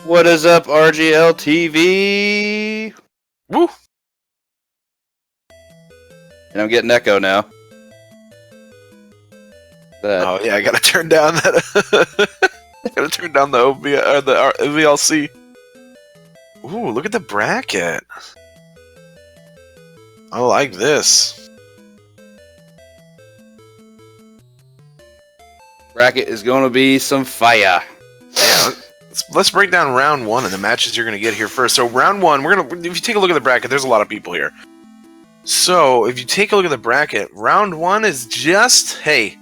What is up, RGL TV? Woo! And I'm getting echo now. Oh yeah, I gotta turn down that. I gotta turn down the the VLC. Ooh, look at the bracket. I like this. Bracket is going to be some fire. Yeah, let's break down round one and the matches you're gonna get here first. So round one, if you take a look at the bracket, there's a lot of people here. So if you take a look at the bracket, round one is just, hey,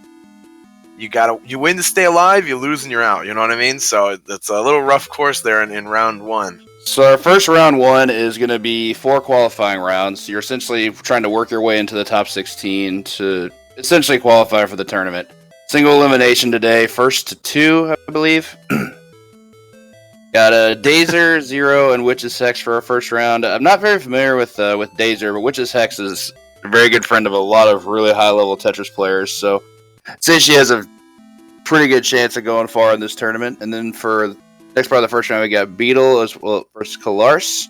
you win to stay alive, you lose and you're out. You know what I mean? So it's a little rough course there in round one. So our first round one is going to be 4 qualifying rounds. You're essentially trying to work your way into the top 16 to essentially qualify for the tournament. Single elimination today, first to 2, I believe. Got a Dazer, Zero, and Witch's Hex for our first round. I'm not very familiar with Dazer, but Witch's Hex is a very good friend of a lot of really high-level Tetris players, so I'd say she has a pretty good chance of going far in this tournament. And then for the next part of the first round, we got Beetle as well versus Kalars.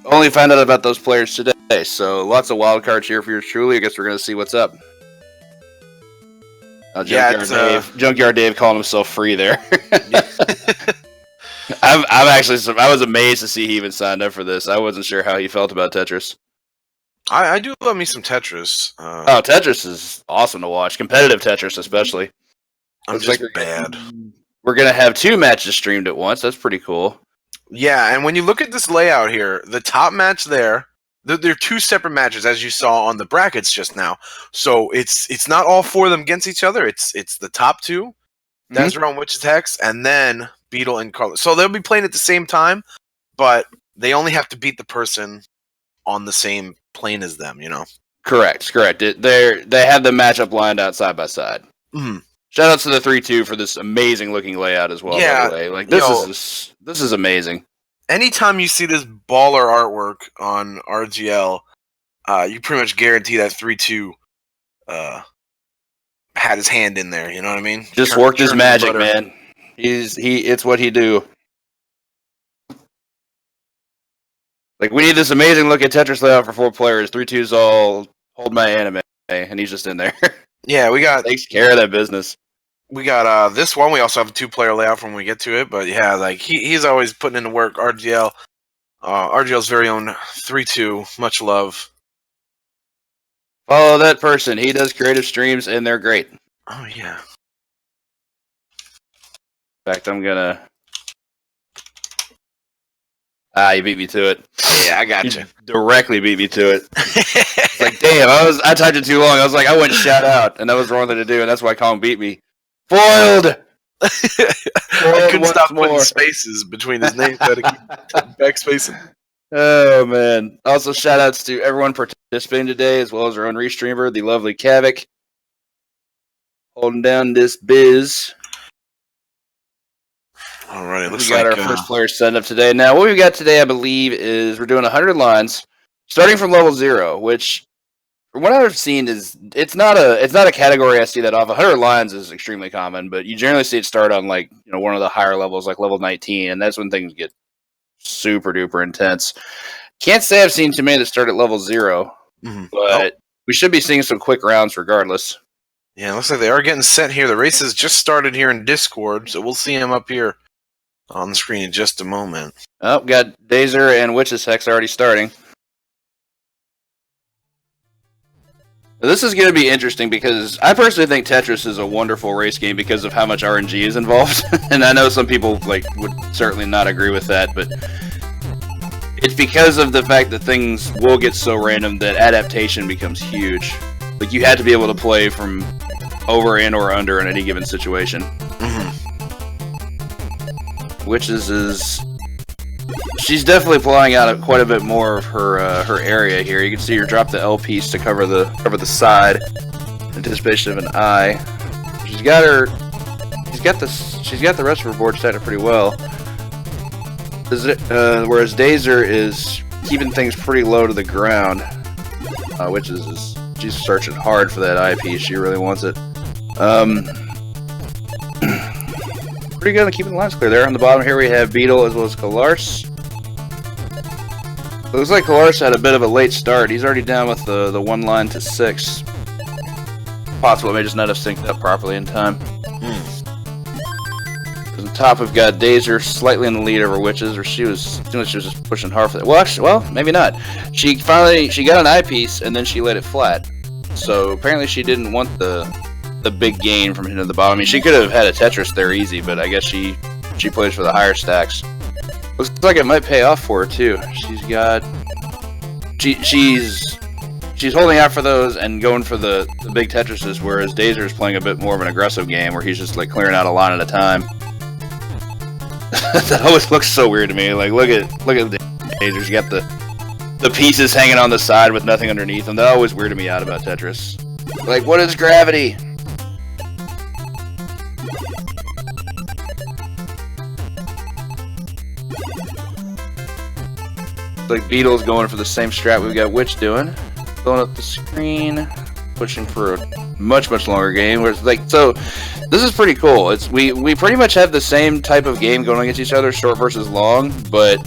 Only found out about those players today, so lots of wild cards here for yours truly. I guess we're going to see what's up. Junkyard Dave calling himself free there. I was amazed to see he even signed up for this. I wasn't sure how he felt about Tetris. I do love me some Tetris. Tetris is awesome to watch. Competitive Tetris, especially. I'm just bad. We're going to have 2 matches streamed at once. That's pretty cool. Yeah, and when you look at this layout here, the top match there are 2 separate matches, as you saw on the brackets just now. So it's not all 4 of them against each other. It's the top 2. That's around Witch's Hex, and then Beetle and Carlos. So they'll be playing at the same time, but they only have to beat the person on the same plane as them, you know? Correct. They have the matchup lined out side by side. Mm-hmm. Shout out to the 3-2 for this amazing looking layout as well. Yeah, by the way. Like this is amazing. Anytime you see this baller artwork on RGL, you pretty much guarantee that 3-2 had his hand in there. You know what I mean? Just worked his magic, man. It's what he do. Like, we need this amazing looking Tetris layout for 4 players. 3-2's all hold my anime, and he's just in there. Yeah, takes care of that business. We got this one. We also have a 2-player layout when we get to it, but yeah, like he's always putting in the work. RGL's very own 3-2. Much love. Follow that person. He does creative streams, and they're great. Oh yeah. In fact, I'm gonna. You beat me to it. Yeah, I got you. Directly beat me to it. It's like, damn, I typed it too long. I was like, I wouldn't shout out, and that was the wrong thing to do, and that's why Colin beat me. Foiled! I couldn't stop putting spaces between his names. I had to keep backspacing. Oh, man. Also, shout outs to everyone participating today, as well as our own restreamer, the lovely Kavik. Holding down this biz. Alright, we got our first player set up today. Now, what we've got today, I believe, is we're doing 100 lines, starting from level 0, which, from what I've seen, it's not a category I see that off. 100 lines is extremely common, but you generally see it start on one of the higher levels, like level 19, and that's when things get super duper intense. Can't say I've seen too many that start at level 0, but we should be seeing some quick rounds regardless. Yeah, it looks like they are getting set here. The race has just started here in Discord, so we'll see them up here on the screen in just a moment. Oh, got Dazer and Witch's Hex already starting. This is going to be interesting because I personally think Tetris is a wonderful race game because of how much RNG is involved. And I know some people would certainly not agree with that, but it's because of the fact that things will get so random that adaptation becomes huge. Like, you had to be able to play from over, in, or under in any given situation. Witches she's definitely pulling out quite a bit more of her area here. You can see her drop the L piece to cover the side. Anticipation of an eye. She's got the rest of her board set up pretty well. Whereas Dazer is keeping things pretty low to the ground. She's searching hard for that eye piece. She really wants it. pretty good on keeping the lines clear there. On the bottom here we have Beetle as well as Kalars. Looks like Kalars had a bit of a late start. He's already down with the 1 line to 6. Possible it may just not have synced up properly in time. On the top we've got Dazer slightly in the lead over Witches, or she was just pushing hard for that. Well, actually, well, maybe not. She got an eyepiece and then she let it flat. So apparently she didn't want the big gain from hitting the bottom. I mean, she could have had a Tetris there easy, but I guess she plays for the higher stacks. Looks like it might pay off for her too. She's holding out for those and going for the big Tetrises, whereas Dazer is playing a bit more of an aggressive game where he's just like clearing out a line at a time. That always looks so weird to me. Like look at the Dazers. You got the pieces hanging on the side with nothing underneath them. That always weirded me out about Tetris. Like, what is gravity? Like Beetle's going for the same strat we've got Witch doing. Filling up the screen, pushing for a much longer game. Where it's like, so this is pretty cool. We pretty much have the same type of game going against each other, short versus long, but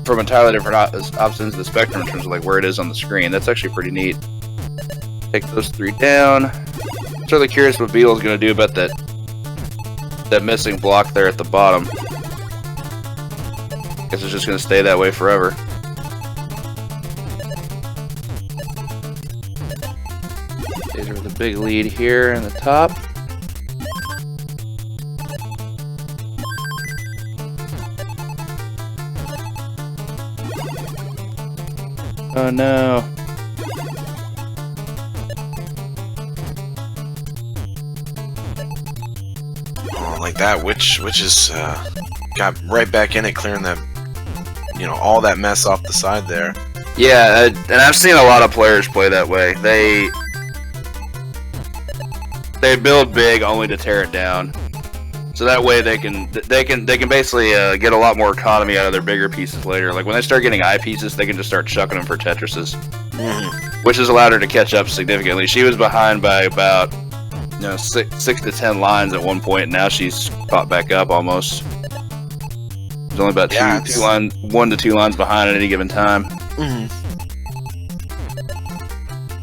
from entirely different opposite ends of the spectrum in terms of like where it is on the screen. That's actually pretty neat. Take those 3 down. I'm really curious what Beetle's going to do about that missing block there at the bottom. Guess it's just going to stay that way forever. These are the big lead here in the top. Oh no. Oh, like that, which is got right back in it, clearing that, all that mess off the side there. Yeah, and I've seen a lot of players play that way. They build big only to tear it down. So that way they can basically get a lot more economy out of their bigger pieces later. Like when they start getting eyepieces, they can just start chucking them for Tetrises, which has allowed her to catch up significantly. She was behind by about 6 to 10 lines at one point, and now she's caught back up almost. There's only about 1 to 2 lines behind at any given time.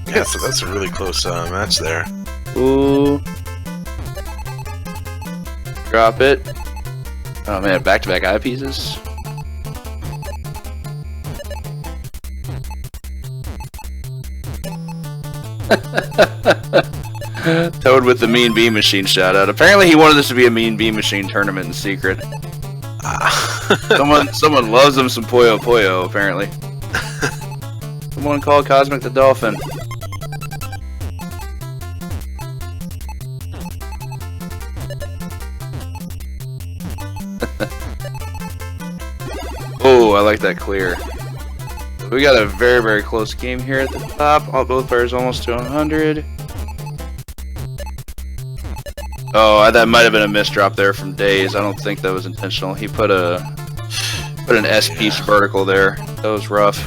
Yeah, so that's a really close match there. Ooh. Drop it. Oh man, back-to-back eyepieces. Toad with the Mean Bean Machine shout out. Apparently he wanted this to be a Mean Bean Machine tournament in secret. Someone loves him some Puyo Puyo, apparently. Someone call Cosmic the Dolphin. Oh, I like that clear. We got a very close game here at the top. Both players almost to 100. Oh, that might have been a misdrop there from Daze. I don't think that was intentional. He put an S piece vertical there. That was rough.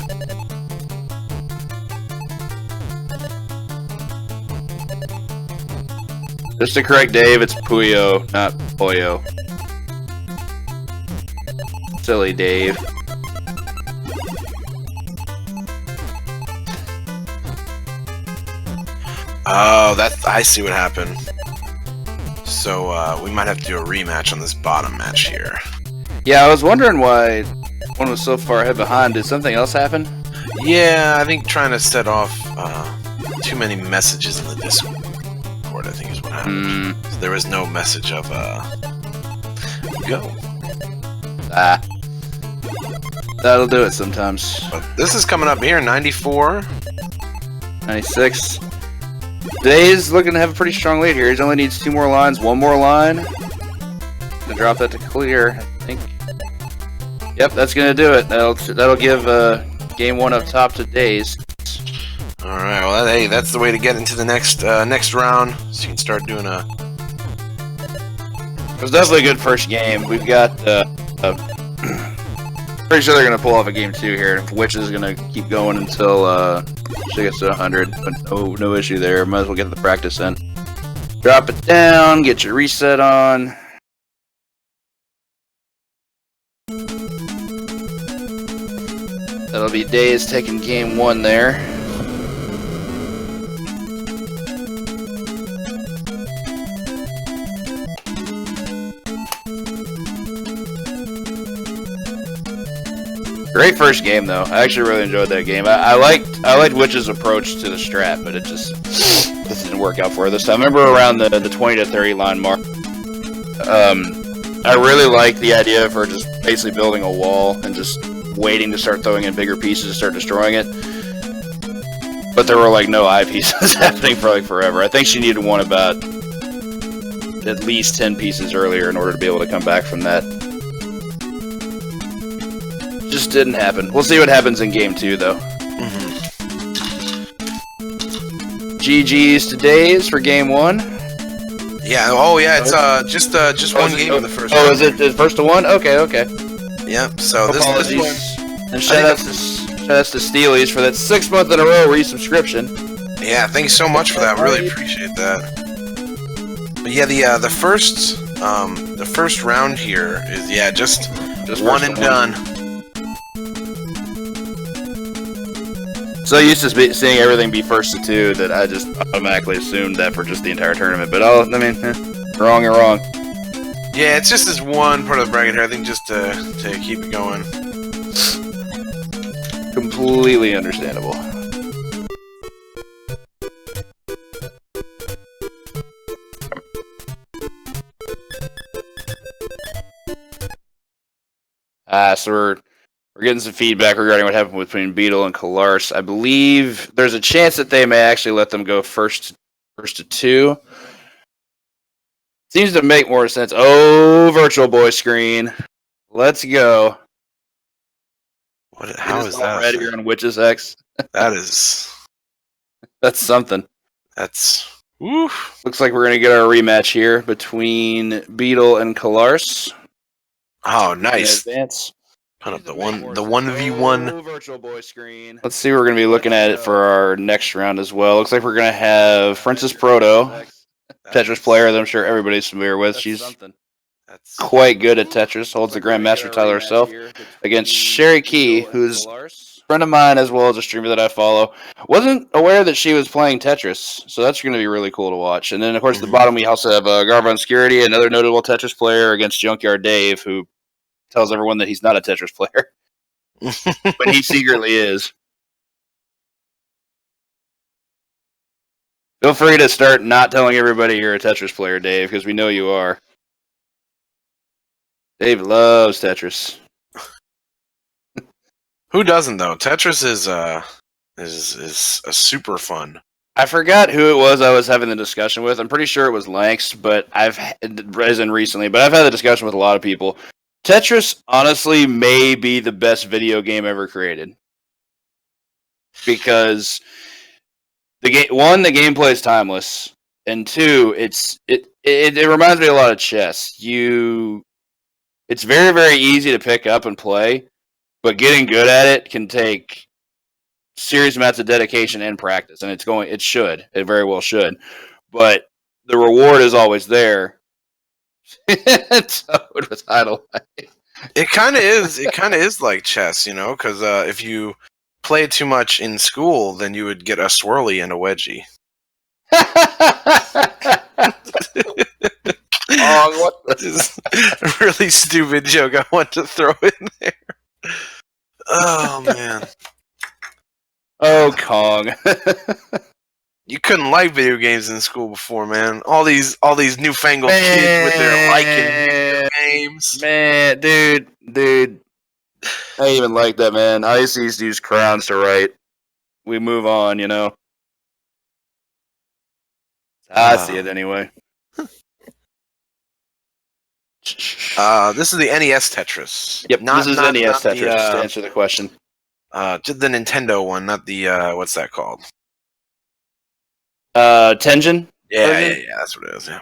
Just to correct Dave, it's Puyo, not Poyo. Silly Dave. Oh, I see what happened. So we might have to do a rematch on this bottom match here. Yeah, I was wondering why one was so far ahead behind. Did something else happen? Yeah, I think trying to set off too many messages in the Discord, I think is what happened. So there was no message of go. That'll do it sometimes. But this is coming up here, 94. 96. Dave's looking to have a pretty strong lead here. He only needs 2 more lines, 1 more line. Gonna drop that to clear, I think. Yep, that's gonna do it. That'll give game 1 up top to Daze. All right, well, hey, that's the way to get into the next round. So you can start doing a. It was definitely a good first game. We've got. Pretty sure they're gonna pull off a game 2 here. Witch is gonna keep going until she gets to 100. But no issue there. Might as well get the practice in. Drop it down. Get your reset on. That'll be Days taking game 1 there. Great first game though. I actually really enjoyed that game. I liked Witch's approach to the strat, but it just didn't work out for her this time. I remember around the 20 to 30 line mark. I really liked the idea of her just basically building a wall and just waiting to start throwing in bigger pieces to start destroying it. But there were like no eye pieces happening for like forever. I think she needed one about at least 10 pieces earlier in order to be able to come back from that. Just didn't happen. We'll see what happens in game 2 though. GG's to Days for game 1. Yeah. Oh yeah. It's just one game in the first. Oh, is it first to 1? Okay. Yep. So this one. And shoutouts to Steelies for that 6th month in a row resubscription. Yeah, thanks so much for that. Really appreciate that. But yeah, the first round here is just one and done. So used to seeing everything be first to 2 that I just automatically assumed that for just the entire tournament. But wrong and wrong. Yeah, it's just this one part of the bracket here. I think just to keep it going. Completely understandable. So we're getting some feedback regarding what happened between Beetle and Kalars. I believe there's a chance that they may actually let them go first to 2. Seems to make more sense. Oh, Virtual Boy screen. Let's go. How is that? Already on Witch's X. That's something. That's oof. Looks like we're gonna get our rematch here between Beetle and Kalars. Oh, nice. Advance. Put up the 1v1 Virtual Boy screen. Let's see. We're gonna be looking at it for our next round as well. Looks like we're gonna have Princess Proto, Tetris player that I'm sure everybody's familiar with. She's quite good at Tetris. Holds the Grandmaster title herself against Sherry Key, who's a friend of mine as well as a streamer that I follow. Wasn't aware that she was playing Tetris, so that's going to be really cool to watch. And then, of course, at the bottom we also have Garvon Security, another notable Tetris player, against Junkyard Dave, who tells everyone that he's not a Tetris player, but he secretly is. Feel free to start not telling everybody you're a Tetris player, Dave, because we know you are. Dave loves Tetris. Who doesn't though? Tetris is a super fun. I forgot who it was I was having the discussion with. I'm pretty sure it was Lanx, but I've had the discussion with a lot of people. Tetris honestly may be the best video game ever created. Because the gameplay is timeless, and 2, it reminds me a lot of chess. It's very, very easy to pick up and play, but getting good at it can take serious amounts of dedication and practice, and it very well should. But the reward is always there. So it was It kind of is. It kind of is like chess, because if you play it too much in school, then you would get a swirly and a wedgie. Oh, what is a really stupid joke I want to throw in there. Oh man. Oh, Kong. You couldn't like video games in school before, man. All these newfangled kids with their liking video games. Man, dude. I didn't even like that, man. I used to use crowns to write. We move on, I see it anyway. This is the NES Tetris. Yep, this is NES Tetris, to answer the question. Just the Nintendo one, not the, what's that called? Tengen? Yeah, that's what it is, yeah.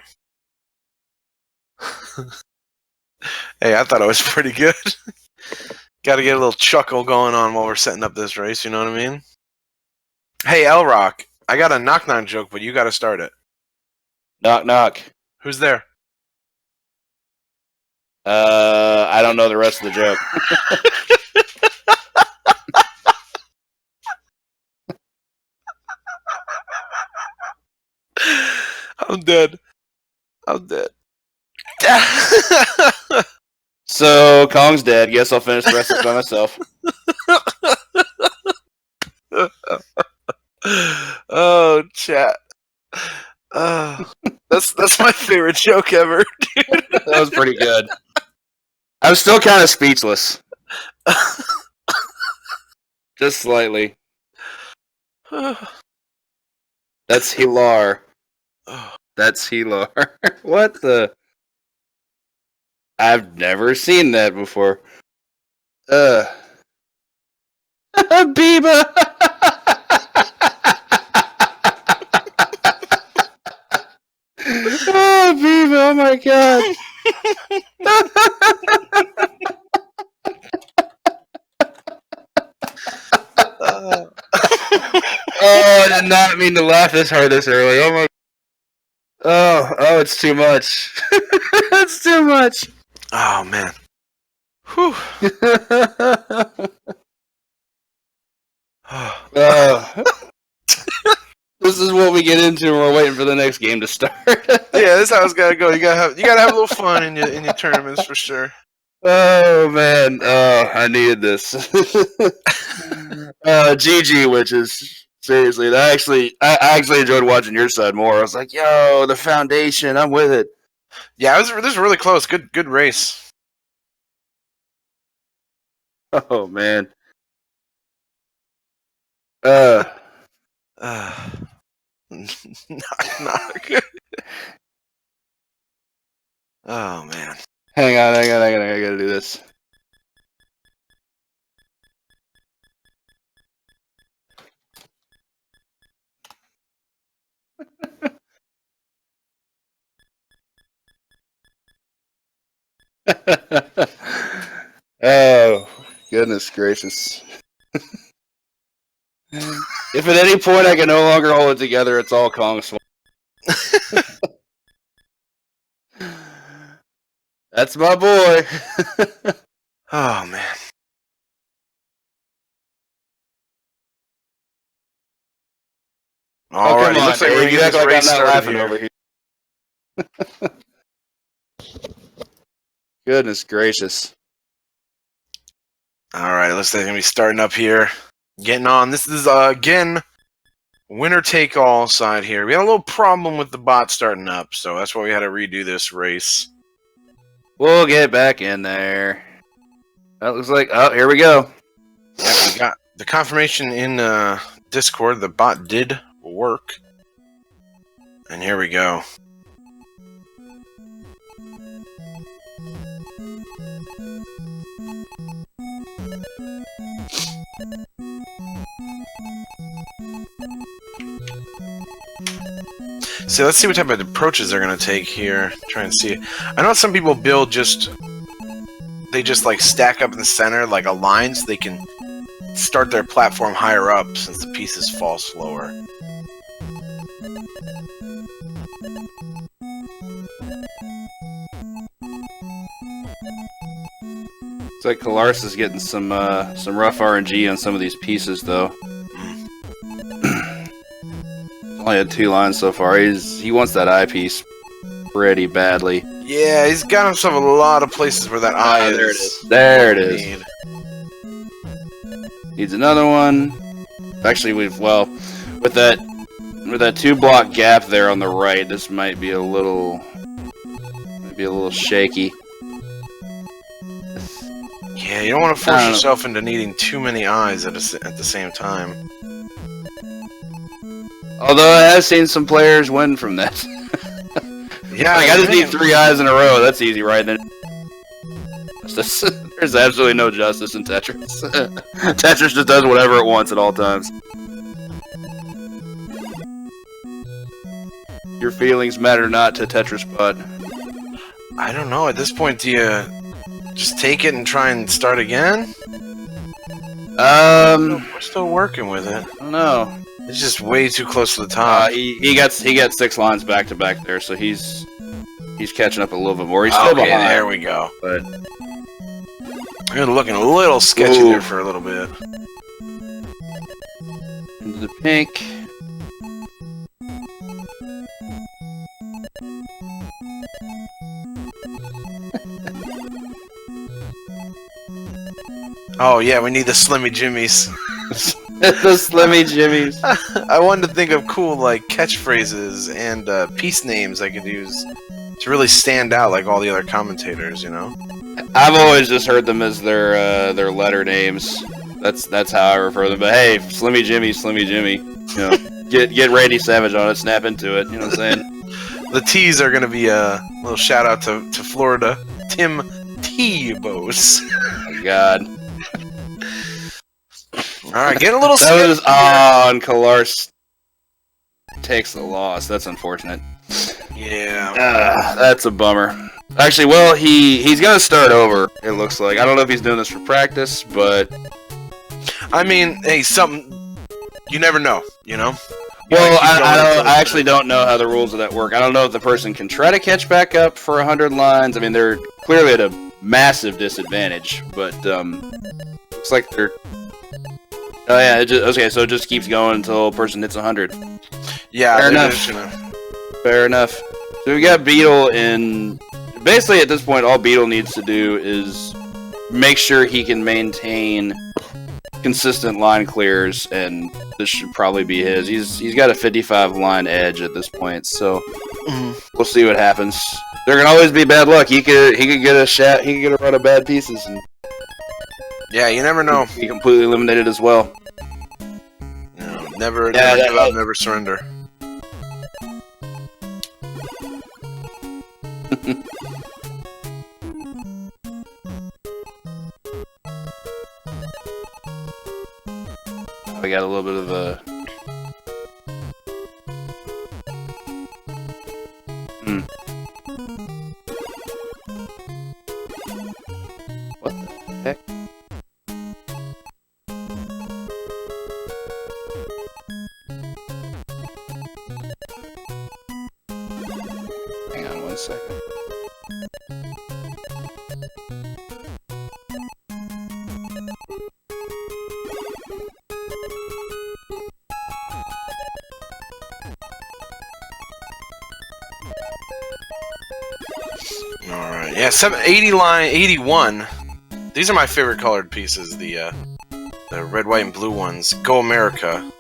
Hey, I thought it was pretty good. Got to get a little chuckle going on while we're setting up this race, you know what I mean? Hey, L-Rock, I got a knock-knock joke, but you got to start it. Knock, knock. Who's there? I don't know the rest of the joke. dead. I'm dead. So Kong's dead. Guess I'll finish the rest of it by myself. Oh, chat. That's my favorite joke ever. That was pretty good. I'm still kind of speechless. Just slightly. That's Hilar. That's Hilar. What the? I've never seen that before. Biba! Oh, Biba, oh my god. Oh, I did not mean to laugh this hard this early. Oh my. Oh, it's too much. It's too much. Oh man. Whew. This is what we get into when we're waiting for the next game to start. Yeah, this is how it's gotta go. You gotta have a little fun in your tournaments for sure. Oh man. Oh, I needed this. GG, which is seriously. I actually enjoyed watching your side more. I was like, yo, the foundation, I'm with it. Yeah, this was really close. Good race. Oh man. Not good. Oh man. Hang on, I gotta do this. Oh, goodness gracious. If at any point I can no longer hold it together, it's all Kong's fault. That's my boy. Oh man. All right, it looks like we're you getting act this like I'm race not started laughing here. over here. Goodness gracious. All right, looks like we're gonna be starting up here. Getting on. This is again winner take all side here. We had a little problem with the bot starting up, so that's why we had to redo this race. We'll get back in there. That looks like, oh, here we go. Yep, we got the confirmation in Discord. The bot did work, and here we go. So let's see what type of approaches they're gonna take here. Try and see. I know some people build they just like stack up in the center like a line so they can start their platform higher up since the pieces fall slower. Looks like Kalaris is getting some rough RNG on some of these pieces, though. Only had 2 lines so far. He wants that eye piece pretty badly. Yeah, he's got himself a lot of places where that eye is. There it is. There it is. Needs another one. Actually, with that 2-block gap there on the right, this might be a little shaky. Yeah, you don't want to force yourself into needing too many eyes at the same time. Although I have seen some players win from that. Yeah, like, I just need 3 eyes in a row. That's easy, right? Then there's absolutely no justice in Tetris. Tetris just does whatever it wants at all times. Your feelings matter not to Tetris Bot. I don't know. At this point, do you just take it and try and start again? We're still working with it. I don't know. It's just way too close to the top. He got 6 lines back to back there, so he's catching up a little bit more. He's still behind. There we go. But you're looking a little sketchy there for a little bit. Into the pink. Oh yeah, we need the Slimmy Jimmies. The Slimmy Jimmies. I wanted to think of cool like catchphrases and piece names I could use to really stand out like all the other commentators. You know. I've always just heard them as their letter names. That's how I refer to them. But hey, Slimmy Jimmy, Slimmy Jimmy. You know, get Randy Savage on it, snap into it. You know what I'm saying? The T's are gonna be a little shout out to Florida, Tim Tebows. Oh my God. All right, getting a little. That was and Kalars takes the loss. That's unfortunate. Yeah. That's a bummer. Actually, well, he's gonna start over. It looks like. I don't know if he's doing this for practice, but I mean, hey, something you never know. You know. Well, I actually don't know how the rules of that work. I don't know if the person can try to catch back up for 100 lines. I mean, they're clearly at a massive disadvantage, but looks like they're. Oh yeah, okay. So it just keeps going until a person hits 100. Yeah, fair enough. Fair enough. So we got Beetle in. Basically, at this point, all Beetle needs to do is make sure he can maintain consistent line clears, and this should probably be his. He's got a 55 line edge at this point, so we'll see what happens. There can always be bad luck. He could get a shot. He could get a run of bad pieces, and yeah, you never know. He completely eliminated as well. No, never give up, never surrender. We got a little bit of a. What the heck? Hang on 1 second. Alright, yeah, 80 line, 81. These are my favorite colored pieces, the red, white, and blue ones. Go America.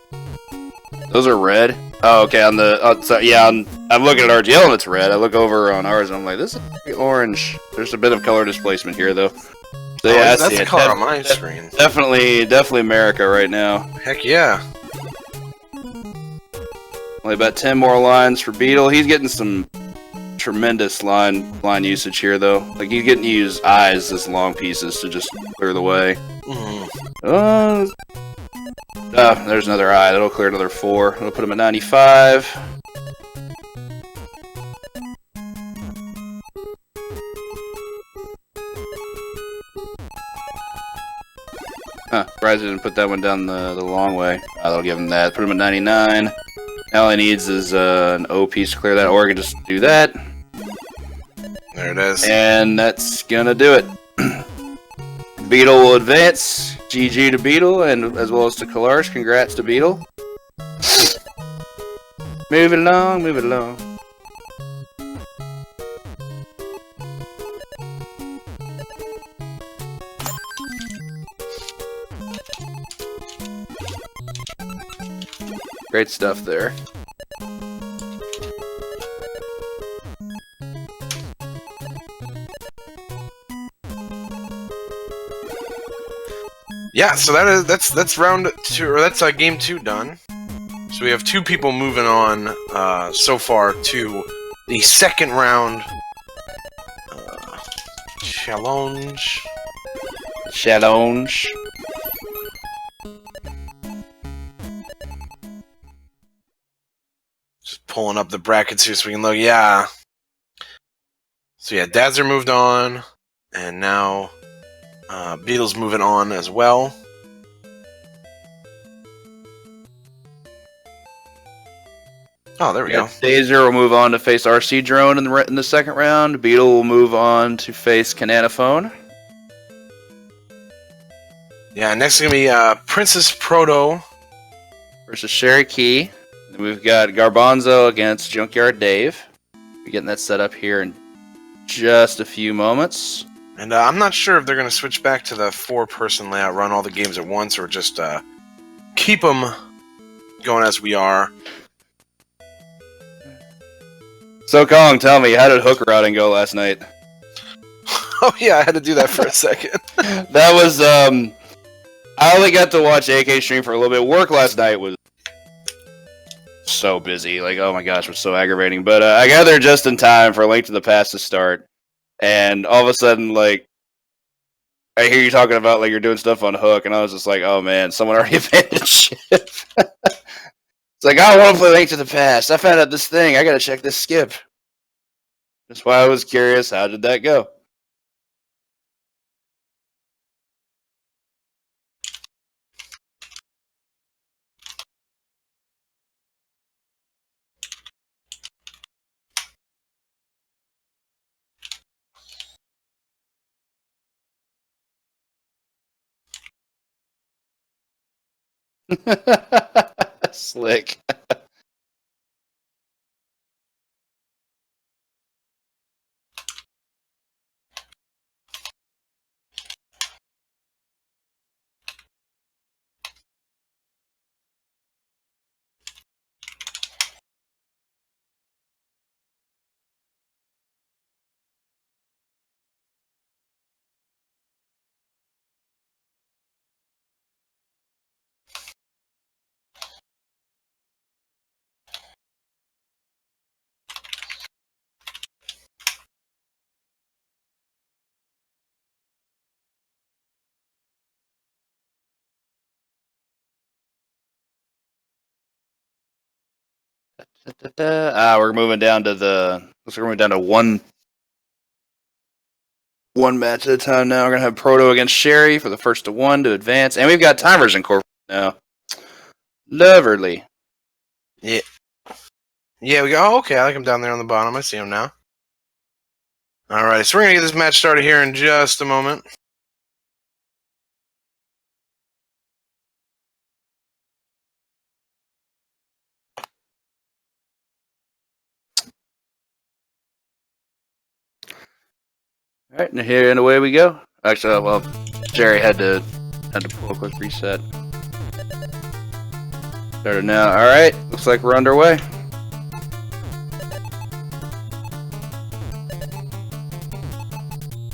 Those are red? Oh, okay, on the... so, yeah, I'm looking at ours yellow and it's red. I look over on ours and I'm like, this is orange. There's a bit of color displacement here, though. So, yeah, that's the color on my screen. Definitely America right now. Heck yeah. Only about 10 more lines for Beetle. He's getting some tremendous line usage here, though. Like, he's getting to use eyes as long pieces to just clear the way. There's another eye. That'll clear another 4. It'll put him at 95. Surprised I didn't put that one down the long way. That'll give him that. Put him at 99. All he needs is an O piece to clear that, or I can just do that. There it is. And that's gonna do it. Beetle will advance. GG to Beetle, and as well as to Kalars. Congrats to Beetle. Move it along, move it along. Great stuff there. Yeah, so that's round 2, or that's game 2 done. So we have 2 people moving on so far to the second round challenge. Challenge. Just pulling up the brackets here so we can look. Yeah. So yeah, Dazzler moved on, and now Beetle's moving on as well. Oh, there we go. Dazer will move on to face RC Drone in the second round. Beetle will move on to face Cananophone. Yeah, next is going to be Princess Proto versus Sherry Key. Then we've got Garbanzo against Junkyard Dave. We're getting that set up here in just a few moments. And I'm not sure if they're going to switch back to the 4-person layout, run all the games at once, or just keep them going as we are. So, Kong, tell me, how did hook routing go last night? Oh yeah, I had to do that for a second. That was, I only got to watch AK stream for a little bit. Work last night was so busy. Like, oh my gosh, it was so aggravating. But I got there just in time for A Link to the Past to start. And all of a sudden, like, I hear you talking about, like, you're doing stuff on Hook. And I was just like, oh man, someone already abandoned ship. It's like, I want to play Link to the Past. I found out this thing. I got to check this skip. That's why I was curious. How did that go? Slick. We're moving down to looks like we're moving down to one match at a time now. We're gonna have Proto against Sherry for the first to one to advance, and we've got timers incorporated now. Lovely. Yeah. Yeah, we go. Oh, okay, I like him down there on the bottom. I see him now. All right, so we're gonna get this match started here in just a moment. All right, and here and away we go. Actually, well, Sherry had to pull a quick reset. Started now. All right, looks like we're underway.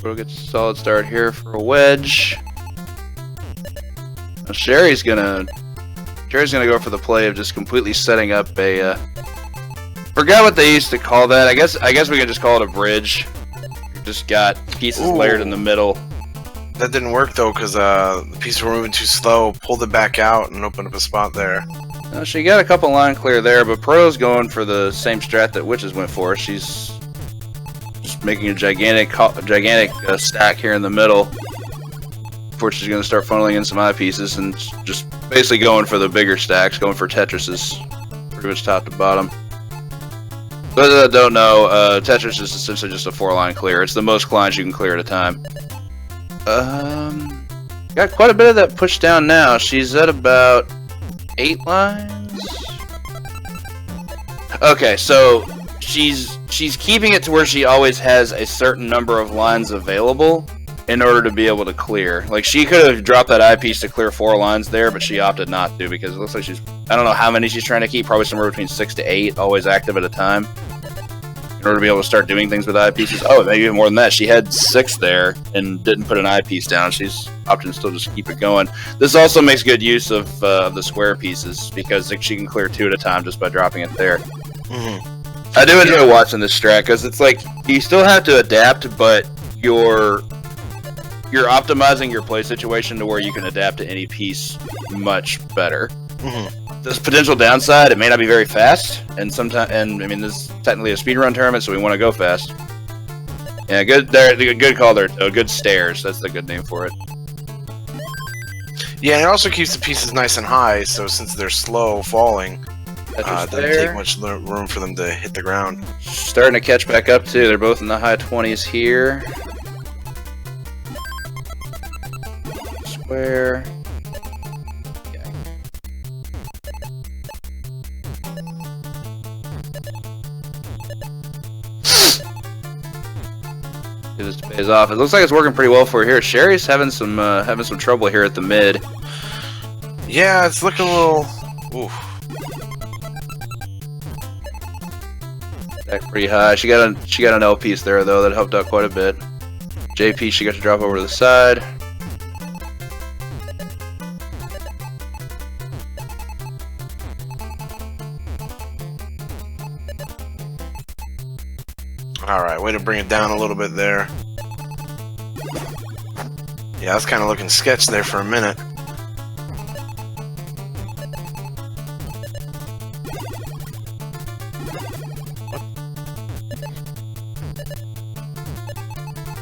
We'll get a solid start here for a wedge. Now Sherry's gonna go for the play of just completely setting up a. Forgot what they used to call that. I guess we can just call it a bridge. Just got pieces layered in the middle. That didn't work though, because the pieces were moving too slow. Pulled it back out and opened up a spot there. She got a couple line clear there, but Pro's going for the same strat that Witches went for. She's just making a gigantic stack here in the middle. Before she's going to start funneling in some eyepieces and just basically going for the bigger stacks, going for Tetris's, pretty much top to bottom. Those that don't know, Tetris is essentially just a 4-line clear. It's the most lines you can clear at a time. Got quite a bit of that pushed down now. She's at about 8 lines. Okay, so she's keeping it to where she always has a certain number of lines available in order to be able to clear. Like, she could have dropped that eyepiece to clear 4 lines there, but she opted not to because it looks like I don't know how many she's trying to keep, probably somewhere between 6 to 8, always active at a time, in order to be able to start doing things with eyepieces. Oh, maybe even more than that. She had 6 there and didn't put an eyepiece down. She's opting to still just keep it going. This also makes good use of the square pieces because she can clear 2 at a time just by dropping it there. Mm-hmm. I do enjoy watching this strat because it's like you still have to adapt, but you're optimizing your play situation to where you can adapt to any piece much better. Mm-hmm. There's potential downside. It may not be very fast, and I mean, this is technically a speedrun tournament, so we want to go fast. Yeah, good call there. Good stairs. That's the good name for it. Yeah, and it also keeps the pieces nice and high, so since they're slow falling, it doesn't take much room for them to hit the ground. Starting to catch back up too. They're both in the high 20s here. Square. Okay. If this pays off, it looks like it's working pretty well for her here. Sherry's having some trouble here at the mid. Yeah, it's looking a little. Oof. Back pretty high. She got an L piece there though that helped out quite a bit. JP, she got to drop over to the side. Alright, way to bring it down a little bit there. Yeah, I was kind of looking sketch there for a minute.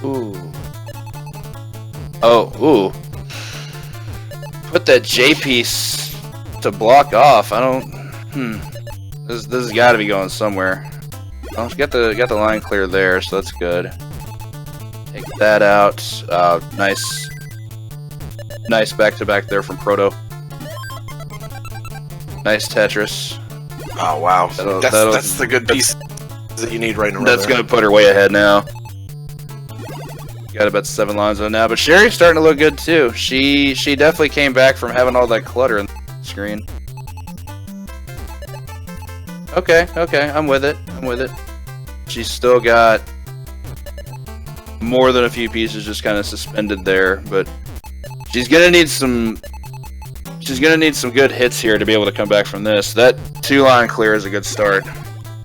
Ooh. Oh, ooh. Put that J piece to block off. I don't. This has got to be going somewhere. Oh, got the line clear there, so that's good. Take that out. Nice back to back there from Proto. Nice Tetris. Oh wow, that's the good piece that you need right in a row. That's gonna put her way ahead now. Got about 7 lines on now, but Sherry's starting to look good too. She definitely came back from having all that clutter in the screen. Okay, I'm with it. She's still got more than a few pieces just kind of suspended there, but she's gonna need some good hits here to be able to come back from this. That 2-line clear is a good start,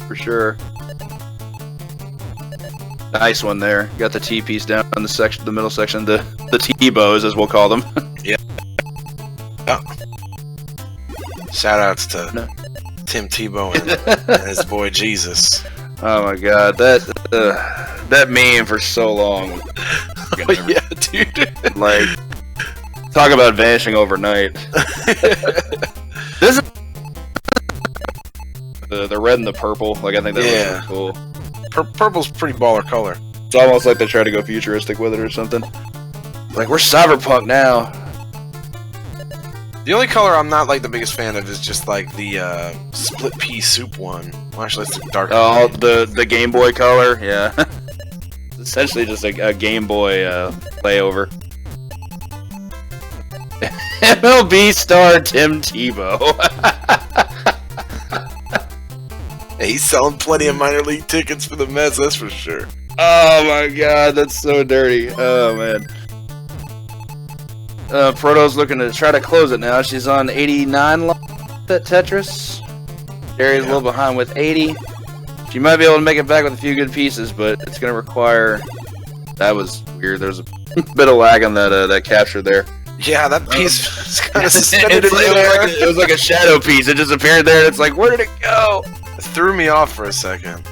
for sure. Nice one there. Got the T piece down in the middle section, the T-bows as we'll call them. Yeah. Oh. Shout outs to Tim Tebow and his boy Jesus. Oh my god, that meme for so long. Oh, yeah, dude. Like, talk about vanishing overnight. This is the red and the purple. Like, I think that looks really cool. Purple's pretty baller color. It's almost like they try to go futuristic with it or something. Like, we're cyberpunk now. The only color I'm not like the biggest fan of is just like the split pea soup one. Well, actually, it's the dark. Oh, the Game Boy color, yeah. It's essentially just a Game Boy layover. MLB star Tim Tebow. Hey, he's selling plenty of minor league tickets for the Mets, that's for sure. Oh my god, that's so dirty. Oh man. Proto's looking to try to close it now. She's on 89 at Tetris. Sherry's a little behind with 80. She might be able to make it back with a few good pieces, but it's going to require... That was weird. There's a bit of lag on that capture there. Yeah, that piece was kind of suspended in there. It was like a shadow piece. It just appeared there, and it's like, where did it go? It threw me off for a second.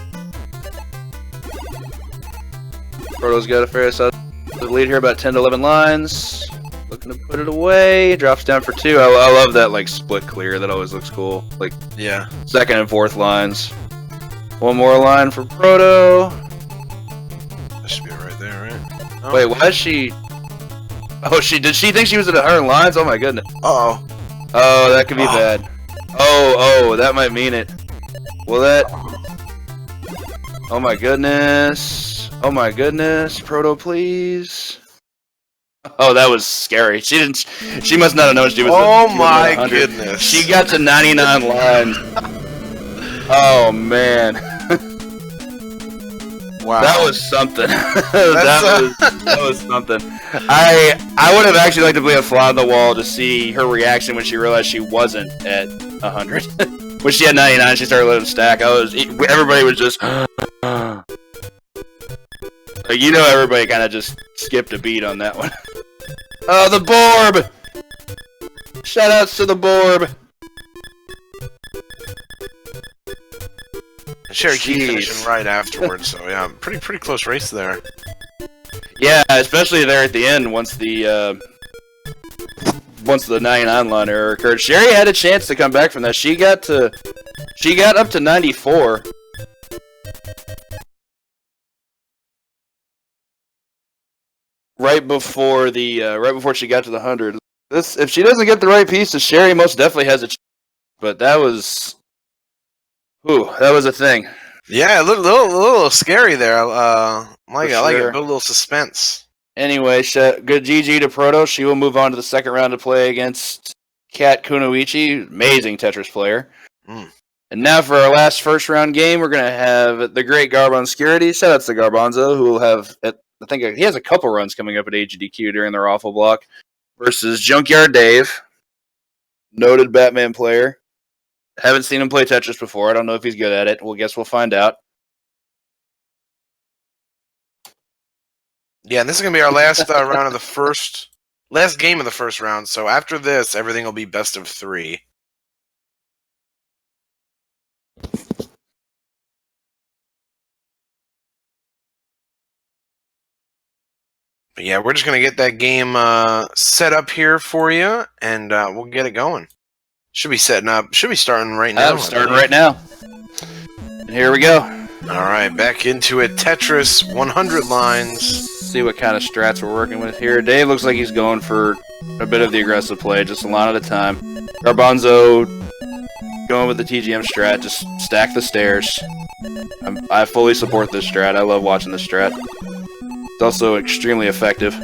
Proto's got a fair size lead here, about 10 to 11 lines. Looking to put it away. Drops down for 2. I love that like split clear. That always looks cool. Like, yeah, second and fourth lines. One more line for Proto. That should be right there, right? Oh. Wait, why is she... Oh, did she think she was at 100 lines? Oh my goodness. Uh-oh. Oh, that could be bad. Oh, that might mean it. Will that... Oh my goodness. Oh my goodness. Proto, please. Oh, that was scary. She must not have known she was. Oh my goodness! She got to 99 lines. Oh man! Wow, that was something. that was something. I would have actually liked to be a fly on the wall to see her reaction when she realized she wasn't at 100. When she had 99, she started letting them stack. Everybody was just. Like, you know, everybody kind of just skipped a beat on that one. Oh, the Borb! Shoutouts to the Borb! Sherry keeps finishing right afterwards, so yeah, pretty close race there. Yeah, especially there at the end once the 99 line error occurred. Sherry had a chance to come back from that. She got up to 94. Right before she got to the 100. If she doesn't get the right pieces, Sherry most definitely has a chance. But that was a thing. Yeah, a little scary there. I like it. Build a little suspense. Anyway, good GG to Proto. She will move on to the second round to play against Kat Kunoichi, amazing Tetris player. And now for our last first round game, we're going to have the great Garbonscurity. Shout out to Garbanzo, who will have, I think he has a couple runs coming up at AGDQ during the raffle block, versus Junkyard Dave, noted Batman player. Haven't seen him play Tetris before. I don't know if he's good at it. Well, guess we'll find out. Yeah, and this is going to be our last round of the last game of the first round. So after this, everything will be best of 3. But yeah, we're just going to get that game set up here for you, and we'll get it going. Should be starting right now. Starting right now. And here we go. All right, back into it. Tetris, 100 lines. See what kind of strats we're working with here. Dave looks like he's going for a bit of the aggressive play, just a line at a time. Garbanzo going with the TGM strat, just stack the stairs. I fully support this strat. I love watching this strat. It's also extremely effective.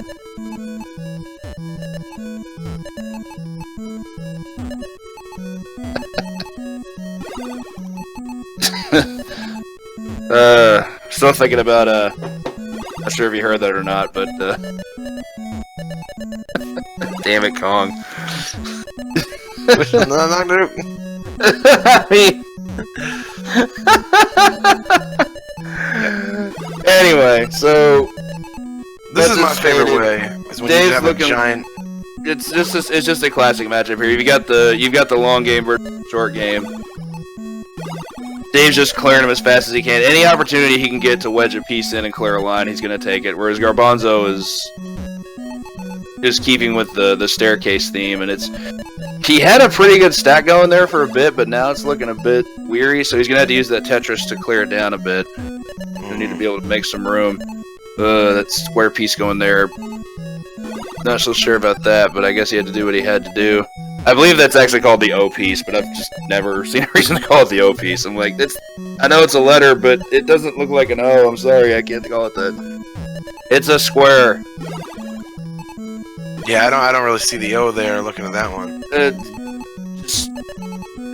Still thinking about not sure if you heard that or not, but damn it, Kong. Anyway, so this is my favorite way. Is when Dave's you have looking, a giant. It's just a classic matchup here. You've got the long game versus short game. Dave's just clearing him as fast as he can. Any opportunity he can get to wedge a piece in and clear a line, he's going to take it. Whereas Garbanzo is just keeping with the staircase theme, and he had a pretty good stack going there for a bit, but now it's looking a bit weary. So he's going to have to use that Tetris to clear it down a bit. Gonna need to be able to make some room. That square piece going there. Not so sure about that, but I guess he had to do what he had to do. I believe that's actually called the O piece, but I've just never seen a reason to call it the O piece. I'm like, I know it's a letter, but it doesn't look like an O. I'm sorry, I can't call it that. It's a square. Yeah, I don't really see the O there looking at that one.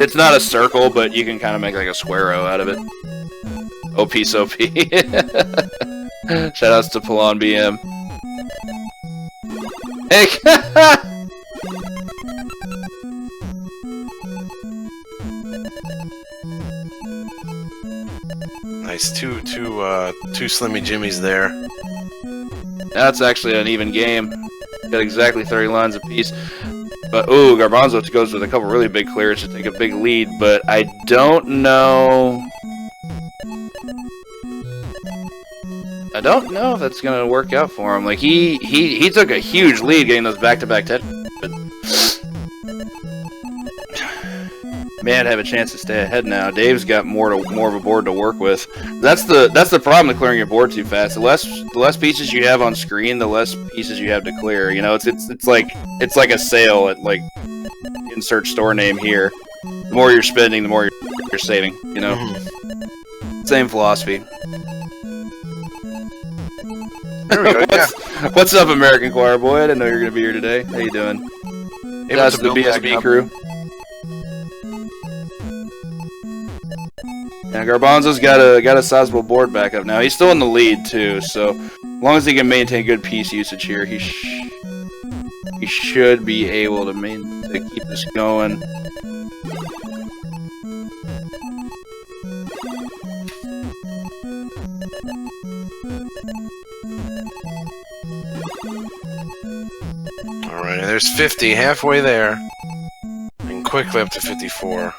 It's not a circle, but you can kind of make like a square O out of it. O piece, OP. Shoutouts to Palon BM. Hey! Nice, two Slimmy Jimmies there. Now it's actually an even game. Got exactly 30 lines apiece. But ooh, Garbanzo goes with a couple really big clears to take a big lead. But I don't know. I don't know if that's gonna work out for him. Like he took a huge lead getting those back-to-back Tetris. But man, have a chance to stay ahead now. Dave's got more of a board to work with. That's the problem with clearing your board too fast. The less pieces you have on screen, the less pieces you have to clear. You know, it's like a sale at like insert store name here. The more you're spending, the more you're saving. You know, same philosophy. There we go, What's up, American Choir Boy? I didn't know you were gonna be here today. How you doing? Hey, that's the BSB crew. Yeah, Garbanzo's got a sizable board backup now. He's still in the lead too, so as long as he can maintain good piece usage here, he should be able to keep this going. All right, there's 50, halfway there, and quickly up to 54.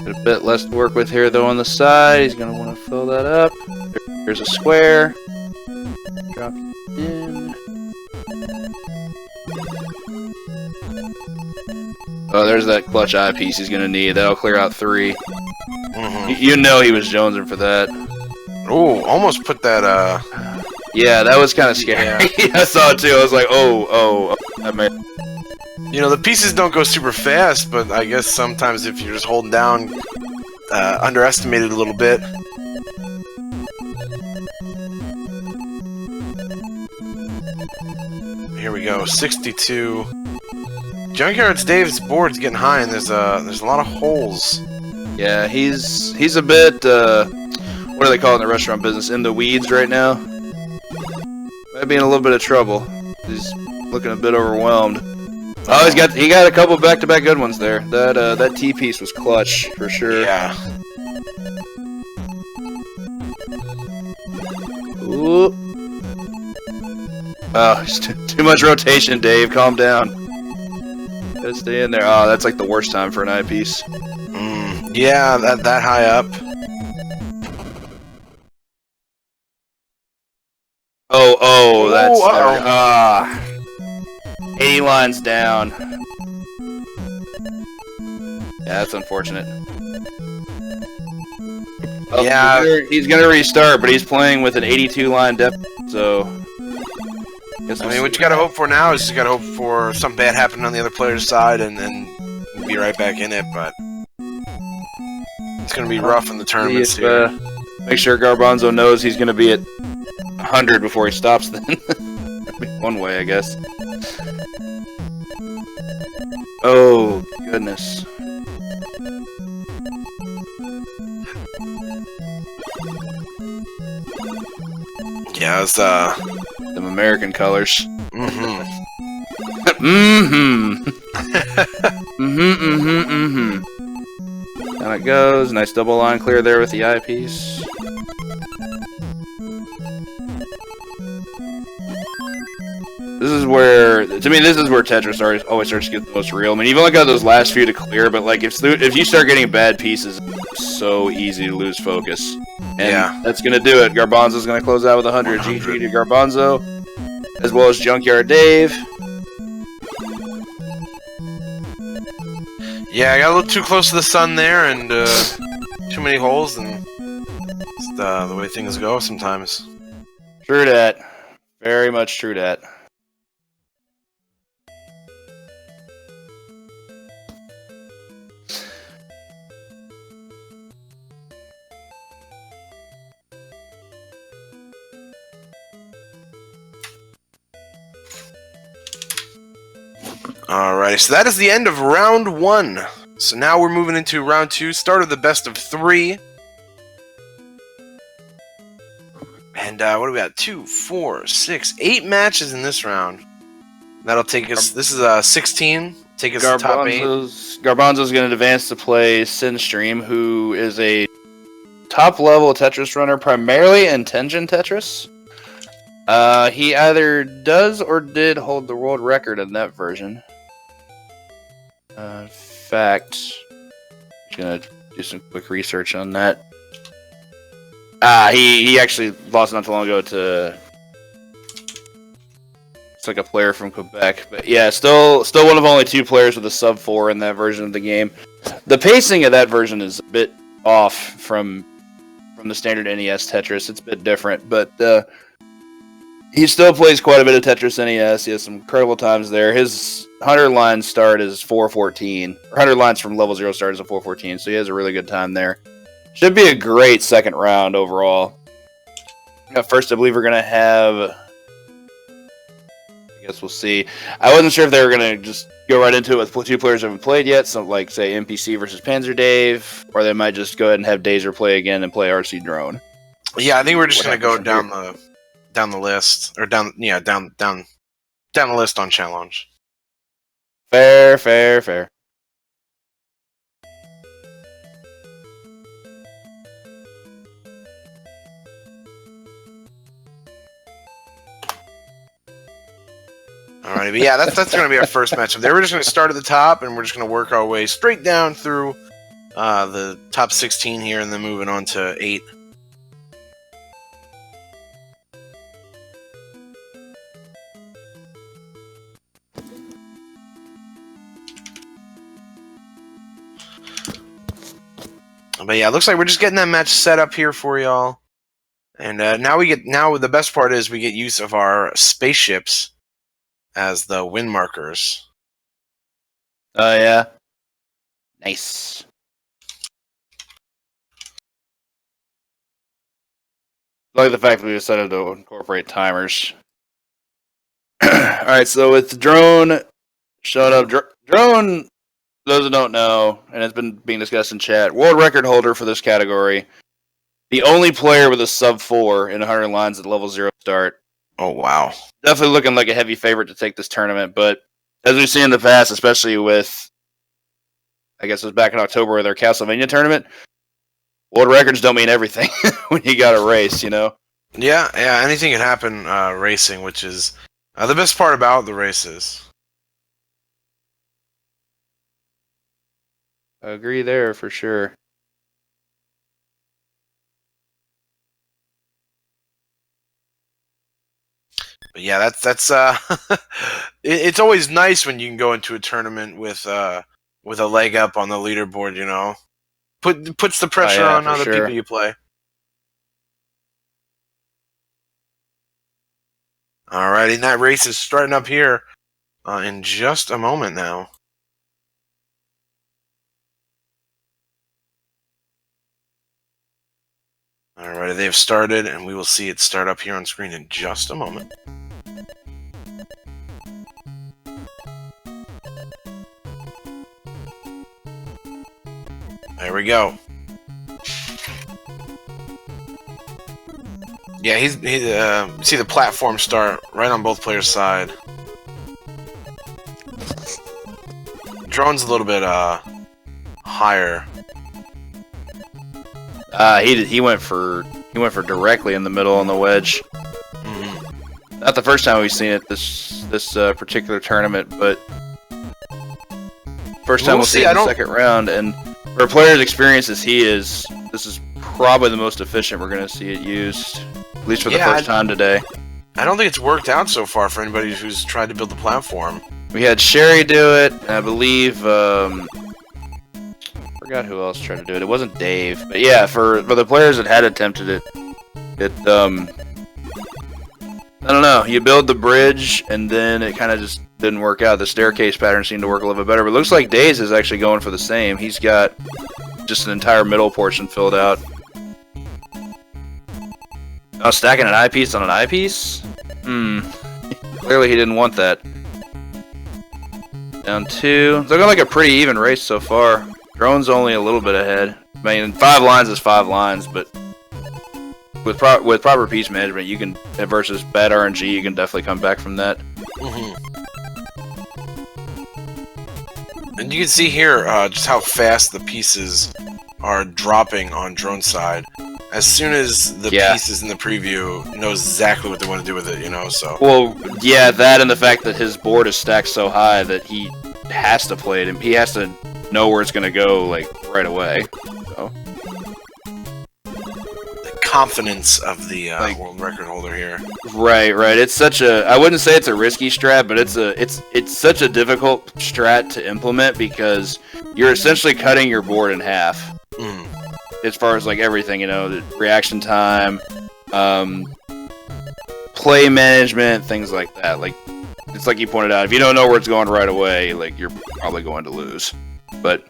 Got a bit less to work with here, though, on the side. He's going to want to fill that up. There's a square. Drop it in. Oh, there's that clutch eye piece he's going to need. That'll clear out 3. You know he was jonesing for that. Ooh, almost put that, Yeah, that was kind of scary. Yeah. I saw it, too. I was like, oh. That may... You know, the pieces don't go super fast, but I guess sometimes if you're just holding down, underestimated a little bit. Here we go, 62. Junkyard's Dave's board's getting high, and there's a lot of holes. Yeah, he's a bit what do they call it in the restaurant business? In the weeds right now. Might be in a little bit of trouble. He's looking a bit overwhelmed. Oh, he got a couple back-to-back good ones there. That T piece was clutch for sure. Yeah. Ooh. Oh, it's too much rotation, Dave. Calm down. Gotta stay in there. Oh, that's like the worst time for an eyepiece. Yeah, that high up. Oh, that's uh-oh. 80 lines down. Yeah, that's unfortunate. Oh, Yeah. he's gonna restart, but he's playing with an 82 line deficit, so. I mean, what you gotta hope for now is you gotta hope for something bad happening on the other player's side and then be right back in it, but it's gonna be rough in the tournaments here. Make sure Garbanzo knows he's gonna be at 100 before he stops then. One way, I guess. Oh, goodness. Yeah, it's Them American colors. mm-hmm. Down it goes. Nice double line clear there with the eyepiece. This is where, to me, Tetris always starts to get the most real. I mean, you've only got those last few to clear, but like if you start getting bad pieces, it's so easy to lose focus. And Yeah. that's gonna do it. Garbanzo's gonna close out with 100. GG to Garbanzo, as well as Junkyard Dave. Yeah, I got a little too close to the sun there and too many holes, and it's the way things go sometimes. True that. Very much true that. Alrighty, so that is the end of round 1. So now we're moving into round 2, start of the best of 3. And what do we got? 2, 4, 6, 8 matches in this round. That'll take us. This is 16. Take us to top 8. Garbanzo's going to advance to play Sinstream, who is a top-level Tetris runner, primarily in Tengen Tetris. He either does or did hold the world record in that version. In fact, I'm going to do some quick research on that. He actually lost not too long ago to... It's like a player from Quebec. But yeah, still one of only 2 players with a sub-4 in that version of the game. The pacing of that version is a bit off from the standard NES Tetris. It's a bit different, but he still plays quite a bit of Tetris NES. He has some incredible times there. His 100 line start is 4:14. 100 lines from level 0 start is a 4:14, so he has a really good time there. Should be a great second round overall. First, I believe we're going to have... I guess we'll see. I wasn't sure if they were going to just go right into it with 2 players who haven't played yet, so like, say, NPC versus Panzer Dave, or they might just go ahead and have Dazer play again and play RC Drone. Yeah, I think we're just going to go down the list, or down the list on challenge. Fair. Alrighty, but yeah, that's going to be our first matchup. We're just going to start at the top, and we're just going to work our way straight down through the top 16 here, and then moving on to 8. But yeah, it looks like we're just getting that match set up here for y'all. And now the best part is we get use of our spaceships as the win markers. Oh, yeah. Nice. I like the fact that we decided to incorporate timers. Alright, so with Drone showing up, Drone, those who don't know, and it's been being discussed in chat, world record holder for this category. The only player with a sub 4 in 100 lines at level 0 start. Oh, wow. Definitely looking like a heavy favorite to take this tournament, but as we've seen in the past, especially with, I guess it was back in October with their Castlevania tournament, world records don't mean everything when you got a race, you know? Yeah, anything can happen racing, which is the best part about the races. I agree there for sure. But yeah, that's it's always nice when you can go into a tournament with a leg up on the leaderboard, you know. Puts the pressure on other people you play. Alrighty, and that race is starting up here in just a moment now. Alrighty, they've started, and we will see it start up here on screen in just a moment. There we go. Yeah, he's see the platform start right on both players' side. Drone's a little bit higher. He went for directly in the middle on the wedge. Mm-hmm. Not the first time we've seen it this particular tournament, but first time we'll see it in the second round. And for a player's experience as he is, this is probably the most efficient we're going to see it used, at least for the first time today. I don't think it's worked out so far for anybody who's tried to build the platform. We had Sherry do it, and I believe forgot who else tried to do it. It wasn't Dave, but yeah, for the players that had attempted it, I don't know. You build the bridge, and then it kind of just didn't work out. The staircase pattern seemed to work a little bit better, but it looks like Daze is actually going for the same. He's got just an entire middle portion filled out. Oh, stacking an eyepiece on an eyepiece? Clearly he didn't want that. Down 2. It's looking like a pretty even race so far. Drone's only a little bit ahead. I mean, 5 lines is 5 lines, but with proper piece management, you can, versus bad RNG, you can definitely come back from that. And you can see here just how fast the pieces are dropping on Drone's side. As soon as the pieces in the preview knows exactly what they want to do with it, you know, so. Well, yeah, that and the fact that his board is stacked so high that he has to play it, and he has to know where it's going to go, like, right away. So. The confidence of the world record holder here. Right. It's such a, I wouldn't say it's a risky strat, but it's such a difficult strat to implement because you're essentially cutting your board in half. As far as like everything, you know, the reaction time, play management, things like that. Like, it's like you pointed out, if you don't know where it's going right away, like, you're probably going to lose. But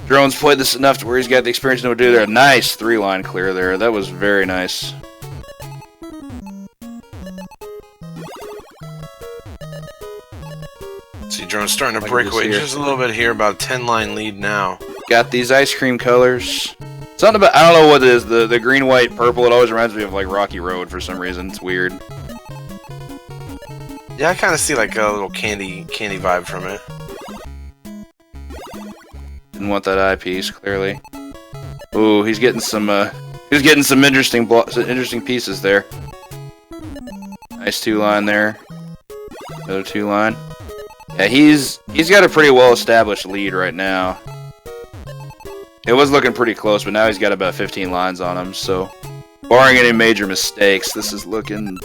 Drone's played this enough to where he's got the experience to know what to do there. A nice 3-line clear there. That was very nice. See, Drone's starting to break away just a little bit here, about a 10-line lead now. Got these ice cream colors. Something about, I don't know what it is, the green, white, purple, it always reminds me of like Rocky Road for some reason. It's weird. Yeah, I kind of see like a little candy vibe from it. Didn't want that eyepiece, clearly. Ooh, he's getting some interesting pieces there. Nice 2-line there. Another 2-line. Yeah, he's got a pretty well established lead right now. It was looking pretty close, but now he's got about 15 lines on him, so barring any major mistakes, this is looking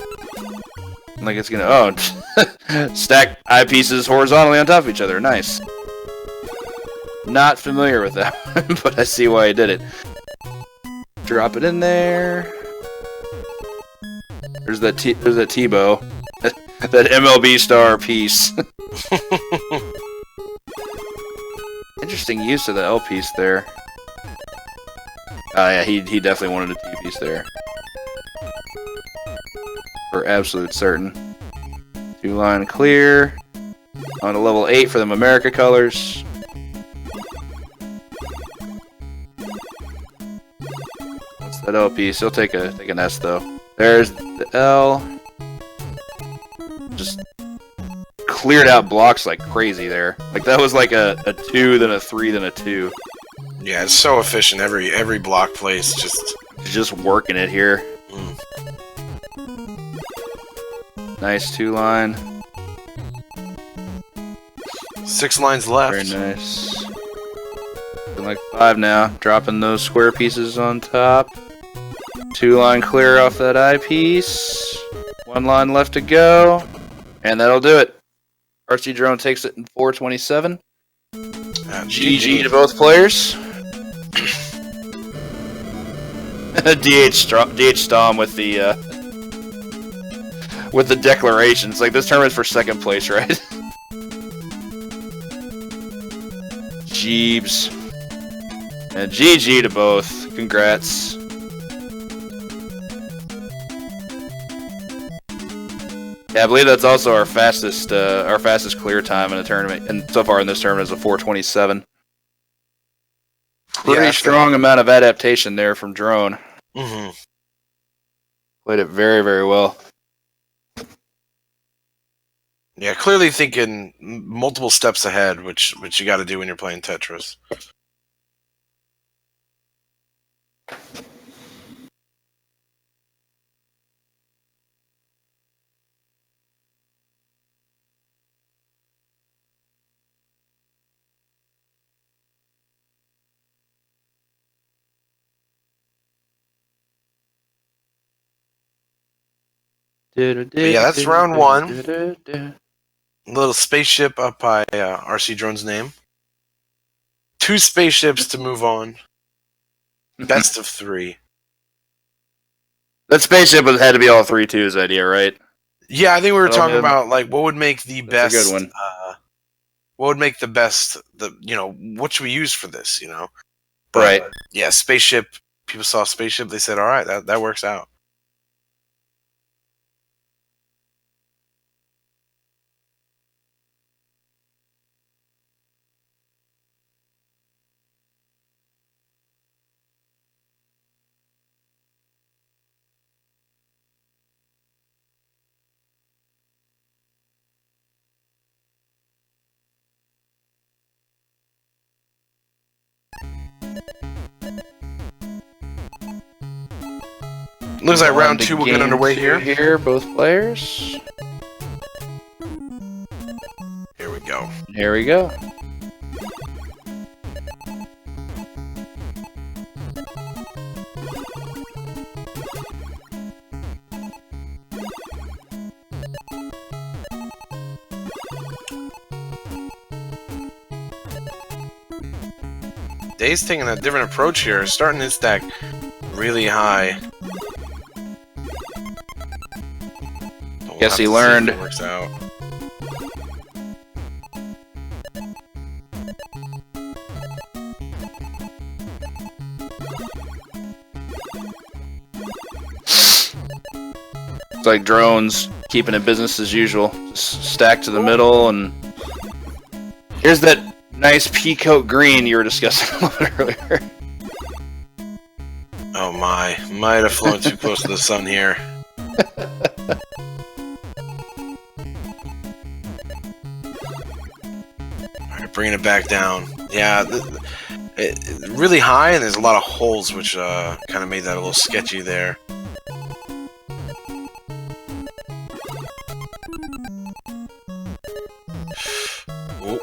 like it's gonna stack eyepieces horizontally on top of each other. Nice. Not familiar with that one, but I see why he did it. Drop it in there. There's that Tebow. That MLB star piece. interesting use of the L piece there. Oh yeah, he definitely wanted a T piece there. For absolute certain. 2-line clear. On to level 8 for them America colors. What's that L piece? He'll take an S though. There's the L. Just cleared out blocks like crazy there. Like that was like a 2, then a 3, then a 2. Yeah, it's so efficient. Every block place Just working it here. Nice 2-line. 6 lines left. Very nice. Looking like 5 now. Dropping those square pieces on top. 2-line clear off that eyepiece. 1 line left to go. And that'll do it. RC Drone takes it in 427. GG to both players. DH Stom with the declarations. Like this tournament's for second place, right? Jeebs. And GG to both. Congrats. Yeah, I believe that's also our fastest clear time in a tournament, and so far in this tournament is a 427. Pretty strong amount of adaptation there from Drone. Played it very, very well. Yeah, clearly thinking multiple steps ahead, which you got to do when you're playing Tetris. Yeah, that's round 1. Little spaceship up by RC Drone's name. 2 spaceships to move on. Best of 3. That spaceship had to be all 3-2's idea, right? Yeah, I think we were talking about like what would make the best. That's a good one. What would make the best? What should we use for this? But, right. Yeah, spaceship. People saw spaceship. They said, "All right, that works out." Looks like round 2 will get underway here. Here, both players. Here we go. Here we go. Dave's taking a different approach here, starting his stack really high. Guess he learned. It works out. It's like Drones keeping it business as usual. Just stack to the middle, and here's that nice peacoat green you were discussing a little bit earlier. Oh my, might have flown too close to the sun here. Alright, bringing it back down. Yeah, really high, and there's a lot of holes, which kind of made that a little sketchy there. Ooh.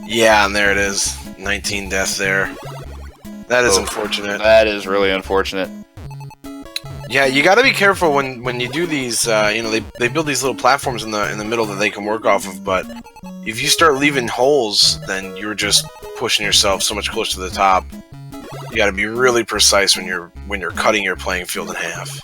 Yeah, and there it is. 19 deaths there. That is unfortunate. That is really unfortunate. Yeah, you got to be careful when you do these. They build these little platforms in the middle that they can work off of. But if you start leaving holes, then you're just pushing yourself so much closer to the top. You got to be really precise when you're cutting your playing field in half.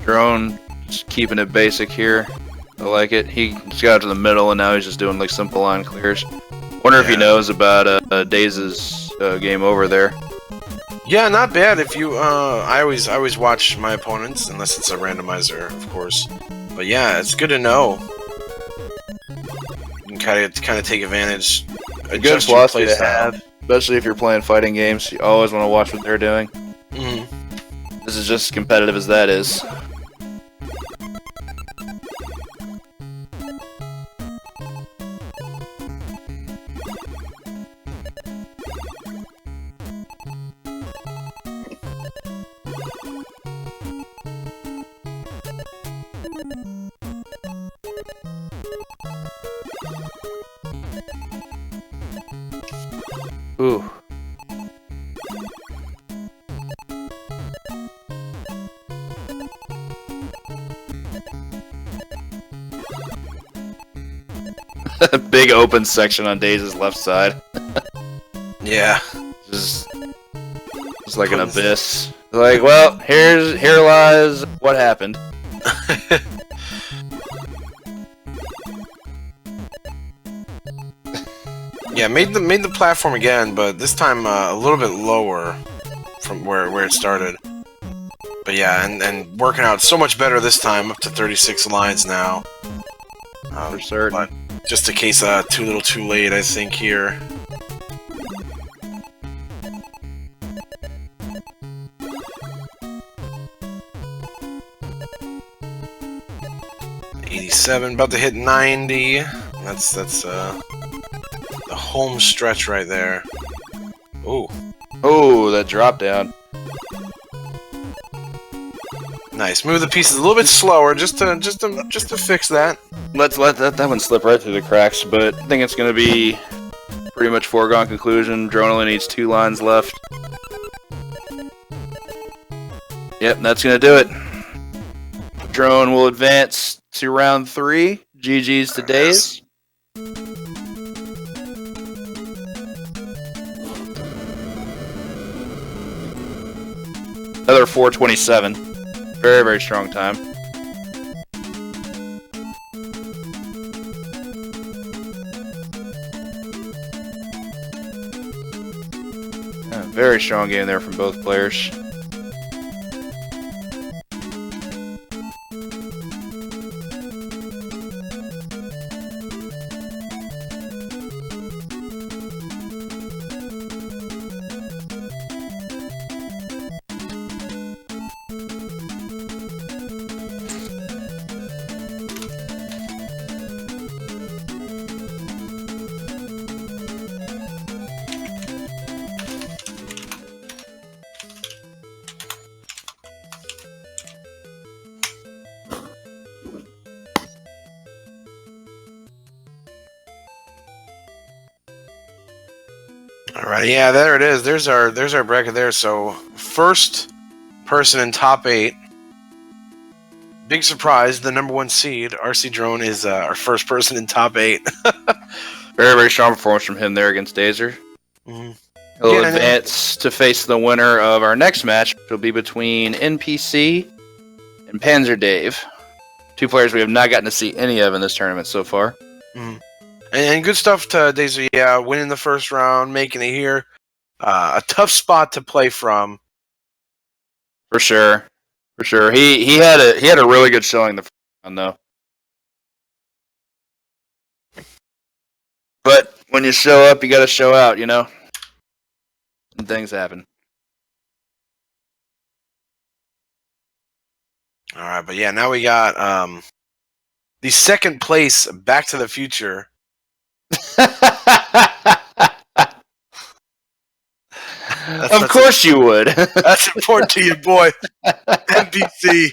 Drone, just keeping it basic here. I like it. He just got to the middle, and now he's just doing like simple line clears. Wonder if he knows about Daze's game over there. Yeah, not bad. If you, I always watch my opponents, unless it's a randomizer, of course. But yeah, it's good to know. You can kind of take advantage. A good philosophy to have, especially if you're playing fighting games. You always want to watch what they're doing. This is just as competitive as that is. Ooh. Big open section on Daze's left side. Yeah. Just like an abyss. Like, well, here lies what happened. Yeah, made the platform again, but this time a little bit lower from where it started. But yeah, and working out so much better this time, up to 36 lines now. For certain. But just a case of too little too late, I think, here. '87, about to hit 90. That's the home stretch right there. Ooh. Oh, that drop down. Nice. Move the pieces a little bit slower, just to fix that. Let's let that one slip right through the cracks, but I think it's going to be pretty much foregone conclusion. Drone only needs 2 lines left. Yep, that's going to do it. Drone will advance to round 3. GG's to Daze. Another 4:27. Very, very strong time. Yeah, very strong game there from both players. Alright, yeah, there it is. There's our bracket there. So first person in top 8. Big surprise, the #1 seed, RC Drone, is our first person in top 8. Very, very strong performance from him there against Dazer. Mm-hmm. He'll advance to face the winner of our next match, which will be between NPC and Panzer Dave. 2 players we have not gotten to see any of in this tournament so far. Mm-hmm. And good stuff to Daisy, yeah, winning the first round, making it here. A tough spot to play from. For sure. For sure. He had a really good showing the first round, though. But when you show up, you gotta show out, you know? And things happen. Alright, but yeah, now we got the second place Back to the Future. Of course you would. That's important to you, boy. NPC.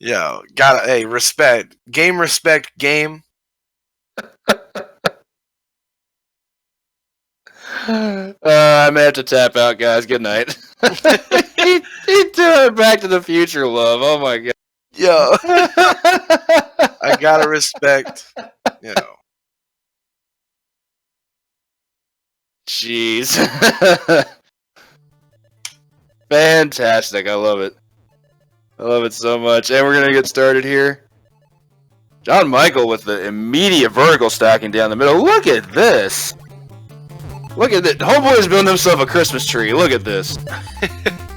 Yo, gotta, respect. Game, respect, game. I may have to tap out, guys. Good night. he doing Back to the Future love. Oh my god. Yo. I gotta respect, you know. Jeez. Fantastic. I love it. I love it so much. And we're going to get started here. John Michael with the immediate vertical stacking down the middle. Look at this. Look at that. Homeboy's building himself a Christmas tree. Look at this.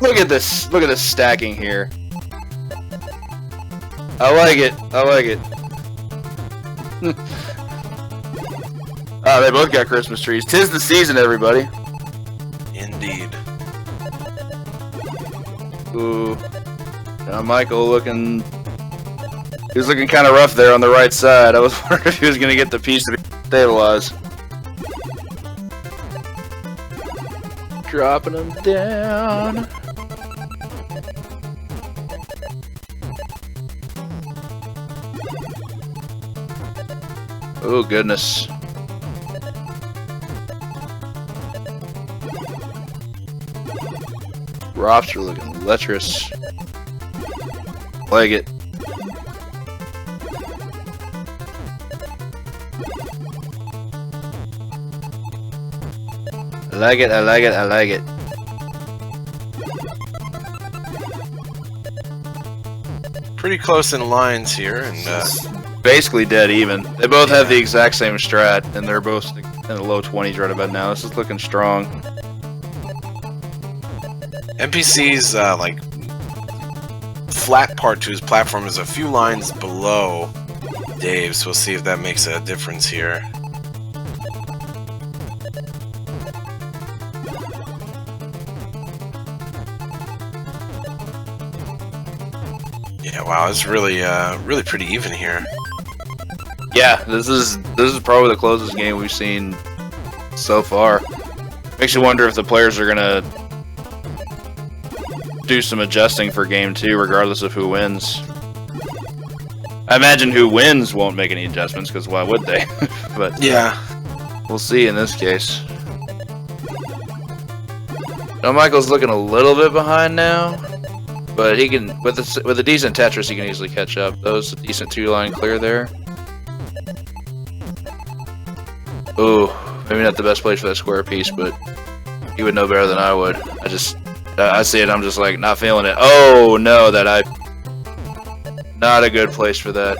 Look at this. Look at this stacking here. I like it. I like it. Oh, they both got Christmas trees. 'Tis the season, everybody. Indeed. Ooh. John Michael looking... He was looking kind of rough there on the right side. I was wondering if he was going to get the piece to be stabilized. Dropping him down. Oh, goodness. Rops are looking lecherous. Like it. I like it, I like it, I like it. Pretty close in lines here, and basically dead even. They both have the exact same strat, and they're both in the low 20s right about now. This is looking strong. NPC's like flat part to his platform is a few lines below Dave's. We'll see if that makes a difference here. Yeah, wow, it's really really pretty even here. Yeah, this is probably the closest game we've seen so far. Makes you wonder if the players are gonna do some adjusting for game 2, regardless of who wins. I imagine who wins won't make any adjustments, because why would they? But yeah, we'll see in this case. Now Michael's looking a little bit behind now, but he can, with a decent Tetris, he can easily catch up. Those a decent 2-line clear there. Ooh, maybe not the best place for that square piece, but he would know better than I would. I see it, I'm just like, not feeling it. Oh, no, not a good place for that.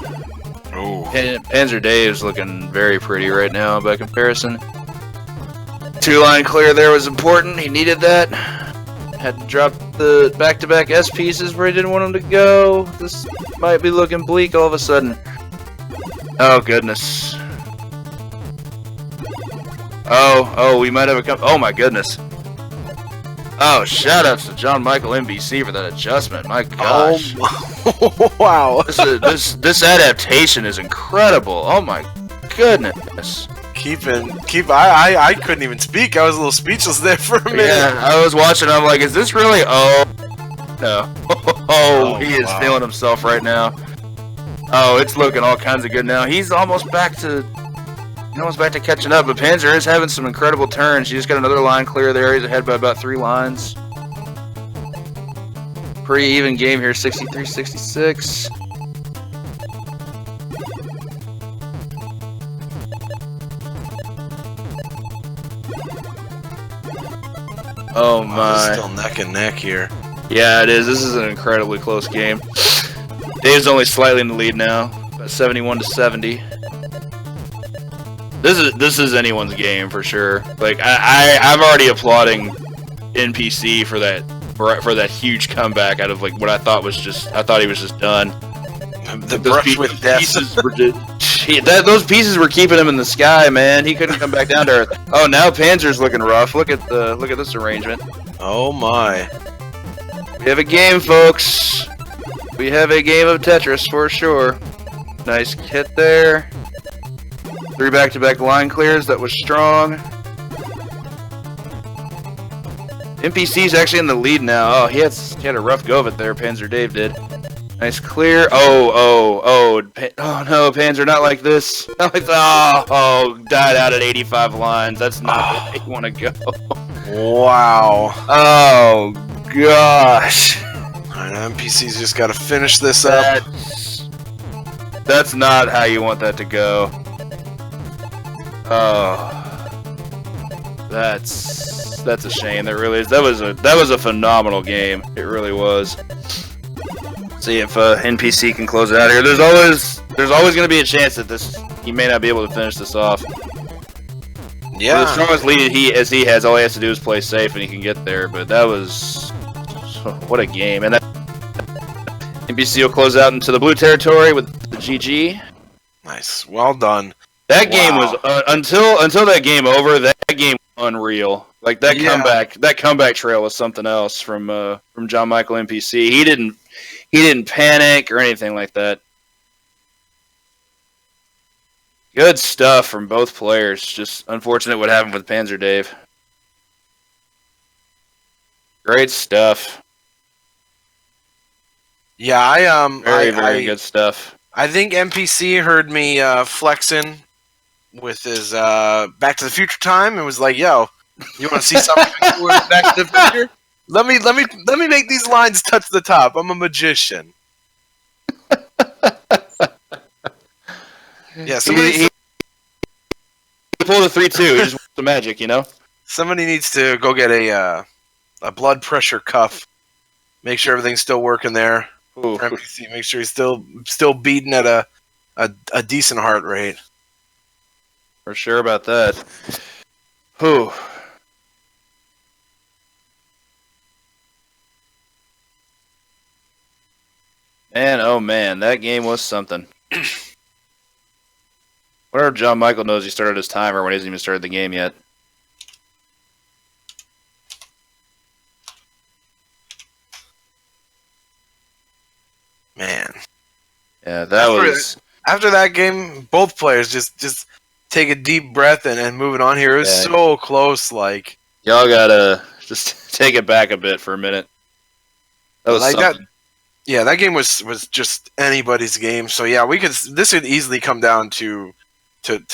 oh, Panzer Dave's looking very pretty right now by comparison. 2-line clear there was important, he needed that. Had to drop the back-to-back S pieces where he didn't want them to go. This might be looking bleak all of a sudden. Oh, goodness. Oh, we might have oh my goodness. Oh, shoutouts to John Michael NBC for that adjustment. My gosh. oh wow. This adaptation is incredible. Oh my goodness. I couldn't even speak. I was a little speechless there for a minute. Yeah, I was watching, I'm like, is this really no. Oh, he is feeling himself right now. Oh, it's looking all kinds of good now. He's almost back to catching up, but Panzer is having some incredible turns. He just got another line clear there. He's ahead by about 3 lines. Pretty even game here, 63-66. Oh my. Still neck and neck here. Yeah, it is. This is an incredibly close game. Dave's only slightly in the lead now, about 71-70. This is anyone's game for sure. Like I'm already applauding NPC for that huge comeback out of like what I thought he was just done. The brush with death. Those pieces were keeping him in the sky, man. He couldn't come back down to earth. Oh, now Panzer's looking rough. Look at this arrangement. Oh my. We have a game, folks. We have a game of Tetris for sure. Nice hit there. 3 back-to-back line clears. That was strong. NPC's actually in the lead now. Oh, he had a rough go of it there. Panzer Dave did. Nice clear. Oh no, Panzer, not like this. Not like died out at 85 lines. That's not where you want to go. Wow. Oh gosh. Alright, NPC's just got to finish this up. That's not how you want that to go. Oh, that's That's a shame. That really is. That was a phenomenal game. It really was. See if NPC can close it out here. There's always going to be a chance that he may not be able to finish this off. Yeah. With the strongest lead he has, all he has to do is play safe and he can get there. But that was what a game. And that NPC will close out into the blue territory with the GG. Nice. Well done. That game was until that game over. That game was unreal. Like that comeback trail was something else from John Michael NPC. He didn't panic or anything like that. Good stuff from both players. Just unfortunate what happened with Panzer Dave. Great stuff. Yeah, very good stuff. I think NPC heard me flexing with his Back to the Future time and was like, "Yo, you want to see something cool in Back to the Future? Let me make these lines touch the top. I'm a magician." Yeah, he pulled a 3-2. He just wants the magic, you know. Somebody needs to go get a blood pressure cuff. Make sure everything's still working there. Ooh. For NPC, make sure he's still beating at a decent heart rate. For sure about that. Whew. Man, oh man, that game was something. Whatever John Michael knows he started his timer when he hasn't even started the game yet. Man. Yeah, that was... After that game, both players just take a deep breath and moving on here. It was so close, like... Y'all gotta just take it back a bit for a minute. That was something. Yeah, that game was just anybody's game. So yeah, this could easily come down to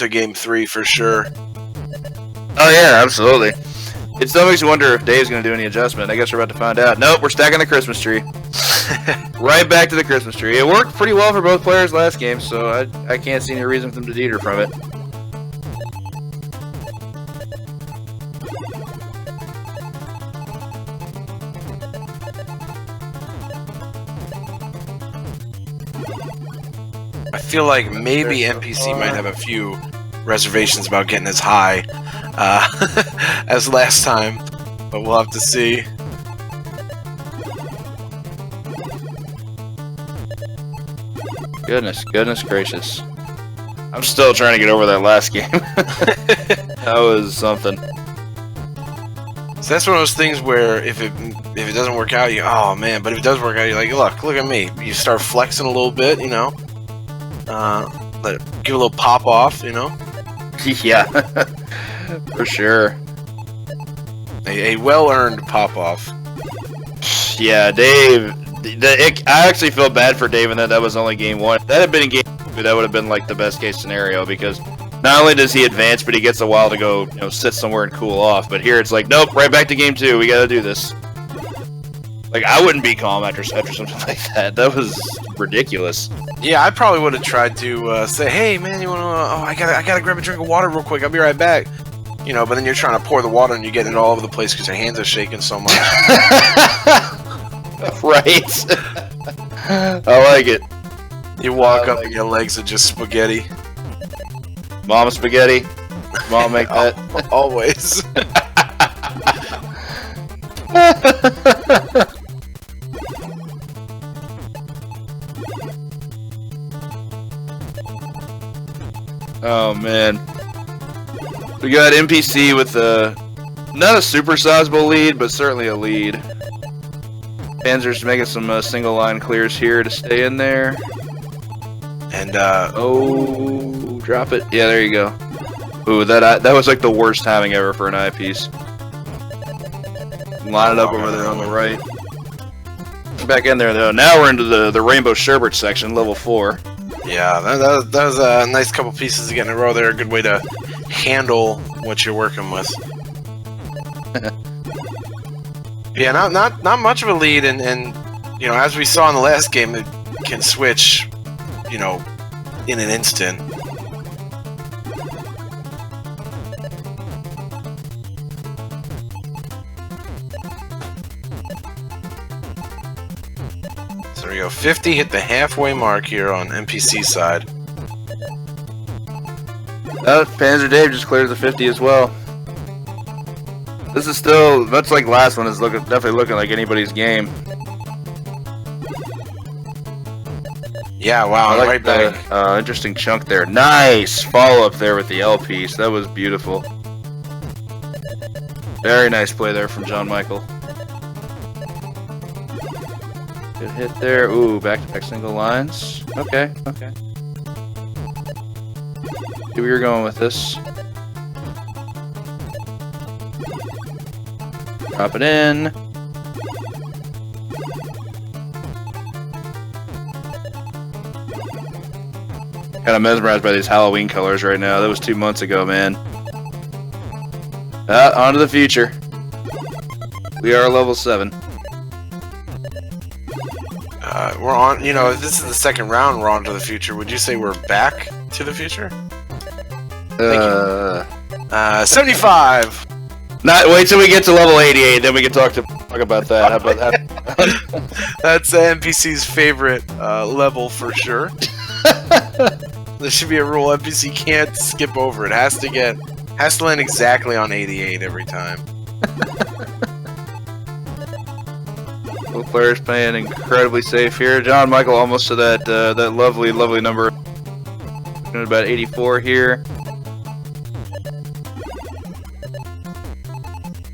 game 3 for sure. Oh yeah, absolutely. It still makes you wonder if Dave's going to do any adjustment. I guess we're about to find out. Nope, we're stacking the Christmas tree. Right back to the Christmas tree. It worked pretty well for both players last game, so I can't see any reason for them to deter from it. I feel like maybe NPC might have a few reservations about getting as high as last time, but we'll have to see. Goodness gracious. I'm still trying to get over that last game. That was something. So that's one of those things where if it doesn't work out, oh man, but if it does work out, you're like, look at me. You start flexing a little bit, you know. Give a little pop off, you know. Yeah, for sure. A well-earned pop off. Yeah, Dave. I actually feel bad for Dave in that was only game 1. If that had been in game 2, that would have been like the best case scenario, because not only does he advance, but he gets a while to go, sit somewhere and cool off. But here it's like, nope, right back to game 2. We got to do this. Like, I wouldn't be calm after something like that. That was ridiculous. Yeah, I probably would have tried to say, "Hey, man, you want to? Oh, I gotta grab a drink of water real quick. I'll be right back." But then you're trying to pour the water and you're getting it all over the place because your hands are shaking so much. Right. I like it. You walk up and your legs are just spaghetti. Mama spaghetti. Mom make that. Always. Oh man, we got NPC with not a super sizable lead, but certainly a lead. Panzer's making some single line clears here to stay in there. And oh, drop it. Yeah, there you go. Ooh, that was like the worst timing ever for an eyepiece. Line it up over there on the right. Back in there though. Now we're into the Rainbow Sherbet section, level 4. Yeah, that was a nice couple pieces to get in a row there. A good way to handle what you're working with. Yeah, not much of a lead, and as we saw in the last game, it can switch, in an instant. There we go. 50 hit the halfway mark here on NPC side. Panzer Dave just clears the 50 as well. This is still, much like last one, is definitely looking like anybody's game. Yeah, wow, I like right back. Interesting chunk there. Nice follow-up there with the L piece. That was beautiful. Very nice play there from John Michael. Good hit there. Ooh, back-to-back single lines. Okay. See where you're going with this. Drop it in. Kind of mesmerized by these Halloween colors right now. That was 2 months ago, man. On to the future. We are level 7. We're on, if this is the second round, we're on to the future. Would you say we're back to the future? 75. Wait till we get to level 88, then we can talk about that. How about that? That's NPC's favorite level for sure. There should be a rule: NPC can't skip over. It has to land exactly on 88 every time. Both players playing incredibly safe here. John Michael almost to that lovely number. About 84 here.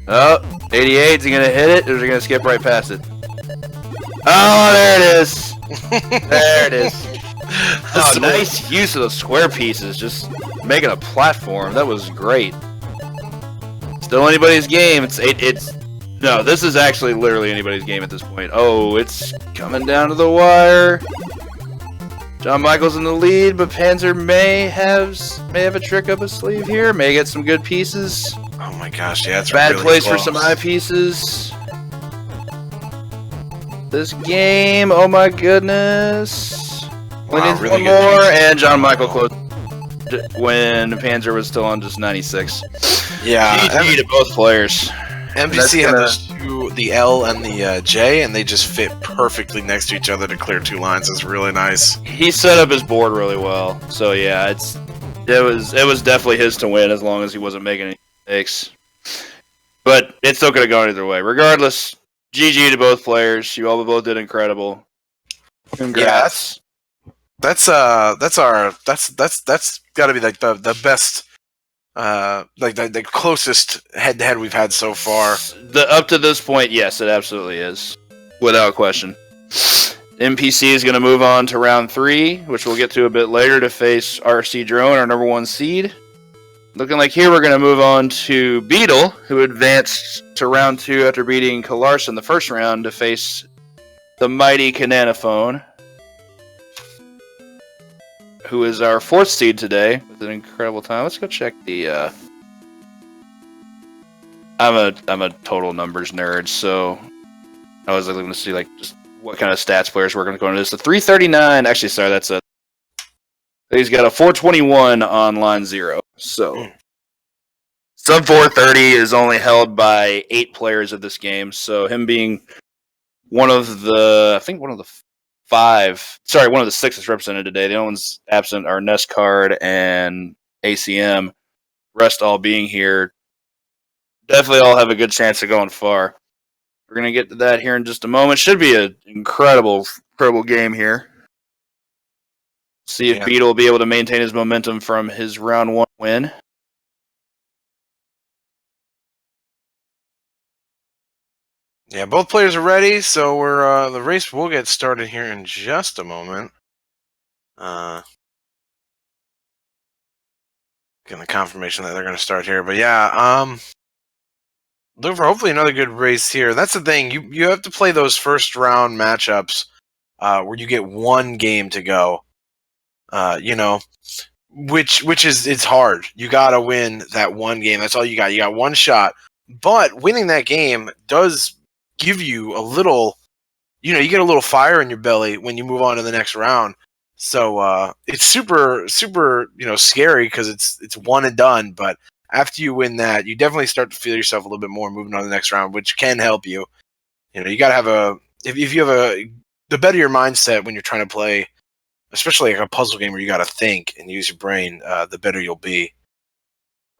Oh, 88. Is he gonna hit it, or is he gonna skip right past it? Oh, there it is. There it is. Oh, nice use of the square pieces, just making a platform. That was great. Still anybody's game. No, this is actually literally anybody's game at this point. Oh, it's coming down to the wire. John Michael's in the lead, but Panzer may have a trick up his sleeve here. May get some good pieces. Oh my gosh, yeah, it's bad really place close. for some eye pieces. This game, oh my goodness. We need really one more, and John Michael closed when Panzer was still on just 96. Yeah, GG to both players. NPC had those two, the L and the J, and they just fit perfectly next to each other to clear 2 lines. It's really nice. He set up his board really well, so yeah, it was definitely his to win as long as he wasn't making any mistakes. But it's still gonna go either way. Regardless, GG to both players. You all both did incredible. Congrats. Yeah, that's got to be like the best, like the closest head-to-head we've had so far. Up to this point, yes, it absolutely is, without question. NPC is going to move on to round 3, which we'll get to a bit later, to face RC Drone, our number 1 seed. Looking like here we're going to move on to Beetle, who advanced to round 2 after beating Kalarson the first round to face the mighty Cananophone, who is our 4th seed today with an incredible time. Let's go check the. I'm a total numbers nerd, so I was looking to see just what kind of stats players we're going to go into this. The 339. Actually, sorry, that's a. He's got a 421 on line 0. So sub 430 is only held by 8 players of this game. So him being one of the 6 that's represented today. The only ones absent are Nest Card and ACM. Rest all being here. Definitely all have a good chance of going far. We're going to get to that here in just a moment. Should be an incredible game here. See if Beetle will be able to maintain his momentum from his round 1 win. Yeah, both players are ready, so we're the race will get started here in just a moment. Getting the confirmation that they're going to start here, but yeah, look for hopefully another good race here. That's the thing, you have to play those first round matchups where you get one game to go. Which is it's hard. You gotta win that one game. That's all you got. You got one shot. But winning that game does give you a little, you get a little fire in your belly when you move on to the next round. So it's super, super, scary because it's one and done. But after you win that, you definitely start to feel yourself a little bit more moving on to the next round, which can help you. You gotta have if you have the better your mindset when you're trying to play, especially like a puzzle game where you got to think and use your brain, the better you'll be.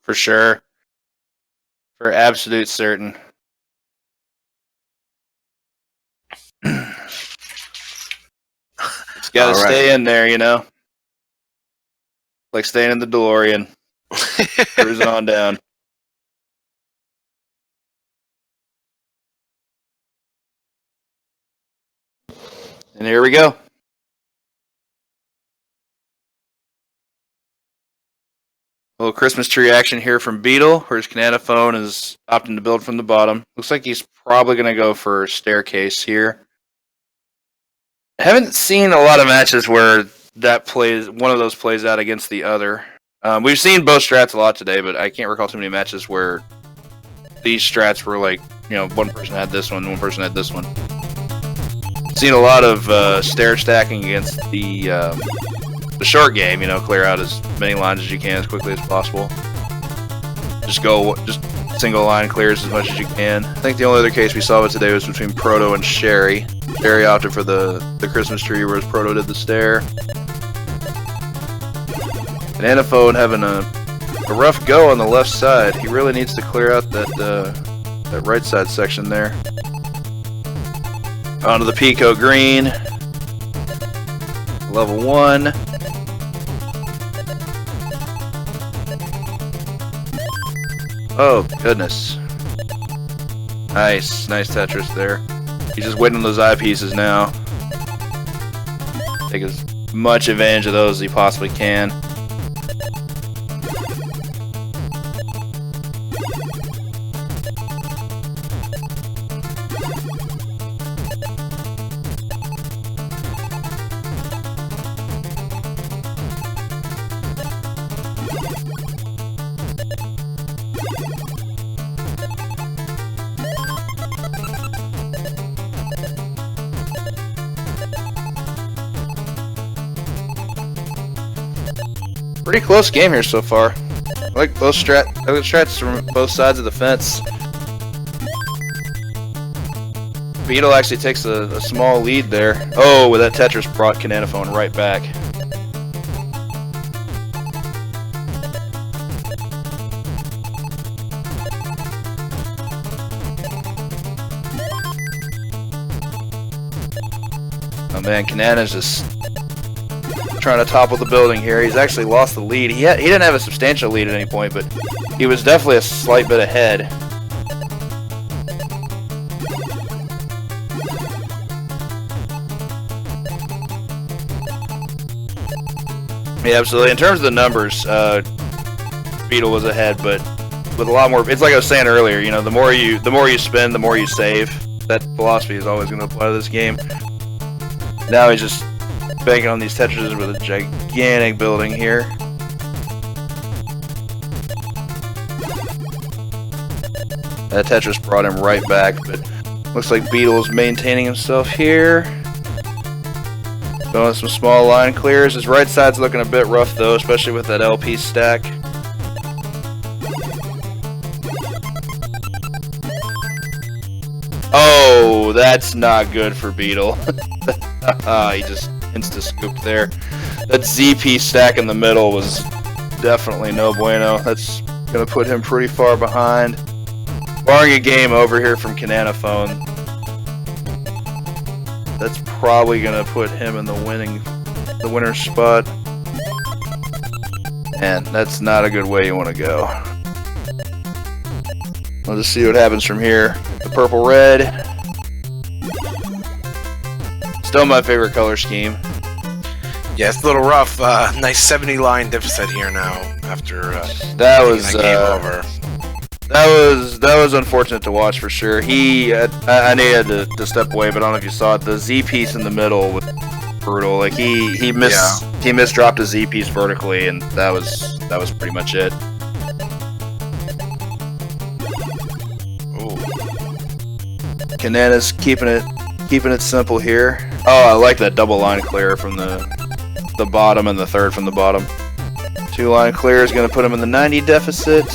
For sure. For absolute certain. Just gotta stay in there, you know? Like staying in the DeLorean. Cruising on down. And here we go. A little Christmas tree action here from Beetle, where his Cananophone is opting to build from the bottom. Looks like he's probably going to go for staircase here. I haven't seen a lot of matches where one of those plays out against the other. We've seen both strats a lot today, but I can't recall too many matches where these strats were like, one person had this one had this one. Seen a lot of stair stacking against the short game, clear out as many lines as you can as quickly as possible. Just single line clears as much as you can. I think the only other case we saw of it today was between Proto and Sherry. Sherry opted for the Christmas tree, whereas Proto did the stair. And Anaphone having a rough go on the left side. He really needs to clear out that right side section there. Onto the Pico Green. Level 1. Oh, goodness. Nice Tetris there. He's just waiting on those eyepieces now. Take as much advantage of those as he possibly can. Pretty close game here so far. I like both strats from both sides of the fence. Beetle actually takes a small lead there. Oh, with that Tetris brought Cananophone right back. Oh man, Canana's just trying to topple the building here. He's actually lost the lead. He didn't have a substantial lead at any point, but he was definitely a slight bit ahead. Yeah, absolutely. In terms of the numbers, Beetle was ahead, but with a lot more. It's like I was saying earlier. The more you spend, the more you save. That philosophy is always going to apply to this game. Now he's just banking on these Tetris with a gigantic building here. That Tetris brought him right back, but looks like Beetle is maintaining himself here. Going with some small line clears. His right side's looking a bit rough though, especially with that LP stack. Oh, that's not good for Beetle. He just insta-scooped there. That ZP stack in the middle was definitely no bueno. That's going to put him pretty far behind. Barring a game over here from Cananophone, that's probably going to put him in the winner's spot. And that's not a good way you want to go. We'll just see what happens from here. The purple-red. Still my favorite color scheme. Yeah, it's a little rough. Nice 70 line deficit here now after that was game over. That was unfortunate to watch for sure. I knew he had to step away, but I don't know if you saw it. The Z piece in the middle was brutal. Like he misdropped a Z piece vertically, and that was pretty much it. Ooh. Canana's keeping it simple here. Oh, I like that double line clear from the bottom and the third from the bottom. 2 line clear is going to put him in the 90 deficit.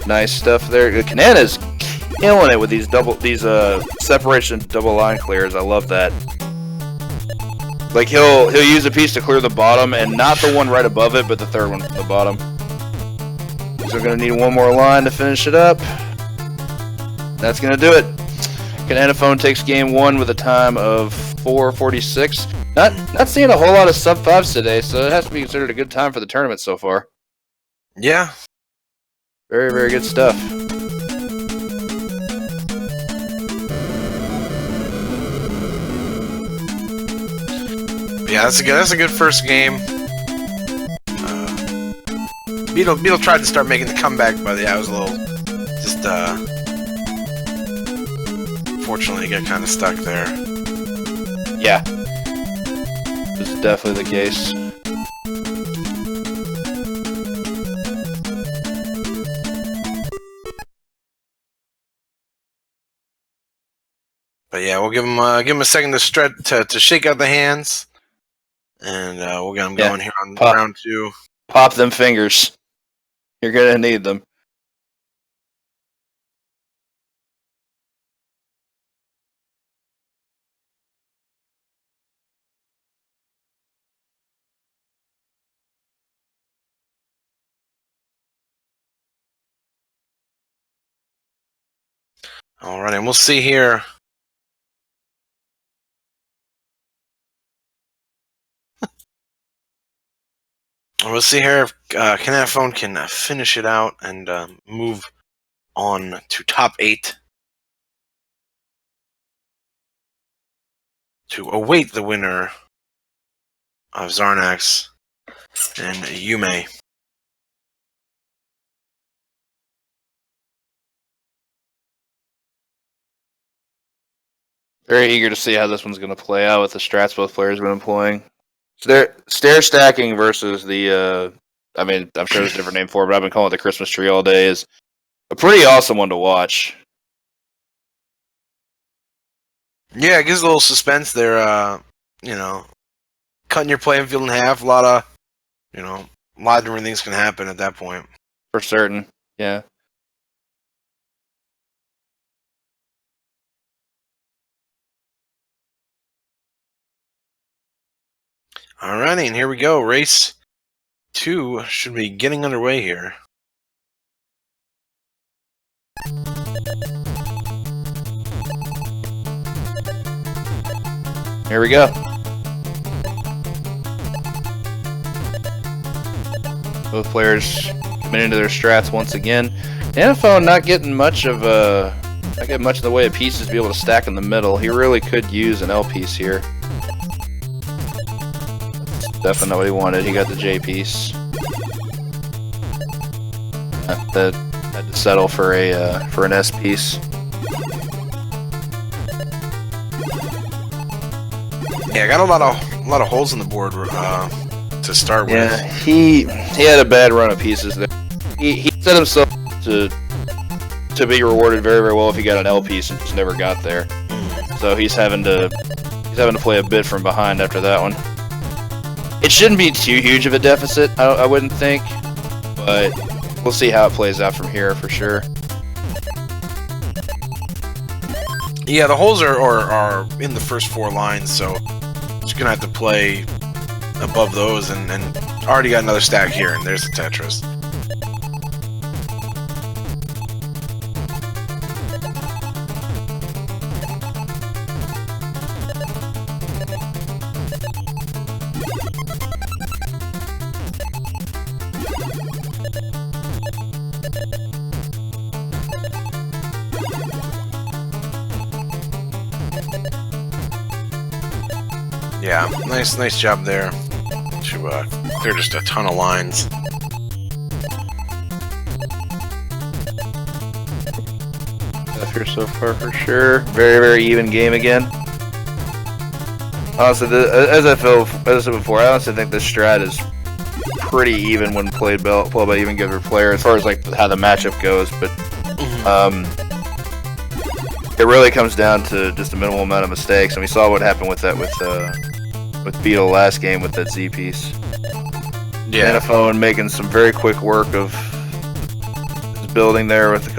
Nice stuff there. Canana's killing it with these separation double line clears. I love that. Like he'll use a piece to clear the bottom, and not the one right above it, but the third one from the bottom. So we're gonna need one more line to finish it up. That's gonna do it. Cananophone takes game 1 with a time of 4:46. Not seeing a whole lot of sub 5s today, so it has to be considered a good time for the tournament so far. Yeah. Very, very good stuff. Yeah, that's a good first game. Beetle tried to start making the comeback, but yeah, I was a little just fortunately got kind of stuck there. Yeah, this is definitely the case. But yeah, we'll give him a second to shake out the hands, and we'll get him going here on round 2. Pop them fingers. You're gonna need them. All right, and we'll see here. We'll see here if Cananophone can finish it out and move on to top 8 to await the winner of Zarnax and Yume. Very eager to see how this one's going to play out with the strats both players have been employing. Stair stacking versus the, I mean, I'm sure there's a different name for it, but I've been calling it the Christmas tree all day, is a pretty awesome one to watch. Yeah, it gives a little suspense there, you know, cutting your playing field in half, a lot of different things can happen at that point. For certain, yeah. Alrighty, and here we go. Race 2 should be getting underway here. Here we go. Both players coming into their strats once again. Cananophone not getting much in the way of pieces to be able to stack in the middle. He really could use an L piece here. That's definitely what he wanted. He got the J piece. That had to settle for an S piece. Yeah, I got a lot of holes in the board to start with. Yeah, he had a bad run of pieces there. He set himself to be rewarded very, very well if he got an L piece and just never got there. So he's having to play a bit from behind after that one. It shouldn't be too huge of a deficit, I wouldn't think, but we'll see how it plays out from here for sure. Yeah, the holes are in the first 4 lines, so just gonna have to play above those, and already got another stack here, and there's the Tetris. Yeah, nice job there to clear just a ton of lines. Stuff here so far for sure. Very, very even game again. Honestly, as I said before, I honestly think this strat is pretty even when played by even given player as far as like how the matchup goes. But it really comes down to just a minimal amount of mistakes, and we saw what happened with that with Beetle last game with that Z piece. Yeah, Cananophone making some very quick work of his building there with a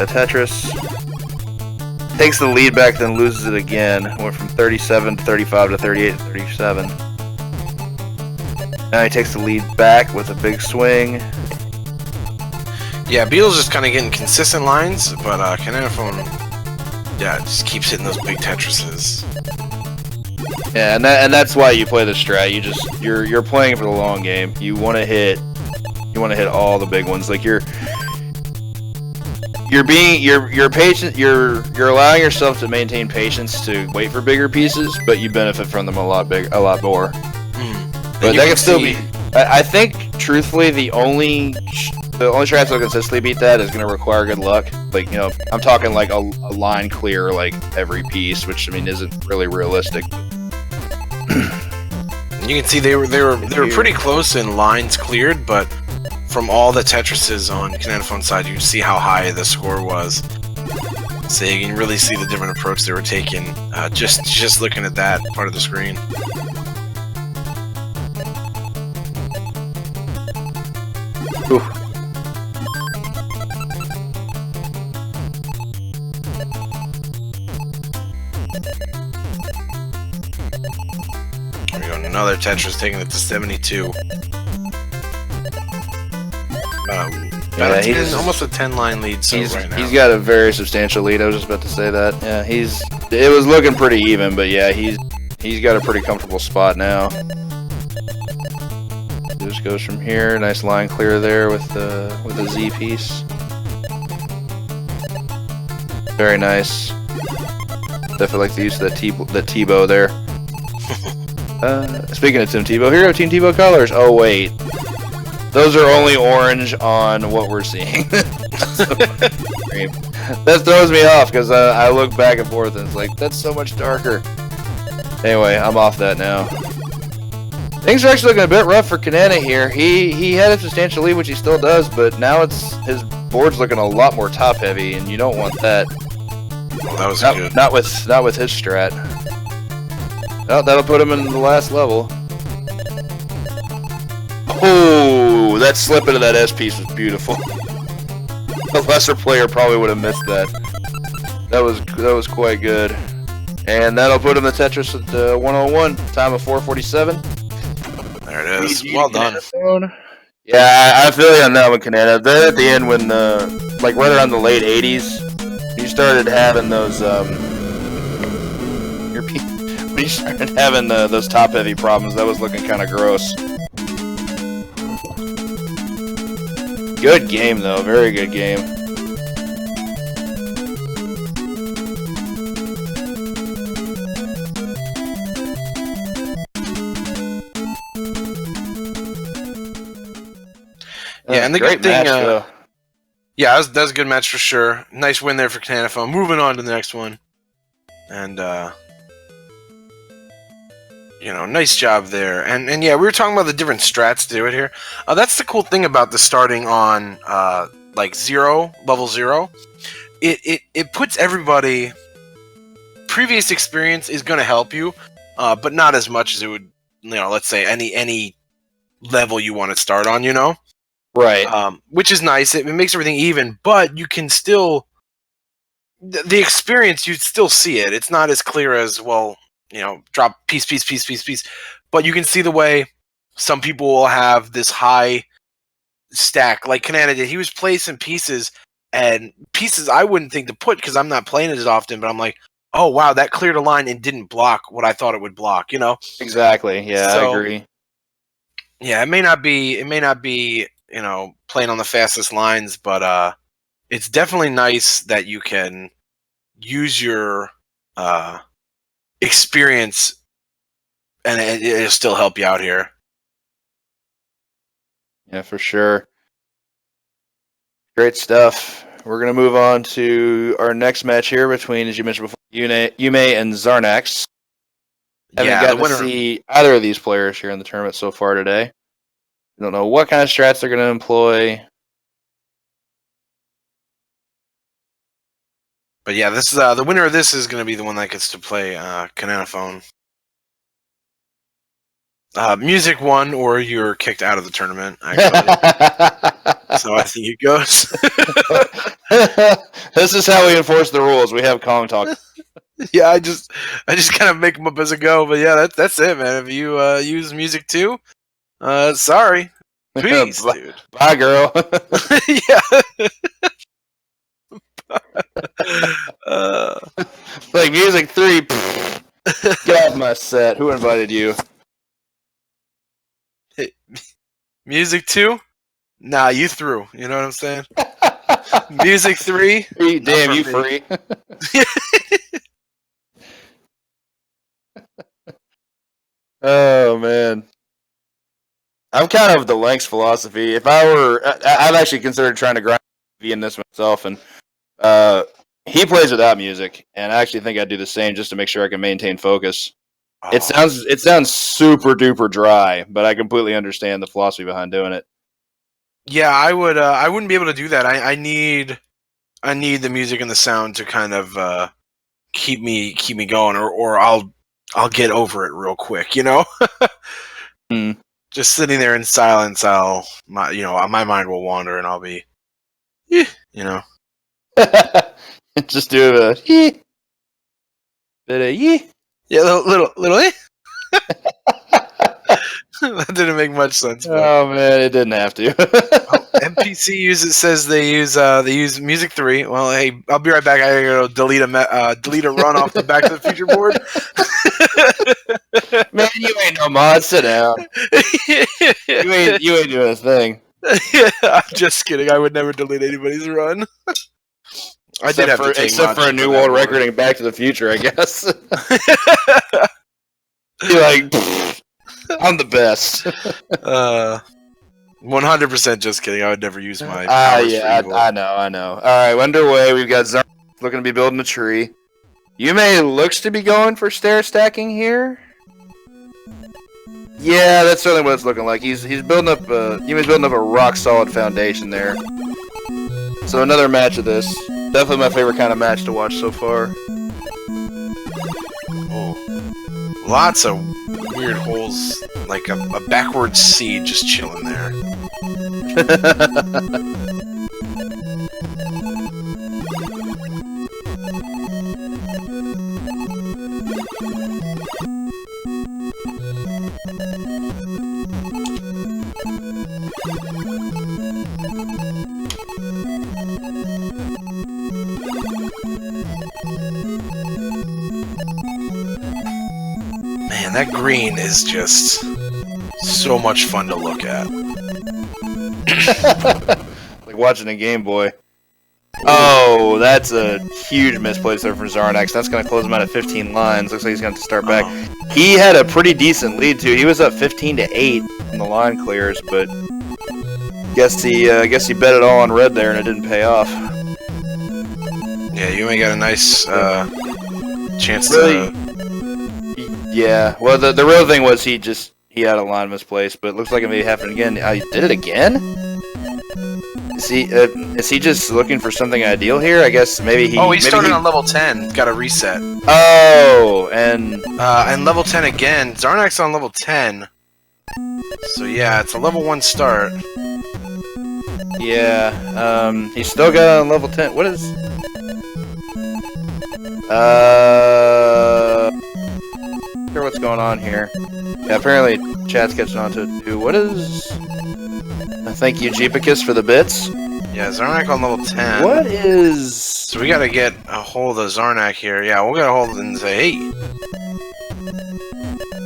Tetris. Takes the lead back, then loses it again. Went from 37 to 35 to 38 to 37. Now he takes the lead back with a big swing. Yeah, Beetle's just kind of getting consistent lines, but Cananophone, yeah, just keeps hitting those big Tetrises. Yeah, and that's why you play the strat. You're playing for the long game. You want to hit all the big ones. Like you're patient. You're allowing yourself to maintain patience to wait for bigger pieces, but you benefit from them a lot more. But that can still be. I think, truthfully, the only strat that will consistently beat that is going to require good luck. Like, I'm talking like a line clear like every piece, which I mean isn't really realistic. You can see they were pretty close in lines cleared, but from all the Tetrises on Cananophone's side, you can see how high the score was. So you can really see the different approach they were taking, just looking at that part of the screen. Ooh. There we go, another Tetris taking it to 72. Yeah, he's almost a 10-line lead right now. He's got a very substantial lead. I was just about to say that. Yeah, it was looking pretty even, but yeah, he's got a pretty comfortable spot now. Just goes from here. Nice line clear there with the Z piece. Very nice. Definitely like the use of that Tebow there. Speaking of Tim Tebow, here are Team Tebow colors. Oh wait, those are only orange on what we're seeing. That throws me off because I look back and forth and it's like that's so much darker. Anyway, I'm off that now. Things are actually looking a bit rough for Kanana here. He had a substantial lead, which he still does, but now his board's looking a lot more top heavy, and you don't want that. Oh, that was good. Not with his strat. Oh, that'll put him in the last level. Oh, that slip into that S piece was beautiful. A lesser player probably would have missed that. That was quite good. And that'll put him in the Tetris at 101. Time of 4:47. There it is. Well done. Yeah, I feel you on that one, Kanana. Then at the end, when like right around the late 80s, you started having those when you started having those top heavy problems. That was looking kind of gross. Good game though, very good game. Yeah, and the good thing, yeah, that was a good match for sure. Nice win there for Cananophone. Moving on to the next one, and nice job there. And yeah, we were talking about the different strats to do it here. That's the cool thing about the starting on like level 0. It puts everybody. Previous experience is going to help you, but not as much as it would. Let's say any level you want to start on. Right. Which is nice. It makes everything even, but you can still the experience. You still see it. It's not as clear as drop piece, but you can see the way some people will have this high stack, like Kanana did. He was placing pieces and pieces I wouldn't think to put because I'm not playing it as often. But I'm like, oh wow, that cleared a line and didn't block what I thought it would block. Exactly. Yeah, I agree. Yeah, it may not be playing on the fastest lines, but it's definitely nice that you can use your experience and it'll still help you out here. Yeah, for sure. Great stuff. We're going to move on to our next match here between, as you mentioned before, Yume and Zarnax. Haven't gotten to see either of these players here in the tournament so far today. I don't know what kind of strats they're going to employ. But yeah, this is the winner of this is going to be the one that gets to play Cananophone. Music won, or you're kicked out of the tournament. Actually, so I think it goes. This is how we enforce the rules. We have Kong talk. Yeah, I just kind of make them up as I go. But yeah, that's it, man. If you use music too, sorry, peace, dude. Bye, girl. Yeah. Like music 3. Get off my set. Who invited you? Hey, music 2? Nah, you threw. You know what I'm saying? Music 3? Damn, you free. Oh man, I'm kind of the Lynx philosophy. If I were, I've actually considered trying to grind in this myself, and he plays without music, and I actually think I'd do the same just to make sure I can maintain focus. Oh. It sounds super duper dry, but I completely understand the philosophy behind doing it. Yeah, I wouldn't be able to do that. I need the music and the sound to kind of keep me going, or I'll get over it real quick, you know. Just sitting there in silence, my mind will wander, and I'll be, you know. Just do a bit of yeah, little That didn't make much sense. But... Oh man, it didn't have to. NPC says they use music 3. Well, hey, I'll be right back. I gotta go delete a run off the Back to the Future board. Man, you ain't no mod. Sit down. You ain't doing a thing. I'm just kidding. I would never delete anybody's run. Except for a new world record in Back to the Future, I guess. You're like, I'm the best. 100% just kidding. I would never use my. Yeah, I know. All right, underway. We've got Zarn looking to be building a tree. Yume looks to be going for stair stacking here. Yeah, that's certainly what it's looking like. He's building up. Yume's building up a rock solid foundation there. So another match of this. Definitely my favorite kind of match to watch so far. Oh, lots of weird holes, like a backwards seed just chilling there. Man, that green is just so much fun to look at. Like watching a Game Boy. Oh, that's a huge misplaced there for Zarnax. That's going to close him out at 15 lines. Looks like he's going to start back. He had a pretty decent lead too. He was up 15-8 when the line clears, but guess he bet it all on red there and it didn't pay off. Yeah, you may got a nice chance really, to. Yeah, well, the real thing was he had a line misplaced, but it looks like it may happen again. He did it again? Is he just looking for something ideal here? I guess maybe he. Oh, he started on level 10. Got a reset. Oh, and level 10 again. Zarnax on level 10. So yeah, it's a level 1 start. Yeah, he's still got on level 10. What is? Sure what's going on here. Yeah, apparently chat's catching on to it too. What is? Thank you, Jeepicus, for the bits. Yeah, Zarnak on level 10. What is? So we gotta get a hold of Zarnak here. Yeah, we'll get a hold of him and say, hey.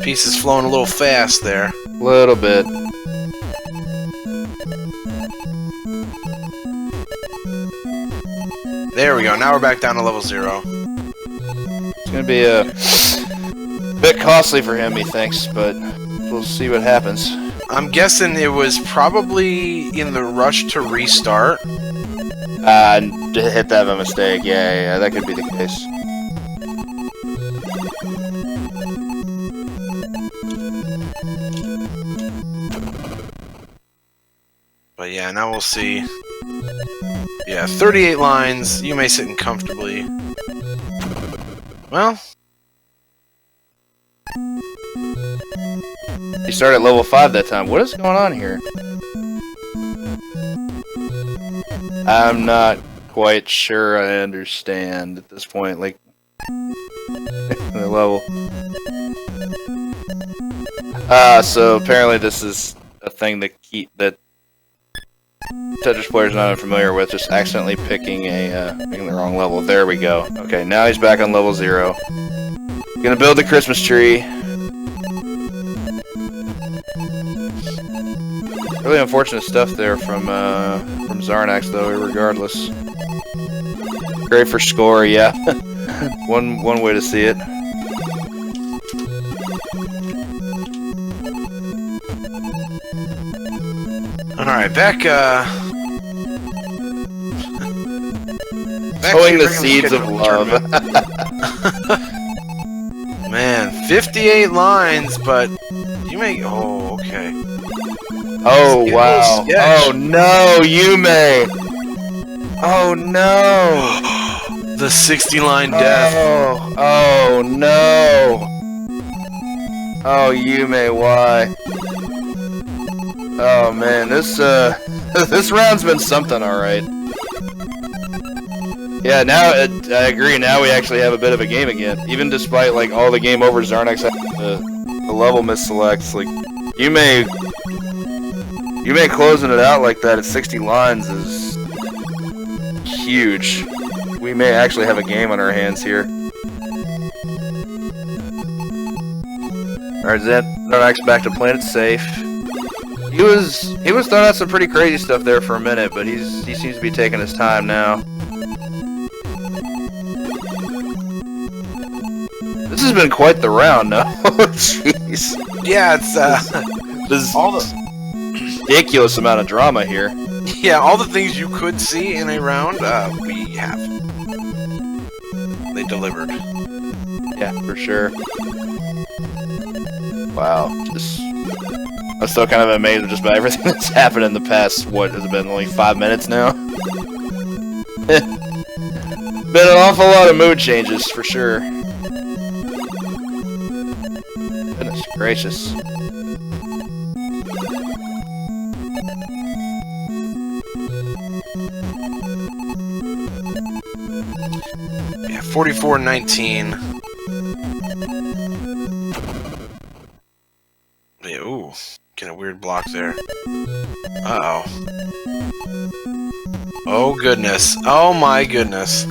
Piece is flowing a little fast there. A little bit. There we go. Now we're back down to level 0. It's gonna be a bit costly for him, he thinks, but we'll see what happens. I'm guessing it was probably in the rush to restart. Hit that of a mistake. Yeah, that could be the case. But yeah, now we'll see. Yeah, 38 lines. You may sit in comfortably. Well, He started at level 5 that time. What is going on here? I'm not quite sure I understand at this point. Like, the level. So apparently this is a thing that Tetris players not unfamiliar with, just accidentally picking the wrong level. There we go. Okay, now he's back on level 0. Gonna build the Christmas tree. Really unfortunate stuff there from Zarnax, though. Regardless, great for score. Yeah, one way to see it. All right, back. Sowing the seeds of love. Man, 58 lines, but you make. Oh, okay. Oh wow! Oh no, Yume! Oh no! The 60-line death. Oh no! Oh Yume, why? Oh man, this this round's been something, all right. Yeah, now I agree. Now we actually have a bit of a game again, even despite like all the game over Zarnax the level misselects. Like Yume closing it out like that at 60 lines is huge. We may actually have a game on our hands here. Alright, Zarnax back to playing it safe. He was throwing out some pretty crazy stuff there for a minute, but he seems to be taking his time now. This has been quite the round, no? Jeez. Yeah, it's this is all the ridiculous amount of drama here. Yeah, all the things you could see in a round, we have. They delivered. Yeah, for sure. Wow, I'm still kind of amazed just by everything that's happened in the past, what has it been, only 5 minutes now? Been an awful lot of mood changes, for sure. Goodness gracious. Yeah, 44-19. Yeah, ooh, get a weird block there. Uh-oh. Oh, goodness. Oh, my goodness.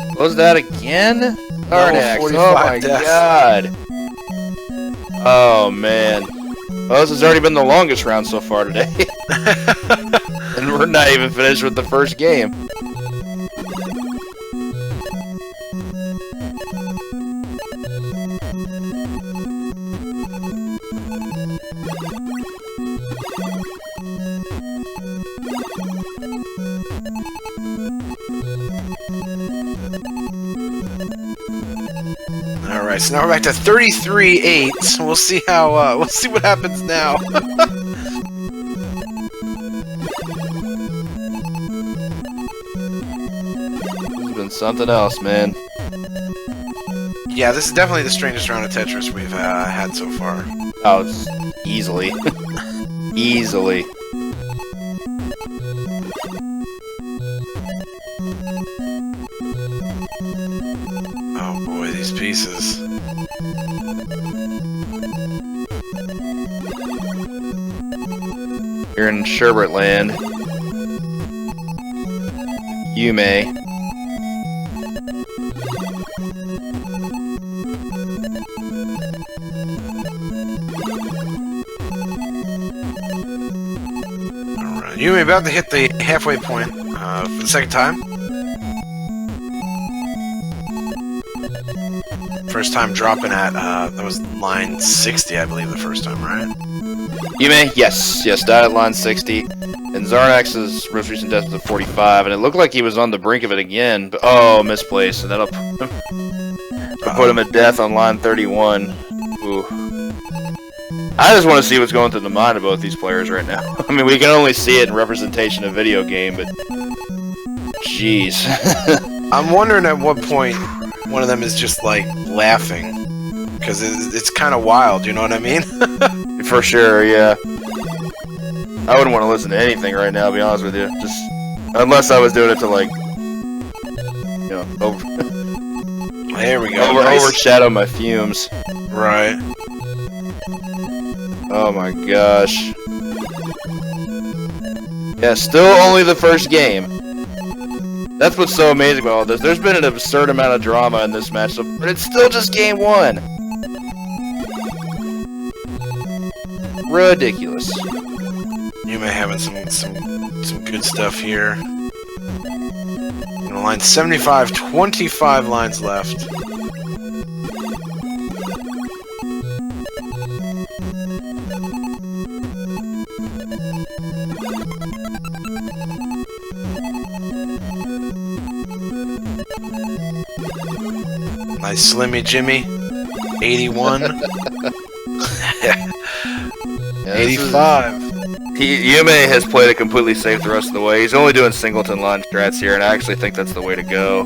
What was that again? Zarnax. Oh, my God. Oh, man. Well, this has already been the longest round so far today. And we're not even finished with the first game. Alright, so now we're back to 33-8. We'll see how, we'll see what happens now. This has been something else, man. Yeah, this is definitely the strangest round of Tetris we've had so far. Oh, it's easily. Easily. Oh boy, these pieces. You're in Sherbert Land. Yume. Alright, Yume about to hit the halfway point for the second time. First time dropping at, that was line 60, I believe, the first time, right? Yume, yes, died at line 60. And Zarnax's most recent death was at 45, and it looked like he was on the brink of it again, but oh, misplaced, and that'll put him at death on line 31. Ooh. I just want to see what's going through the mind of both these players right now. I mean, we can only see it in representation of video game, but jeez. I'm wondering at what point one of them is just like laughing because it's kind of wild. You know what I mean? For sure, yeah. I wouldn't want to listen to anything right now, to be honest with you. Just unless I was doing it to like, There we go. Nice. Overshadow my fumes. Right. Oh my gosh. Yeah, still only the first game. That's what's so amazing about all this. There's been an absurd amount of drama in this match, but it's still just game 1. Ridiculous. You may having some good stuff here. Line 75, 25 lines left. Nice Slimmy Jimmy. 81. Yeah, 85. Yume has played it completely safe the rest of the way. He's only doing singleton line strats here, and I actually think that's the way to go.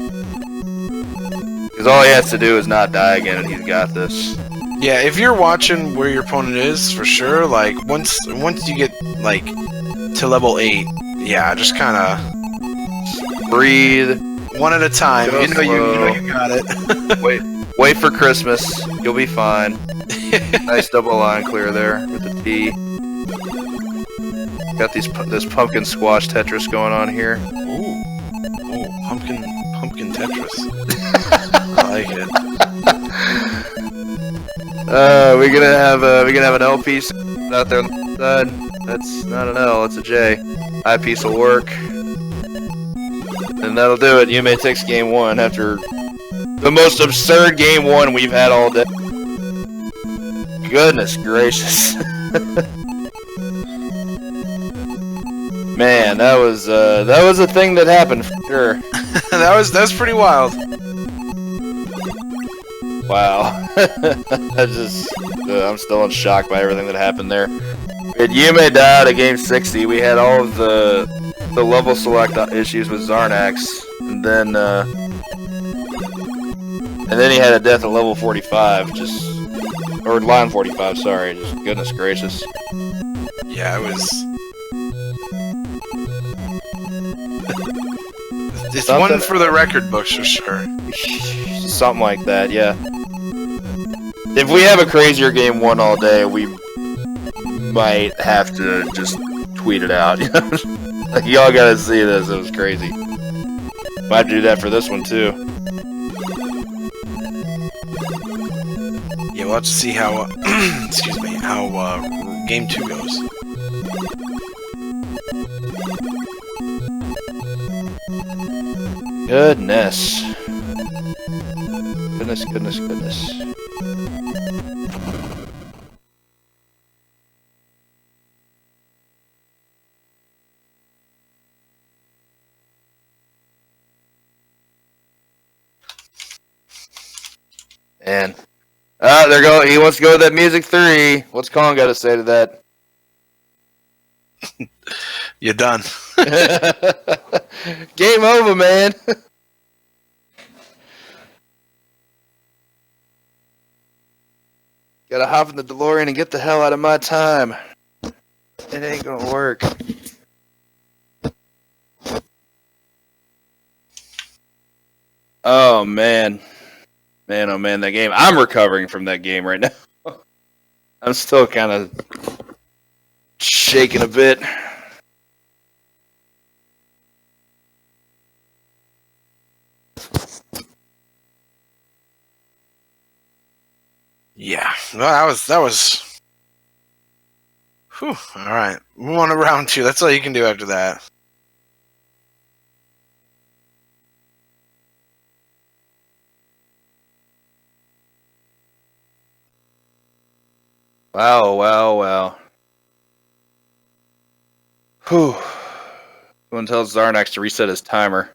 Because all he has to do is not die again, and he's got this. Yeah, if you're watching where your opponent is, for sure, like, once you get, like, to level 8, yeah, just kind of... breathe. One at a time. You know you got it. Wait for Christmas. You'll be fine. Nice double line clear there with the T. Got this pumpkin squash Tetris going on here. Ooh, pumpkin Tetris. I like it. We're gonna have an L piece out there on the side. That's not an L, it's a J. I piece will work, and that'll do it. Yume takes game 1 after the most absurd game 1 we've had all day. Goodness gracious. Man, that was a thing that happened for sure. that was pretty wild. Wow. I'm still in shock by everything that happened there. Yume died at game 60. We had all of the level select issues with Zarnax, and then he had a death at level 45, or line 45. Sorry, just goodness gracious. Yeah, it was. It's one for the record books for sure. Something like that, yeah. If we have a crazier game 1 all day, we might have to just tweet it out. Like, y'all gotta see this. It was crazy. Might have to do that for this one too. Yeah, we'll have to see how. Excuse me. How game 2 goes. Goodness. Goodness. And there go. He wants to go with that music 3. What's Kong got to say to that? You're done. Game over, man. Gotta hop in the DeLorean and get the hell out of my time. It ain't gonna work. Oh man. Oh man, that game. I'm recovering from that game right now. I'm still kind of shaking a bit. Yeah, well, that was. Whew. All right, move on to round 2. That's all you can do after that. Wow. Whew. Someone tells Zarnax to reset his timer.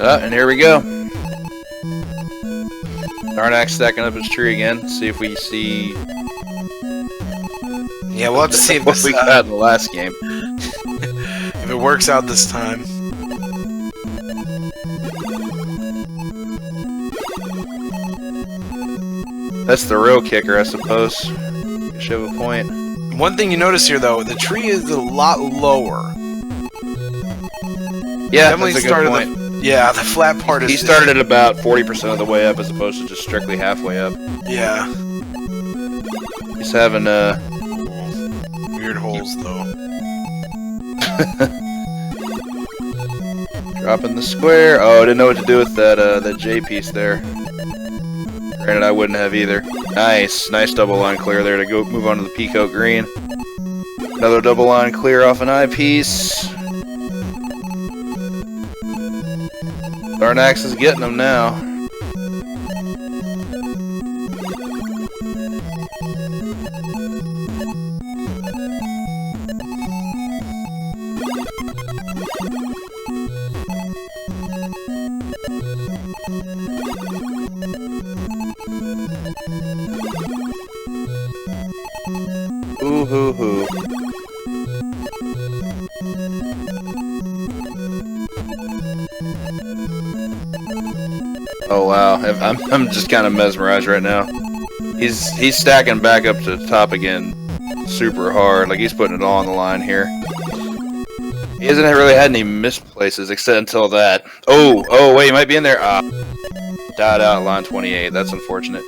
And here we go. Zarnak stacking up his tree again. See if we see. Yeah, we'll have to see if what this, we got in the last game. if it works out this time. That's the real kicker, I suppose. You should have a point. One thing you notice here, though, the tree is a lot lower. Yeah, Definitely that's a started good point. Yeah, the flat part is. He started at about 40% of the way up, as opposed to just strictly halfway up. Yeah. He's having weird holes, though. dropping the square. Oh, I didn't know what to do with that J piece there. Granted, I wouldn't have either. Nice double line clear there to go move on to the Peacoat Green. Another double line clear off an eye piece. Darnax is getting them now. Ooh hoo hoo. Oh wow, I'm just kind of mesmerized right now. He's stacking back up to the top again, super hard. Like he's putting it all on the line here. He hasn't really had any missed places except until that. Oh wait, he might be in there. Died out line 28. That's unfortunate.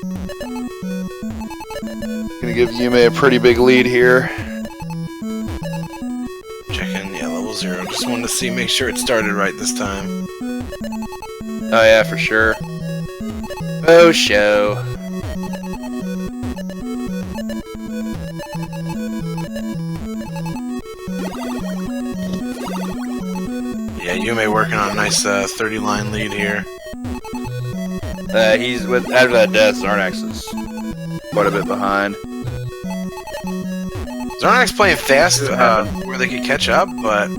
Gonna give Yume a pretty big lead here. Checking, yeah, level 0. Just wanted to see, make sure it started right this time. Oh yeah, for sure. Oh show. Yeah, Yume working on a nice 30-line lead here. He's with after that death, Zarnax is quite a bit behind. Zarnax playing fast where they could catch up, but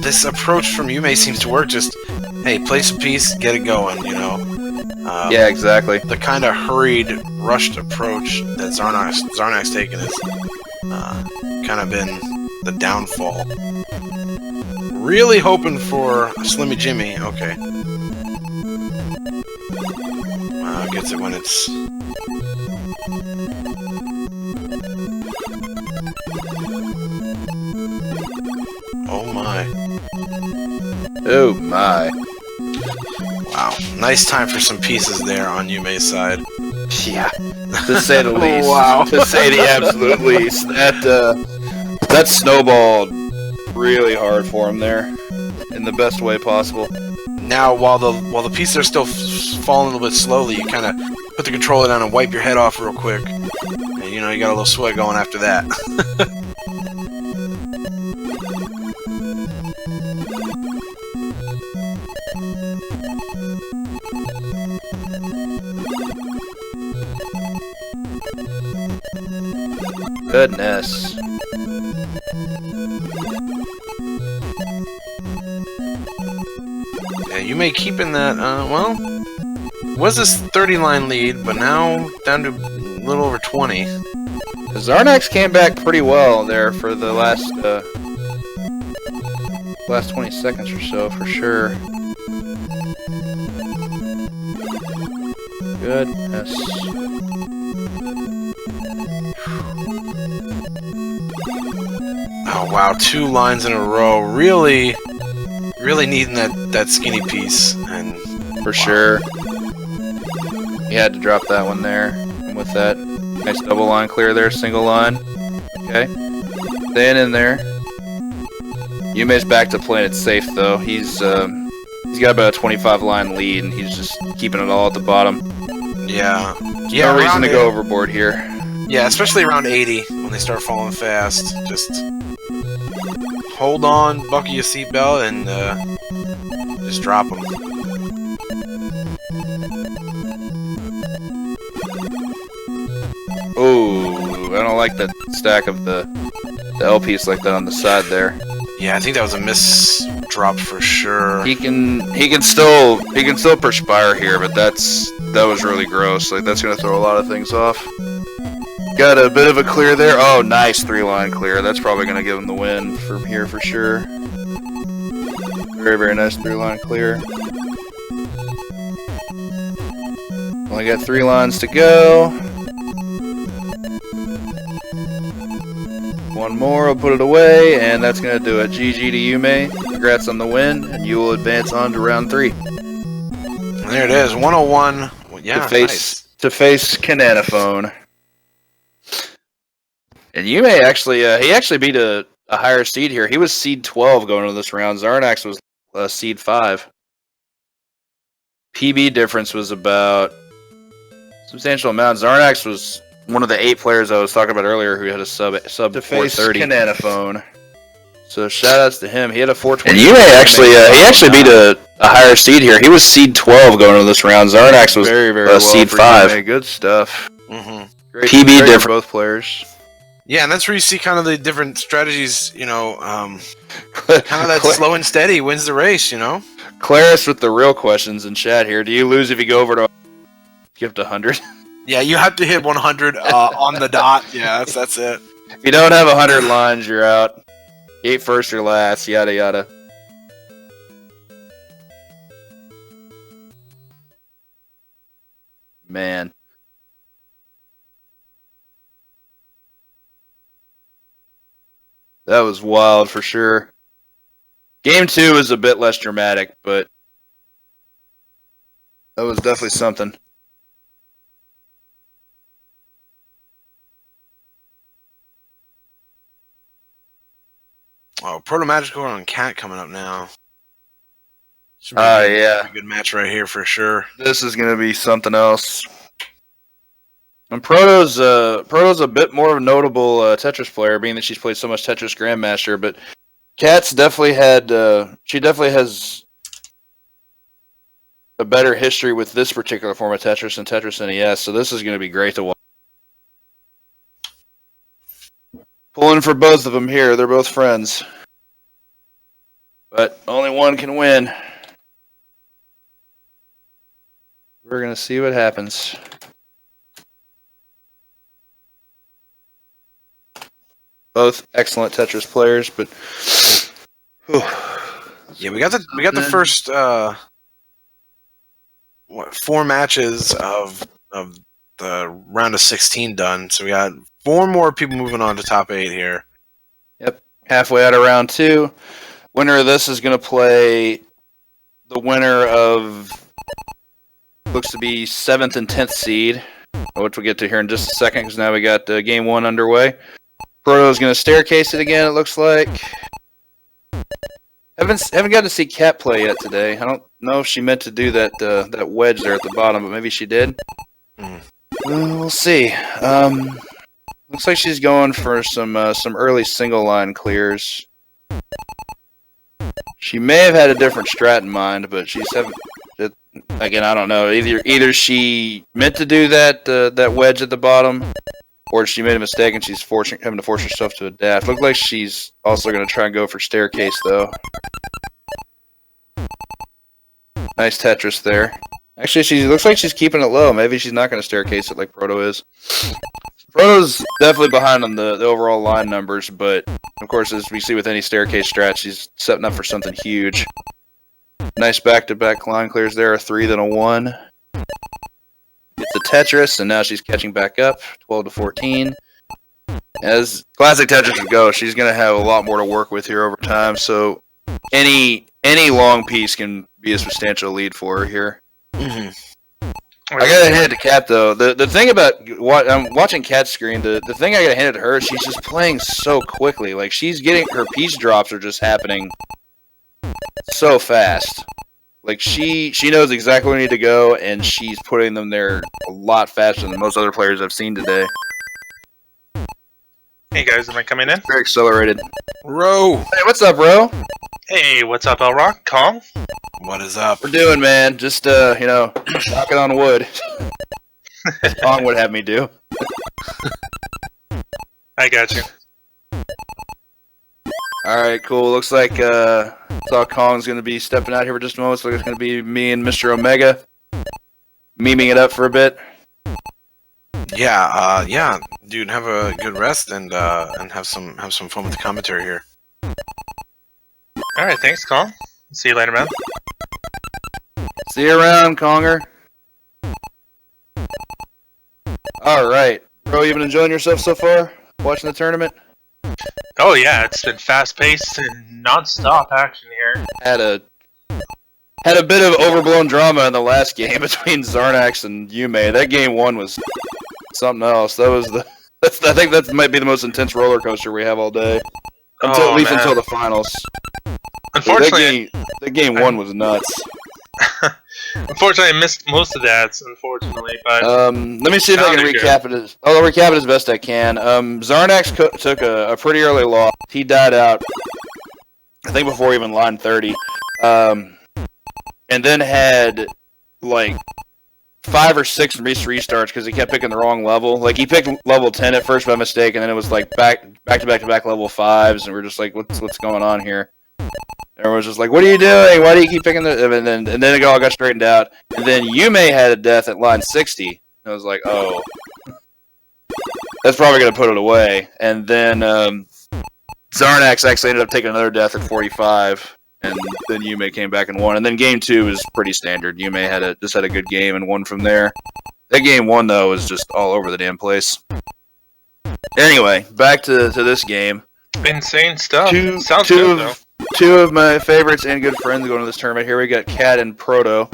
this approach from Yume seems to work. Just, hey, place a piece, get it going, you know? Yeah, exactly. The kind of hurried, rushed approach that Zarnax taken has kind of been the downfall. Really hoping for a Slimmy Jimmy. Okay. Gets it when it's... Oh my. Oh my. Wow. Nice time for some pieces there on Yume's side. Yeah. To say the least. Wow. To say the absolute least. That snowballed really hard for him there. In the best way possible. Now, while the pieces are still falling a little bit slowly, you kind of put the controller down and wipe your head off real quick. And, you know, you got a little sweat going after that. Goodness. Yeah, you may keep in that, well, was this 30-line lead, but now down to a little over 20. Zarnax came back pretty well there for the last 20 seconds or so, for sure. Goodness. Oh wow, 2 lines in a row. Really needing that skinny piece, and For sure. He had to drop that one there. And with that, nice double line clear there, single line. Okay. Staying in there. Yume's back to playing it safe though. He's got about a 25 line lead and he's just keeping it all at the bottom. yeah, No reason to go overboard here. Yeah, especially around 80 when they start falling fast. Just hold on, buckle your seatbelt, and just drop them. Oh, I don't like that stack of the the L piece like that on the side there. Yeah, I think that was a miss drop for sure. He can still perspire here, but that was really gross. Like that's gonna throw a lot of things off. Got a bit of a clear there. Oh, nice 3-line clear. That's probably gonna give him the win from here for sure. Very, very nice 3-line clear. Only got 3 lines to go. One more, I'll put it away, and that's going to do it. GG to Yume. Congrats on the win, and you will advance on to round 3. There it is, 101. Yeah, to face Cananophone. And Yume actually, he actually beat a higher seed here. He was seed 12 going into this round. Zarnax was seed 5. PB difference was about substantial amount. Zarnax was one of the 8 players I was talking about earlier who had a sub to face 430. Cananophone. So shout outs to him. He had a 420. And Yume actually, he actually beat a higher seed here. He was seed 12 going into this round. Zarnax was very, very well seed 5. Yume. Good stuff. Great, PB difference for both players. Yeah, and that's where you see kind of the different strategies, you know, kind of that slow and steady wins the race, you know? Claris with the real questions in chat here. Do you lose if you go over to gift 100? Yeah, you have to hit 100 on the dot. Yeah, that's it. If you don't have 100 lines, you're out. You ate first or last, yada yada. Man. That was wild for sure. Game 2 was a bit less dramatic, but that was definitely something. Oh, Proto Magical on Cat coming up now. Yeah. Good match right here for sure. This is going to be something else. And Proto's a bit more of a notable Tetris player, being that she's played so much Tetris Grandmaster, but Kat's definitely she definitely has a better history with this particular form of Tetris than Tetris NES, so this is going to be great to watch. Pulling for both of them here. They're both friends. But only one can win. We're going to see what happens. Both excellent Tetris players, but yeah, we got the first 4 matches of the round of 16 done. So we got 4 more people moving on to top 8 here. Yep, halfway out of round 2. Winner of this is going to play the winner of looks to be 7th and 10th seed, which we'll get to here in just a second because now we got game 1 underway. Proto's going to staircase it again, it looks like. Haven't got to see Kat play yet today. I don't know if she meant to do that wedge there at the bottom, but maybe she did. We'll see. Looks like she's going for some early single line clears. She may have had a different strat in mind, but again, I don't know. Either she meant to do that wedge at the bottom, or she made a mistake and she's having to force herself to adapt. Looks like she's also going to try and go for staircase, though. Nice Tetris there. Actually, she looks like she's keeping it low. Maybe she's not going to staircase it like Proto is. Proto's definitely behind on the overall line numbers, but of course, as we see with any staircase strat, she's setting up for something huge. Nice back-to-back line clears there, a 3 then a 1. It's a Tetris, and now she's catching back up, 12 to 14. As classic Tetris would go, she's going to have a lot more to work with here over time, so any long piece can be a substantial lead for her here. I gotta hand it to Kat though. The thing about I'm watching Kat's screen. The thing I gotta hand it to her, she's just playing so quickly. Like she's getting her piece drops are just happening so fast. Like she knows exactly where they need to go, and she's putting them there a lot faster than most other players I've seen today. Hey guys, am I coming in? Very accelerated. Ro! Hey, what's up, bro? Hey, what's up, El Rock? Kong? What is up? We're doing, man. Just knocking on wood. Kong would have me do. I got you. All right, cool. Looks like saw Kong's gonna be stepping out here for just a moment. So it's gonna be me and Mr. Omega memeing it up for a bit. Yeah, dude, have a good rest and have some fun with the commentary here. All right, thanks, Kong. See you later, man. See you around, Conger. All right, bro. You been enjoying yourself so far? Watching the tournament? Oh yeah, it's been fast-paced and non-stop action here. Had a bit of overblown drama in the last game between Zarnax and Yume. That game one was something else. That was I think that might be the most intense roller coaster we have all day. At least until the finals. Unfortunately, that game one was nuts. Unfortunately, I missed most of that. Unfortunately, but let me see if I can recap it. I'll recap it as best I can. Zarnax took a pretty early loss. He died out, I think, before even line 30, and then had like 5 or 6 restarts because he kept picking the wrong level. Like he picked level 10 at first by mistake, and then it was like back to back level 5s, and we're just like, what's going on here? Everyone's just like, what are you doing? Why do you keep picking the... And then it all got straightened out. And then Yume had a death at line 60. I was like, oh. That's probably going to put it away. And then Zarnax actually ended up taking another death at 45. And then Yume came back and won. And then game 2 was pretty standard. Yume just had a good game and won from there. That game 1, though, was just all over the damn place. Anyway, back to this game. insane stuff. Sounds good, though. Two of my favorites and good friends going to this tournament. Here we got Cat and Proto.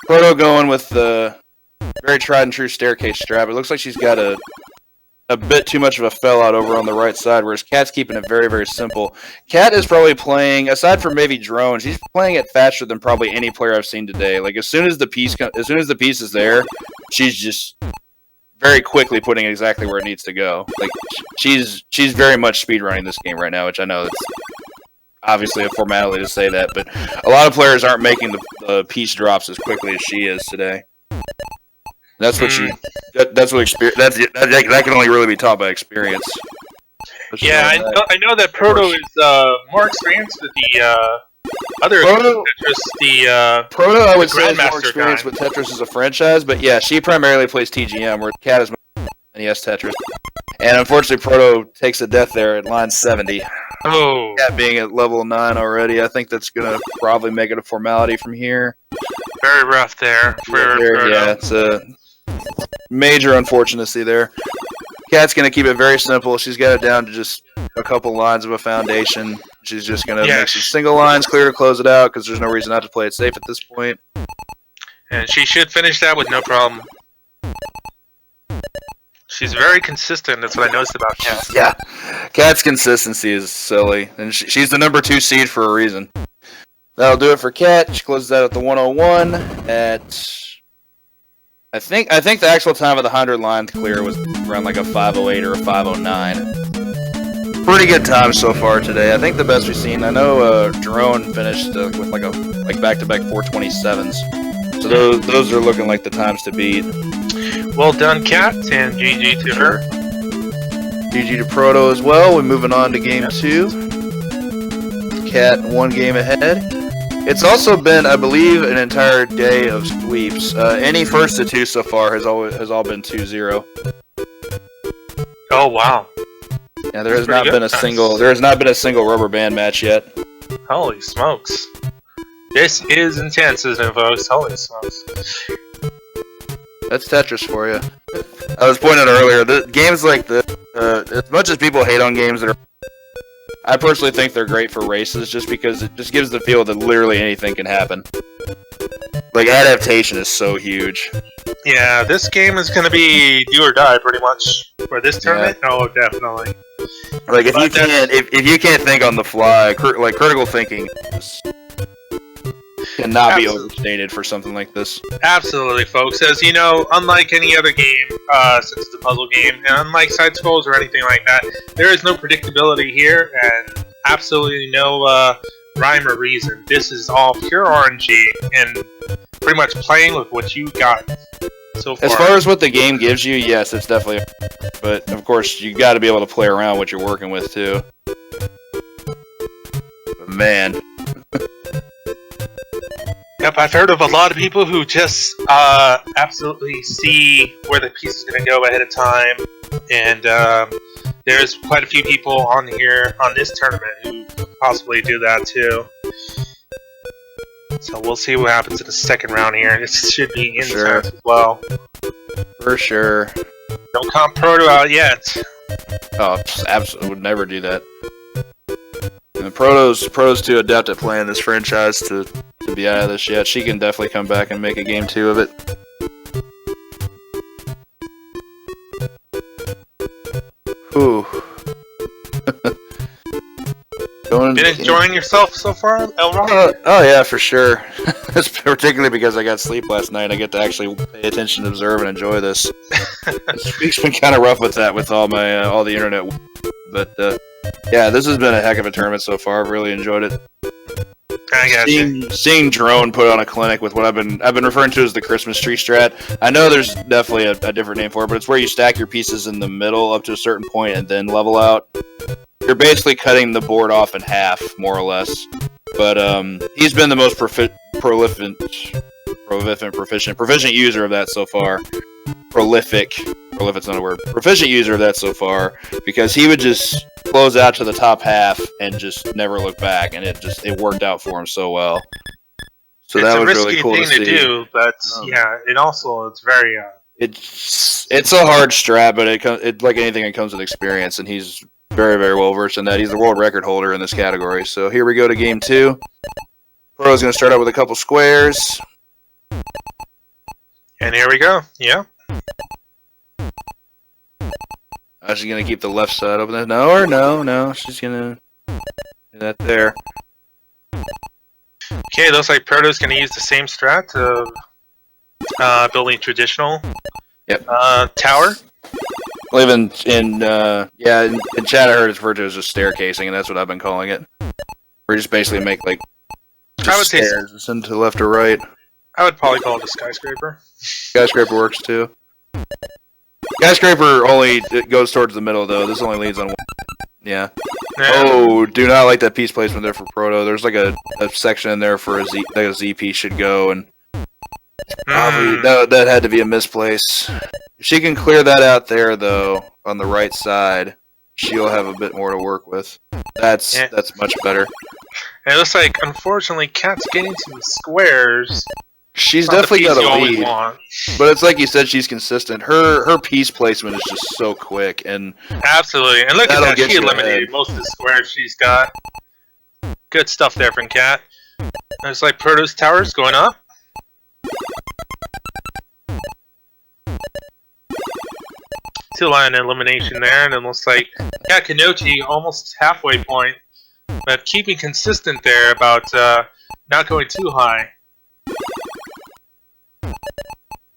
Proto going with the very tried and true staircase strap. It looks like she's got a bit too much of a fell out over on the right side, whereas Cat's keeping it very, very simple. Cat is probably playing, aside from maybe Drone, she's playing it faster than probably any player I've seen today. Like as soon as the piece is there, she's just very quickly putting it exactly where it needs to go. Like she's very much speedrunning this game right now, which I know it's obviously a formality to say that, but a lot of players aren't making the piece drops as quickly as she is today. That's what that can only really be taught by experience. Yeah, I know that Proto is more experienced with the other Tetris, Proto I would say is more Grandmaster experienced guy. with Tetris as a franchise, but yeah, she primarily plays TGM, where Cat is NES Tetris. And unfortunately, Proto takes a death there at line 70. Oh, Cat being at level 9 already, I think that's going to probably make it a formality from here. very rough there for Proto. Yeah, it's a major unfortunacy there. Cat's going to keep it very simple. She's got it down to just a couple lines of a foundation. She's just going to make some single lines clear to close it out because there's no reason not to play it safe at this point. And she should finish that with no problem. She's very consistent. That's what I noticed about Cat. Yeah, Cat's consistency is silly, and she's the number 2 seed for a reason. That'll do it for Cat. She closes that at the 101 at... I think the actual time of the 100 line clear was around like a 508 or a 509. Pretty good time so far today. I think the best we've seen. I know Drone finished with like back-to-back 427s. So those are looking like the times to beat. Well done, Cat, and GG to her. GG to Proto as well. We're moving on to game 2. Cat 1 game ahead. It's also been, I believe, an entire day of sweeps. Any first to 2 so far has all been 2-0. Oh wow! Yeah, there has not been a single rubber band match yet. Holy smokes! This is intense, isn't it, folks? Holy smokes! That's Tetris for you. I was pointing out earlier, the games like this, as much as people hate on games that are, I personally think they're great for races just because it just gives the feel that literally anything can happen. Like, adaptation is so huge. Yeah, this game is going to be do or die pretty much for this tournament. Yeah. Oh, definitely. Like if you can't think on the fly, like critical thinking cannot be overstated for something like this. Absolutely, folks. As you know, unlike any other game, since it's a puzzle game, and unlike side scrolls or anything like that, there is no predictability here, and absolutely no rhyme or reason. This is all pure RNG, and pretty much playing with what you got so far. As far as what the game gives you, yes, it's definitely. But of course, you got to be able to play around what you're working with too. Man. Yep, I've heard of a lot of people who just absolutely see where the piece is going to go ahead of time, and there's quite a few people on here on this tournament who possibly do that too. So we'll see what happens in the second round here, and it should be intense as well. For sure. Don't count Proto out yet. Oh, absolutely would never do that. And Proto's too adept at playing this franchise to be out of this yet. She can definitely come back and make a game 2 of it. Ooh. Been enjoying yourself so far, Elron? Oh yeah, for sure. Particularly because I got sleep last night. I get to actually pay attention, observe, and enjoy this. This week's been kind of rough with that, with all my all the internet. But yeah, this has been a heck of a tournament so far. I've really enjoyed it. I got you. Seeing Drone put on a clinic with what I've been referring to as the Christmas tree strat. I know there's definitely a different name for it, but it's where you stack your pieces in the middle up to a certain point and then level out. You're basically cutting the board off in half, more or less. But he's been the most proficient user of that so far. Prolific's not a word. Proficient user of that so far, because he would just close out to the top half and just never look back, and it worked out for him so well. So that was really cool to see. It's a risky thing to do, but yeah, it's very. It's a hard strat, but it like anything, it comes with experience, and he's very, very well versed in that. He's the world record holder in this category. So here we go to game 2. Pro's going to start out with a couple squares. And here we go. Yeah. She's going to keep the left side open. No. She's going to do that there. Okay, looks like Proto's going to use the same strat of building traditional tower. Well, even in chat I heard it's referred to as just staircasing, and that's what I've been calling it. We just basically make like stairs send to the left or right. I would probably call it a skyscraper. Skyscraper works too. Skyscraper only goes towards the middle though. This only leads on one. Yeah. Oh, do not like that piece placement there for Proto. There's like a section in there for a Z piece should go, and probably that had to be a misplace. If she can clear that out there, though, on the right side, she'll have a bit more to work with. That's much better. And it looks like, unfortunately, Cat's getting to the squares. She's definitely got a lead, but it's like you said, she's consistent. Her piece placement is just so quick, and absolutely. And look at that, she eliminated most of the squares she's got. Good stuff there from Cat. Looks like Proto's tower's going up. Two-line elimination there, and it looks like Kanochi almost halfway point, but keeping consistent there about not going too high.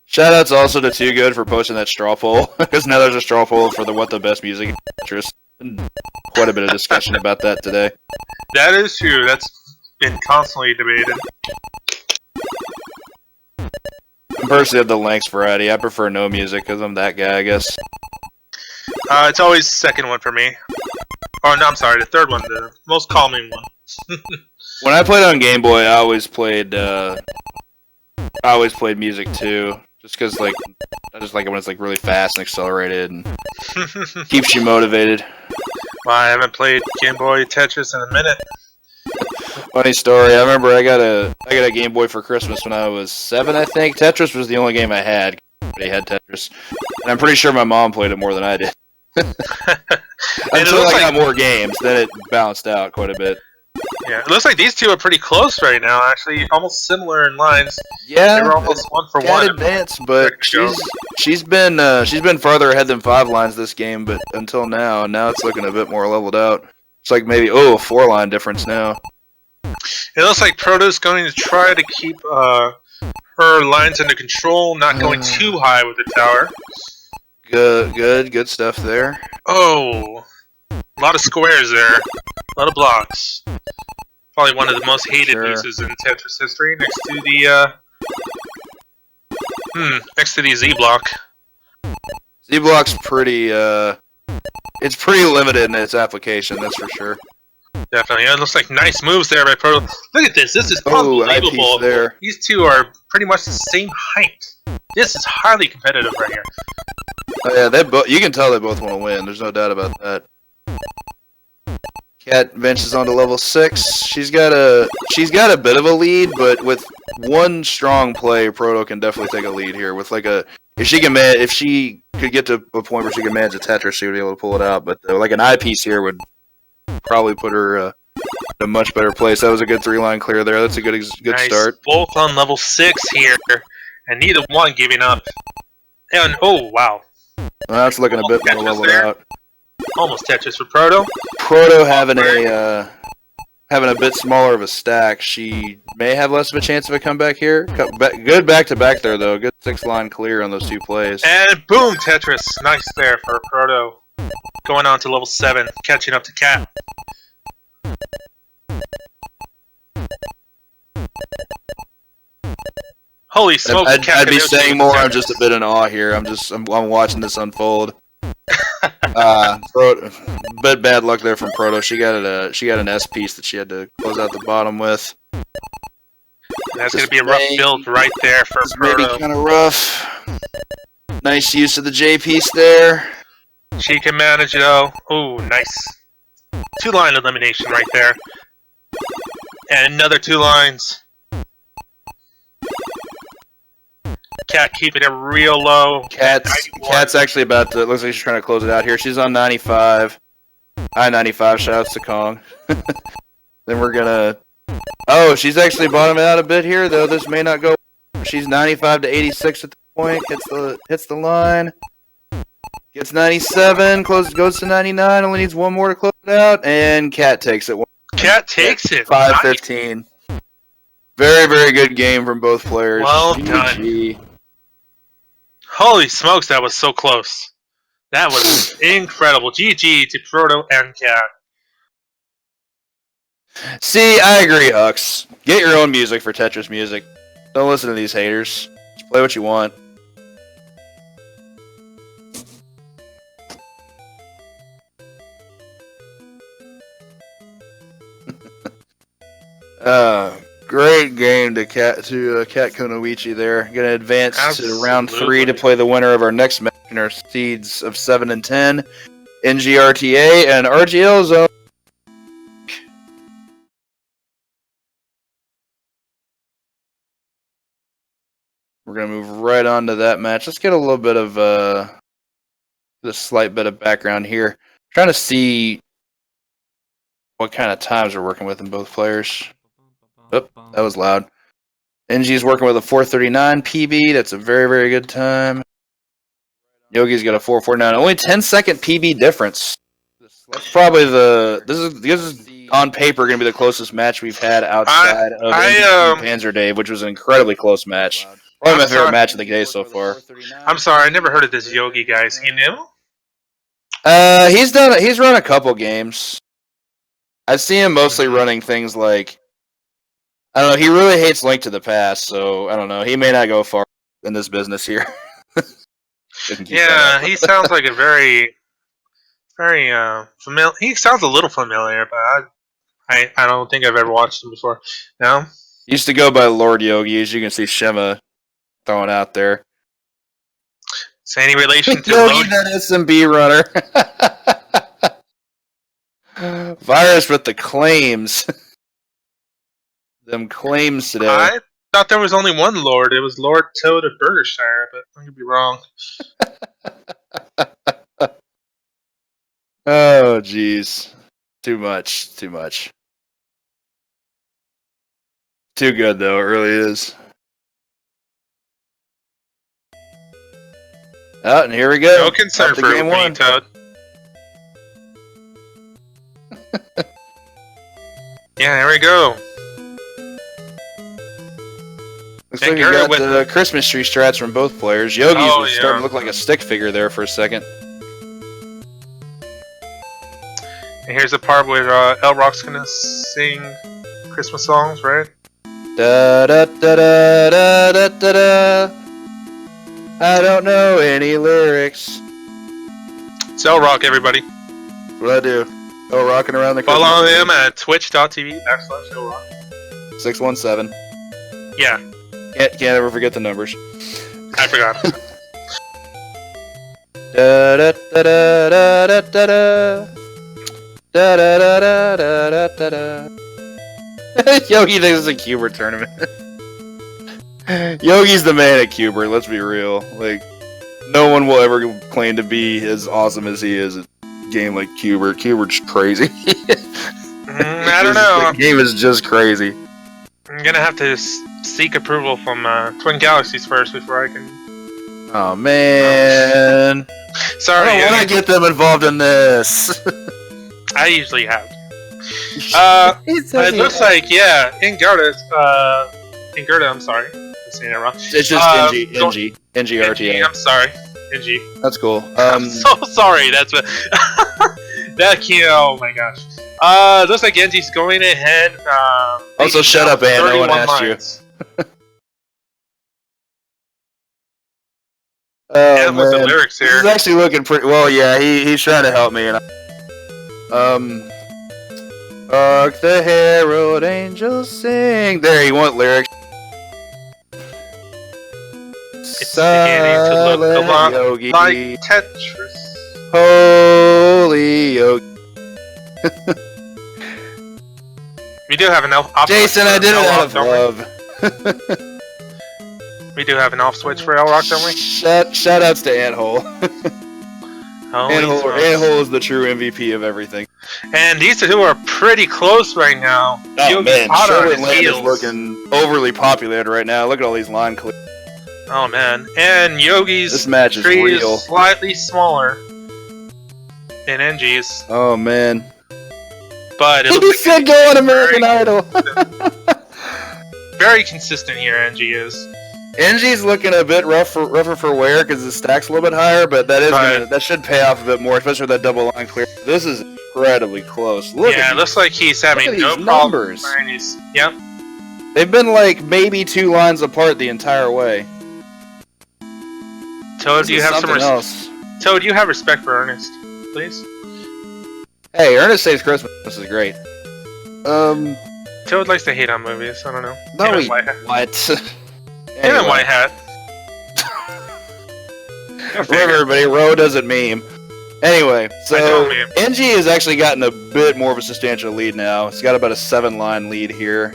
Shoutouts also to Too Good for posting that straw poll, because now there's a straw poll for what the best music is. Tetris. Quite a bit of discussion about that today. That is true. That's been constantly debated. I'm personally of the lengths variety. I prefer no music because I'm that guy, I guess. It's always the second one for me. Oh no, I'm sorry, the third one, the most calming one. When I played on Game Boy, I always played music too, just because I just like it when it's like really fast and accelerated and keeps you motivated. Well, I haven't played Game Boy Tetris in a minute. Funny story. I remember I got a Game Boy for Christmas when I was 7, I think. Tetris was the only game I had. They had Tetris, and I'm pretty sure my mom played it more than I did. Until I got more games, then it balanced out quite a bit. Yeah, it looks like these two are pretty close right now. Actually, almost similar in lines. Yeah, they were almost one for one. Advanced, but she's been farther ahead than 5 lines this game. But until now it's looking a bit more leveled out. It's like maybe a 4-line difference now. It looks like Proto's going to try to keep her lines under control, not going too high with the tower. Good stuff there. Oh, a lot of squares there, a lot of blocks. Probably one of the most hated pieces in Tetris history, next to the Z block. Z block's pretty. It's pretty limited in its application, that's for sure. Definitely. It looks like nice moves there by Proto. Look at this. This is Oh, eyepiece unbelievable. there. These two are pretty much the same height. This is highly competitive right here. Oh yeah, you can tell they both want to win. There's no doubt about that. Cat benches onto level 6. She's got a bit of a lead, but with one strong play, Proto can definitely take a lead here. With like if she could get to a point where she could manage a Tetris, she would be able to pull it out. But like an eyepiece here would probably put her in a much better place. That was a good 3-line clear there. That's a good Nice. start. Both on level 6 here, and neither one giving up. And oh wow, Well, that's looking a bit more Tetris leveled there. out. Almost Tetris for Proto. Proto having a bit smaller of a stack. She may have less of a chance of a comeback here. Good back to back there though. Good 6-line clear on those 2 plays. And boom, Tetris. Nice there for Proto. Going on to level 7, catching up to Cat. Holy smokes, I'd be Cat saying more. I'm just a bit in awe here. I'm watching this unfold. Bit bad luck there from Proto. She got an S piece that she had to close out the bottom with. That's going to be a rough build right there for Maybe Proto. kind of rough. Nice use of the J piece there. She can manage it though. Ooh, nice. 2-line elimination right there. And another 2 lines. Cat keeping it real low. Cat's actually about to. Looks like she's trying to close it out here. She's on 95. I-95. Shouts to Kong. Then we're gonna. Oh, she's actually bottoming out a bit here, though. This may not go. She's 95 to 86 at the point. Hits the line. Gets 97. Goes to 99. Only needs one more to close it out, and Cat takes it. Cat takes it. 5-15. Very, very good game from both players. Well GG. done. Holy smokes, that was so close. That was incredible. GG to Proto and Cat. See, I agree, Hux. Get your own music for Tetris music. Don't listen to these haters. Just play what you want. Great game to Cat Kunoichi there. Gonna advance to round 3 to play the winner of our next match in our seeds of 7 and 10. NGRTA and RGL Zone. We're gonna move right on to that match. Let's get a little bit of a slight bit of background here. Trying to see what kind of times we're working with in both players. Oh, that was loud. NG is working with a 439 PB. That's a very, very good time. Yogi's got a 449. Only 10-second PB difference. That's probably this is on paper going to be the closest match we've had outside of Panzer Dave, which was an incredibly close match. Probably my favorite match of the day so far. I'm sorry, I never heard of this Yogi guys. You knew? He's run a couple games. I've seen him mostly running things like, I don't know, he really hates Link to the Past, so I don't know. He may not go far in this business here. Yeah, he sounds like a very, very familiar. He sounds a little familiar, but I don't think I've ever watched him before. No? He used to go by Lord Yogi, as you can see Shema throwing out there. Is any relation to Yogi, that SMB runner. Virus with the claims. Them claims today. I thought there was only one Lord. It was Lord Toad of Burgershire, but I could be wrong. Oh, jeez. Too much. Too much. Too good, though. It really is. Oh, and here we go. No concern for game me, one. Toad. Yeah, here we go. Looks like we got the Christmas tree strats from both players. Yogi's was starting to look like a stick figure there for a second. And here's the part where El Rock's gonna sing Christmas songs, right? Da da da da da da da da. I don't know any lyrics. It's El Rock, everybody. That's what I do. Oh, rocking around the Follow him at twitch.tv/ORock. 617. Yeah, Can't ever forget the numbers. I forgot. Da da da da da da da da da da da da da da. Yogi thinks it's a Cubert tournament. Yogi's the man at Cubert, let's be real. Like, no one will ever claim to be as awesome as he is at a game like Cubert. Cubert's crazy. I don't know. The game is just crazy. I'm gonna have to seek approval from Twin Galaxies first before I can. Oh, man. Sorry, I don't want to get them involved in this. I usually have. It looks like, yeah, Ingerda, I'm sorry. I'm saying it wrong. It's just NG RTA. I'm sorry. NG. That's cool. I'm so sorry. That's what. That key. Oh my gosh. Looks like NG's going ahead. Also, shut up, Ann. No one asked you. And with the lyrics here. He's actually looking pretty well. Yeah, he's trying to help me. And hark the herald angels sing. There, you want lyrics. It's beginning to look a lot Yogi. like Tetris. Holy Yogi. We do have an off. Jason, I did it out of love. We do have an off switch for L-Rock, don't we? Shout outs to Anthole. Anthole is the true MVP of everything. And these two are pretty close right now. Oh Yogi man, Potter on Sherwood his Land is heels. looking overly populated right now. Look at all these line clears. Oh man, and Yogi's This match is tree real. is slightly smaller than NG's, Oh man. but it He looks said go on American Idol. very consistent here. NG is. NG's looking a bit rougher for wear because the stack's a little bit higher, but that should pay off a bit more, especially with that double line clear. This is incredibly close. Look Yeah, at it looks like he's having look at no these problems. numbers. Yep. they've been like maybe 2 lines apart the entire way. Toad, This do you is have some something else. Toad, you have respect for Ernest, please. Hey, Ernest Saves Christmas. This is great. Toad likes to hate on movies. I don't know. No, Him and he- White Hat. what? Him and White Hat. Remember, everybody, Ro doesn't meme. Anyway, I so don't meme. NG has actually gotten a bit more of a substantial lead now. It's got about a 7-line lead here.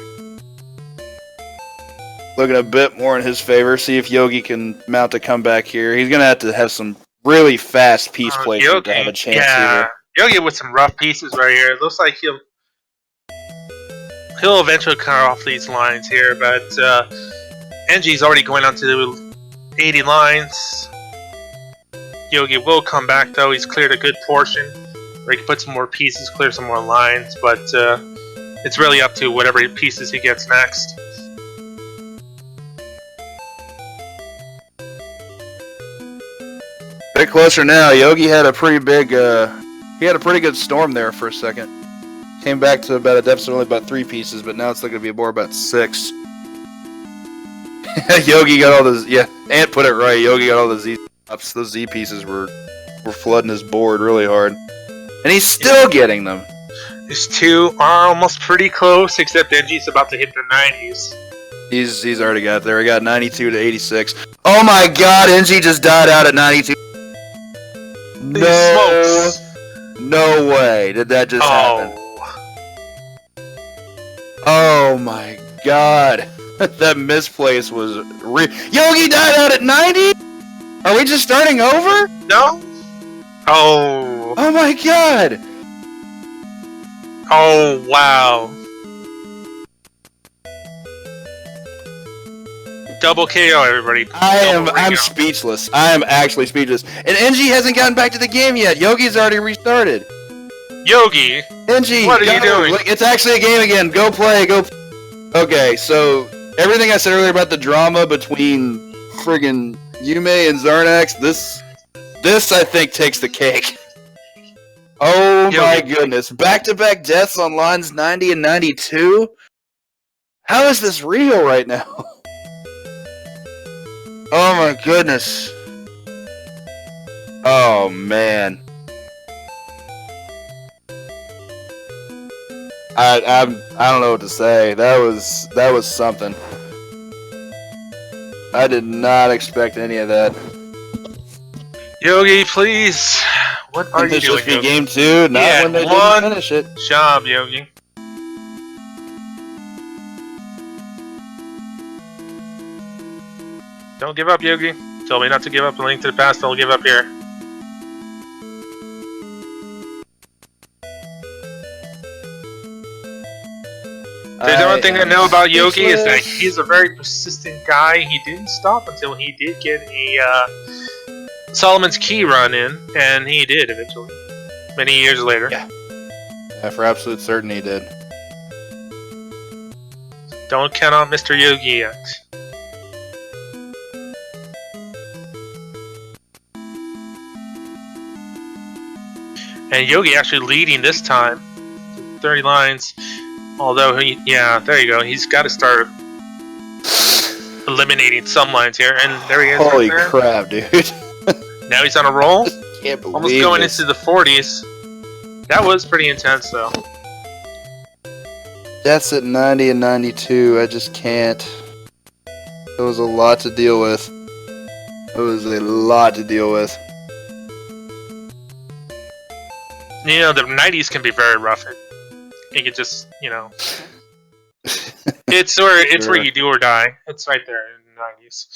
Looking a bit more in his favor. See if Yogi can mount a comeback here. He's going to have some really fast piece placement to have a chance yeah. here. Yogi with some rough pieces right here. It looks like he'll eventually cut off these lines here, but NG's already going on to 80 lines. Yogi will come back though. He's cleared a good portion where he can put some more pieces, clear some more lines, but it's really up to whatever pieces he gets next. Bit closer now. Yogi had a pretty big, he had a pretty good storm there for a second. Came back to about a deficit of only about 3 pieces, but now it's looking to be more about 6. Yogi got all those, yeah, Ant put it right. Yogi got all the Z ups. Those Z pieces were flooding his board really hard. And he's still getting them. These two are almost pretty close, except NG's about to hit the 90s. He's already got there. He got 92 to 86. Oh my god, NG just died out at 92. No, no way did that just happen. Oh my god. That misplace was Yogi died out at 90? Are we just starting over? No? Oh. Oh my god. Oh, wow. Double KO, everybody. I'm speechless. I am actually speechless. And NG hasn't gotten back to the game yet. Yogi's already restarted. Yogi, NG, what are you doing? Look, it's actually a game again. Go play. Okay, so everything I said earlier about the drama between friggin' Yume and Zarnax, this I think takes the cake. Oh my goodness. Back-to-back deaths on lines 90 and 92? How is this real right now? Oh my goodness. Oh man. I don't know what to say. That was something. I did not expect any of that. Yogi, please. What are Can you this doing, just be Yogi? game 2? Not Yeah, when they one- didn't finish it. Job, Yogi. Don't give up, Yogi. Tell me not to give up. A link to the past. I'll give up here. There's one thing I know about Yogi is that he's a very persistent guy. He didn't stop until he did get a Solomon's Key run in, and he did eventually. Many years later. Yeah. Yeah, for absolute certain he did. Don't count on Mr. Yogi yet. And Yogi actually leading this time. 30 lines. Although, yeah, there you go. He's got to start eliminating some lines here. And there he is. Holy right there. crap, dude. Now he's on a roll. Can't believe Almost going this. into the 40s. That was pretty intense, though. That's at 90 and 92. I just can't. It was a lot to deal with. It was a lot to deal with. You know, the 90s can be very rough. You can just, you know... It's where you do or die. It's right there in the 90s.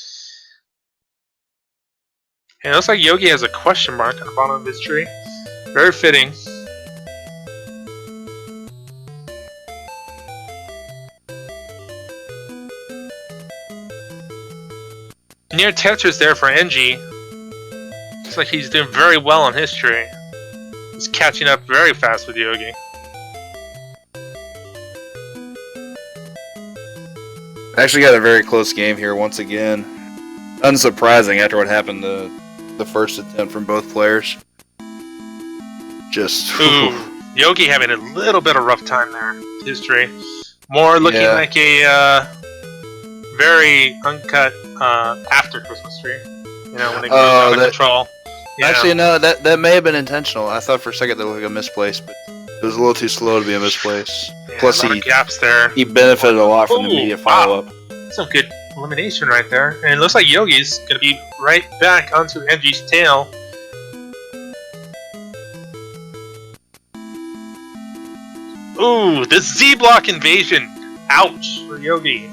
And it looks like Yogi has a question mark on the bottom of his tree. Very fitting. Near Tetris there for NG. Looks like he's doing very well on his tree. He's catching up very fast with Yogi. Actually got a very close game here once again. Unsurprising after what happened the first attempt from both players. Just Ooh, Yogi having a little bit of rough time there. His tree. More looking like a very uncut after Christmas tree. You know, when it goes out of control. Yeah. Actually, no, that may have been intentional. I thought for a second that looked like a misplace, but it was a little too slow to be a misplace. Yeah, Plus, a lot of gaps there. he benefited a lot from the immediate follow-up. Wow. Some good elimination right there. And it looks like Yogi's going to be right back onto NG's tail. Ooh, the Z-block invasion. Ouch for Yogi.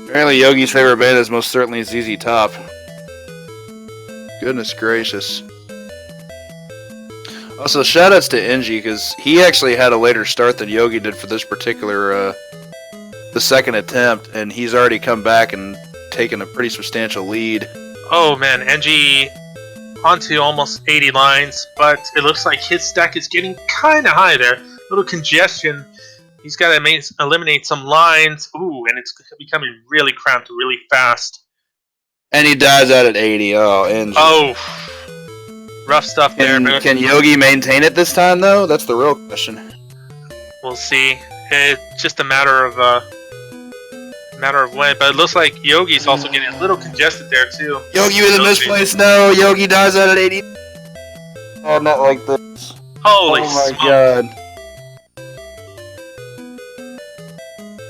Apparently, Yogi's favorite band is most certainly ZZ Top. Goodness gracious. Also, shoutouts to NG, because he actually had a later start than Yogi did for this particular, the second attempt, and he's already come back and taken a pretty substantial lead. Oh man, NG onto almost 80 lines, but it looks like his stack is getting kind of high there. A little congestion. He's got to eliminate some lines. Ooh, and it's becoming really cramped really fast. And he dies out at 80. Oh, NG. Oh, rough stuff there. Can Yogi maintain it this time, though? That's the real question. We'll see. It's just a matter of when. But it looks like Yogi's also getting a little congested there too. Yogi with a misplace. No, Yogi dies out at 80. Oh, not like this. Holy oh my smoke. god.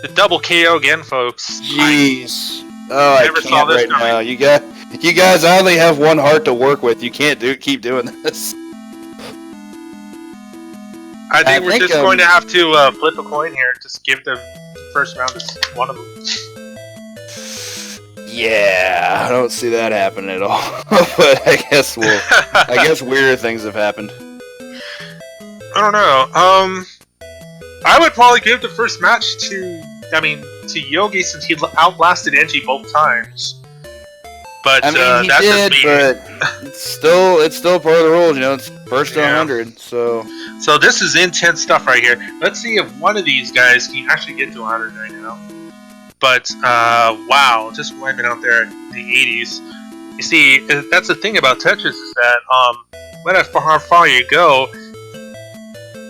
The double KO again, folks. Jeez. Oh, I Never can't saw this right coming. now. You guys only have one heart to work with. You can't keep doing this. I think we're just going to have to flip a coin here. Just give the first round as one of them. Yeah, I don't see that happening at all. But I guess weirder things have happened. I don't know. I would probably give the first match to Yogi since he outlasted NG both times. But I mean, he that's did, just me. but it's still part of the rules. You know, it's first to 100. So this is intense stuff right here. Let's see if one of these guys can actually get to 100 right now. But wow, just wiping out there in the 80s. You see, that's the thing about Tetris is that no matter how far you go,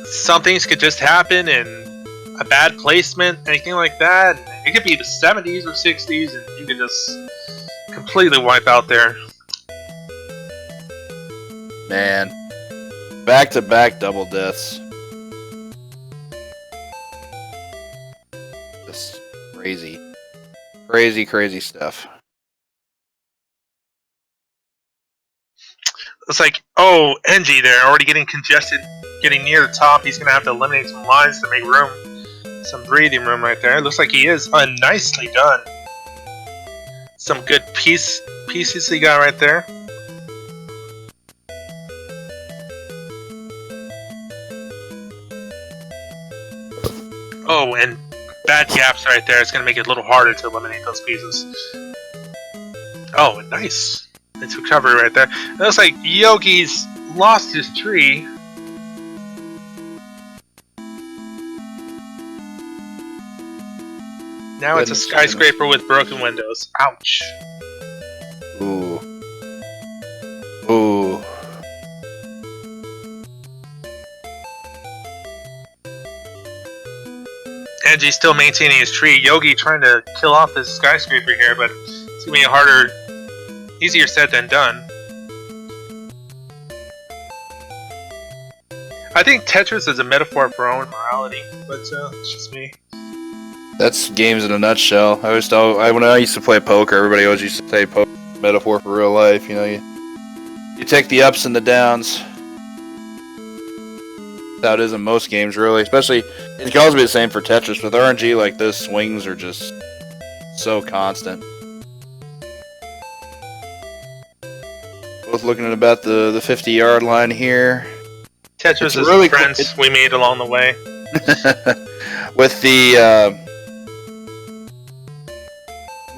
some things could just happen, and a bad placement, anything like that. It could be the 70s or 60s, and you could just completely wipe out there. man, Back-to-back double deaths. Just crazy. Crazy stuff. It's like, oh, NG there, already getting congested, getting near the top. He's going to have to eliminate some lines to make room. Some breathing room right there. It looks like he is. Nicely done. Some good pieces he got right there. Oh, and bad gaps right there. It's going to make it a little harder to eliminate those pieces. Oh, nice. It's recovery right there. It looks like Yogi's lost his tree. Now it's a skyscraper with broken windows. Ouch. Ooh. Ooh. Anji's still maintaining his tree. Yogi trying to kill off this skyscraper here, but it's going to be a harder, easier said than done. I think Tetris is a metaphor for our own morality, but it's just me. That's games in a nutshell. I always thought when I used to play poker, everybody always used to say poker metaphor for real life. You know, you take the ups and the downs. That's how it is in most games, really. Especially, it can also be the same for Tetris. With RNG like this, swings are just so constant. Both looking at about the 50-yard line here. Tetris is really friends we made along the way. With the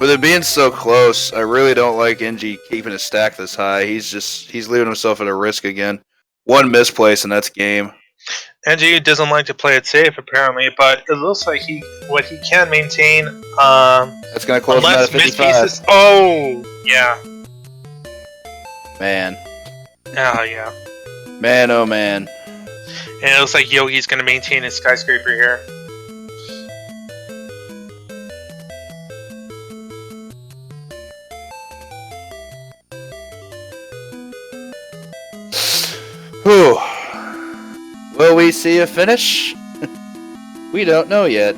with it being so close, I really don't like NG keeping his stack this high. He's leaving himself at a risk again. One misplace and that's game. NG doesn't like to play it safe apparently, but it looks like what he can maintain. That's gonna close him at 55. Oh yeah. Man. Oh yeah. Man, oh man. And it looks like Yogi's gonna maintain his skyscraper here. Whew. Will we see a finish? We don't know yet.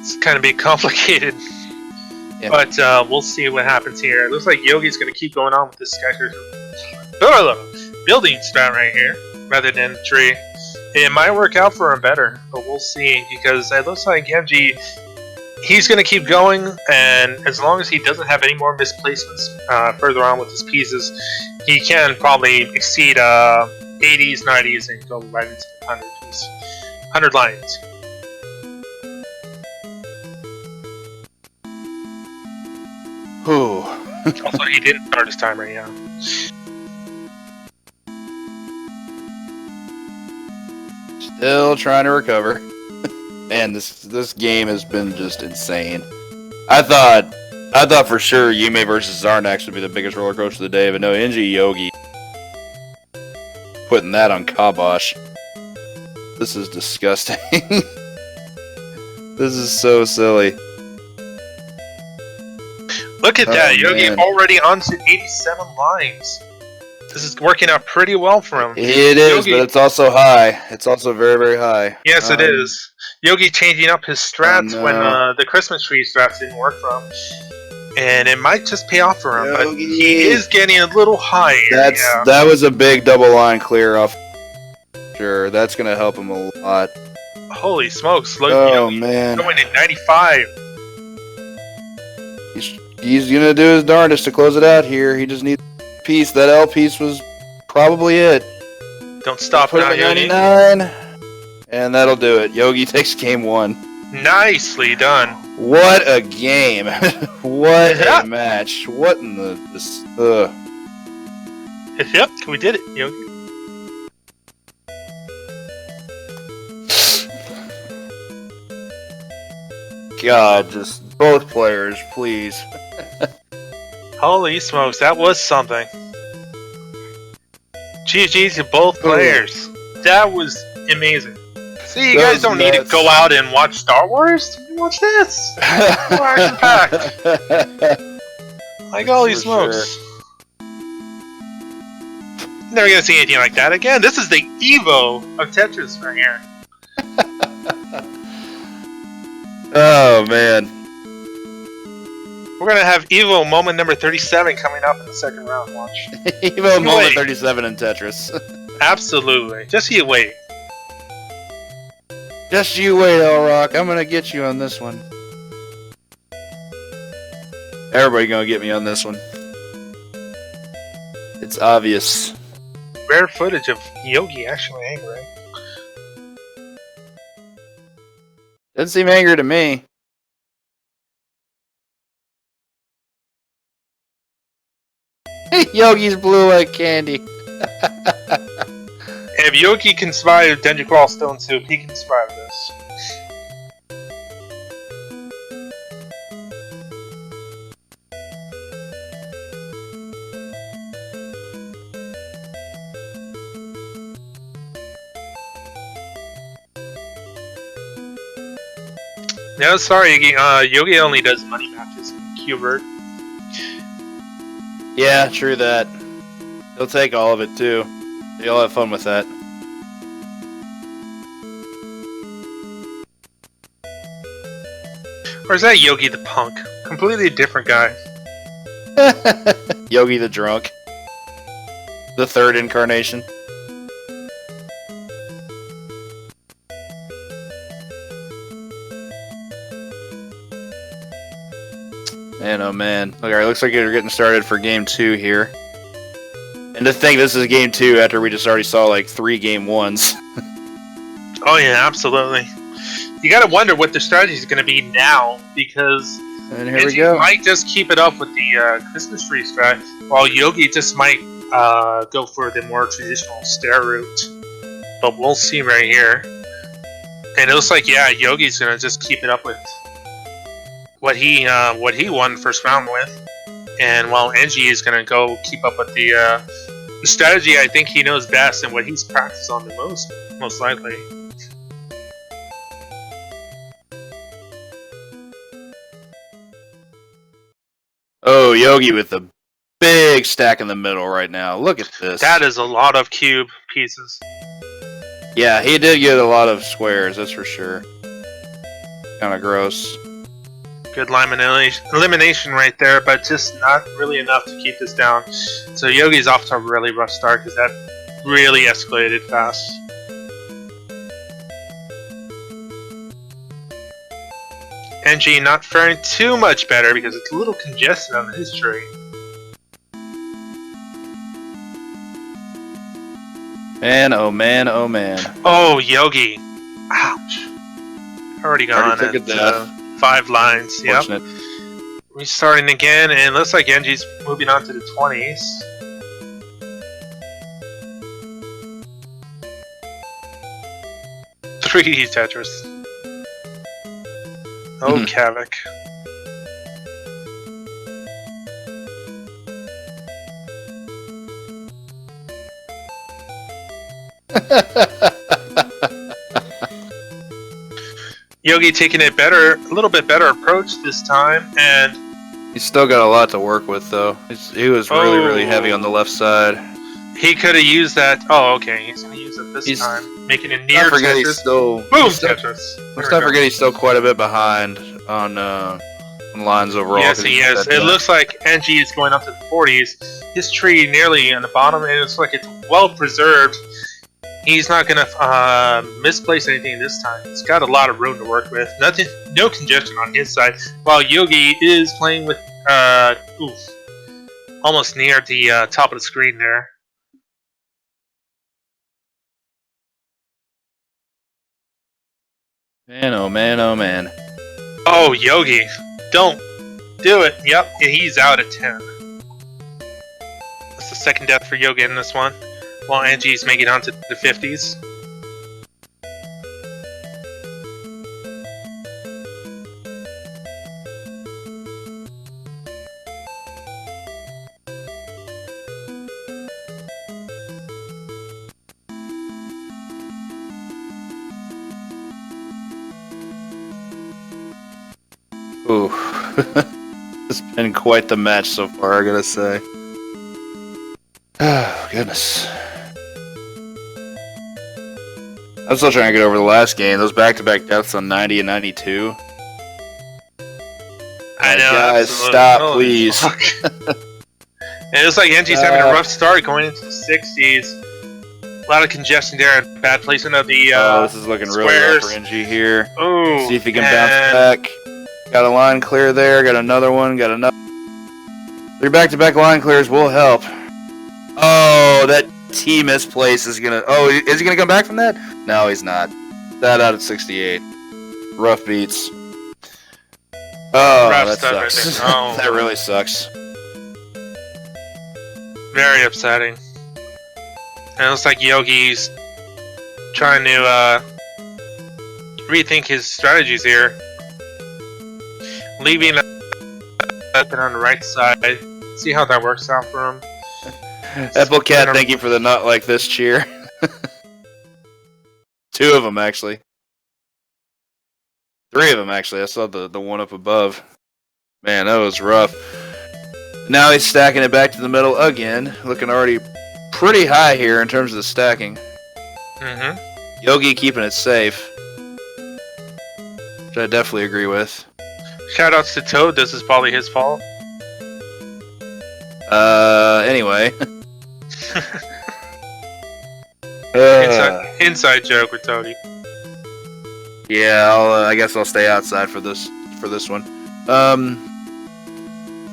It's kind of be complicated. Yeah. But we'll see what happens here. It looks like Yogi's going to keep going on with this skyscraper. Building strat right here, rather than tree. It might work out for him better, but we'll see. Because it looks like MG, he's going to keep going, and as long as he doesn't have any more misplacements further on with his pieces, he can probably exceed 80s, 90s, and go right into the 100 lines. Whew. Also, he didn't start his timer, yeah. Still trying to recover. Man, this game has been just insane. I thought for sure Yume versus Zarnax would be the biggest roller coaster of the day, but no, NG Yogi putting that on Kabosh. This is disgusting. This is so silly. Look at that, Yogi already on to 87 lines. This is working out pretty well for him. It is, but it's also high. It's also very, very high. Yes, it is. Yogi changing up his strats when the Christmas tree strats didn't work for him. And it might just pay off for him, Yogi. But he is getting a little higher. That was a big double line clear off. Sure, that's going to help him a lot. Holy smokes. Look, Yogi man. Going in 95. He's going to do his darndest to close it out here. He just needs a piece. That L piece was probably it. Don't stop now, Yogi. 99. And that'll do it. Yogi takes game one. Nicely done. What a game. What a match. What in the... Yep, we did it, Yogi. God, just both players, please. Holy smokes, that was something. GG's to both players. That was amazing. See, you guys don't need to go out and watch Star Wars. You watch this. More action packed. Like holy smokes. Sure. Never gonna see anything like that again. This is the Evo of Tetris right here. Oh man. We're gonna have Evo moment number 37 coming up in the second round. Watch. Evo moment wait. 37 in Tetris. Absolutely. Just you wait. Just you wait, L-Rock. I'm gonna get you on this one. Everybody gonna get me on this one. It's obvious. Rare footage of Yogi actually angry. Doesn't seem angry to me. Yogi's blue like candy. If Yogi can survive Denji Crawl Stone Soup, he can survive this. No, sorry, Yogi only does money matches in Qbert. Yeah, true that. He'll take all of it too. You'll have fun with that. Or is that Yogi the punk? Completely different guy. Yogi the drunk. The third incarnation. Man, oh man. Alright, looks like we're getting started for game 2 here. And to think this is game 2 after we just already saw like 3 game 1s. Oh yeah, absolutely. You gotta wonder what the strategy is gonna be now, because And here we go. might just keep it up with the Christmas tree strat, while Yogi just might go for the more traditional stair route. But we'll see right here. And it looks like, yeah, Yogi's gonna just keep it up with what he won first round with, and while Engie is gonna go keep up with the strategy I think he knows best and what he's practiced on the most likely. Oh, Yogi with the big stack in the middle right now. Look at this. That is a lot of cube pieces. Yeah, he did get a lot of squares, that's for sure. Kind of gross. Good elimination right there, but just not really enough to keep this down. So Yogi's off to a really rough start because that really escalated fast. Engie not faring too much better because it's a little congested on his tree. Man, oh man, oh man. Oh, Yogi. Ouch. Already gone Already took a death. 5 lines. Yep. Fortunate. Restarting again, and it looks like Engie's moving on to the 20s. Three Tetris. Oh, Kavik. Yogi taking a little bit better approach this time, and He's still got a lot to work with, though. He was really heavy on the left side. he could have used that. Oh, okay, he's going to use it this time, making it near Don't forget Tetris. he's still. Boom, he's still- Tetris. Let's not forget he's still quite a bit behind on lines overall. Yes, 'cause he he's is. got It that- looks like Engie is going up to the 40s. His tree nearly on the bottom, and it looks like it's well preserved. He's not going to misplace anything this time. He's got a lot of room to work with. No congestion on his side. While Yogi is playing with, almost near the top of the screen there. Man, oh man, oh man. Oh, Yogi. Don't do it. Yep, he's out at 10. That's the second death for Yogi in this one. While Angie's making it onto the 50s. Ooh. It's been quite the match so far, I gotta say. Oh, goodness. I'm still trying to get over the last game. Those back-to-back deaths on 90 and 92. I know. Guys, absolutely. stop, Holy please. fuck. And it looks like NG's having a rough start going into the 60s. A lot of congestion there and bad placement of the this is looking really rough for NG here. Ooh, See if he can bounce back. Got a line clear there. Got another one. Got another. 3 back-to-back line clears will help. Oh, that T misplace is gonna. Oh, is he gonna come back from that? No, he's not. That out at 68. Rough beats. Oh, rough that stuff, sucks. I think. Oh. That really sucks. Very upsetting. And it looks like Yogi's trying to rethink his strategies here. Leaving open on the right side. See how that works out for him. Applecat, thank you for the not like this cheer. 2 of them, actually. 3 of them, actually. I saw the one up above. Man, that was rough. Now he's stacking it back to the middle again. Looking already pretty high here in terms of the stacking. Yogi keeping it safe. Which I definitely agree with. Shoutouts to Toad. This is probably his fault. Anyway. Inside joke with Toady. Yeah, I guess I'll stay outside for this one.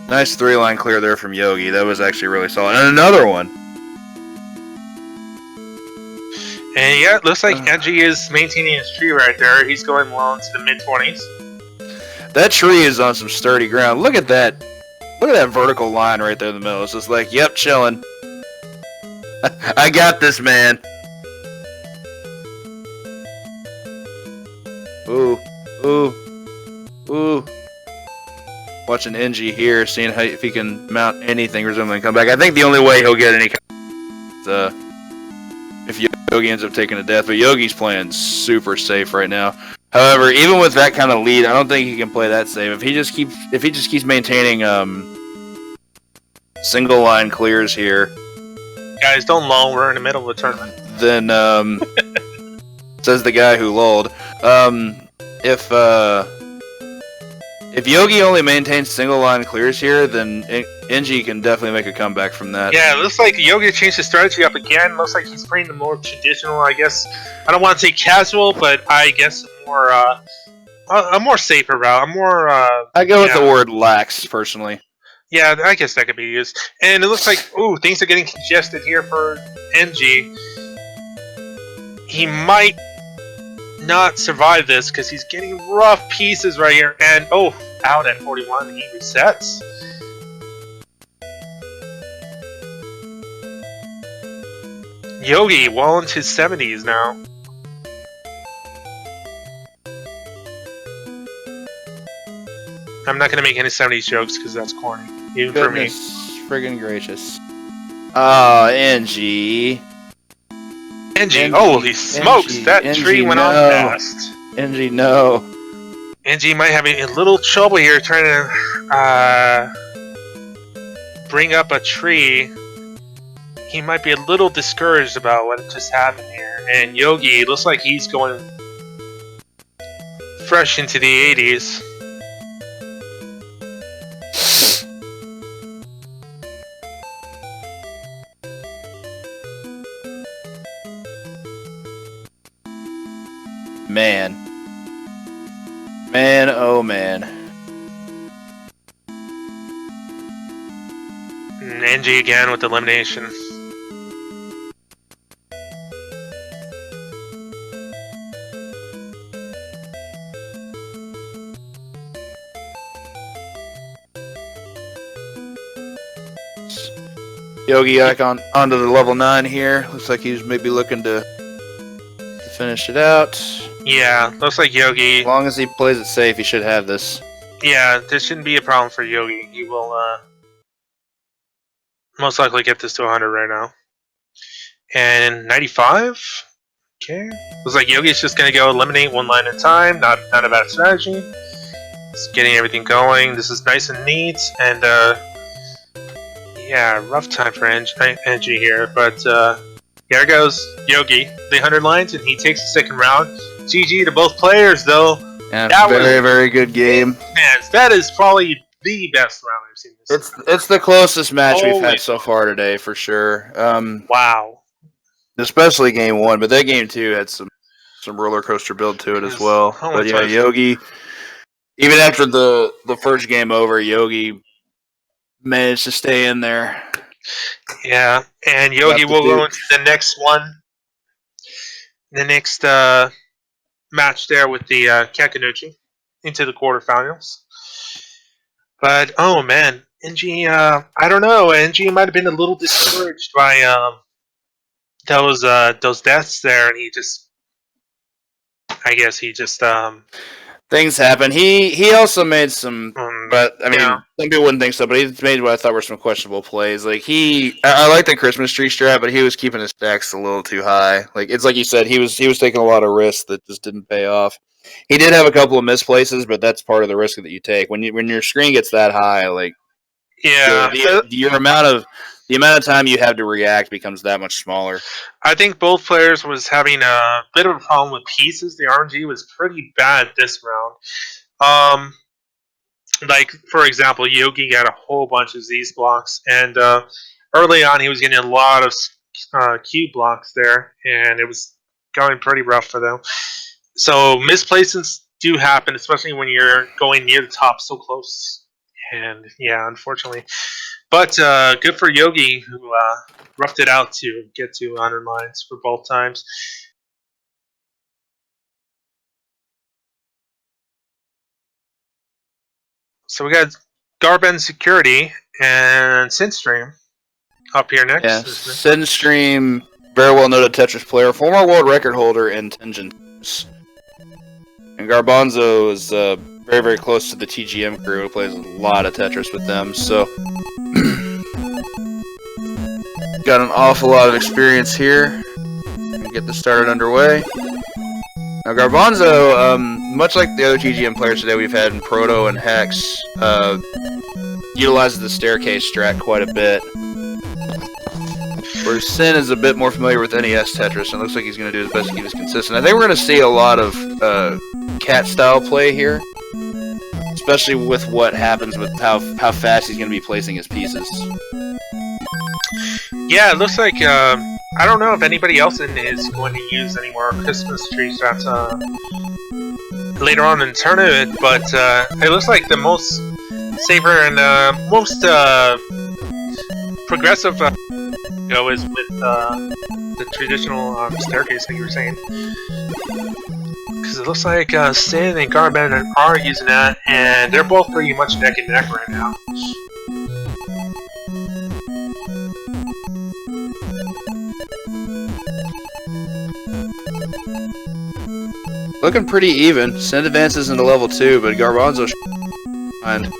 Nice 3-line clear there from Yogi. That was actually really solid. And another one. And yeah, it looks like NG is maintaining his tree right there. He's going well into the mid-20s. That tree is on some sturdy ground. Look at that. Look at that vertical line right there in the middle. It's just like, yep, chilling. I got this, man. Ooh. Ooh. Ooh. Watching NG here, seeing how, if he can mount anything or something and come back. I think the only way he'll get any is if Yogi ends up taking a death. But Yogi's playing super safe right now. However, even with that kind of lead, I don't think he can play that safe. If he just keeps maintaining single line clears here. Guys, don't lull. We're in the middle of the tournament. Then says the guy who lulled. If Yogi only maintains single line clears here, then NG can definitely make a comeback from that. Yeah, it looks like Yogi changed his strategy up again. Looks like he's playing the more traditional, I guess. I don't want to say casual, but I guess a more safer route. I go with the word lax, personally. Yeah, I guess that could be used. And it looks like, ooh, things are getting congested here for NG. He might not survive this because he's getting rough pieces right here. And, oh, out at 41, he resets. Yogi, well into his 70s now. I'm not going to make any 70s jokes because that's corny. Even for me. Friggin' gracious. Oh, NG. NG, holy smokes, that tree went on fast. NG, no. NG might have a little trouble here trying to bring up a tree. He might be a little discouraged about what just happened here. And Yogi looks like he's going fresh into the 80s. Man. Man, oh man. And NG again with elimination. Yogi icon onto the level 9 here. Looks like he's maybe looking to finish it out. Yeah, looks like Yogi. As long as he plays it safe, he should have this. Yeah, this shouldn't be a problem for Yogi. He will most likely get this to 100 right now. And 95? Okay. Looks like Yogi's just going to go eliminate one line at a time. Not a bad strategy. Just getting everything going. This is nice and neat. And, yeah, rough time for NG here. But Here goes Yogi, the 100 lines, and he takes the second round. GG to both players, though. Yeah, That very, very good game. Man, that is probably the best round I've seen this season. It's the closest match we've had Holy so far today, for sure. Wow. Especially game 1, but that game 2 had some roller coaster build to it as well. But yeah, Yogi, even after the first game over, Yogi managed to stay in there. Yeah, and Yogi will go into the next one. The next match there with the Kakanuchi into the quarterfinals. But, oh man, NG, I don't know, NG might have been a little discouraged by those deaths there, and I guess he just things happen. He also made some, but I mean, some people wouldn't think so. But he made what I thought were some questionable plays. Like I like the Christmas tree strat, but he was keeping his stacks a little too high. Like it's like you said, he was taking a lot of risks that just didn't pay off. He did have a couple of misplaces, but that's part of the risk that you take when your screen gets that high. Like the amount of time you have to react becomes that much smaller. I think both players was having a bit of a problem with pieces. The RNG was pretty bad this round. Like, for example, Yogi got a whole bunch of Z's blocks, and early on he was getting a lot of Q blocks there, and it was going pretty rough for them. So misplacements do happen, especially when you're going near the top so close. And yeah, unfortunately. But good for Yogi, who roughed it out to get to 100 lines for both times. So we got Garben Security and Synstream up here next. Yeah, Synstream, very well noted Tetris player, former world record holder in Tengens. And Garbanzo is very, very close to the TGM crew, who plays a lot of Tetris with them, so got an awful lot of experience here. Get this started underway. Now Garbanzo, much like the other TGM players today we've had in Proto and Hex, utilizes the staircase strat quite a bit. Where Sin is a bit more familiar with NES Tetris, and it looks like he's going to do his best to keep us consistent. I think we're going to see a lot of cat-style play here, especially with what happens with how fast he's going to be placing his pieces. Yeah, it looks like I don't know if anybody else is going to use any more Christmas tree strats later on in the tournament, but it looks like the most safer and most progressive go is with the traditional staircase that you were saying. Because it looks like Sin and Garben are using that, and they're both pretty much neck and neck right now. Looking pretty even. Sin advances into level 2, but Garbanzo behind.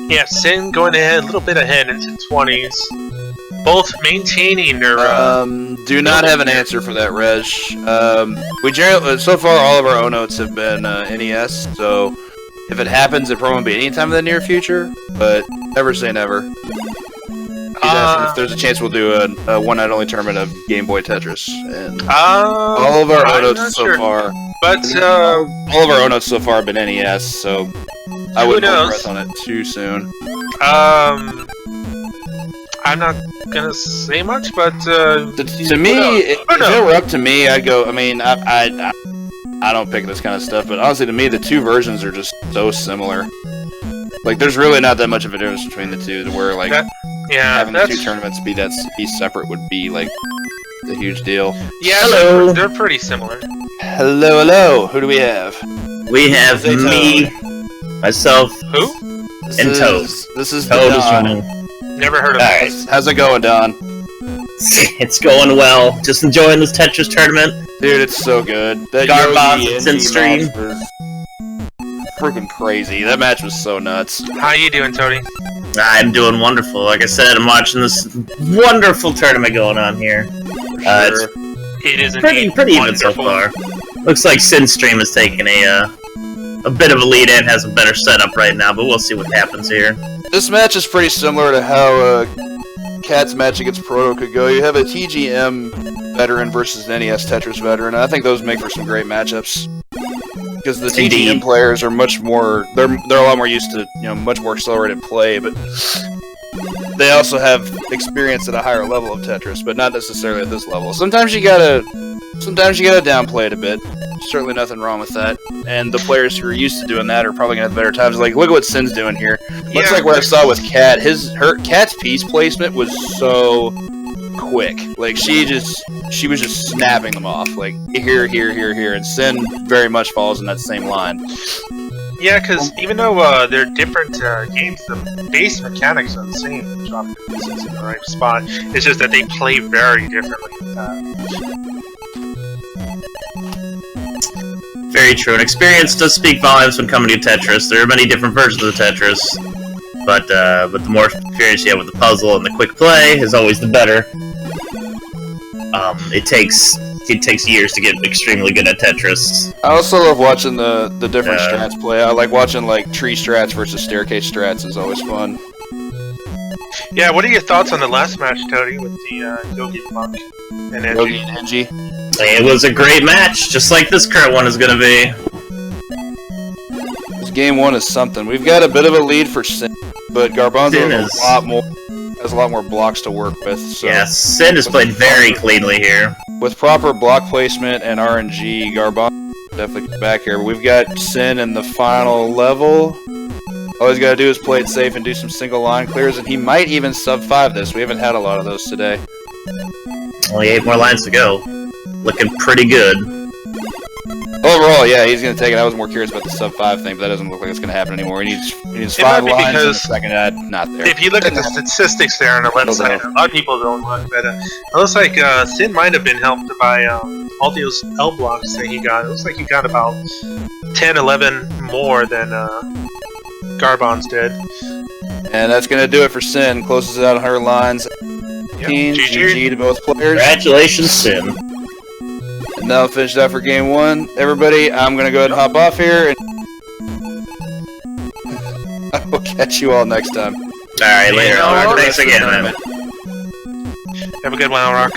Yeah, Sin going ahead, a little bit ahead into 20s. Both maintaining their... do not have an answer for that, Reg. We generally, so far, all of our ONOTs have been NES, so if it happens, it probably won't be any time in the near future, but never say never. If there's a chance, we'll do a one-night only tournament of Game Boy Tetris, and all of our ONOTs so far. But all of our ONOTs so far have been NES, so I wouldn't hold breath on it too soon. I'm not gonna say much, but to me, if it were up to me, I'd go. I mean, I don't pick this kind of stuff, but honestly, to me, the two versions are just so similar. Like, there's really not that much of a difference between the two, to where like having the two tournaments be separate would be like a huge deal. Yeah, hello. They're pretty similar. Hello, hello. Who do we have? We have me, myself, and Toad. This is Toad Don. Never heard of this. How's it going, Don? It's going well. Just enjoying this Tetris tournament. Dude, it's so good. That Garbots in stream. Freaking crazy. That match was so nuts. How you doing, Tony? I'm doing wonderful. Like I said, I'm watching this wonderful tournament going on here. It is pretty even so far. Looks like Synstream is taking a a bit of a lead and has a better setup right now, but we'll see what happens here. This match is pretty similar to how Cat's match against Proto could go. You have a TGM veteran versus an NES Tetris veteran, and I think those make for some great matchups. Because the TGM players are much more, they're a lot more used to, much more accelerated play, but they also have experience at a higher level of Tetris, but not necessarily at this level. Sometimes you gotta downplay it a bit. Certainly nothing wrong with that. And the players who are used to doing that are probably gonna have better times. Like, look at what Sin's doing here. Looks like what I saw with Cat. Cat's piece placement was so quick. Like, she was just snapping them off. Like, here, and Sin very much falls in that same line. Yeah, because even though they're different games, the base mechanics are the same. Dropping pieces in the right spot. It's just that they play very differently with that. Very true. And experience does speak volumes when coming to Tetris. There are many different versions of the Tetris, but the more experience you have with the puzzle and the quick play is always the better. It takes years to get extremely good at Tetris. I also love watching the different strats play. I like watching like tree strats versus staircase strats is always fun. Yeah, what are your thoughts on the last match, Tony, with the Yogi Monk and Engie? Yogi and Engie. It was a great match, just like this current one is going to be. This game one is something. We've got a bit of a lead for Sin, but Garbanzo has a lot more blocks to work with. So yeah, Sin has played very cleanly here. With proper block placement and RNG, Garbanzo definitely back here. But we've got Sin in the final level. All he's got to do is play it safe and do some single line clears, and he might even sub-5 this. We haven't had a lot of those today. Only 8 more lines to go. Looking pretty good. Overall, yeah, he's going to take it. I was more curious about the sub-5 thing, but that doesn't look like it's going to happen anymore. He needs 5 lines and the second ad, not there. If you look at the statistics there on the website, a lot of people don't look, but it looks like Sin might have been helped by all those L blocks that he got. It looks like he got about 10, 11 more than Garbons did. And that's going to do it for Sin. Closes it out on her lines. Yep. GG to both players. Congratulations, Sin. And that'll finish that for game one. Everybody, I'm going to go ahead and hop off here. And I will catch you all next time. Alright, later. Thanks again, man. Have a good one, Rock.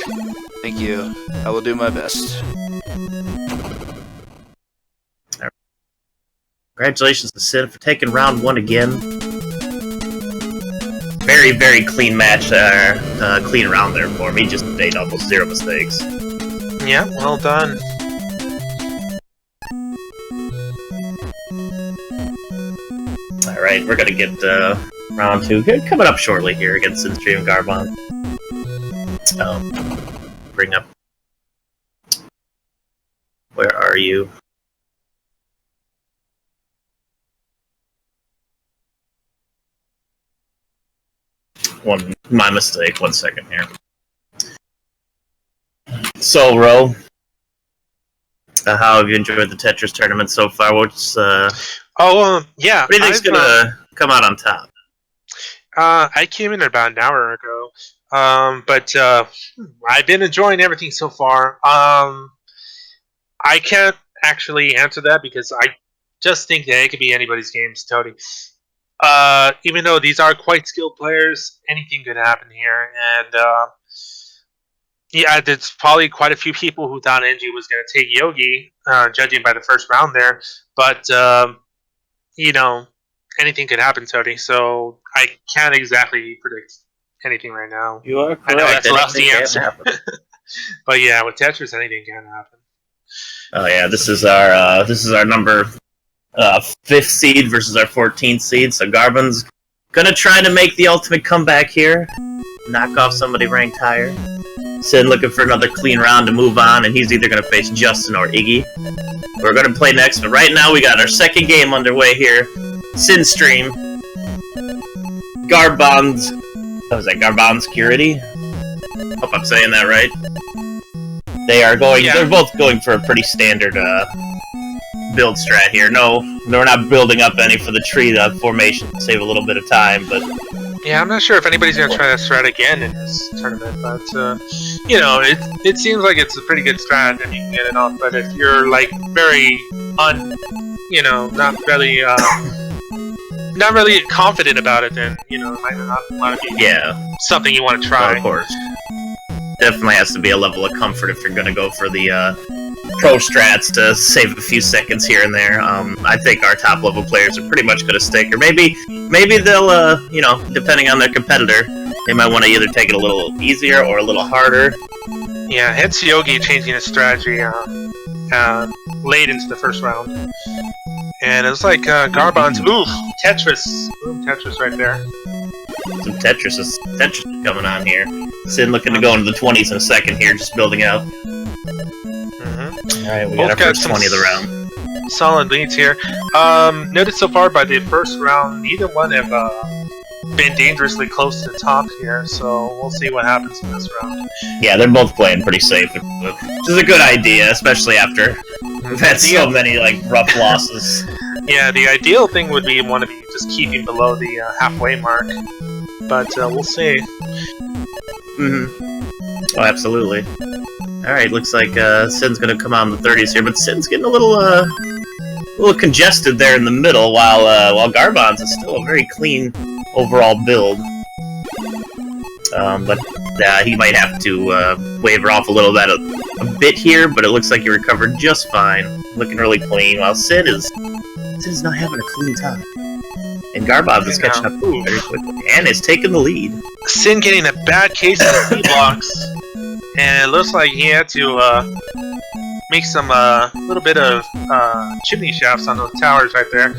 Thank you. I will do my best. Congratulations to Sin for taking round 1 again. Very, very clean match, clean round there for him. He just made almost 0 mistakes. Yeah, well done. Alright, we're gonna get round 2 coming up shortly here against Sinstream and Garbon. Bring up... Where are you? My mistake. 1 second here. So, Ro, how have you enjoyed the Tetris tournament so far? What's yeah. what do you think's gonna come out on top? I came in about an hour ago, but I've been enjoying everything so far. I can't actually answer that because I just think that it could be anybody's games, Tony. Even though these are quite skilled players, anything could happen here. And yeah, there's probably quite a few people who thought Engie was going to take Yogi, judging by the first round there. But, anything could happen, Tony. So I can't exactly predict anything right now. You are correct. I know that's a lofty answer. But yeah, with Tetris, anything can happen. Oh yeah, this is our number 5th seed versus our 14th seed. So Garbon's gonna try to make the ultimate comeback here, knock off somebody ranked higher. Sin looking for another clean round to move on, and he's either gonna face Justin or Iggy. We're gonna play next, but right now we got our second game underway here. Sin Stream. Garbon's. What was that? Garbon's Security? Hope I'm saying that right. They are going. Yeah. They're both going for a pretty standard build strat here. No, we're not building up any for the tree formation to save a little bit of time, but yeah, I'm not sure if anybody's gonna try that strat again in this tournament, but it seems like it's a pretty good strat and you can get it off. But if you're like very not really confident about it, then it might not want to be something you want to try. Well, of course. Definitely has to be a level of comfort if you're going to go for the pro strats to save a few seconds here and there. I think our top level players are pretty much going to stick, or maybe they'll, depending on their competitor, they might want to either take it a little easier or a little harder. Yeah, Hetsuyogi changing his strategy late into the first round. And it was like Garbon's, Tetris. Boom, Tetris right there. Some Tetris is coming on here. Sin looking to go into the 20s in a second here, just building out. Alright, we got our first 20 of the round. Solid leads here. Noted so far by the first round, neither one have been dangerously close to the top here, so we'll see what happens in this round. Yeah, they're both playing pretty safe, which is a good idea, especially after we've had so many rough losses. Yeah, the ideal thing would be one of you just keeping below the halfway mark, but we'll see. Oh, absolutely. Alright, looks like Sin's gonna come out in the 30s here, but Sin's getting a little congested there in the middle, while Garbon's is still a very clean overall build. But he might have to waver off a little bit a bit here, but it looks like he recovered just fine. Looking really clean, while Sin's not having a clean time. And Garbon's is catching up very quickly, and is taking the lead. Sin getting a bad case of C-blocks, and it looks like he had to make some little bit of chimney shafts on those towers right there.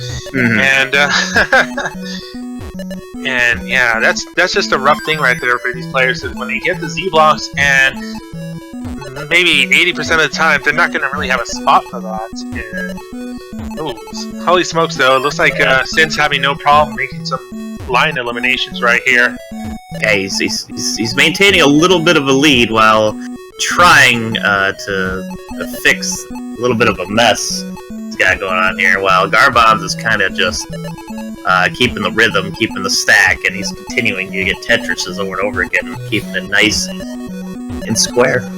And yeah, that's just a rough thing right there for these players, is when they get the Z-blocks, and maybe 80% of the time they're not going to really have a spot for that. And, holy smokes though, it looks like Sin's having no problem making some line eliminations right here. Yeah, he's maintaining a little bit of a lead while trying to fix a little bit of a mess he's got going on here, while Garbon's is kind of just keeping the rhythm, keeping the stack, and he's continuing to get Tetrises over and over again, keeping it nice and square.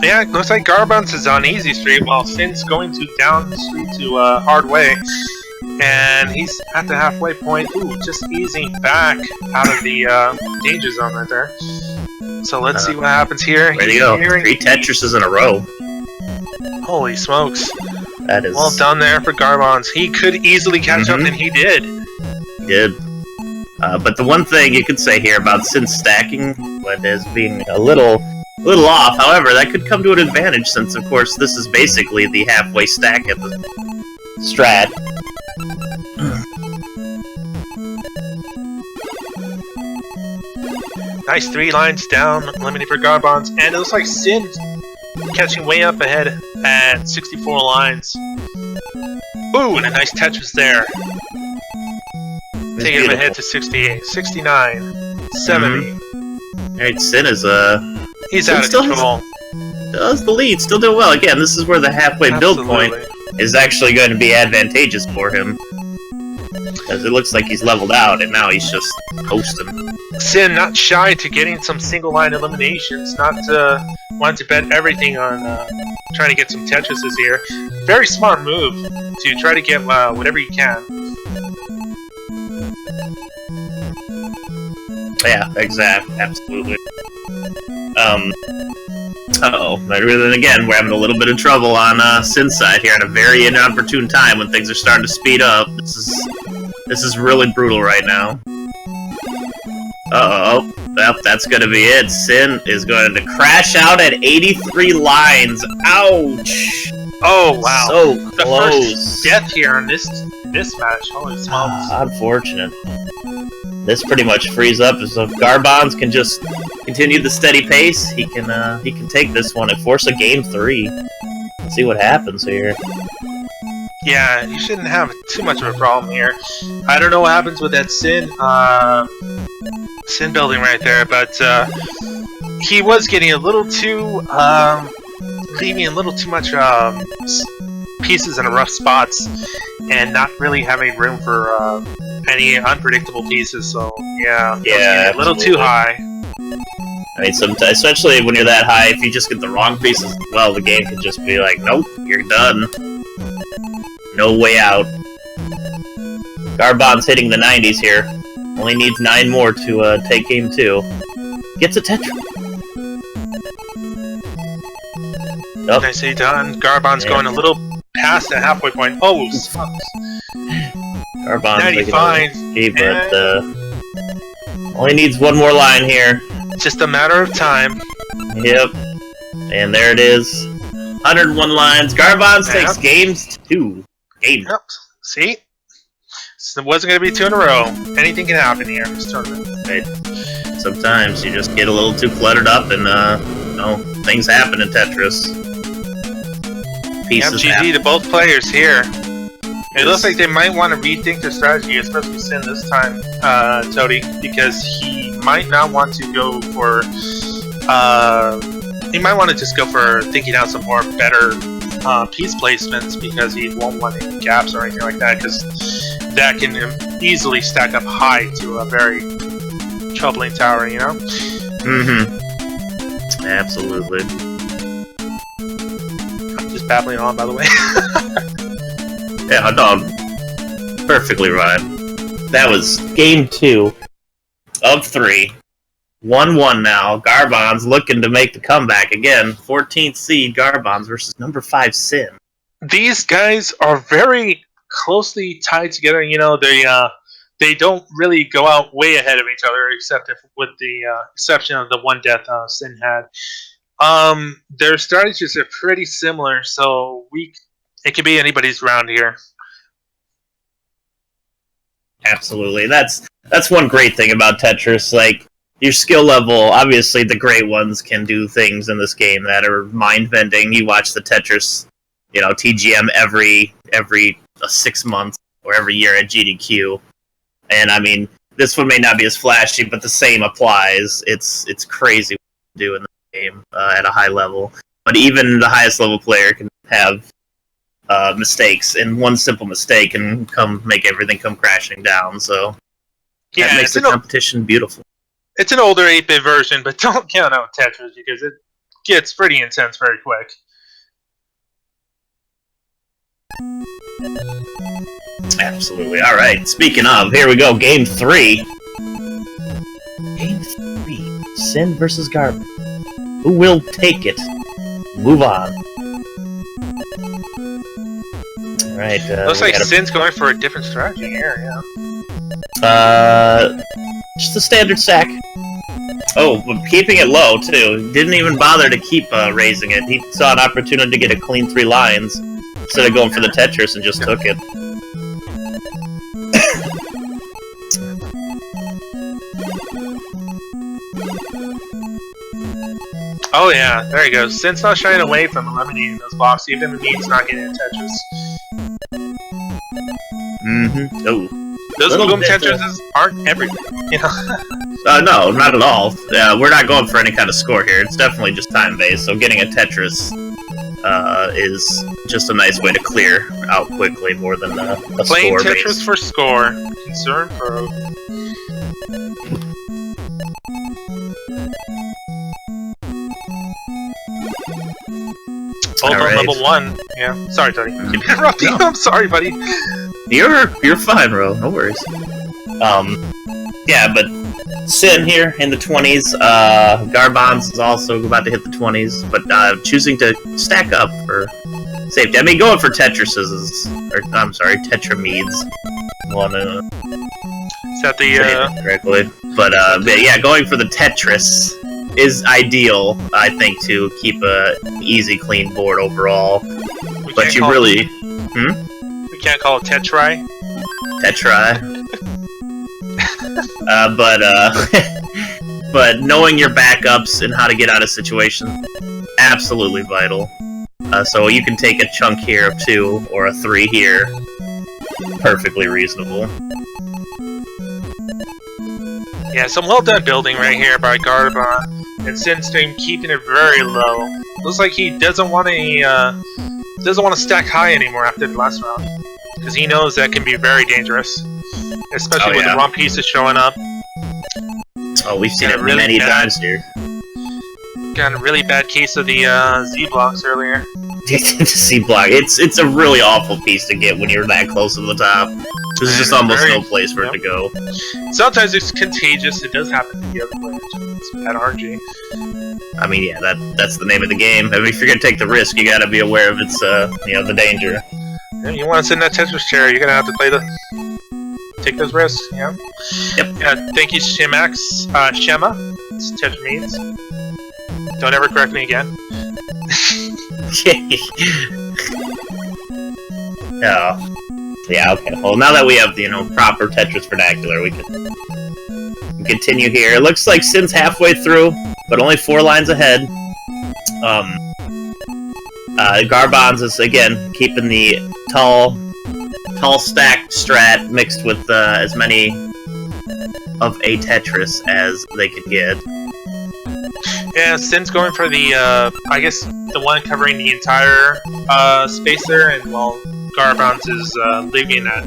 Yeah, it looks like Garbon's is on easy street, while Sin's going to down the street to hard way. And he's at the halfway point. Just easing back out of the danger zone right there. So let's see what happens here. Ready to go. 3 Tetrises in a row. Holy smokes. That is... Well done there for Garbon's. He could easily catch up, and he did. He did. But the one thing you could say here about Sin stacking, but as being a little off, however, that could come to an advantage, since, of course, this is basically the halfway stack at the strat. Nice 3 lines down, eliminating for Garbon's, and it looks like Sin catching way up ahead at 64 lines. And a nice Tetris there. Taking him ahead to 68, 69, 70. Alright, Sin is he's out of control. Does the lead, still doing well. Again, this is where the halfway build point is actually going to be advantageous for him, as it looks like he's leveled out, and now he's just coasting. Sin not shy to getting some single line eliminations, not wanting to bet everything on trying to get some Tetrises here. Very smart move to try to get whatever you can. Yeah, absolutely. But then again, we're having a little bit of trouble on Sin's side here at a very inopportune time when things are starting to speed up. This is really brutal right now. Well, that's gonna be it. Sin is going to crash out at 83 lines. Ouch! Oh wow! So the close. First death here in this match. Holy smokes! Unfortunate. This pretty much frees up, so if Garbon's can just continue the steady pace, he can take this one and force a game 3. Let's see what happens here. Yeah, you shouldn't have too much of a problem here. I don't know what happens with that Sin building right there, but he was getting a little too leaving a little too much pieces in rough spots, and not really having room for any unpredictable pieces. So yeah, a little too high. I mean, sometimes, especially when you're that high, if you just get the wrong pieces, well, the game can just be like, nope, you're done. No way out. Garbon's hitting the 90s here. Only needs 9 more to take game 2. Gets a Tetris. Oh. Nicely done. Garbon's going a little past the halfway point. Oh, sucks. Garbon's 95. But only needs 1 more line here. Just a matter of time. Yep. And there it is. 101 lines. Garbons takes games 2. Game. Yep. See? So it wasn't going to be 2 in a row. Anything can happen here in this tournament. Right. Sometimes you just get a little too cluttered up and, you know, things happen in Tetris. Pieces GG to both players here. It looks like they might want to rethink their strategy, especially Sin this time, Toady, because he might not want to go for... he might want to just go for thinking out some more better piece placements, because he won't want any gaps or anything like that, because that can easily stack up high to a very troubling tower, you know? Mm-hmm. Absolutely. I'm just babbling on, by the way. Yeah, dog. Perfectly rhymed. That was game 2 of 3. 1-1 now. Garbon's looking to make the comeback again. 14th seed Garbons versus number 5 Sin. These guys are very closely tied together. You know, they don't really go out way ahead of each other, except with the exception of the one death Sin had. Their strategies are pretty similar, so it could be anybody's round here. Absolutely. That's one great thing about Tetris. Like, your skill level, obviously the great ones can do things in this game that are mind-bending. You watch the Tetris, you know, TGM every 6 months or every year at GDQ. And I mean, this one may not be as flashy, but the same applies. It's crazy what you can do in the game at a high level. But even the highest level player can have mistakes, and one simple mistake can make everything come crashing down. So that makes the competition beautiful. It's an older 8-bit version, but don't count out Tetris because it gets pretty intense very quick. Absolutely. All right. Speaking of, here we go. Game 3. Game 3. Sin versus Garbon. Who will take it? Move on. All right. Looks like Sin's going for a different strategy here. Yeah. Just a standard sack. Oh, but keeping it low too. Didn't even bother to keep raising it. He saw an opportunity to get a clean 3 lines instead of going for the Tetris and just took it. Oh yeah, there you go. Sin's not shying away from eliminating those blocks, even if he's not getting a Tetris. Mm-hmm. Oh. Those boom Tetrises aren't everything, you know? No, not at all. We're not going for any kind of score here. It's definitely just time-based, so getting a Tetris is just a nice way to clear out quickly more than a Playing score. Tetris based. for score. Concern for... Both on level 1. Yeah. Sorry, Tony. Keep interrupting you. I'm sorry, buddy. You're fine, bro. No worries. Yeah, but Sin here in the 20s. Garbons is also about to hit the 20s, but choosing to stack up for safety. I mean, going for Tetrises Tetramedes. Is that the correctly? But yeah, going for the Tetris is ideal, I think, to keep a easy, clean board overall. But you really, we can't call it Tetri. But knowing your backups and how to get out of situations, absolutely vital. So you can take a chunk here of 2 or a 3 here, perfectly reasonable. Yeah, some well done building right here by Garbon, and Sinstream keeping it very low. Looks like he doesn't want to stack high anymore after the last round, because he knows that can be very dangerous, especially with the wrong pieces showing up. Oh, we've seen it really many times here. Got a really bad case of the Z blocks earlier. C block. It's a really awful piece to get when you're that close to the top. There's just almost no place for it to go. Sometimes it's contagious. It does happen to the other players. It's bad RNG. I mean, yeah, that's the name of the game. I mean, if you're gonna take the risk, you gotta be aware of its, the danger. Yeah, you want to sit in that Tetris chair, you're gonna have to take those risks. Yeah. Yep. Yeah. Thank you, Shemax. Shema. It's Tetris means. Don't ever correct me again. Oh. Yeah, okay. Well, now that we have the, proper Tetris vernacular, we can continue here. It looks like Sin's halfway through, but only 4 lines ahead. Garbonz is, again, keeping the tall stacked strat mixed with as many of a Tetris as they could get. Yeah, Sin's going for the, I guess, the one covering the entire space there, and while Garbonz is leaving that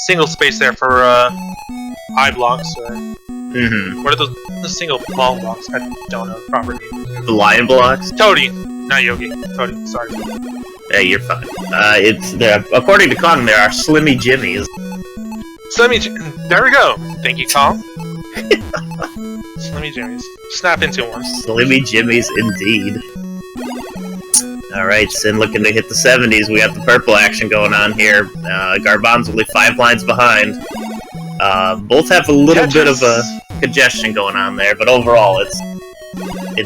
single space there for eye blocks. What are those? The single long blocks? I don't know the proper name. The lion blocks? Toady, not Yogi. Toady, sorry. Hey, you're fine. According to Kong, there are Slimmy Jimmies. There we go. Thank you, Kong. Slimmy Jimmies. Snap into one. Slimmy Jimmies, indeed. Alright, Sin looking to hit the 70s. We got the purple action going on here. Garbonz only 5 lines behind. Both have a little bit of a congestion going on there, but overall,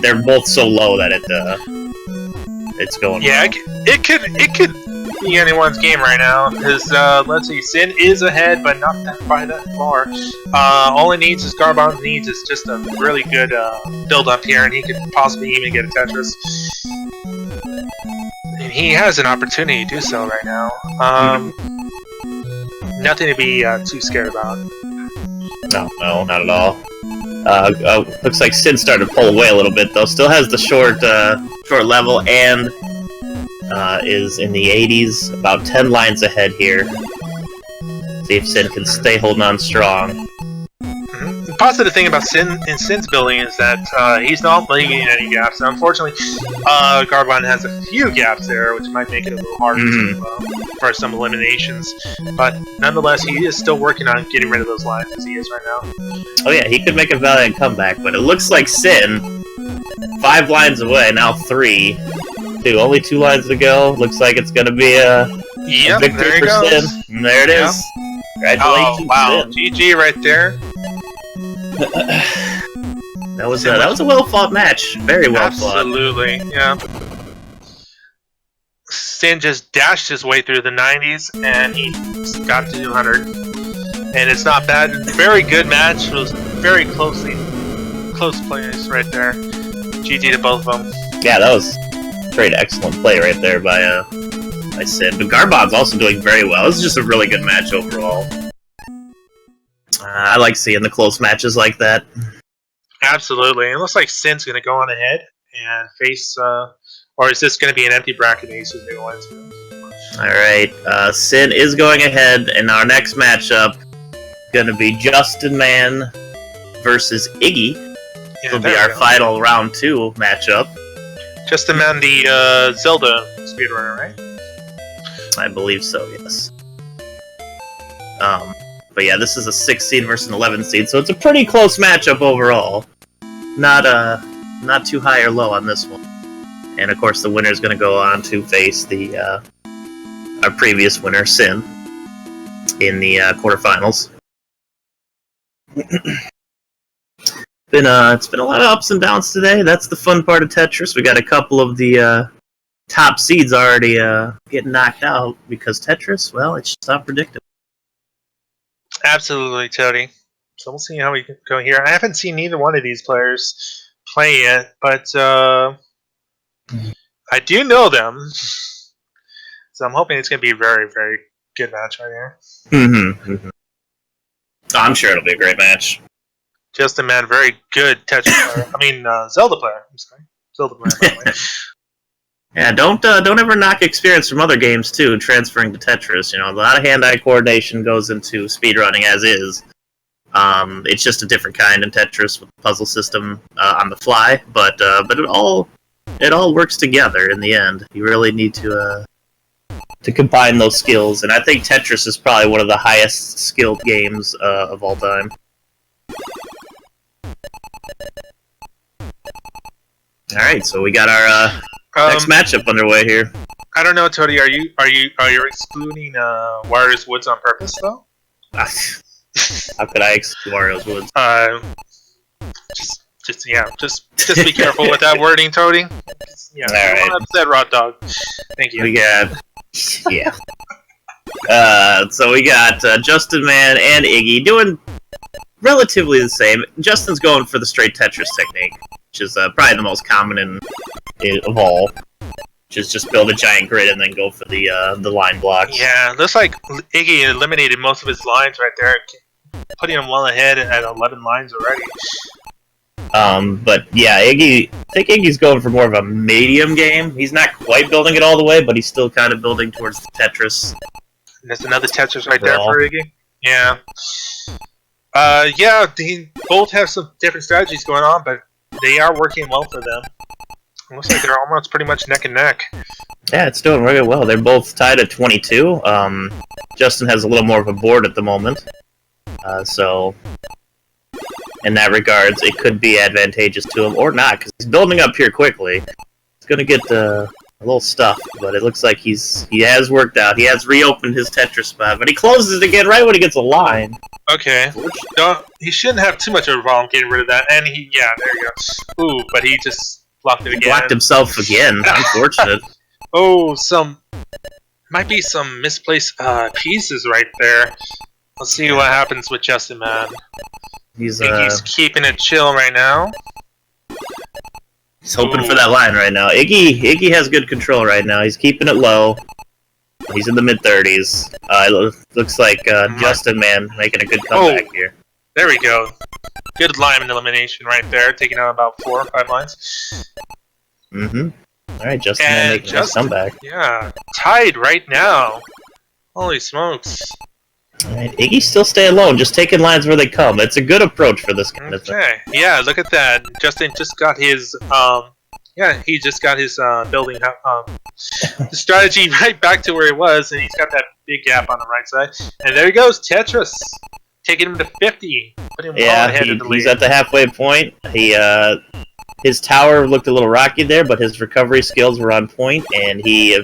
they're both so low that it's going. Yeah, well. it could be anyone's game right now. Because let's see, Sin is ahead, but not by that far. All it needs is Garbonz needs is just a really good build up here, and he could possibly even get a Tetris. And he has an opportunity to do so right now. Nothing to be too scared about. No, not at all. Looks like Sin started to pull away a little bit, though. Still has the short level and is in the 80s, about 10 lines ahead here. See if Sin can stay holding on strong. The positive thing about Sin's building is that he's not leaving any gaps. Now, unfortunately, Garbonz has a few gaps there, which might make it a little harder for some eliminations. But nonetheless, he is still working on getting rid of those lines as he is right now. Oh yeah, he could make a valiant comeback, but it looks like Sin, 5 lines away, now 3. Only 2 lines to go. Looks like it's going to be a victory for Sin. And there it is. Congratulations, Oh, wow. Sin. GG right there. That was a well-fought match. Very well fought. Absolutely, yeah. Sin just dashed his way through the 90s, and he got to 200. And it's not bad. Very good match. It was very close plays right there. GG to both of them. Yeah, that was great, excellent play right there by Sin. But Garbonz also doing very well. This is just a really good match overall. I like seeing the close matches like that. Absolutely. It looks like Sin's going to go on ahead and face, or is this going to be an empty bracket he's going to go into? Alright, Sin is going ahead, and our next matchup going to be Justin Man versus Iggy. This will be our final round 2 matchup. Justin Man, the Zelda speedrunner, right? I believe so, yes. But yeah, this is a 6 seed versus an 11 seed, so it's a pretty close matchup overall. Not too high or low on this one. And of course, the winner is going to go on to face our previous winner, Sin, in the quarterfinals. It's been a lot of ups and downs today. That's the fun part of Tetris. We got a couple of the top seeds already getting knocked out because Tetris, well, it's just unpredictable. Absolutely, Toady. So we'll see how we go here. I haven't seen neither one of these players play yet, but I do know them. So I'm hoping it's going to be a very, very good match right here. I'm sure it'll be a great match. Justin Man, very good Tetris player. I mean, Zelda player. I'm sorry. Zelda player, by the way. Yeah, don't ever knock experience from other games too. Transferring to Tetris, a lot of hand-eye coordination goes into speedrunning as is. It's just a different kind in Tetris with the puzzle system on the fly, but it all it all works together in the end. You really need to combine those skills, and I think Tetris is probably one of the highest skilled games of all time. All right, so we got our next matchup underway here. I don't know, Tony. Are you excluding Warriors Woods on purpose though? How could I exclude Warriors Woods? Just be careful with that wording, Tony. Yeah, all right. Upset Rod Dog. Thank you. We got so we got Justin Man and Iggy doing relatively the same. Justin's going for the straight Tetris technique, which is probably the most common of all. Which is just build a giant grid and then go for the line blocks. Yeah, looks like Iggy eliminated most of his lines right there, putting him well ahead at 11 lines already. But yeah, I think Iggy's going for more of a medium game. He's not quite building it all the way, but he's still kind of building towards the Tetris. And there's another Tetris right there for Iggy. Yeah. They both have some different strategies going on, but they are working well for them. It looks like they're almost pretty much neck and neck. Yeah, it's doing really well. They're both tied at 22. Justin has a little more of a board at the moment. So, in that regards, it could be advantageous to him, or not, because he's building up here quickly. He's going to get a little stuffed, but it looks like he has worked out. He has reopened his Tetris spot, but he closes it again right when he gets a line. Okay. He shouldn't have too much of a problem getting rid of that. And there you go. Ooh, but he just blocked it again. He blocked himself again. Unfortunate. Might be some misplaced pieces right there. Let's see what happens with Justin, man. He's keeping it chill right now. He's hoping for that line right now. Iggy has good control right now. He's keeping it low. He's in the mid-30s. Looks like Justin, man, making a good comeback here. There we go. Good line elimination right there, taking out about 4 or 5 lines. Mm-hmm. Alright, Justin, man, making a comeback. Yeah, tied right now. Holy smokes. Alright, Iggy's still staying low, just taking lines where they come. It's a good approach for this kind of thing. Okay, yeah, look at that. Justin just got his, he just got his building strategy right back to where it was, and he's got that big gap on the right side. And there he goes, Tetris, taking him to 50, putting him well ahead of the lead. He's at the halfway point. His tower looked a little rocky there, but his recovery skills were on point, and he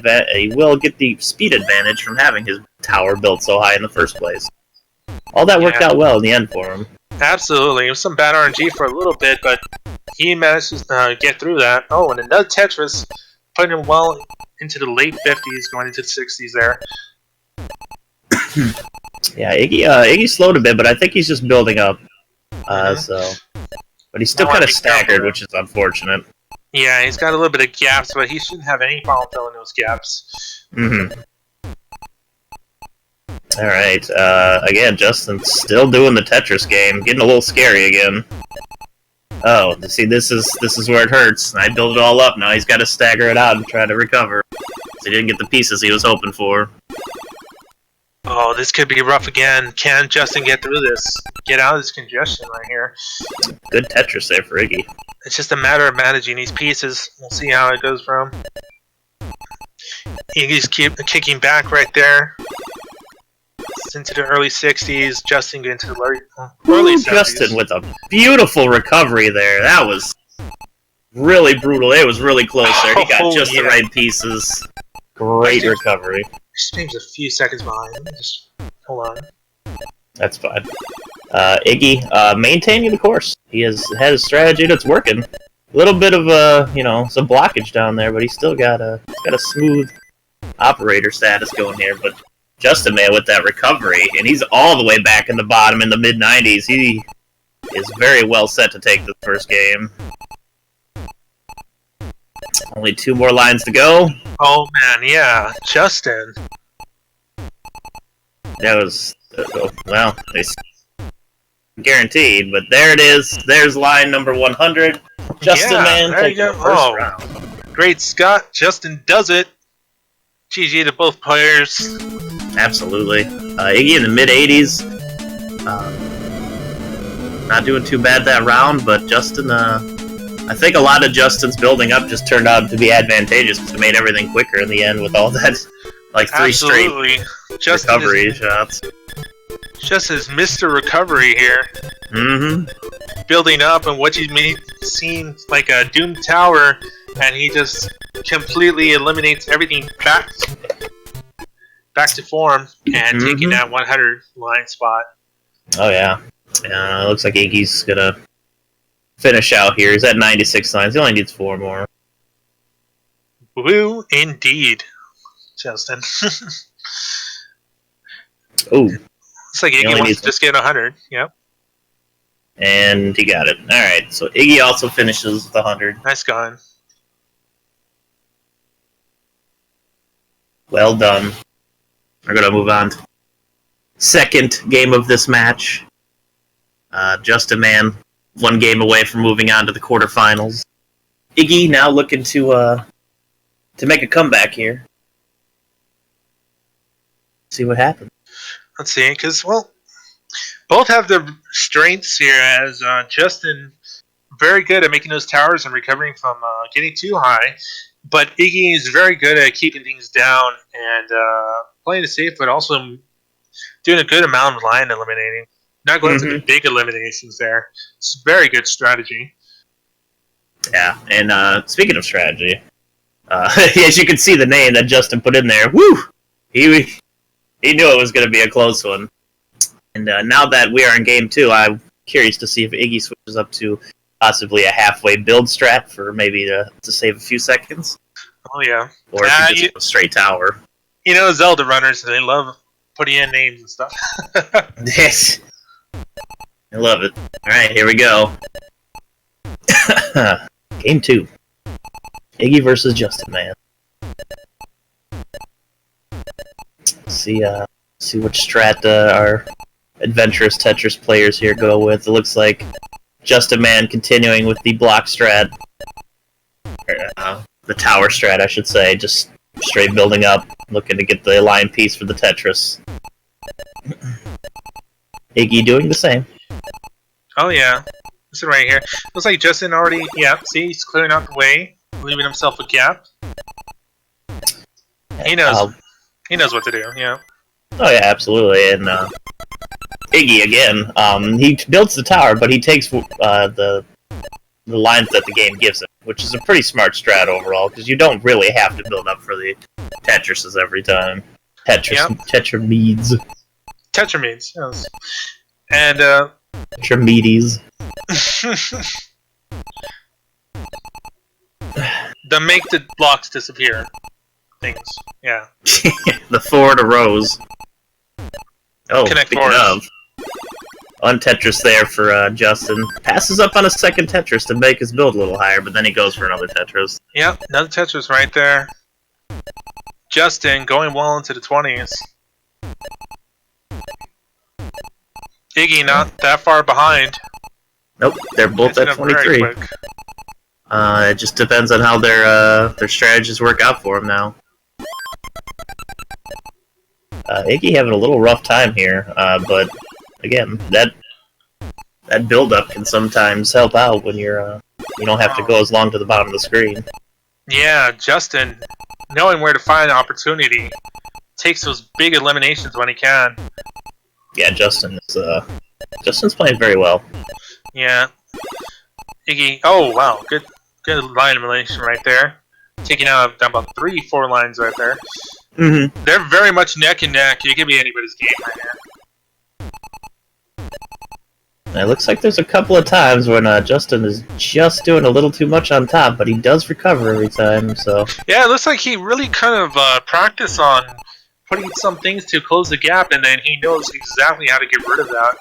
will get the speed advantage from having his tower built so high in the first place. All that worked out well in the end for him. Absolutely. It was some bad RNG for a little bit, but he managed to get through that. Oh, and another Tetris, putting him well into the late 50s, going into the 60s there. Yeah, Iggy's slowed a bit, but I think he's just building up. But he's still kind of staggered, which is unfortunate. Yeah, he's got a little bit of gaps, but he shouldn't have any problem filling those gaps. Mm-hmm. Alright, again, Justin's still doing the Tetris game, getting a little scary again. Oh, see, this is where it hurts. I built it all up, now he's got to stagger it out and try to recover. So he didn't get the pieces he was hoping for. Oh, this could be rough again. Can Justin get through this? Get out of this congestion right here. Good Tetris there for Iggy. It's just a matter of managing these pieces. We'll see how it goes for him. Iggy's kicking back right there. It's into the early 60s. Justin getting to the early 70s. Justin with a beautiful recovery there. That was really brutal. It was really close there. He got just the right pieces. Great recovery. Just maybe a few seconds behind. Let me just hold on. That's fine. Iggy, maintaining the course. He has had a strategy that's working. A little bit of some blockage down there, but he's still got a smooth operator status going here. But Justin, man, with that recovery, and he's all the way back in the bottom in the mid-90s. He is very well set to take the first game. Only 2 more lines to go. Oh man, yeah, Justin. That was it's guaranteed, but there it is. There's line number 100. Justin, man, take the first round. Great Scott, Justin does it. GG to both players. Absolutely. Iggy in the mid-80s. Not doing too bad that round, but Justin I think a lot of Justin's building up just turned out to be advantageous because it made everything quicker in the end with all that, like 3 straight recovery shots. Just as Mr. Recovery here. Mm-hmm. Building up, and what you may seem like a doomed tower, and he just completely eliminates everything back to form and taking that 100 line spot. Oh yeah. Looks like Iggy's gonna finish out here. He's at 96 lines. He only needs 4 more. Woo, indeed, Justin. Ooh. Looks like Iggy wants to just get 100. Yep. And he got it. Alright, so Iggy also finishes the 100. Nice going. Well done. We're going to move on to second game of this match. Justin Man, 1 game away from moving on to the quarterfinals. Iggy now looking to make a comeback here. See what happens. Let's see, because, well, both have their strengths here, as Justin very good at making those towers and recovering from getting too high, but Iggy is very good at keeping things down and playing it safe, but also doing a good amount of line eliminating. Not going to the big eliminations there. It's a very good strategy. Yeah, and speaking of strategy, as you can see the name that Justin put in there, woo! He knew it was going to be a close one. And now that we are in game 2, I'm curious to see if Iggy switches up to possibly a halfway build strat for maybe to save a few seconds. Oh, yeah. Or if he just goes straight tower. You know, Zelda runners, they love putting in names and stuff. Yes. I love it. Alright, here we go. Game 2. Iggy versus Justin Man. See which strat our adventurous Tetris players here go with. It looks like Justin Man continuing with the block strat. The tower strat, I should say. Just straight building up, looking to get the line piece for the Tetris. Iggy doing the same. Oh, yeah. This is right here. Looks like Justin already, see, he's clearing out the way, leaving himself a gap. He knows. He knows what to do, yeah. Oh, yeah, absolutely. And Iggy, again, he builds the tower, but he takes the lines that the game gives him, which is a pretty smart strat overall, because you don't really have to build up for the Tetrises every time. Tetramides. Tetramides, yes. And, Tetramides. the make the blocks disappear things, yeah. The forward arose. Oh, Connect speaking of, on Tetris there for Justin. Passes up on a second Tetris to make his build a little higher, but then he goes for another Tetris. Yep, another Tetris right there. Justin going well into the 20s. Iggy not that far behind. Nope, they're both at 23. It just depends on how their strategies work out for him now. Iggy having a little rough time here, but again, that build-up can sometimes help out when you don't have to go as long to the bottom of the screen. Yeah, Justin, knowing where to find opportunity, takes those big eliminations when he can. Yeah, Justin's playing very well. Yeah, Iggy. Oh wow, good line elimination right there. Taking out down about 3-4 lines right there. Mm-hmm. They're very much neck and neck. It could be anybody's game right here. It looks like there's a couple of times when Justin is just doing a little too much on top, but he does recover every time, so... Yeah, it looks like he really kind of practiced on putting some things to close the gap, and then he knows exactly how to get rid of that.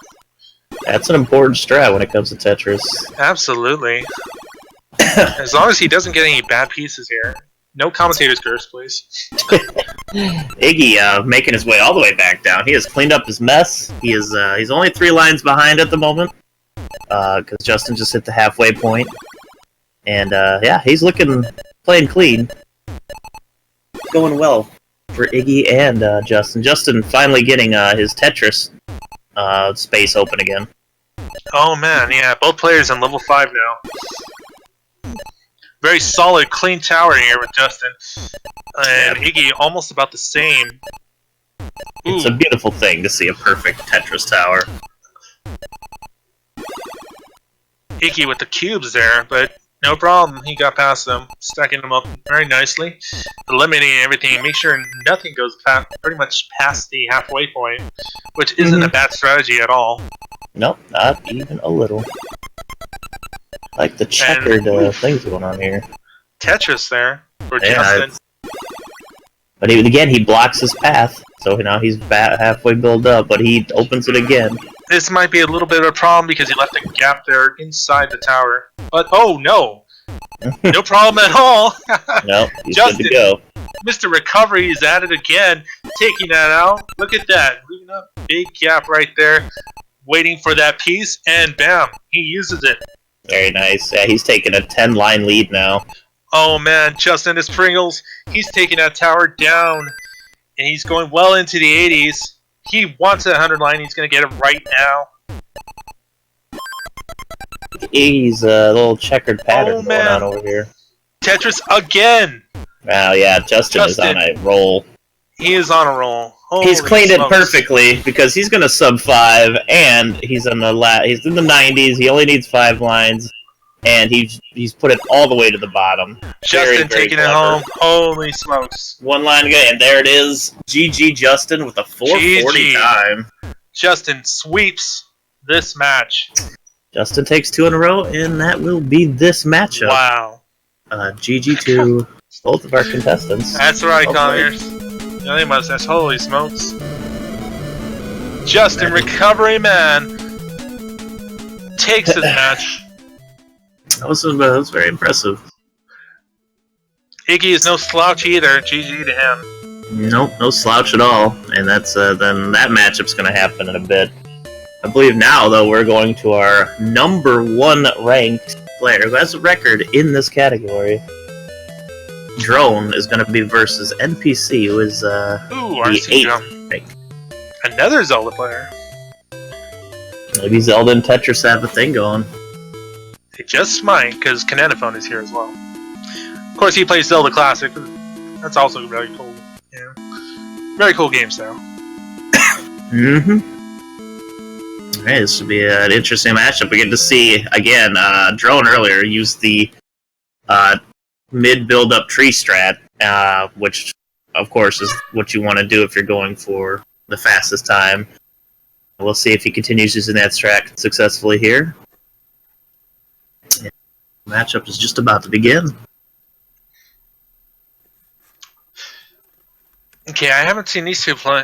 That's an important strat when it comes to Tetris. Absolutely. As long as he doesn't get any bad pieces here. No commentator's curse, please. Iggy making his way all the way back down. He has cleaned up his mess. He's only 3 lines behind at the moment, because Justin just hit the halfway point. And yeah, he's playing clean. Going well for Iggy and Justin. Justin finally getting his Tetris space open again. Oh man, yeah, both players on level 5 now. Very solid, clean tower here with Justin. And Iggy almost about the same. It's a beautiful thing to see a perfect Tetris tower. Iggy with the cubes there, but no problem. He got past them, stacking them up very nicely, eliminating everything. Make sure nothing goes pretty much past the halfway point, which isn't a bad strategy at all. Nope, not even a little. Like the checkered things going on here. Tetris there for Justin. But again, he blocks his path, so now he's halfway built up, but he opens it again. This might be a little bit of a problem because he left a gap there inside the tower. But oh no! No problem at all! No, he's Justin, good to go. Mr. Recovery is at it again, taking that out. Look at that, leaving a big gap right there, waiting for that piece, and bam, he uses it. Very nice. Yeah, he's taking a 10-line lead now. Oh man, Justin is Pringles. He's taking that tower down, and he's going well into the 80s. He wants that 100 line. He's going to get it right now. He's a little checkered pattern going on over here. Tetris again. Wow, yeah, Justin is on a roll. He is on a roll. Holy he's cleaned smokes. it perfectly because he's going to sub 5, and he's in the he's in the 90s. He only needs 5 lines. And he's put it all the way to the bottom. Justin taking it home. Holy smokes. 1 line ago, and there it is. GG Justin with a 440 time. Justin sweeps this match. Justin takes 2 in a row, and that will be this matchup. Wow. GG to both of our contestants. That's right, Conyers. Yeah, they must. That's holy smokes. Justin, Recovery Man, takes his match. That was very impressive. Iggy is no slouch either. GG to him. Nope, no slouch at all. And that's then that matchup's going to happen in a bit. I believe now, though, we're going to our #1 ranked player who has a record in this category. Drone is going to be versus NPC, who is the RC 8th rank. Another Zelda player. Maybe Zelda and Tetris have a thing going. It just might, because Kinetophone is here as well. Of course, he plays Zelda Classic. That's also very cool. Yeah, very cool games, though. Alright, this should be an interesting matchup. We get to see, again, Drone earlier used the mid-build-up tree strat, which, of course, is what you want to do if you're going for the fastest time. We'll see if he continues using that strat successfully here. The matchup is just about to begin. Okay, I haven't seen these two play.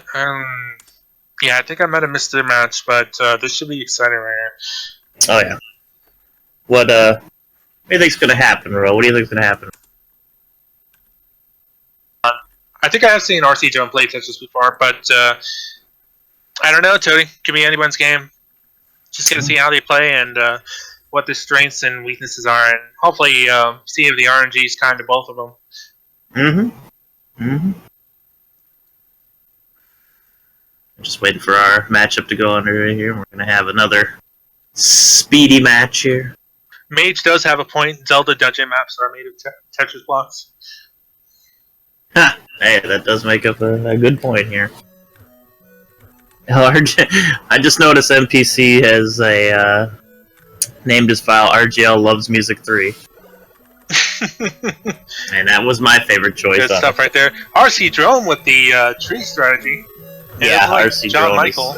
Yeah, I think I might have missed their match, but this should be exciting right here. Oh yeah. What do you think's gonna happen, Ro? What do you think's gonna happen? I think I have seen RC Joan play Tetris before, but I don't know, Tony. Could be anyone's game. Just gonna see how they play and what their strengths and weaknesses are, and hopefully see if the RNG is kind to both of them. Just waiting for our matchup to go under right here. We're gonna have another speedy match here. Mage does have a point. Zelda dungeon maps are made of Tetris blocks. Ha! Hey, that does make up a good point here. I just noticed NPC has a named his file RGL Loves Music 3. And that was my favorite choice. Good stuff right there. RC Drone with the tree strategy. Yeah, RC John Drone Michael.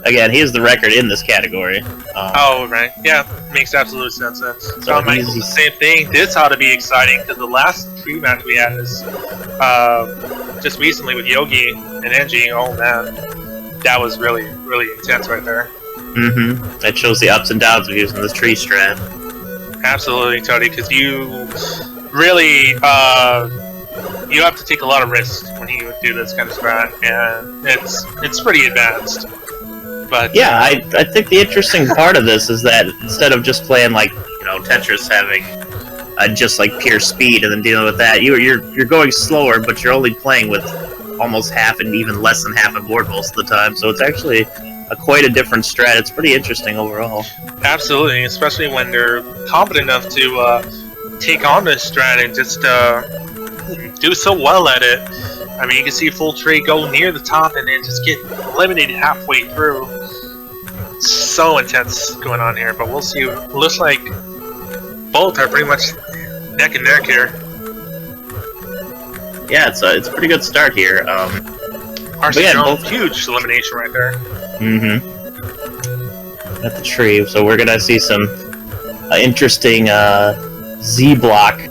Again, he has the record in this category. Oh, right. Yeah, makes absolute sense. John Michael's the same thing. This ought to be exciting because the last tree match we had is just recently with Yogi and Angie. Oh, man. That was really, really intense right there. That shows the ups and downs of using this tree strat. Absolutely, Tony, because you really you have to take a lot of risks when you do this kind of strat, and it's pretty advanced. But yeah, I think the interesting part of this is that instead of just playing like Tetris, having just like pure speed and then dealing with that, you're going slower, but you're only playing with almost half and even less than half a board most of the time. So it's actually quite a different strat. It's pretty interesting overall. Absolutely, especially when they're competent enough to take on this strat and just do so well at it. I mean, you can see full tree go near the top and then just get eliminated halfway through. So intense going on here, but we'll see. It looks like both are pretty much neck and neck here. Yeah, it's a pretty good start here. RC Drone, huge elimination right there. At the tree, so we're gonna see some interesting Z block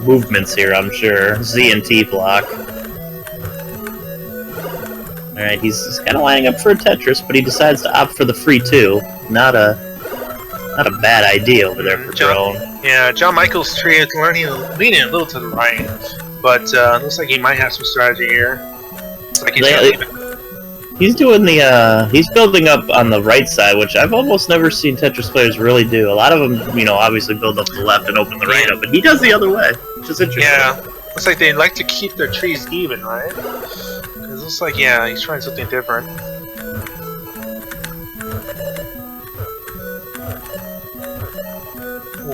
movements here, I'm sure. Z and T block. Alright, he's kind of lining up for a Tetris, but he decides to opt for the free 2. Not a bad idea over there for Drone. Yeah, John Michael's tree is leaning a little to the right, but looks like he might have some strategy here. Looks like he's doing the he's building up on the right side, which I've almost never seen Tetris players really do. A lot of them, obviously build up the left and open the right up, but he does the other way, which is interesting. Yeah, looks like they like to keep their trees even, right? It looks like, yeah, he's trying something different.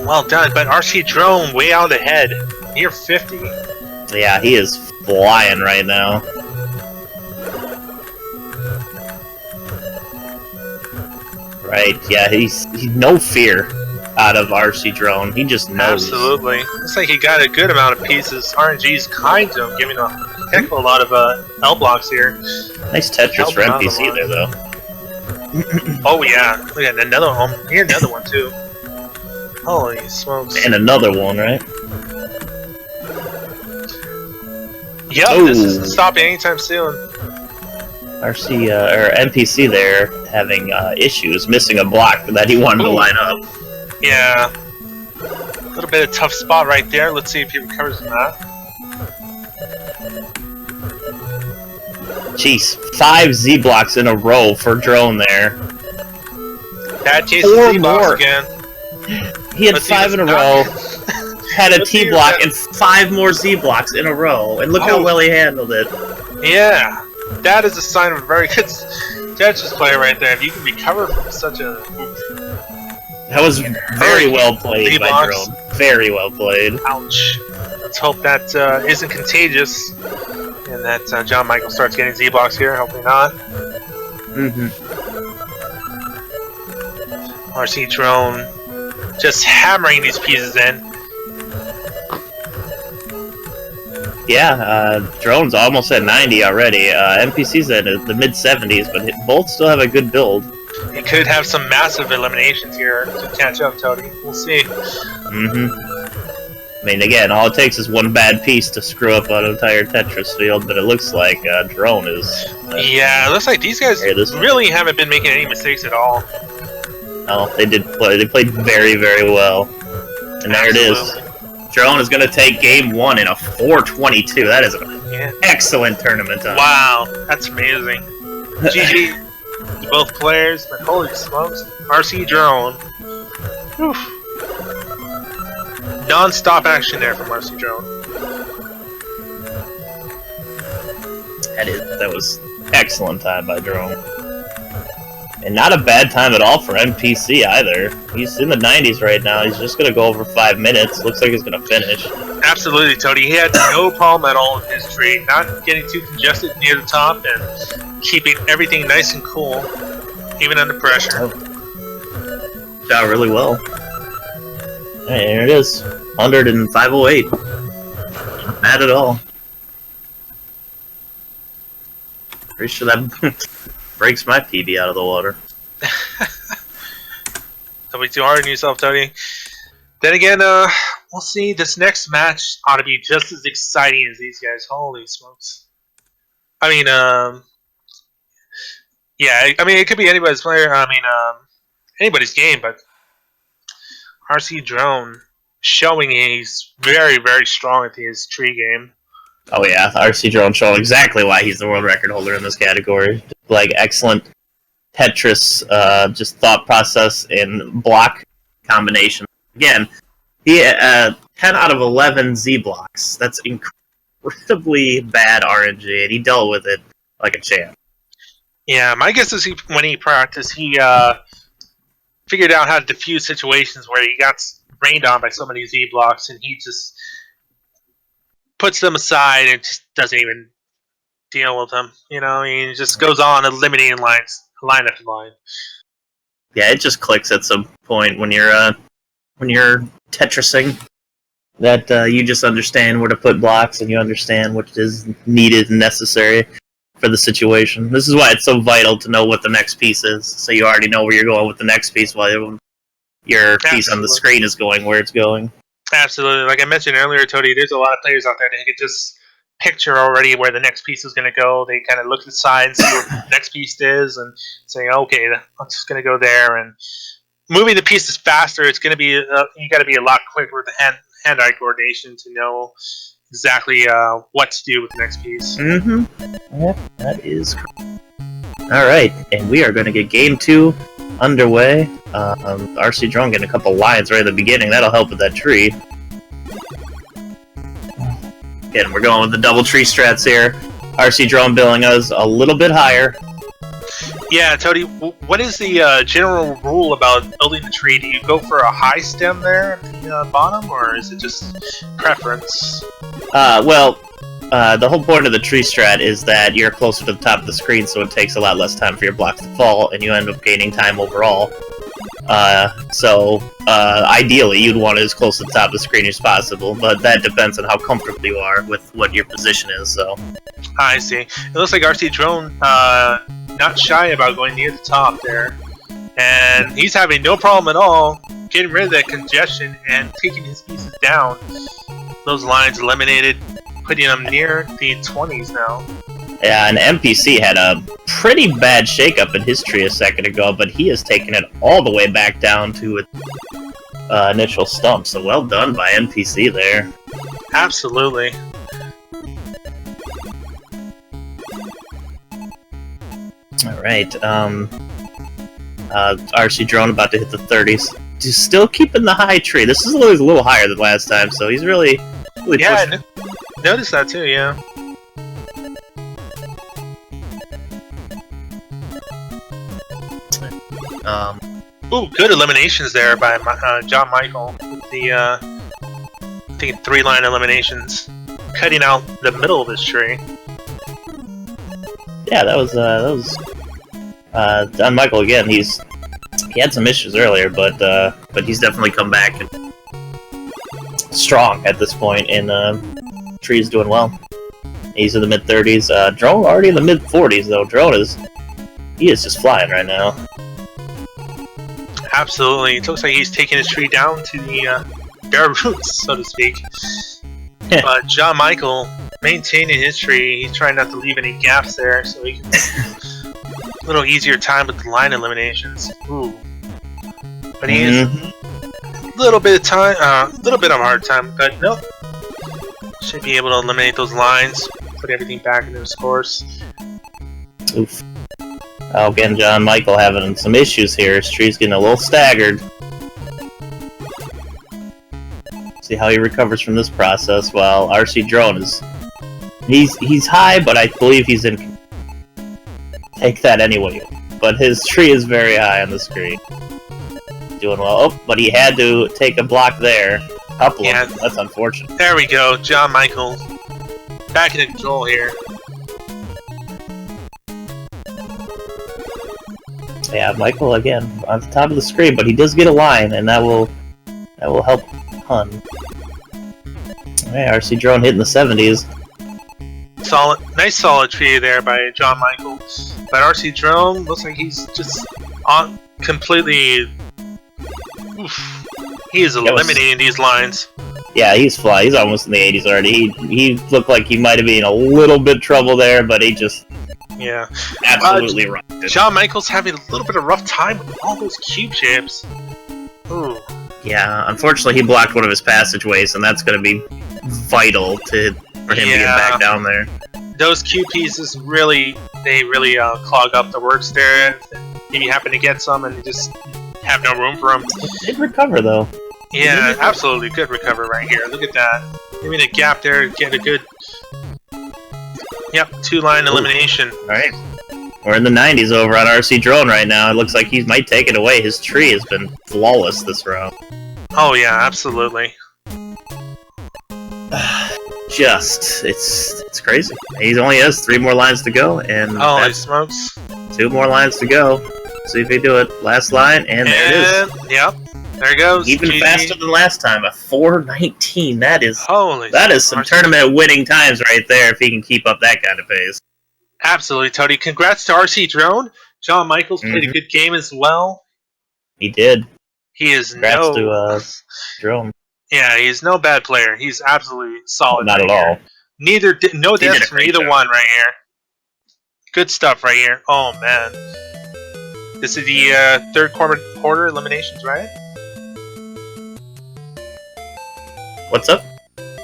Well done, but RC Drone way out ahead, near 50. Yeah, he is flying right now. Right, yeah, he's no fear out of RC Drone. He just knows. Absolutely. Looks like he got a good amount of pieces. RNG's kind of giving a heck of a lot of L blocks here. Nice Tetris for NPC there, though. Oh yeah, look at another one. Here's another one too. Holy smokes! And another one, right? Yep, this isn't stopping anytime soon. RC or NPC there having issues, missing a block that he wanted to line up. Yeah, a little bit of tough spot right there. Let's see if he recovers from that. Jeez, 5 Z blocks in a row for Drone there. Bad case of Z blocks again. He had 5 in a row, had a T block, and 5 more Z blocks in a row. And look how well he handled it. Yeah, that is a sign of a very good Tetris player right there. If you can recover from such a... That was very well played by Drone. Very well played. Ouch. Let's hope that isn't contagious. And that John Michael starts getting Z-blocks here, hopefully not. RC Drone just hammering these pieces in. Yeah, Drone's almost at 90 already. NPC's at the mid-70s, but both still have a good build. He could have some massive eliminations here to catch up, Toady. We'll see. I mean, again, all it takes is one bad piece to screw up an entire Tetris field, but it looks like Drone is... yeah, it looks like these guys really haven't been making any mistakes at all. No, they did play. They played very, very well. And there it is. Drone is going to take game 1 in a 4:22. That is an excellent tournament time. Wow, that's amazing. GG to both players, but holy smokes. RC Drone. Oof. Non-stop action there from RC Drone. That was excellent time by Drone. And not a bad time at all for NPC either. He's in the 90s right now. He's just going to go over 5 minutes. Looks like he's going to finish. Absolutely, Toady. He had no problem at all with his tree. Not getting too congested near the top and keeping everything nice and cool, even under pressure. Shot really well. Alright, here it is. 100 and 508. Not bad at all. Pretty sure that breaks my PB out of the water. Don't be too hard on yourself, Tony. Then again, we'll see. This next match ought to be just as exciting as these guys. Holy smokes. I mean, yeah, I mean, it could be anybody's player. I mean, anybody's game, but RC Drone showing he's very, very strong at his tree game. Oh yeah, RC Drone showing exactly why he's the world record holder in this category. Like, excellent Tetris, just thought process and block combination. Again, he 10 out of 11 Z blocks. That's incredibly bad RNG, and he dealt with it like a champ. Yeah, my guess is when he practiced, he figured out how to diffuse situations where he got rained on by so many Z blocks, and he just puts them aside and just doesn't even deal with them. You know, he just goes on eliminating lines, line after line. Yeah, it just clicks at some point when you're Tetrising that you just understand where to put blocks and you understand what is needed and necessary for the situation. This is why it's so vital to know what the next piece is, so you already know where you're going with the next piece while your piece on the screen is going where it's going. Absolutely. Like I mentioned earlier, Tony, there's a lot of players out there that can just picture already where the next piece is going to go. They kind of look at the side and see what the next piece is and say, okay, I'm just going to go there. And moving the pieces faster, it's going to be, you got to be a lot quicker with the hand-eye coordination to know exactly what to do with the next piece. Mm-hmm. Yeah, that is correct. Alright, and we are going to get game 2 underway. RC Drone getting a couple lines right at the beginning. That'll help with that tree. Again, we're going with the double tree strats here. RC Drone billing us a little bit higher. Yeah, Tony, what is the general rule about building the tree? Do you go for a high stem there at the bottom, or is it just preference? The whole point of the tree strat is that you're closer to the top of the screen, so it takes a lot less time for your blocks to fall, and you end up gaining time overall. Ideally, you'd want it as close to the top of the screen as possible, but that depends on how comfortable you are with what your position is, so... I see. It looks like RC Drone, not shy about going near the top there, and he's having no problem at all getting rid of that congestion and taking his pieces down. Those lines eliminated, putting them near the 20s now. Yeah, and MPC had a pretty bad shakeup in his tree a second ago, but he has taken it all the way back down to its initial stump, so well done by MPC there. Absolutely. Alright, RC Drone about to hit the 30s. He's still keeping the high tree. This is always a little higher than last time, so he's really yeah, noticed that too, yeah. Ooh, good eliminations there by John Michael with the taking 3-line eliminations, cutting out the middle of his tree. Yeah, that was John Michael again. He had some issues earlier, but he's definitely come back and strong at this point, and tree's doing well. He's in the mid 30s. Drone already in the mid 40s though. Drone is just flying right now. Absolutely. It looks like he's taking his tree down to the bare roots, so to speak. But John Michael maintaining his tree. He's trying not to leave any gaps there, so he can a little easier time with the line eliminations. Ooh. But he is a little bit of time, a hard time, but nope. Should be able to eliminate those lines, put everything back into its course. Oof. Oh, again, John Michael having some issues here. His tree's getting a little staggered. See how he recovers from this process, while RC Drone is... He's high, but I believe he's in... Take that anyway. But his tree is very high on the screen. Doing well. Oh, but he had to take a block there. Couple of them. That's unfortunate. There we go. John Michael back in control here. Yeah, Michael again on the top of the screen, but he does get a line, and that will help a ton. Alright, RC Drone hitting the 70s. Nice solid tree there by John Michael. But RC Drone looks like he's just on completely. Oof. He is eliminating these lines. Yeah, he's flying. He's almost in the 80s already. He looked like he might have been in a little bit trouble there, but he just absolutely rocked it. John Michael's having a little bit of rough time with all those cube shapes. Ooh. Yeah, unfortunately he blocked one of his passageways, and that's going to be vital for him to get back down there. Those cube pieces really clog up the works there. If you happen to get some and you just have no room for them. It did recover though. Yeah, absolutely good recover right here. Look at that. Maybe a gap there, get a good. Yep, 2-line elimination. Alright. We're in the 90s over on RC Drone right now. It looks like he might take it away. His tree has been flawless this round. Oh yeah, absolutely. It's crazy. He only has 3 more lines to go, and Holy that's smokes. 2 more lines to go. See if he do it. Last line, and there it is. Yep. There it goes. Even GG. faster than last time. A 4:19. That is some smokes. tournament winning times right there. If he can keep up that kind of pace. Absolutely, Tony. Congrats to RC Drone. John Michaels played a good game as well. He did. He is Congrats to Drone. Yeah, he's no bad player. He's absolutely solid. Not right at here. all. No He did deaths a from great either job. one right here. Good stuff right here. Oh man, this is the third quarter eliminations, right? What's up?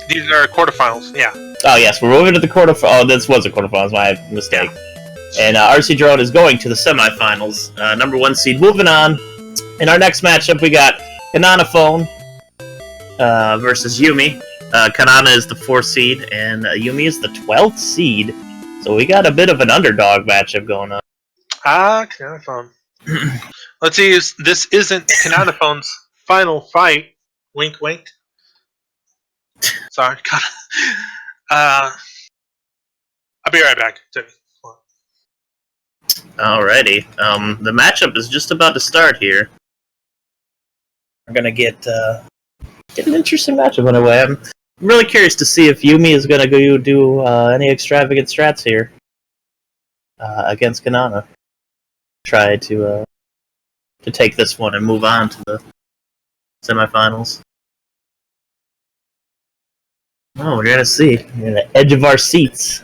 These are quarterfinals. Yeah. Oh yes, we're moving to the quarterfinals. Oh, this was a quarterfinals. My mistake. And RC Drone is going to the semifinals. Number 1 seed. Moving on. In our next matchup, we got Kanana Phone versus Yumi. Kanana is the 4th seed, and Yumi is the 12th seed. So we got a bit of an underdog matchup going on. Kanana Phone. Let's see. This isn't Kanana Phone's final fight. Wink, wink. Sorry. I'll be right back. Alrighty. The matchup is just about to start here. We're gonna get an interesting matchup in a way. I'm really curious to see if Yumi is gonna go do any extravagant strats here against Kanana. Try to take this one and move on to the semifinals. Oh, we're gonna see. We're at the edge of our seats.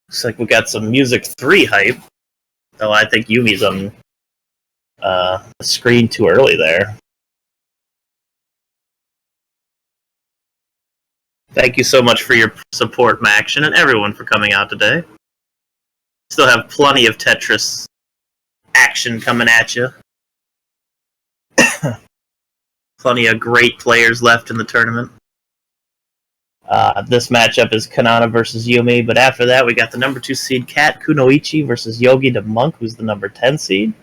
Looks like we got some Music 3 hype. Though I think Yumi's on the screen too early there. Thank you so much for your support, Maction, and everyone for coming out today. Still have plenty of Tetris action coming at you. Plenty of great players left in the tournament. This matchup is Kanana versus Yumi, but after that we got the number 2 seed Kat Kunoichi versus Yogi the Monk, who's the number 10 seed.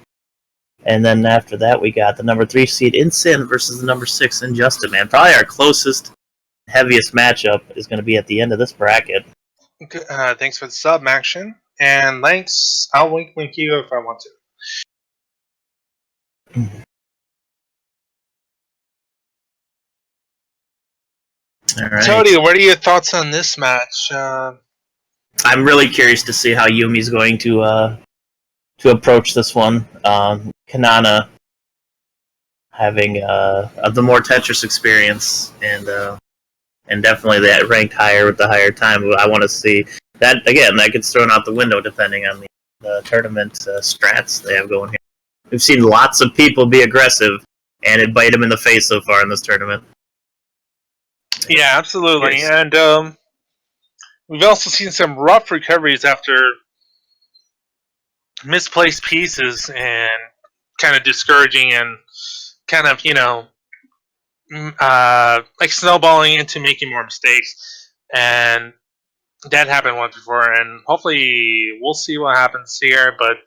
And then after that we got the number 3 seed Insin versus the number 6 Injustice Man. Probably our closest, heaviest matchup is going to be at the end of this bracket. Thanks for the sub, Action. And thanks. I'll wink you if I want to. All right. Tony, what are your thoughts on this match? I'm really curious to see how Yumi's going to approach this one. Kanana having the more Tetris experience and definitely that ranked higher with the higher time. I want to see that again. That gets thrown out the window depending on the tournament strats they have going here. We've seen lots of people be aggressive, and it bite them in the face so far in this tournament. Yeah, absolutely. Yes. And we've also seen some rough recoveries after misplaced pieces and kind of discouraging and kind of, like snowballing into making more mistakes. And that happened once before, and hopefully we'll see what happens here. But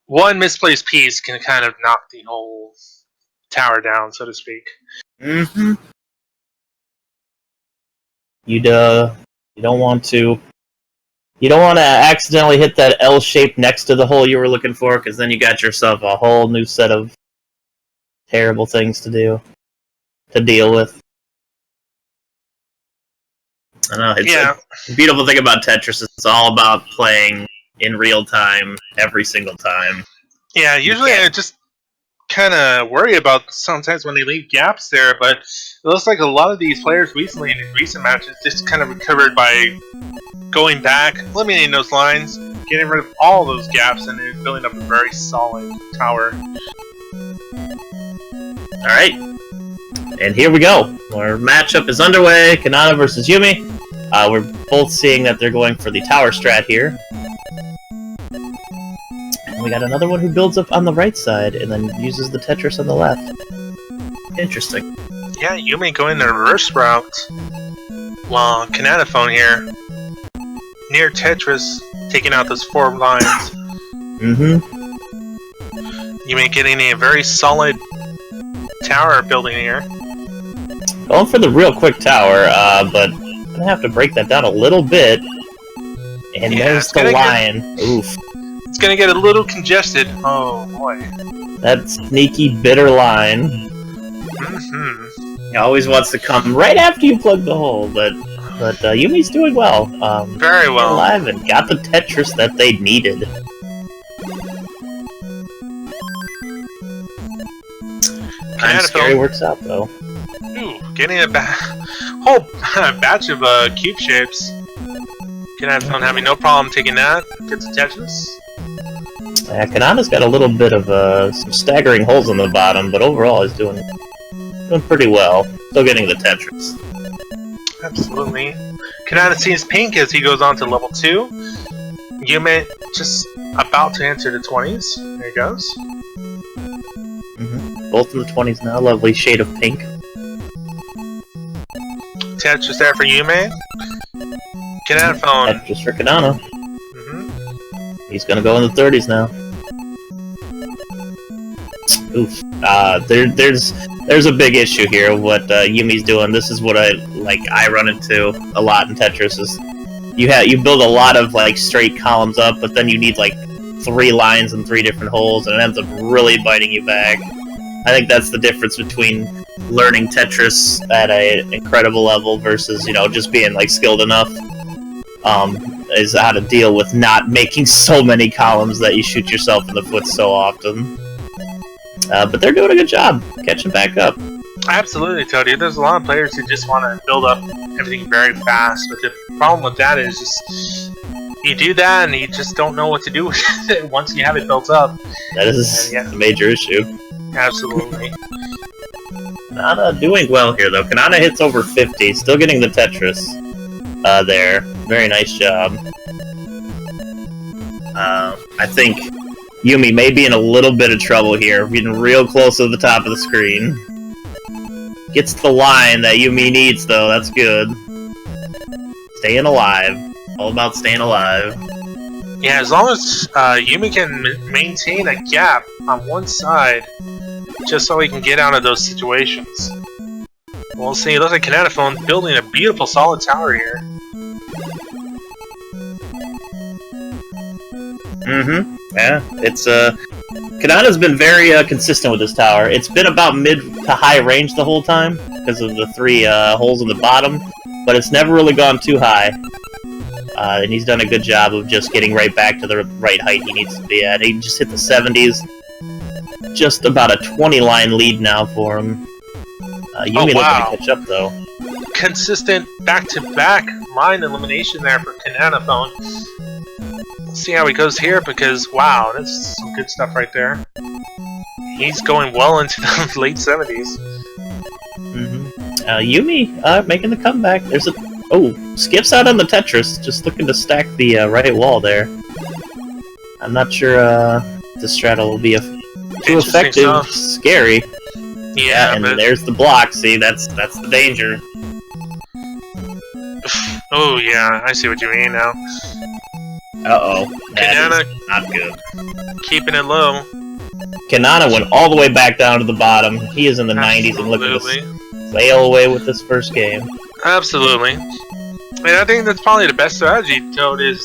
one misplaced piece can kind of knock the whole tower down, so to speak. Mm-hmm. You don't want to accidentally hit that L shape next to the hole you were looking for, because then you got yourself a whole new set of terrible things to deal with. I know. The beautiful thing about Tetris is it's all about playing in real time every single time. Yeah, usually I just kind of worry about sometimes when they leave gaps there, but it looks like a lot of these players recently in recent matches just kind of recovered by going back, eliminating those lines, getting rid of all those gaps, and then building up a very solid tower. Alright. And here we go. Our matchup is underway. Kanana versus Yumi. We're both seeing that they're going for the tower strat here. And we got another one who builds up on the right side and then uses the Tetris on the left. Interesting. Yeah, Yumi going the reverse route. While Kanana Phone here, near Tetris, taking out those 4 lines. You may getting a very solid tower building here. Going for the real quick tower, but I'm gonna have to break that down a little bit. And Yeah, there's it's the gonna lion. Oof. It's gonna get a little congested. Oh boy. That sneaky, bitter line. He always wants to come right after you plug the hole, but Yumi's doing well. Very well. Alive and got the Tetris that they needed. Kind of scary works out though. Ooh, getting a whole batch of cube shapes. Kananaphone having no problem taking that. Gets a Tetris. Yeah, Kanana's got a little bit of some staggering holes on the bottom, but overall he's doing pretty well. Still getting the Tetris. Absolutely. Kanana sees pink as he goes on to level 2. Yume just about to enter the 20s. There he goes. Both in the 20s now. Lovely shade of pink. Tetris there for Yume. Kananaphone. Tetris for Kanana. He's gonna go in the 30s now. Oof. There's a big issue here. What Yumi's doing. This is what I run into a lot in Tetris. Is you build a lot of straight columns up, but then you need 3 lines and 3 different holes, and it ends up really biting you back. I think that's the difference between learning Tetris at an incredible level versus just being skilled enough. Is how to deal with not making so many columns that you shoot yourself in the foot so often. But they're doing a good job catching back up. Absolutely, Tony. There's a lot of players who just want to build up everything very fast, but the problem with that is just you do that and you just don't know what to do with it once you have it built up. That is a major issue. Absolutely. Kanana doing well here though. Kanana hits over 50, still getting the Tetris there. Very nice job. I think Yumi may be in a little bit of trouble here, getting real close to the top of the screen. Gets the line that Yumi needs though, that's good. Staying alive. All about staying alive. Yeah, as long as Yumi can maintain a gap on one side, just so he can get out of those situations. We'll see. It looks like Kananaphone building a beautiful solid tower here. Yeah, it's Kanana's been very consistent with this tower. It's been about mid to high range the whole time because of the 3 holes in the bottom, but it's never really gone too high. And he's done a good job of just getting right back to the right height he needs to be at. He just hit the 70s. Just about a 20-line lead now for him. Yumi looking to catch up though. Consistent back-to-back line elimination there for Kananaphone. Let's see how he goes here because, wow, that's some good stuff right there. He's going well into the late 70s. Yumi making the comeback. There's a... Oh, skips out on the Tetris, just looking to stack the right wall there. I'm not sure the straddle will be too effective. Scary. Yeah, and there's the block. See, that's the danger. Oh yeah, I see what you mean now. Uh-oh. Kanana not good. Keeping it low. Kanana went all the way back down to the bottom. He is in the 90s and looking to sail away with this first game. Absolutely. And I think that's probably the best strategy, Toad, is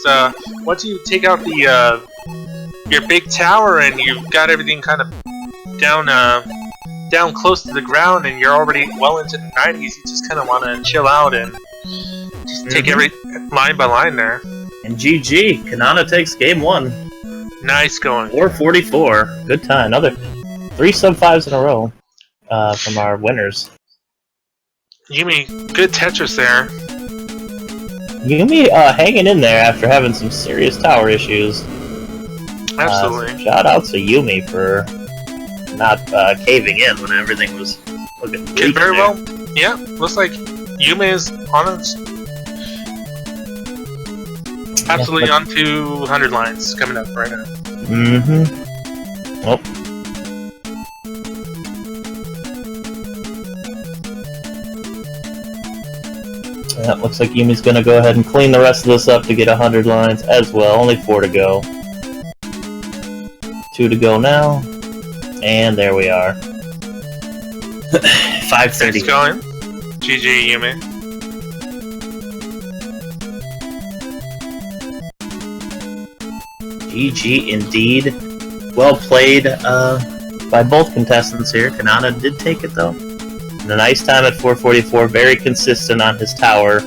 once you take out the your big tower and you've got everything kind of down close to the ground and you're already well into the 90s, you just kind of want to chill out and just take every line by line there. And GG, Kanana takes game 1. Nice going. 444. Good time. Another 3 sub-5s in a row from our winners. Yumi, good Tetris there. Yumi hanging in there after having some serious tower issues. Absolutely. Shout out to Yumi for not caving in when everything was looking bleak. Very well. Yeah, looks like Yumi is on its absolutely on to 100 lines coming up right now. Oh. Yeah, looks like Yumi's gonna go ahead and clean the rest of this up to get 100 lines as well. Only 4 to go. 2 to go now. And there we are. 5:30. It's going. GG, Yumi. GG indeed. Well played by both contestants here. Kanana did take it though. And a nice time at 444. Very consistent on his tower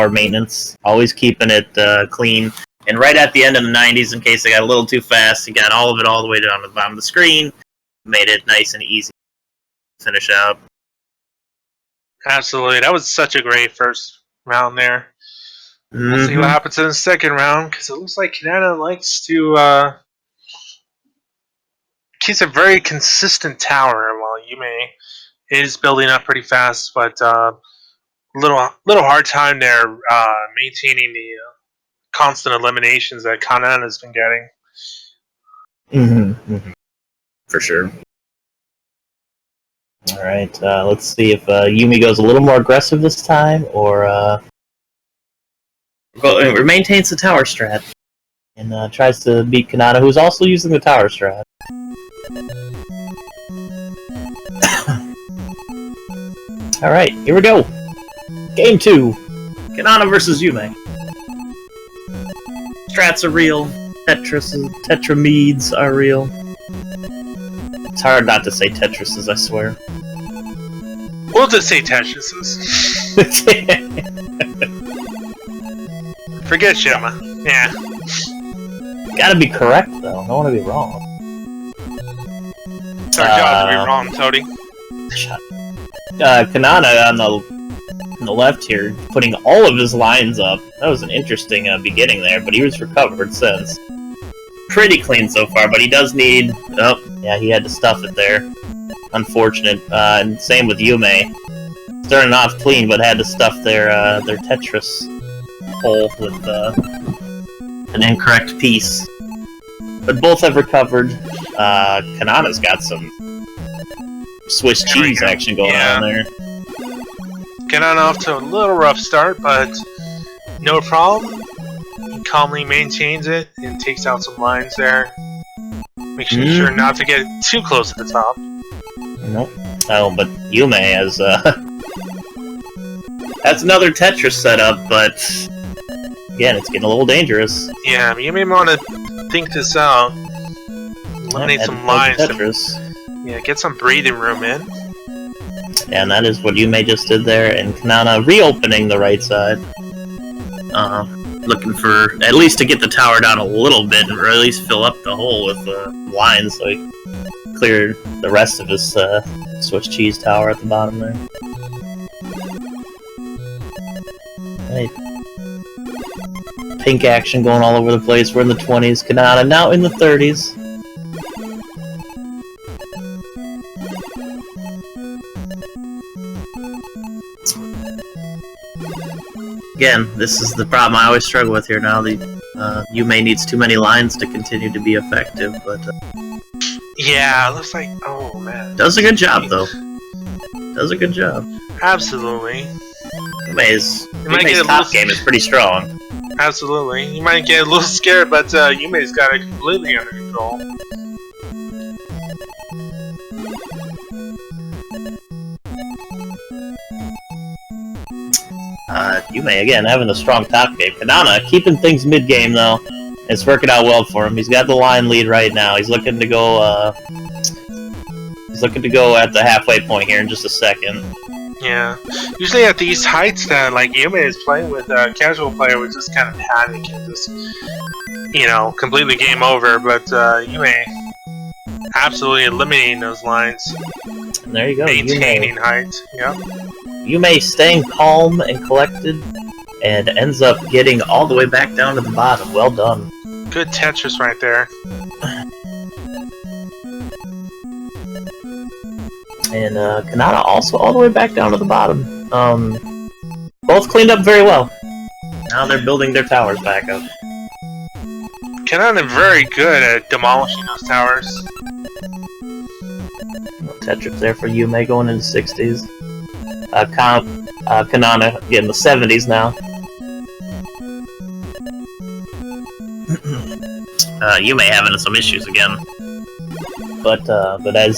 maintenance. Always keeping it clean. And right at the end of the 90s, in case I got a little too fast, he got all of it all the way down to the bottom of the screen. Made it nice and easy to finish out. Absolutely. That was such a great first round there. We'll see what happens in the second round, because it looks like Kanana likes to keeps a very consistent tower, while Yume is building up pretty fast, but little hard time there maintaining the constant eliminations that Kanana has been getting. For sure. Alright, let's see if Yumi goes a little more aggressive this time, or maintains the tower strat, and tries to beat Kanana, who's also using the tower strat. Alright, here we go! Game 2! Kanana versus Yume. Strats are real, Tetramedes are real. It's hard not to say Tetrises, I swear. We'll just say Tetrises. Forget Shima. Yeah. Gotta be correct, though. I don't want to be wrong. It's our job to be wrong, Tody. Kanana on the left here, putting all of his lines up. That was an interesting beginning there, but he was recovered since. Pretty clean so far, but he does need... Oh, yeah, he had to stuff it there. Unfortunate. And same with Yume. Starting off clean, but had to stuff their Tetris hole with an incorrect piece. But both have recovered. Kanana's got some Swiss cheese action going on there. Kanana off to a little rough start, but no problem. He calmly maintains it and takes out some lines there. Making sure not to get too close to the top. Nope. Oh, but Yume has that's another Tetris setup, but again, it's getting a little dangerous. Yeah, you may want to think this out. Eliminate some lines. Yeah, get some breathing room in. Yeah, and that is what Yume just did there, and Kanana reopening the right side. Looking for at least to get the tower down a little bit, or at least fill up the hole with lines, so he cleared the rest of his Swiss cheese tower at the bottom there. Right. Pink action going all over the place. We're in the 20s. Kanana now in the 30s. Again, this is the problem I always struggle with here now. Yume needs too many lines to continue to be effective, but... yeah, it looks like... oh, man. Does a good job, though. Does a good job. Absolutely. Yume's top game is pretty strong. Absolutely. You might get a little scared, but Yume's got it completely under control. Yume, again, having a strong top game. Kanana keeping things mid-game, though. It's working out well for him. He's got the line lead right now. He's looking to go, at the halfway point here in just a second. Yeah. Usually at these heights that, like, Yume is playing with, a casual player would just kind of panic and just, you know, completely game over. But, Yume absolutely eliminating those lines. And there you go. Maintaining height. Yep. Yume staying calm and collected, and ends up getting all the way back down to the bottom. Well done. Good Tetris right there. And Kanana also all the way back down to the bottom. Both cleaned up very well. Now they're building their towers back up. Kanana very good at demolishing those towers. Tetris there for Yume going into 60s. Kanana getting the 70s now. Yume having some issues again. But as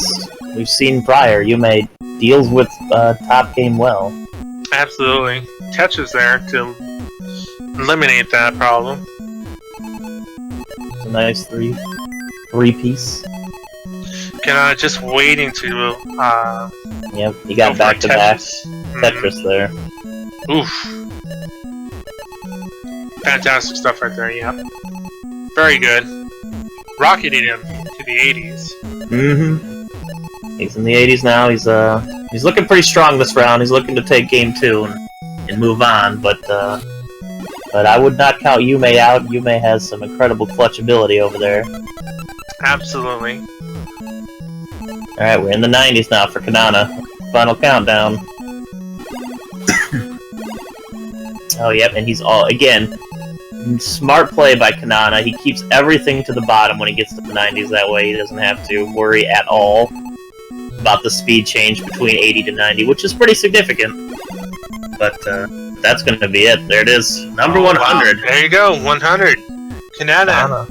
we've seen prior, Yume deals with top game well. Absolutely. Tetris there to eliminate that problem. It's a nice three-piece. Just waiting to Yep, he got back-to-back Tetris there. Oof. Fantastic stuff right there, yeah. Very good. Rocketed him to the 80s. Mm-hmm. He's in the 80s now. He's looking pretty strong this round. He's looking to take game 2 and move on, but I would not count Yume out. Yume has some incredible clutch ability over there. Absolutely. Alright, we're in the 90s now for Kanana. Final countdown. Oh, yep, and he's all, again, smart play by Kanana. He keeps everything to the bottom when he gets to the 90s. That way he doesn't have to worry at all about the speed change between 80 to 90, which is pretty significant. But that's going to be it. There it is. Number 100. Wow. There you go, 100. Kanana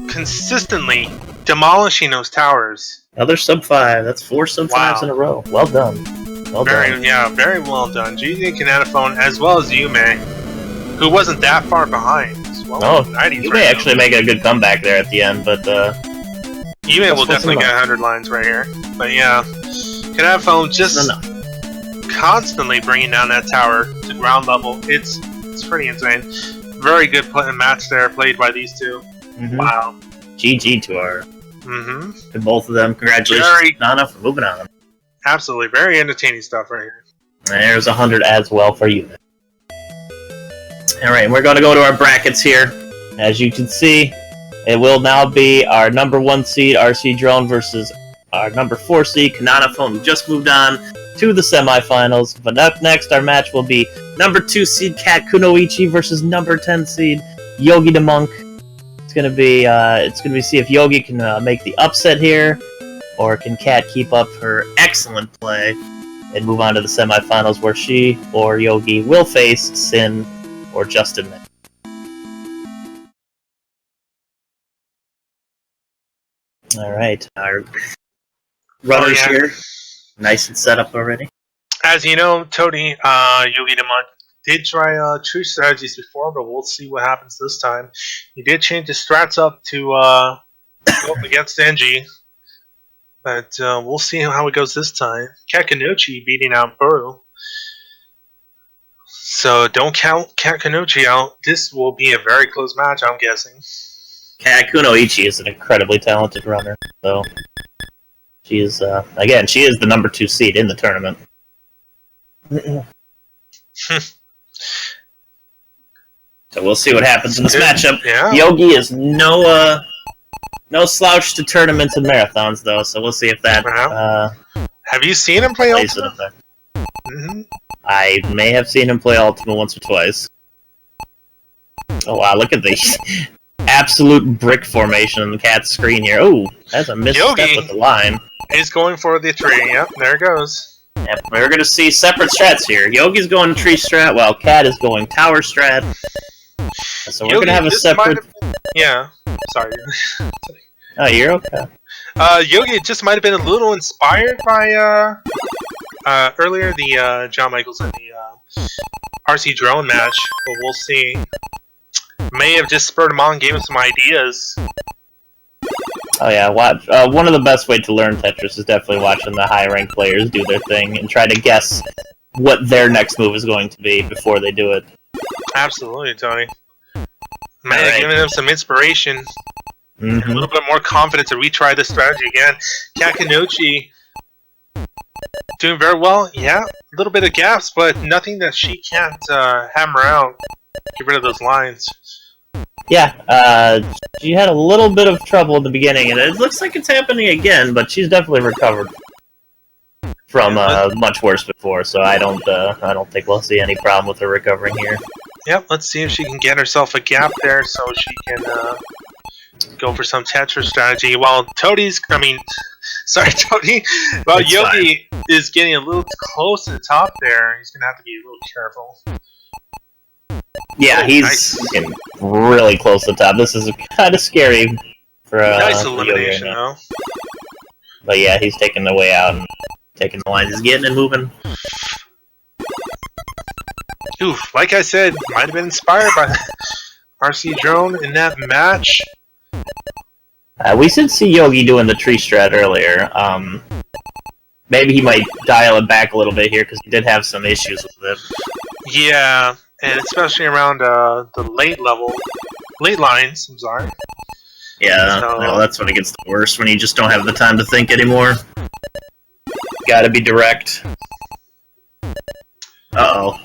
consistently demolishing those towers. Another sub 5. That's 4 sub 5s in a row. Well done. Well done. Yeah, very well done. GG Kananaphone as well as Yume, who wasn't that far behind. Well, Yume actually make a good comeback there at the end, but Yume will definitely get 100 lines right here. But yeah, Kananaphone just constantly bringing down that tower to ground level. It's pretty insane. Very good match there played by these two. Mm-hmm. Wow. GG to our to both of them. Congratulations, Nana, for moving on. Absolutely, very entertaining stuff right here. There's 100 as well for you. Alright, we're going to go to our brackets here. As you can see, it will now be our number 1 seed, RC Drone, versus our number 4 seed, Kananaphone, who just moved on to the semifinals. But up next, our match will be number 2 seed, Kat Kunoichi, versus number 10 seed, Yogi the Monk. It's gonna be see if Yogi can make the upset here, or can Kat keep up her excellent play and move on to the semifinals, where she or Yogi will face Sin or Justin. All right, our runners here, nice and set up already. As you know, Tony, Yogi the Monk did try true strategies before, but we'll see what happens this time. He did change his strats up to go up against Enji, but we'll see how it goes this time. Kakanuchi beating out Buru. So don't count Kakanuchi out. This will be a very close match, I'm guessing. Kunoichi is an incredibly talented runner, so she is, again, she is the number 2 seed in the tournament. So we'll see what happens in this matchup. Yeah. Yogi is no slouch to tournaments and marathons, though, so we'll see if that have you seen him play Ultima? I may have seen him play Ultima once or twice. Oh wow, look at the absolute brick formation on the cat's screen here. Oh, that's a misstep with the line. He's going for the 3. Yep, there it goes. Yep, we're going to see separate strats here. Yogi's going tree strat, while Kat is going tower strat. So we're going to have a separate... Yeah, sorry. Oh, you're okay. Yogi just might have been a little inspired by earlier the John Michaels and the RC Drone match, but we'll see. May have just spurred him on, gave him some ideas. Oh yeah, one of the best way to learn Tetris is definitely watching the high-ranked players do their thing and try to guess what their next move is going to be before they do it. Absolutely, Tony. May have given him some inspiration. And a little bit more confidence to retry this strategy again. Kakanuchi doing very well. Yeah, a little bit of gaps, but nothing that she can't hammer out. Get rid of those lines. Yeah, she had a little bit of trouble in the beginning, and it looks like it's happening again, but she's definitely recovered from much worse before, so I don't think we'll see any problem with her recovering here. Yep, let's see if she can get herself a gap there so she can go for some Tetris strategy, while Tony, while Yogi is getting a little close to the top there, he's going to have to be a little careful. Yeah, Oh, he's nice. getting really close to the top. This is kind of scary for Nice for Yogi right elimination, now. though. But yeah, he's taking the way out and taking the lines. He's getting and moving. Oof, like I said, might have been inspired by RC Drone in that match. We did see Yogi doing the tree strat earlier. Maybe he might dial it back a little bit here because he did have some issues with it. Yeah, and especially around the late lines. I'm sorry. Yeah, So- well, that's when it gets the worst, when you just don't have the time to think anymore. Gotta be direct. Uh-oh.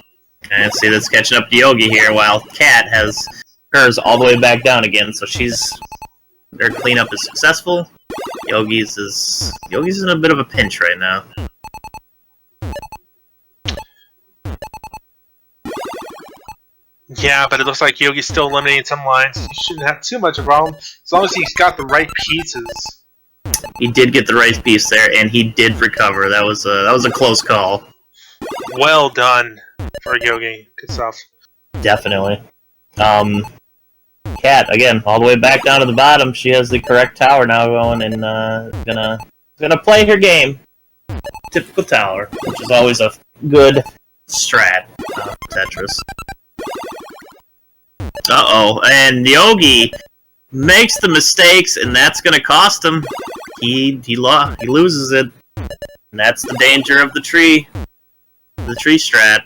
And see, that's catching up to Yogi here, while Kat has hers all the way back down again, so their cleanup is successful. Yogi's in a bit of a pinch right now. Yeah, but it looks like Yogi's still eliminating some lines. He shouldn't have too much of a problem as long as he's got the right pieces. He did get the right piece there, and he did recover. That was a close call. Well done for Yogi. Good stuff. Definitely. Kat, again, all the way back down to the bottom. She has the correct tower now going, and gonna play her game. Typical tower, which is always a good strat for Tetris. Uh-oh, and Yogi makes the mistakes, and that's gonna cost him. He loses it. And that's the danger of the tree strat.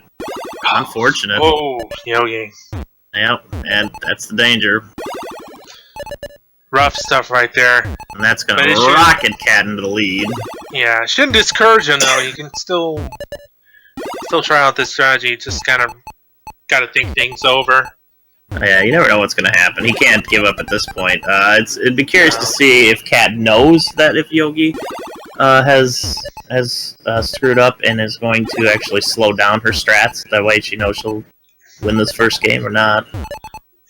Unfortunate. Whoa, Yogi. Yep, and that's the danger. Rough stuff right there. And that's gonna But it should- rocket Cat into the lead. Yeah, shouldn't discourage him though. You can still try out this strategy. Just kind of gotta think things over. Yeah, you never know what's gonna happen. He can't give up at this point. It'd be curious to see if Cat knows that if Yogi has screwed up and is going to actually slow down her strats. That way she knows she'll win this first game or not.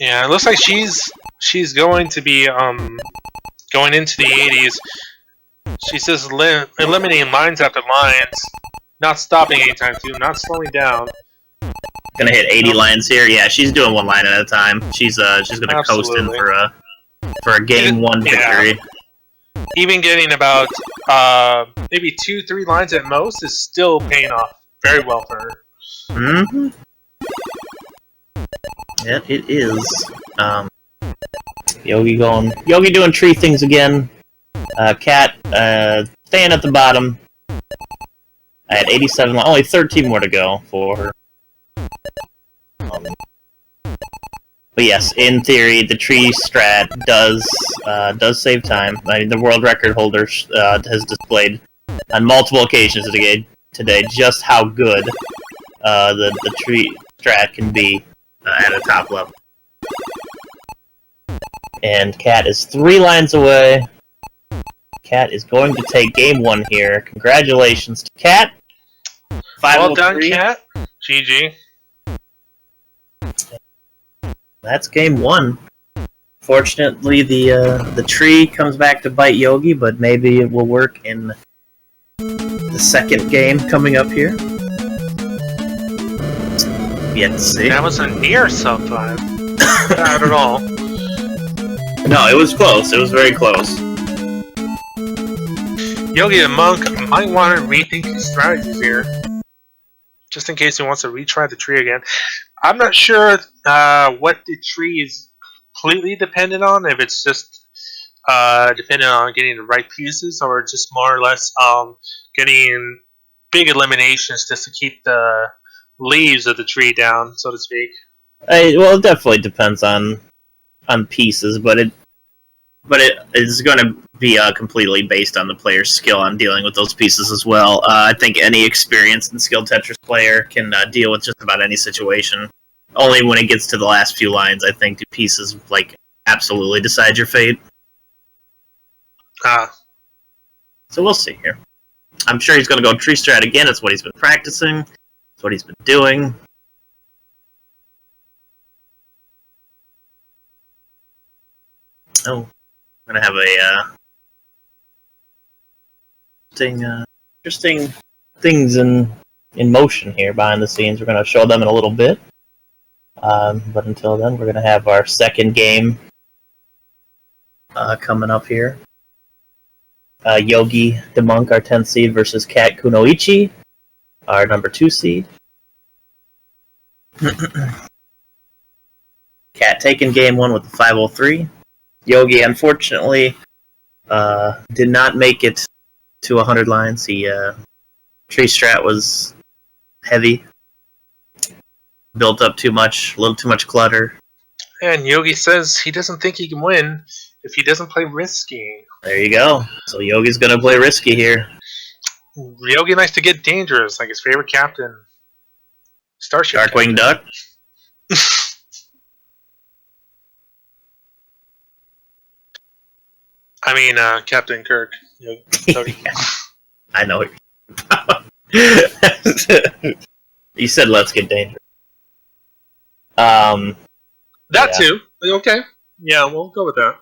Yeah, it looks like she's going to be going into the 80s. She's just eliminating lines after lines, not stopping anytime soon, not slowing down. Gonna hit 80 lines here. Yeah, she's doing one line at a time. She's gonna coast in Absolutely. for a game one Yeah. victory. Even getting about maybe 2-3 lines at most is still paying off very well for her. Mm-hmm. Yeah, it is. Yogi doing tree things again. Cat staying at the bottom at 87. Only 13 more to go for her. But yes, in theory, the tree strat does save time. I mean, the world record holder has displayed on multiple occasions today just how good the tree strat can be at a top level. And Cat is 3 lines away. Cat is going to take game 1 here. Congratulations to Cat. Well done, 503. Cat. GG. That's game 1. Fortunately, the tree comes back to bite Yogi, but maybe it will work in the second game coming up here. Yet to see. That was a near sub 5. Not at all. No, it was close. It was very close. Yogi the Monk might want to rethink his strategies here. Just in case he wants to retry the tree again. I'm not sure what the tree is completely dependent on, if it's just dependent on getting the right pieces, or just more or less getting big eliminations just to keep the leaves of the tree down, so to speak. Well, it definitely depends on pieces, but it is going to be completely based on the player's skill on dealing with those pieces as well. I think any experienced and skilled Tetris player can deal with just about any situation. Only when it gets to the last few lines, I think, do pieces absolutely decide your fate. So we'll see here. I'm sure he's going to go tree strat again. It's what he's been practicing. It's what he's been doing. Oh, I'm going to have a interesting things in motion here behind the scenes. We're going to show them in a little bit. But until then, we're going to have our second game coming up here. Yogi the Monk, our 10th seed, versus Kat Kunoichi, our number 2 seed. Kat taking game 1 with the 503. Yogi, unfortunately, did not make it to 100 lines. He tree strat was heavy, built up too much, a little too much clutter. And Yogi says he doesn't think he can win if he doesn't play risky. There you go. So Yogi's gonna play risky here. Yogi likes to get dangerous, like his favorite captain, Starship. Darkwing Duck. I mean, Captain Kirk. Yogi. I know it. You said let's get dangerous. That Yeah. too. Okay. Yeah, we'll go with that.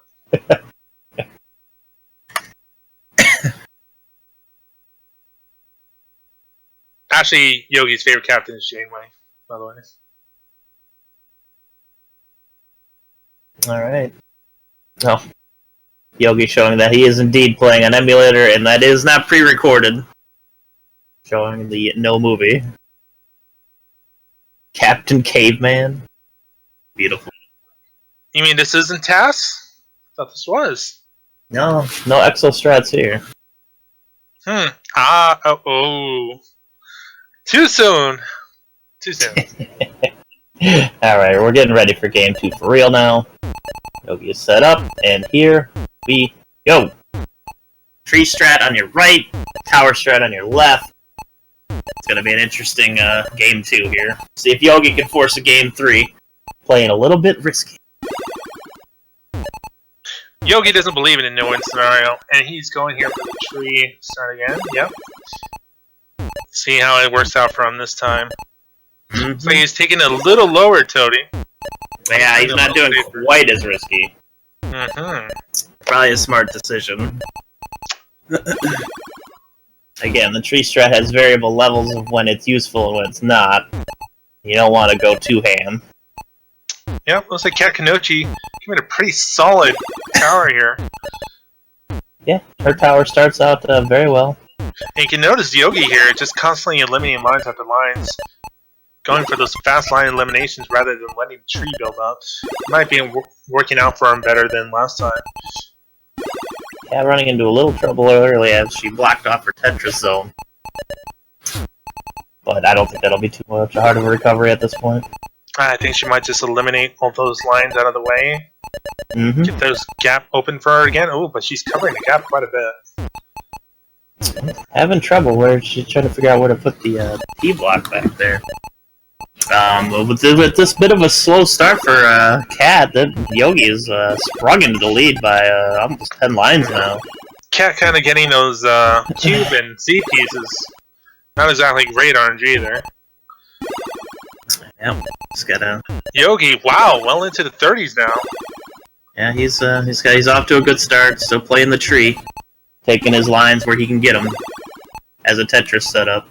Actually, Yogi's favorite captain is Janeway, by the way. Alright. Oh. Yogi showing that he is indeed playing an emulator, and that is not pre-recorded. Showing the no movie. Captain Caveman. Beautiful. You mean this isn't TAS? I thought this was. No exostrats here. Oh. Too soon. Too soon. Alright, we're getting ready for game 2 for real now. Yogi is set up, and here we go. Tree strat on your right, tower strat on your left. It's going to be an interesting game 2 here. See if Yogi can force a game 3. Playing a little bit risky. Yogi doesn't believe in a no-win scenario, and he's going here for the tree start again. Yep. See how it works out for him this time. So he's taking a little lower, Toady. Yeah, he's not doing quite as risky. Mm-hmm. Probably a smart decision. Again, the tree strat has variable levels of when it's useful and when it's not. You don't want to go too ham. Yep, looks like Kat Kanochi giving a pretty solid tower here. Yeah, her tower starts out very well. And you can notice Yogi here just constantly eliminating lines after lines. Going for those fast line eliminations rather than letting the tree build up. Might be working out for him better than last time. Yeah, running into a little trouble early as she blocked off her Tetris zone. But I don't think that'll be too much hard of a recovery at this point. I think she might just eliminate all those lines out of the way. Mm-hmm. Get those gap open for her again. Oh, but she's covering the gap quite a bit. Having trouble where she's trying to figure out where to put the T block back there. With this bit of a slow start for Kat, Yogi is sprung into the lead by almost 10 lines now. Kat kind of getting those cube and Z pieces. Not exactly great RNG there. Yeah, he's got a. Yogi, wow, well into the 30s now. Yeah, he's off to a good start. Still playing the tree, taking his lines where he can get them as a Tetris setup.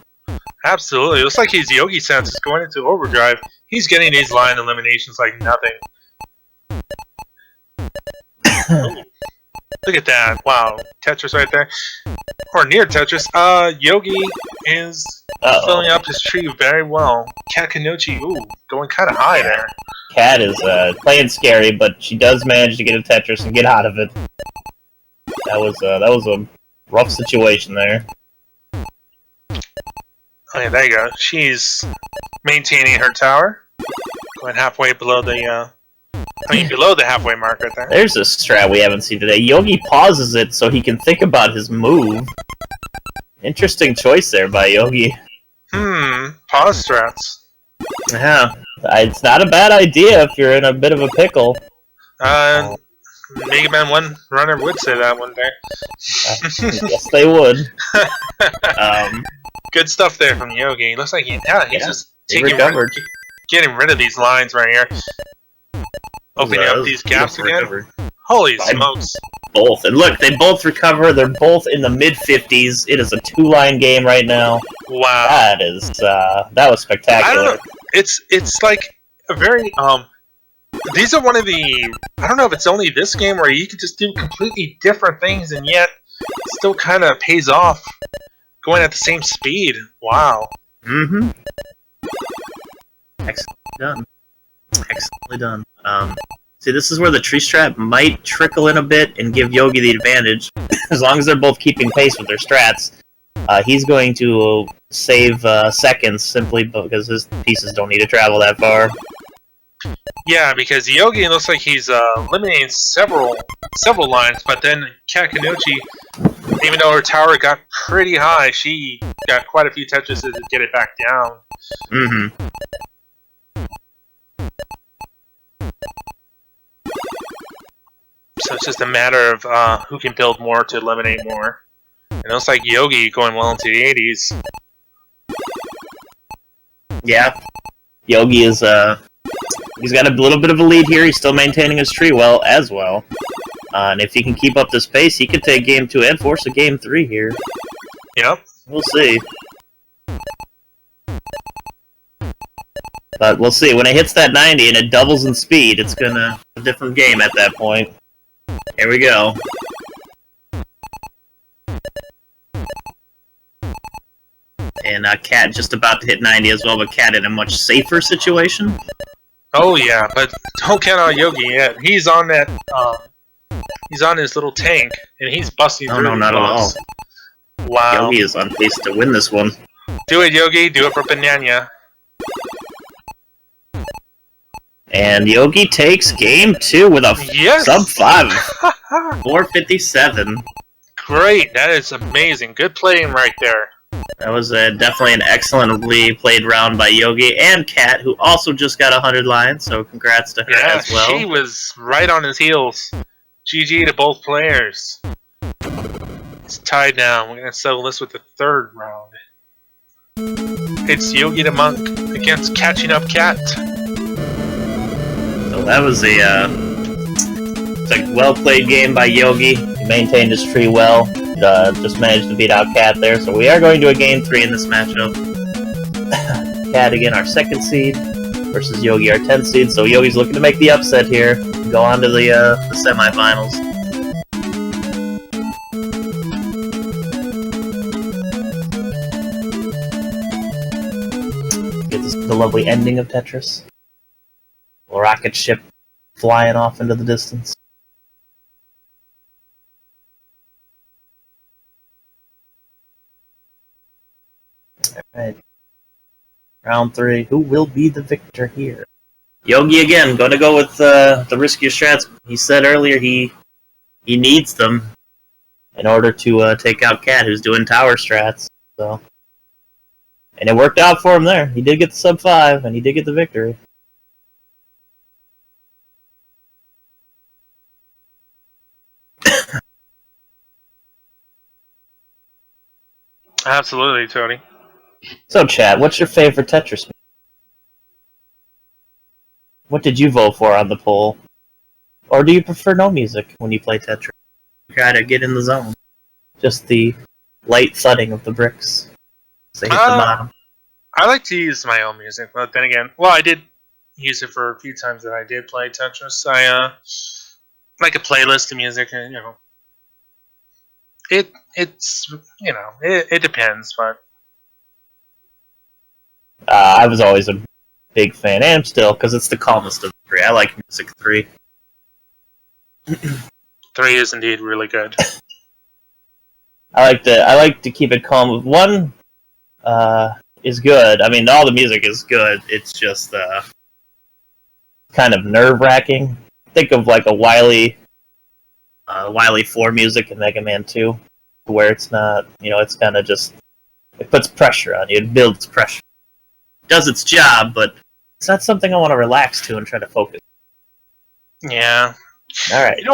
Absolutely, looks like his Yogi sense is going into overdrive. He's getting these line eliminations like nothing. Look at that! Wow, Tetris right there, or near Tetris. Yogi is filling up his tree very well. Kat Kanochi, ooh, going kind of high there. Kat is playing scary, but she does manage to get a Tetris and get out of it. That was a rough situation there. Okay, there you go. She's maintaining her tower, going halfway below the. Below the halfway mark right there. There's a strat we haven't seen today. Yogi pauses it so he can think about his move. Interesting choice there by Yogi. Pause strats. Yeah, it's not a bad idea if you're in a bit of a pickle. Mega Man 1 runner would say that one day. Yes, they would. Good stuff there from Yogi. Looks like he's just getting rid of these lines right here. Opening up these gaps again. Recovery. Holy smokes. Both. And look, they both recover. They're both in the mid-50s. It is a 2-line game right now. Wow. That was spectacular. I don't know. It's like a very these are one of the, I don't know if it's only this game where you can just do completely different things and yet still kind of pays off going at the same speed. Wow. Mm-hmm. Excellently done. Excellently done. See, this is where the tree strat might trickle in a bit and give Yogi the advantage. As long as they're both keeping pace with their strats, he's going to save seconds simply because his pieces don't need to travel that far. Yeah, because Yogi looks like he's eliminating several lines, but then Kat Kanuchi, even though her tower got pretty high, she got quite a few touches to get it back down. Mm-hmm. So it's just a matter of who can build more to eliminate more. And it looks like Yogi going well into the 80s. Yeah. Yogi is, he's got a little bit of a lead here. He's still maintaining his tree well, as well. And if he can keep up this pace, he could take Game 2 and force a Game 3 here. Yep. We'll see. But we'll see. When it hits that 90 and it doubles in speed, it's gonna be a different game at that point. Here we go. And Cat just about to hit 90 as well, but Cat in a much safer situation. Oh yeah, but don't count on Yogi yet. He's on that. He's on his little tank, and he's busting through. No, not at all. Wow. Yogi is on pace to win this one. Do it, Yogi. Do it for Banana. And Yogi takes Game 2 with a sub-5. 457. Great. That is amazing. Good playing right there. That was definitely an excellently played round by Yogi and Kat, who also just got 100 lines, so congrats to her as well. She was right on his heels. GG to both players. It's tied now. We're going to settle this with the third round. It's Yogi the Monk against Catching Up Cat. So that was it's a well-played game by Yogi. He maintained his tree well. Just managed to beat out Cat there. So we are going to a Game 3 in this matchup. Cat again, our 2nd seed, versus Yogi, our 10th seed. So Yogi's looking to make the upset here. Go on to the semifinals. Get the lovely ending of Tetris. A rocket ship flying off into the distance. Alright. Round 3. Who will be the victor here? Yogi again, gonna go with the riskier strats. He said earlier he needs them in order to take out Cat, who's doing tower strats. So, and it worked out for him there. He did get the sub-5, and he did get the victory. Absolutely, Tony. So, Chad, what's your favorite Tetris music? What did you vote for on the poll? Or do you prefer no music when you play Tetris? Try to get in the zone. Just the light thudding of the bricks as they hit the bottom. I like to use my own music, but then again, well, I did use it for a few times that I did play Tetris. I like a playlist of music, and it's it depends, but I was always a big fan, and I'm still, because it's the calmest of the 3. I like Music 3. 3 is indeed really good. I like to keep it calm. 1 is good. I mean, all the music is good. It's just kind of nerve-wracking. Think of like a Wily 4 music in Mega Man 2, where it's not, it's kind of just, it puts pressure on you. It builds pressure. It does its job, but it's not something I want to relax to and try to focus. Yeah. All right. You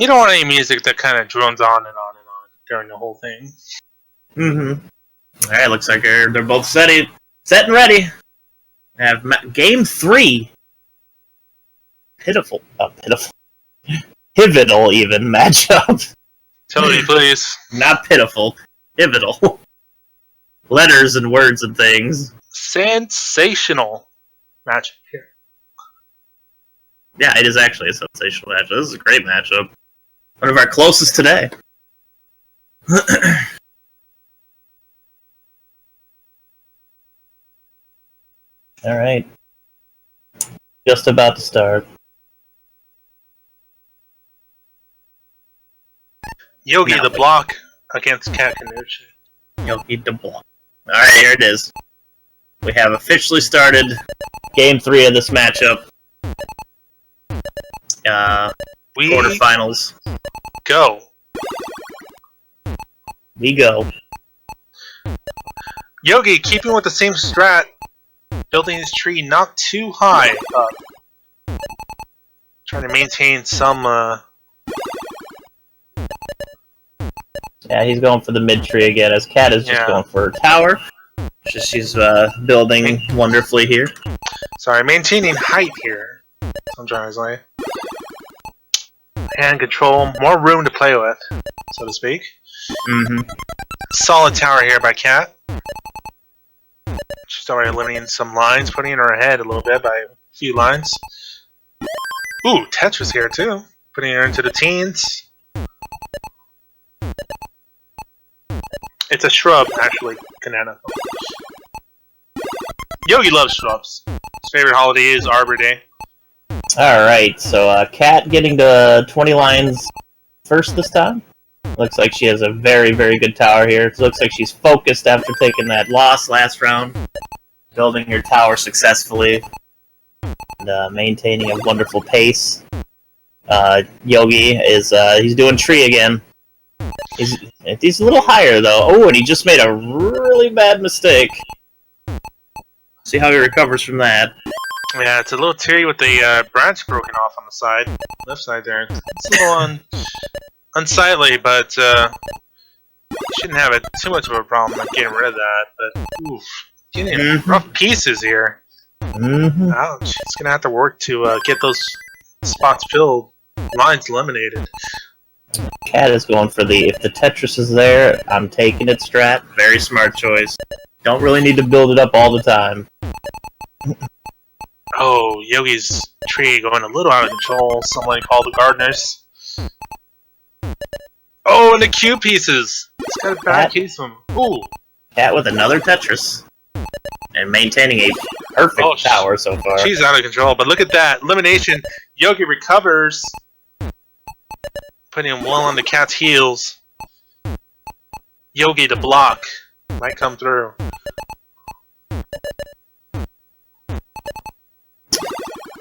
don't want any music that kind of drones on and on and on during the whole thing. Mm-hmm. All right, looks like they're both set and ready. Have Game 3. Pivotal even matchup. Tony, please. Not pitiful. Pivotal. Letters and words and things. Sensational matchup here. Yeah, it is actually a sensational matchup. This is a great matchup. One of our closest today. All right. Just about to start. Yogi No. the block against Cat Kanuchi. Yogi the block. All right, here it is. We have officially started Game 3 of this matchup. We Quarterfinals. go. We go. Yogi keeping with the same strat, building his tree not too high up. Trying to maintain some Yeah, he's going for the mid tree again, as Cat is just going for her tower. She's building wonderfully here. Sorry, maintaining height here. I'm trying to say. Hand control, more room to play with, so to speak. Mm-hmm. Solid tower here by Cat. She's already eliminating some lines, putting her ahead a little bit by a few lines. Ooh, Tetris here too, putting her into the teens. It's a shrub, actually, Kanana. Yogi loves shrubs. His favorite holiday is Arbor Day. Alright, so Cat getting to 20 lines first this time. Looks like she has a very, very good tower here. It looks like she's focused after taking that loss last round. Building her tower successfully. And maintaining a wonderful pace. Yogi is, he's doing tree again. He's a little higher though. Oh, and he just made a really bad mistake. See how he recovers from that. Yeah, it's a little tree with the branch broken off on the side, left side there. It's a little unsightly, but shouldn't have too much of a problem like getting rid of that. But oof, getting rough pieces here. Ouch! It's gonna have to work to get those spots filled, lines eliminated. Cat is going for the, if the Tetris is there, I'm taking it strat. Very smart choice. Don't really need to build it up all the time. Oh, Yogi's tree going a little out of control. Someone call the gardeners. Oh, and the Q pieces! It's got a bad case of them. Ooh! Cat with another Tetris. And maintaining a perfect tower so far. She's out of control, but look at that. Elimination. Yogi recovers. Putting him well on the Cat's heels. Yogi to block. Might come through.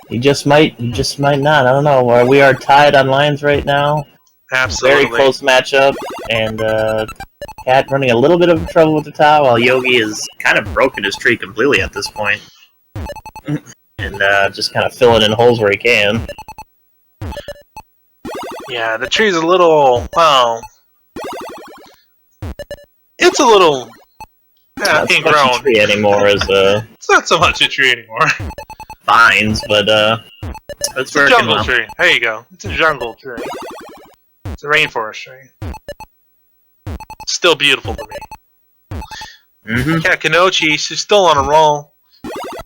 He just might not. I don't know. We are tied on lines right now. Absolutely. Very close matchup. And Cat running a little bit of trouble with the tower, while Yogi is kind of broken his tree completely at this point. And just kind of filling in holes where he can. Yeah, the tree's a little, well, it's a little Not so much ingrown. a tree anymore as It's not so much a tree anymore. vines, but it's It's a working jungle well. tree. There you go. It's a jungle tree. It's a rainforest tree. It's still beautiful to me. Mm-hmm. Cat Kanochi, she's still on a roll.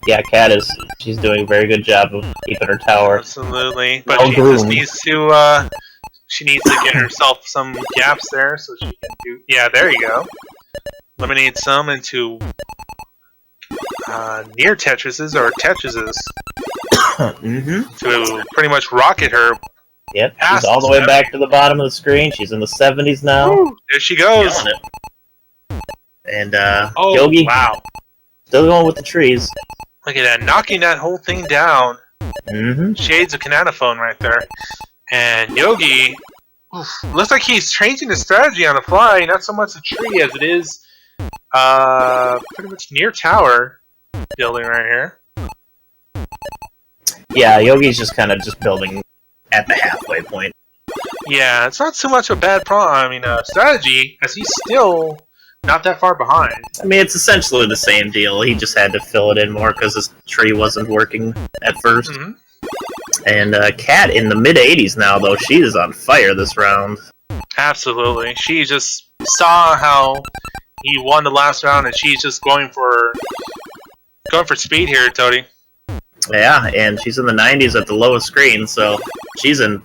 Yeah, Cat is. She's doing a very good job of keeping her tower. Absolutely. But Well she just groomed. needs to, she needs to get herself some gaps there so she can do, yeah, there you go. Eliminate some into near Tetrises or Tetrises Mm-hmm. to pretty much rocket her. Yep, Past she's all the the way 70s. back to the bottom of the screen. She's in the 70s now. Woo, there she goes. Killing it. And Oh, Yogi wow. still going with the trees. Look at that, knocking that whole thing down. Mm-hmm. Shades of Kananaphone right there. And Yogi, looks like he's changing his strategy on the fly. Not so much the tree as it is pretty much near tower building right here. Yeah, Yogi's just kind of just building at the halfway point. Yeah, it's not so much a bad strategy, as he's still not that far behind. I mean, it's essentially the same deal. He just had to fill it in more because his tree wasn't working at first. Mm-hmm. And Cat in the mid-80s now, though. She is on fire this round. Absolutely. She just saw how he won the last round, and she's just going for speed here, Tody. Yeah, and she's in the 90s at the lowest screen, so she's in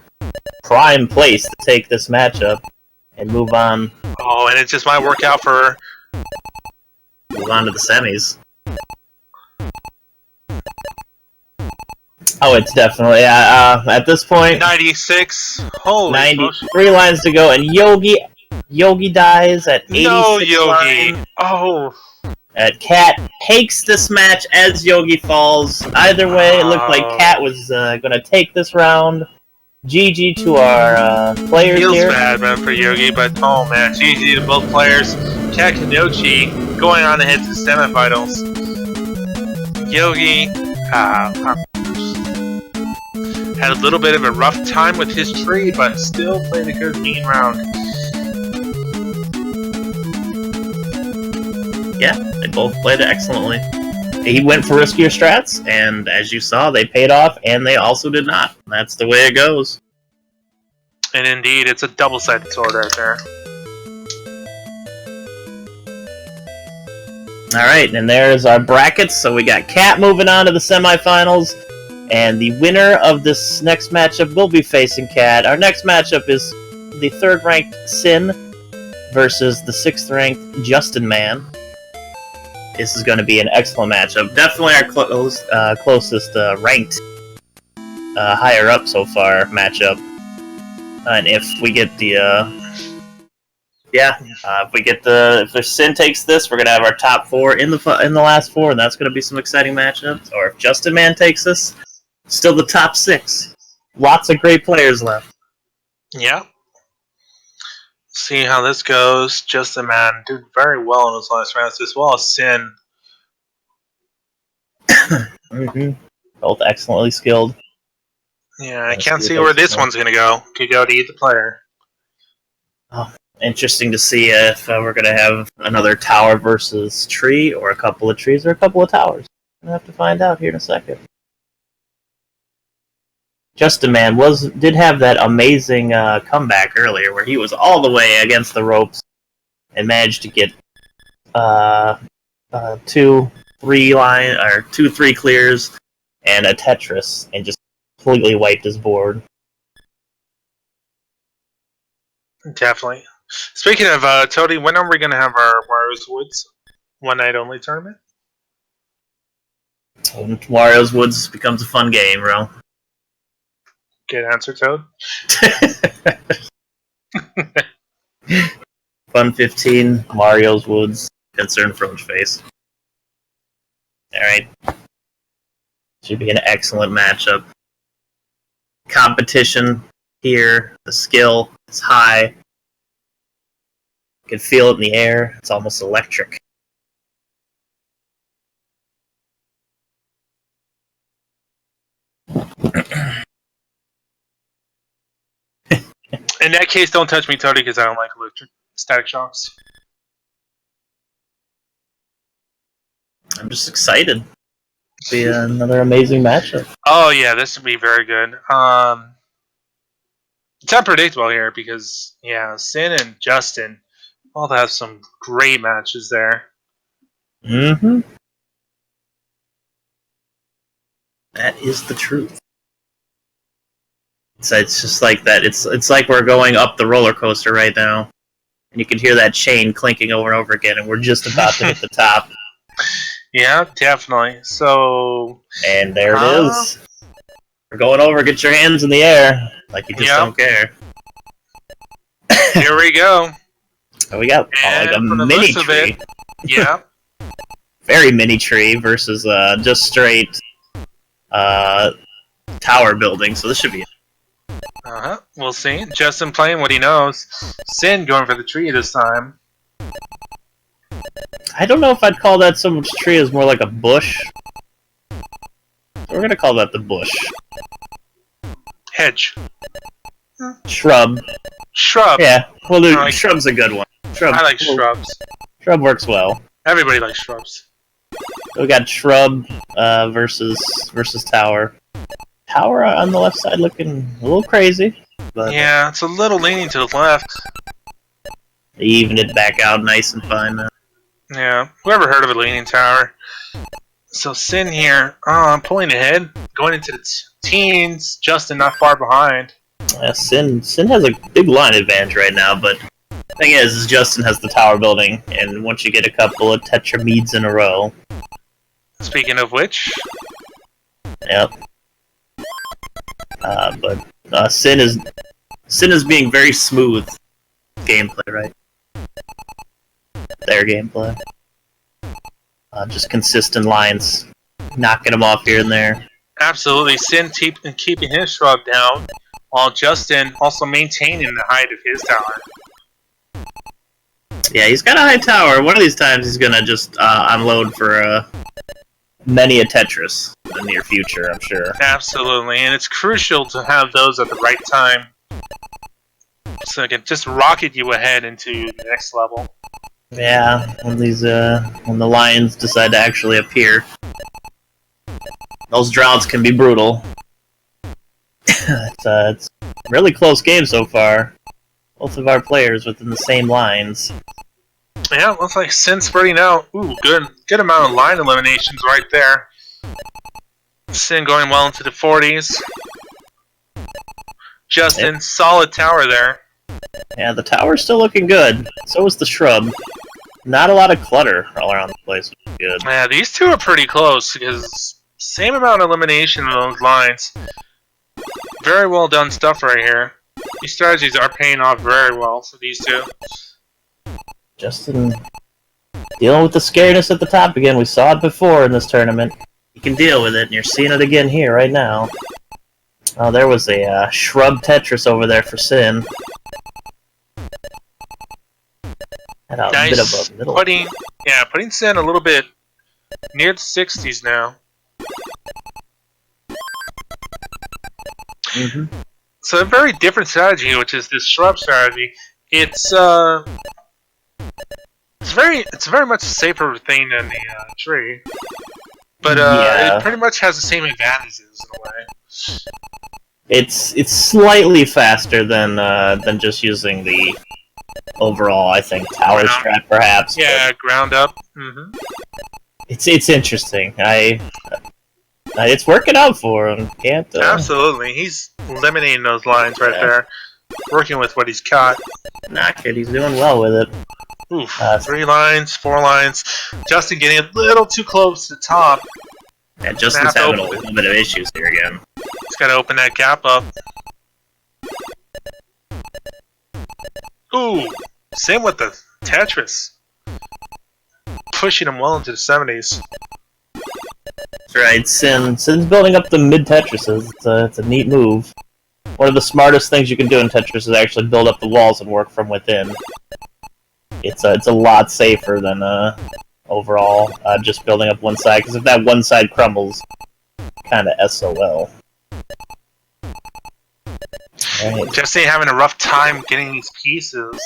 prime place to take this matchup and move on. Oh, and it just might work out for her. Move on to the semis. Oh, it's definitely at this point 96. Holy 93 lines to go, and Yogi dies at 86 no, Yogi. line. Oh. Cat takes this match as Yogi falls. Either way, it looked like Cat was gonna take this round. GG to our players Feels here. bad, man, for Yogi, but oh man, GG to both players. Cat Kanochi going on ahead to the semifinals. Yogi had a little bit of a rough time with his tree, but still played a good mean round. Yeah, they both played it excellently. He went for riskier strats, and as you saw, they paid off, and they also did not. That's the way it goes. And indeed, it's a double-sided sword right there. Alright, and there's our brackets. So we got Cat moving on to the semifinals, and the winner of this next matchup will be facing Cat. Our next matchup is the 3rd-ranked Sin versus the 6th-ranked Justin Man. This is going to be an excellent matchup. Definitely our closest ranked, higher up so far matchup. And if we get the, if the Sin takes this, we're gonna have our top 4 in the last 4, and that's gonna be some exciting matchups. Or if Justin Man takes this, still the top 6. Lots of great players left. Yeah. See how this goes. Justin Man did very well in his last rounds as well as Sin. Both excellently skilled. Yeah, I can't see where this one's going to go. Could go to either player. Oh, interesting to see if we're going to have another tower versus tree, or a couple of trees, or a couple of towers. We'll have to find out here in a second. Justin Man did have that amazing comeback earlier, where he was all the way against the ropes and managed to get 2-3 clears and a Tetris, and just completely wiped his board. Definitely. Speaking of Toady, when are we going to have our Wario's Woods one night only tournament? When Wario's Woods becomes a fun game, bro. Good answer, Toad. Fun 15, Mario's Woods, concerned Froge Face. Alright. Should be an excellent matchup. Competition here, the skill is high. You can feel it in the air, it's almost electric. In that case, don't touch me, Toady, because I don't like electric static shocks. I'm just excited. It'll be another amazing matchup. Oh yeah, this would be very good. It's unpredictable here because Sin and Justin both have some great matches there. Mm-hmm. That is the truth. So it's just like that. It's like we're going up the roller coaster right now, and you can hear that chain clinking over and over again, and we're just about to hit the top. Yeah, definitely. So, and there it is. We're going over. Get your hands in the air, like you just don't care. Here we go. So we got like a mini tree. Yeah. Very mini tree versus just straight tower building. So this should be. We'll see. Justin playing what he knows. Sin going for the tree this time. I don't know if I'd call that so much tree as more like a bush. We're gonna call that the bush. Hedge. Shrub. Shrub. Yeah. Well, dude, shrub's a good one. I like shrubs. Shrub works well. Everybody likes shrubs. So we got shrub versus tower. Tower on the left side looking a little crazy. But yeah, it's a little leaning to the left. They evened it back out nice and fine now. Yeah, whoever heard of a leaning tower? So Sin here, pulling ahead, going into the teens. Justin not far behind. Sin has a big line advantage right now, but the thing is Justin has the tower building, and once you get a couple of Tetramedes in a row... Speaking of which... Yep. But Sin is being very smooth gameplay, right? Their gameplay. Just consistent lines, knocking them off here and there. Absolutely, Sin keeping his shrub down, while Justin also maintaining the height of his tower. Yeah, he's got a high tower. One of these times he's gonna just unload for many a Tetris in the near future, I'm sure. Absolutely, and it's crucial to have those at the right time, so it can just rocket you ahead into the next level. Yeah, when the lions decide to actually appear. Those droughts can be brutal. It's a really close game so far. Both of our players within the same lines. Yeah, looks like Sin spreading out. Ooh, good amount of line eliminations right there. Sin going well into the 40s. Justin, solid tower there. Yeah, the tower's still looking good. So is the shrub. Not a lot of clutter all around the place, which is good. Yeah, these two are pretty close because same amount of elimination on those lines. Very well done stuff right here. These strategies are paying off very well for these two. Justin dealing with the scariness at the top again. We saw it before in this tournament. You can deal with it, and you're seeing it again here right now. Oh, there was a shrub Tetris over there for Sin. And a Nice. bit of a middle. Putting Sin a little bit near the 60s now. Mm-hmm. So a very different strategy, which is this shrub strategy. It's very much a safer thing than the tree, but Yeah. it pretty much has the same advantages in a way. It's slightly faster than just using the overall, I think, tower strat perhaps. Yeah, ground up. Mm-hmm. It's interesting. It's working out for him. Can't Absolutely, he's eliminating those lines right there, working with what he's caught. not good. He's doing well with it. Oof, 3 lines, 4 lines. Justin getting a little too close to the top. Yeah, Justin's having a little bit of issues here again. He's got to open that gap up. Ooh, same with the Tetris. Pushing him well into the 70s. That's right. Sin's building up the mid Tetrises. It's a neat move. One of the smartest things you can do in Tetris is actually build up the walls and work from within. It's a lot safer than overall just building up one side, because if that one side crumbles, kind of SOL. Right. Jesse having a rough time getting these pieces.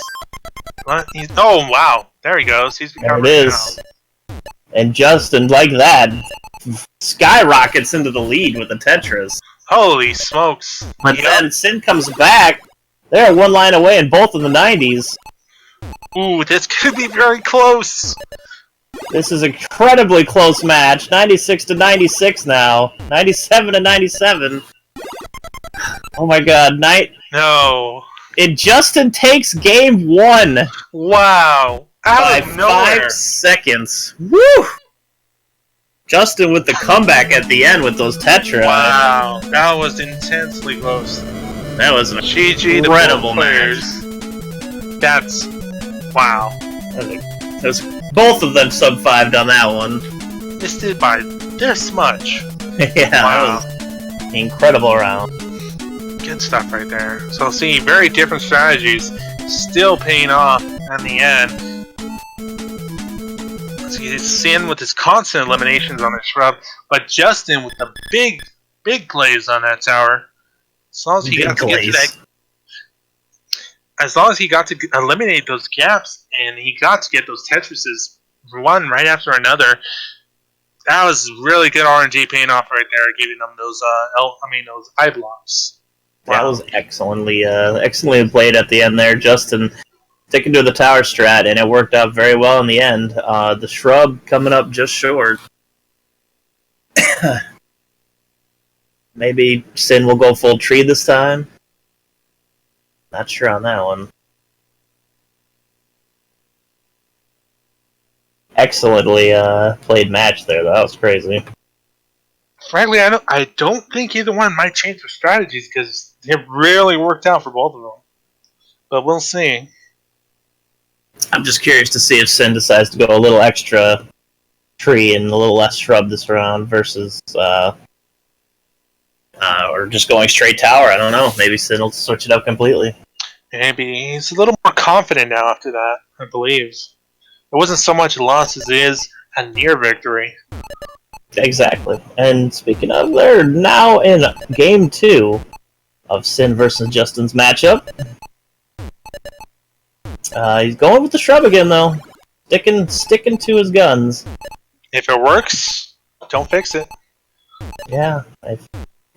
What? Oh wow, there he goes. He's There becoming it is. And Justin, like that, skyrockets into the lead with the Tetris. Holy smokes! But Yep. then Sin comes back. They're one line away in both of the 90s. Ooh, this could be very close. This is an incredibly close match. 96 to 96 now. 97 to 97. Oh my god, No. Justin takes game 1 Wow. Out by of nowhere. 5 seconds. Woo! Justin with the comeback at the end with those Tetra. Wow. That was intensely close. That was an GG incredible the match. players. That's wow. There's both of them sub 5'd on that one. Missed it by this much. Yeah, Wow. that was incredible round. Good stuff right there. So see, very different strategies, still paying off in the end. So you see Sin with his constant eliminations on the shrub, but Justin with the big plays on that tower. As long as he got to get to that, as long as he got to eliminate those gaps and he got to get those Tetrises one right after another, that was really good RNG paying off right there, giving them those those eye blocks. That was excellently played at the end there. Justin sticking to the tower strat, and it worked out very well in the end. The shrub coming up just short. Maybe Sin will go full tree this time. Not sure on that one. Excellently played match there, though. That was crazy. Frankly, I don't think either one might change their strategies because it really worked out for both of them. But we'll see. I'm just curious to see if Sin decides to go a little extra tree and a little less shrub this round versus or just going straight tower. I don't know. Maybe Sin will switch it up completely. Maybe he's a little more confident now after that, I believe. It wasn't so much a loss as it is a near victory. Exactly. And speaking of, they're now in game 2 of Sin versus Justin's matchup. He's going with the shrub again, though. Sticking to his guns. If it works, don't fix it. Yeah,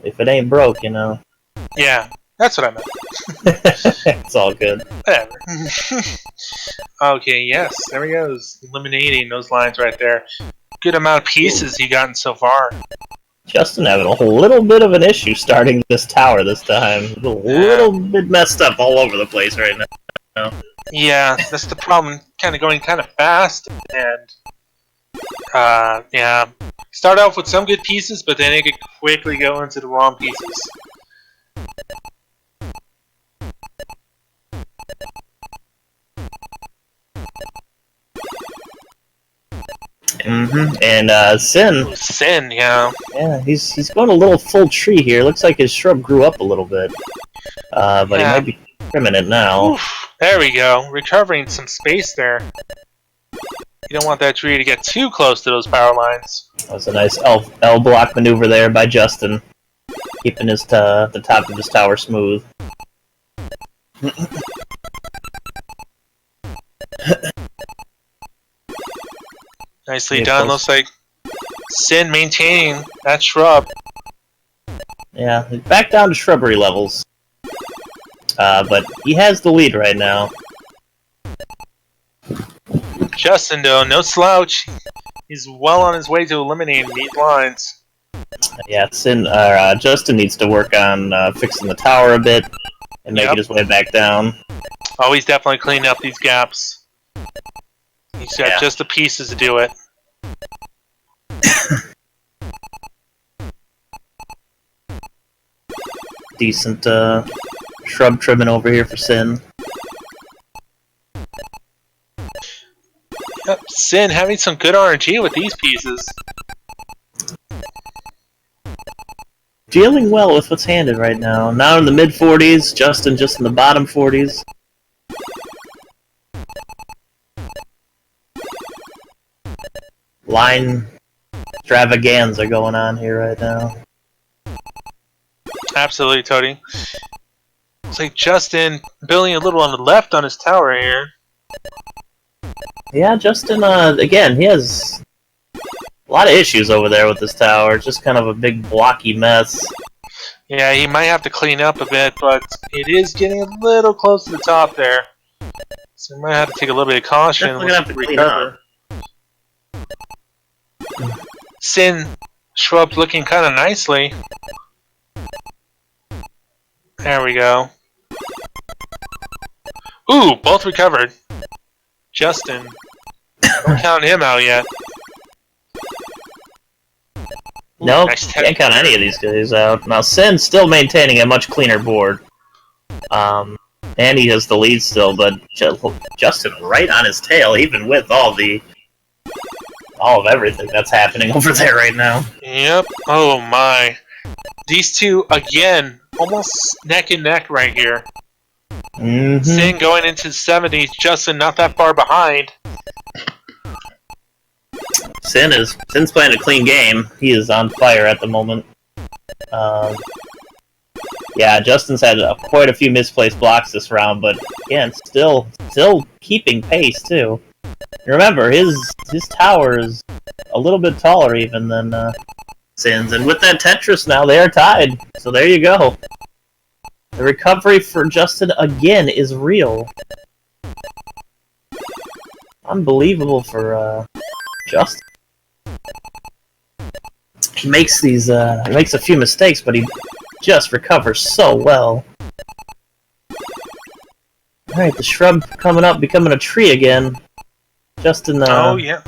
if it ain't broke, you know. Yeah, that's what I meant. It's all good. Whatever. Okay, yes, there he goes. Eliminating those lines right there. Good amount of pieces he gotten so far. Justin having a little bit of an issue starting this tower this time. A little bit messed up all over the place right now. Yeah, that's the problem. Kind of going kind of fast, and yeah. Start off with some good pieces, but then it could quickly go into the wrong pieces. And Sin, yeah. Yeah, he's going a little full tree here. Looks like his shrub grew up a little bit, but he might be trimming it now. Oof, there we go, recovering some space there. You don't want that tree to get too close to those power lines. That was a nice L block maneuver there by Justin, keeping his the top of his tower smooth. Nicely done. Looks like Sin maintaining that shrub. Yeah, he's back down to shrubbery levels, but he has the lead right now. Justin, though, no slouch. He's well on his way to eliminating these lines. Yeah, Justin needs to work on fixing the tower a bit and making his way back down. Oh, he's definitely cleaning up these gaps. He's got just the pieces to do it. Decent shrub trimming over here for Sin. Yep, Sin having some good RNG with these pieces. Dealing well with what's handed right now. Now in the mid 40s, Justin just in the bottom 40s. Line extravaganza going on here right now. Absolutely, Tony. It's like Justin building a little on the left on his tower here. Yeah, Justin, again, he has a lot of issues over there with this tower. Just kind of a big blocky mess. Yeah, he might have to clean up a bit, but it is getting a little close to the top there. So he might have to take a little bit of caution. Definitely gonna have to clean up. Sin shrubs looking kind of nicely. There we go. Ooh, both recovered. Justin, don't count him out yet. Nope, Nice can't count any of these guys out. Now Sin's still maintaining a much cleaner board. And he has the lead still, but Justin right on his tail, even with all of everything that's happening over there right now. Yep. Oh my. These two, again, almost neck and neck right here. Sin going into the 70s, Justin not that far behind. Sin's playing a clean game. He is on fire at the moment. Yeah, Justin's had quite a few misplaced blocks this round, but again, still keeping pace too. Remember, his tower is a little bit taller even than Sin's, and with that Tetris now, they are tied. So there you go. The recovery for Justin again is real. Unbelievable for Justin. makes a few mistakes, but he just recovers so well. Alright, the shrub coming up, becoming a tree again. Justin, Oh, yeah.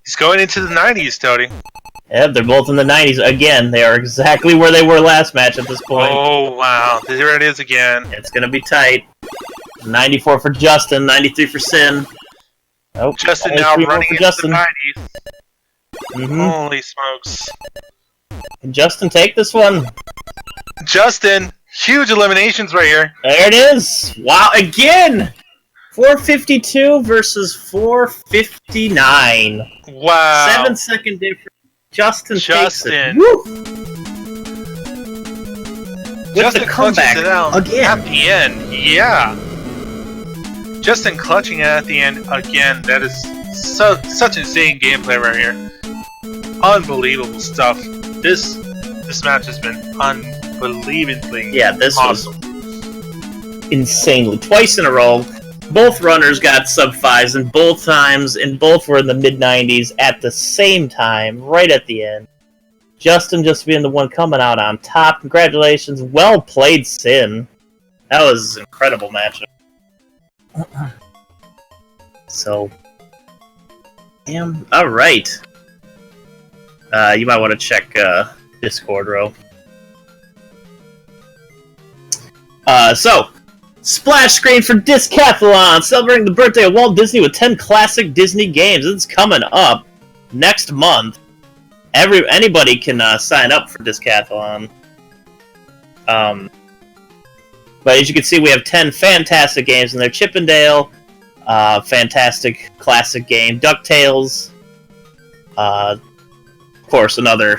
He's going into the 90s, Tony. Yeah, they're both in the 90s. Again, they are exactly where they were last match at this point. Oh, wow. There it is again. It's gonna be tight. 94 for Justin, 93 for Sin. Oh, Justin only now 3 more running for into Justin. the 90s. Holy smokes. Can Justin take this one? Justin, huge eliminations right here. There it is! Wow, again! 452 versus 459. Wow. 7-second difference. Justin takes it. Justin. Woo! With Justin the comeback clutches it out again. at the end. Yeah. Justin clutching it at the end again. That is such insane gameplay right here. Unbelievable stuff. This match has been unbelievably this awesome. was insanely. Twice in a row, both runners got sub-5s, and both times, and both were in the mid-90s at the same time, right at the end. Justin just being the one coming out on top. Congratulations. Well played, Sin. That was an incredible matchup. So, alright. You might want to check Discord, Ro. So, splash screen for Discathlon, celebrating the birthday of Walt Disney with 10 classic Disney games. It's coming up next month. Anybody can sign up for Discathlon. But as you can see, we have 10 fantastic games in there. Chippendale, fantastic classic game. DuckTales, of course, another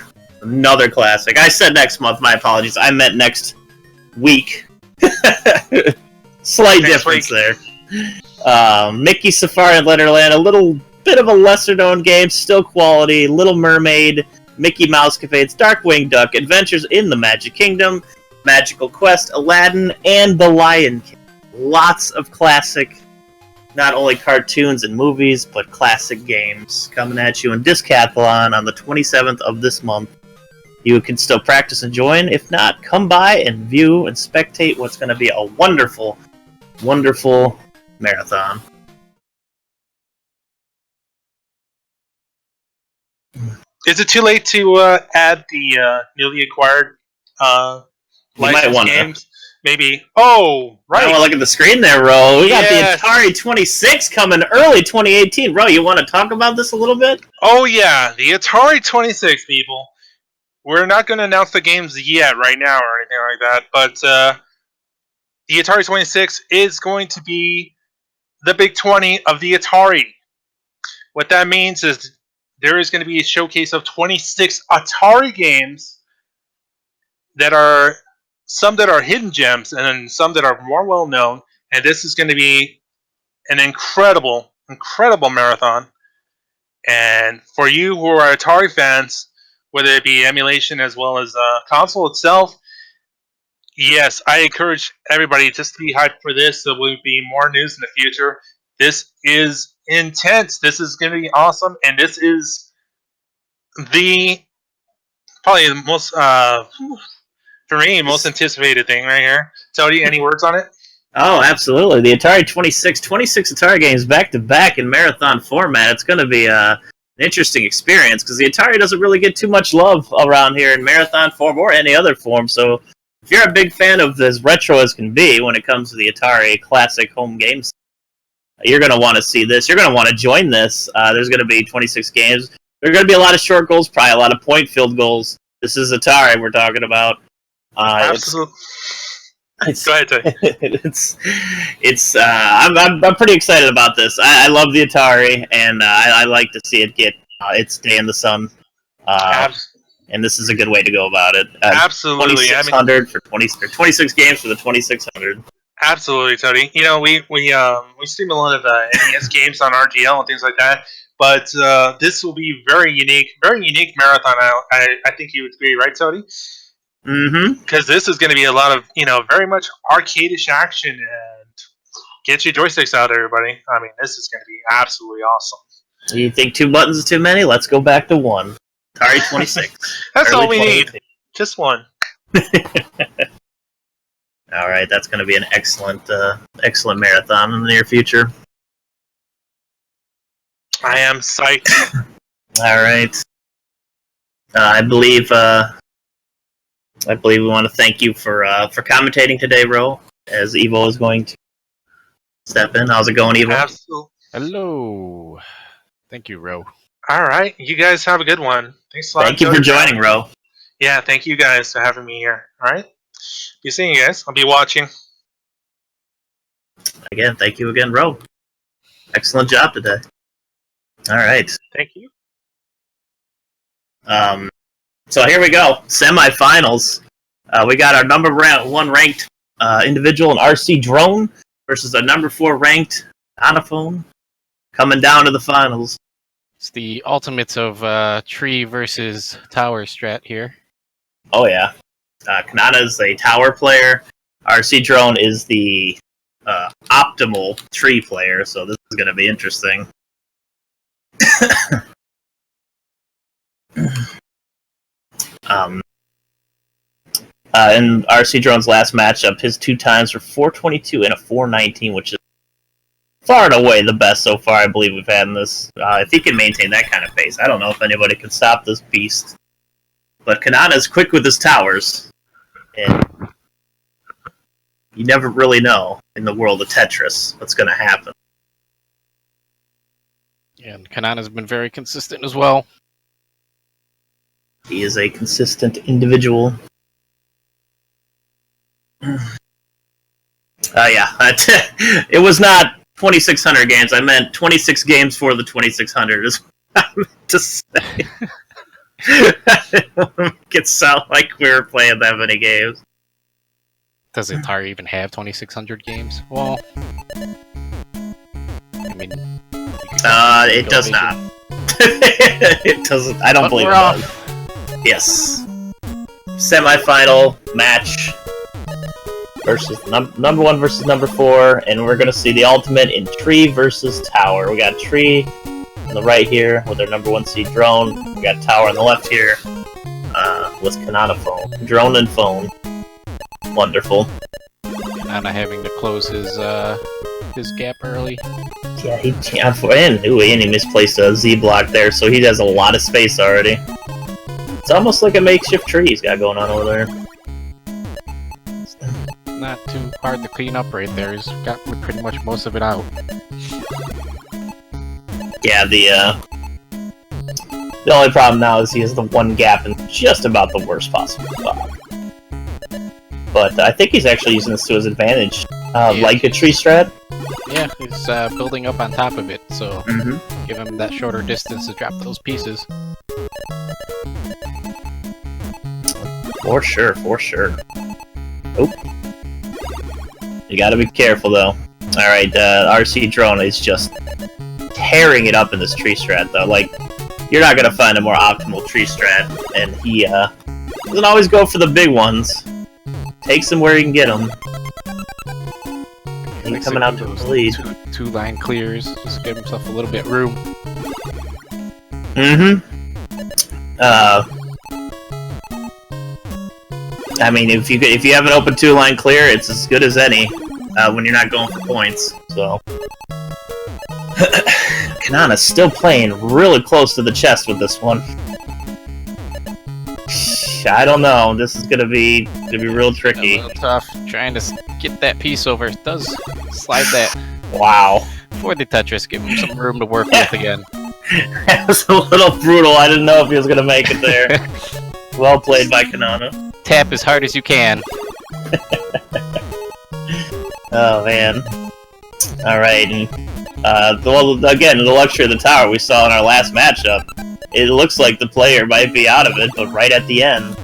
classic. I said next month, my apologies. I meant next week. Slight difference there. Mickey Safari and Letterland, a little bit of a lesser-known game, still quality. Little Mermaid, Mickey Mouse Capades, Darkwing Duck, Adventures in the Magic Kingdom, Magical Quest, Aladdin, and The Lion King. Lots of classic, not only cartoons and movies, but classic games coming at you in Discathlon on the 27th of this month. You can still practice and join. If not, come by and view and spectate what's going to be a wonderful, wonderful marathon. Is it too late to add the newly acquired licensed games? Maybe. Oh, right. Now look at the screen there, Ro. We got Yes. the Atari 26 coming early 2018. Ro, you want to talk about this a little bit? Oh, yeah. The Atari 26, people. We're not going to announce the games yet, right now, or anything like that, but the Atari 26 is going to be the Big 20 of the Atari. What that means is there is going to be a showcase of 26 Atari games that are some that are hidden gems and some that are more well known. And this is going to be an incredible, incredible marathon. And for you who are Atari fans, whether it be emulation as well as console itself, yes, I encourage everybody just to be hyped for this. There will be more news in the future. This is intense. This is going to be awesome, and this is probably the most for me most anticipated thing right here. Tony, any words on it? Oh, absolutely. The Atari 26 Atari games back-to-back in marathon format. It's going to be an interesting experience because the Atari doesn't really get too much love around here in marathon form or any other form. So if you're a big fan of as retro as can be when it comes to the Atari classic home games, you're going to want to see this. You're going to want to join this. There's going to be 26 games. There are going to be a lot of short goals, probably a lot of point-filled goals. This is Atari we're talking about. Absolutely. Go ahead, Tony. I'm pretty excited about this. I love the Atari, and I like to see it get its day in the sun. And this is a good way to go about it. Absolutely. 2600 for 26 games for the 2600. Absolutely, Tony. You know, we stream a lot of NES games on RGL and things like that. But this will be very unique marathon. I think you would agree, right, Tony? Mm-hmm. Because this is going to be a lot of, very much arcade-ish action, and get your joysticks out, everybody. I mean, this is going to be absolutely awesome. You think 2 buttons is too many? Let's go back to 1. Atari 26. That's Early all we need. 2018. Just one. All right, that's going to be an excellent marathon in the near future. I am psyched. All right. I believe we want to thank you for commentating today, Ro. As Evo is going to step in. How's it going, Evo? Absolutely. Hello. Thank you, Ro. All right. You guys have a good one. Thanks a lot. Thank you for joining, Ro. Yeah, thank you guys for having me here. All right. Be seeing you guys. I'll be watching. Again, thank you again, Ro. Excellent job today. All right. Thank you. So here we go. Semifinals. We got our number one ranked individual in RC Drone versus our number 4 ranked Onophone coming down to the finals. It's the ultimates of tree versus tower strat here. Oh yeah. Kanana is a tower player. RC Drone is the optimal tree player, so this is going to be interesting. In RC Drone's last matchup, his 2 times were 422 and a 419, which is far and away the best so far I believe we've had in this. If he can maintain that kind of pace, I don't know if anybody can stop this beast. But Kanana is quick with his towers, and you never really know in the world of Tetris what's going to happen. And Kanana's been very consistent as well. He is a consistent individual. Yeah, it was not 2,600 games. I meant 26 games for the 2,600 is what I meant to say. I don't make it sound like we were playing that many games. Does Atari even have 2,600 games? Well, I mean... It does not. It doesn't. I don't believe it does. Yes. Semi-final match versus number 1 versus number 4, and we're gonna see the ultimate in tree versus tower. We got tree on the right here with our number 1 seed drone. We got tower on the left here with Kanana phone, drone and phone. Wonderful. Kanana having to close his gap early. Yeah, he can't. And he misplaced a Z block there, so he has a lot of space already. It's almost like a makeshift tree he's got going on over there. Not too hard to clean up right there. He's got pretty much most of it out. Yeah, the only problem now is he has the one gap in just about the worst possible spot. But I think he's actually using this to his advantage. Like a tree strat. Yeah, he's building up on top of it, so give him that shorter distance to drop those pieces. For sure, for sure. Oh. You gotta be careful, though. Alright, RC Drone is just tearing it up in this tree strat, though. Like, you're not gonna find a more optimal tree strat, and he, doesn't always go for the big ones. Takes them where he can get them. And coming out to the lead. Two line clears, just give himself a little bit room. I mean, if you have an open 2-line clear, it's as good as any when you're not going for points. So, Kanana's still playing really close to the chest with this one. I don't know. This is gonna be real tricky. A little tough trying to get that piece over. It does slide that. Wow. For the Tetris, give him some room to work with again. That was a little brutal. I didn't know if he was gonna make it there. Well played by Kanana. Tap as hard as you can. Oh man. Alright, and again, the luxury of the tower we saw in our last matchup. It looks like the player might be out of it, but right at the end,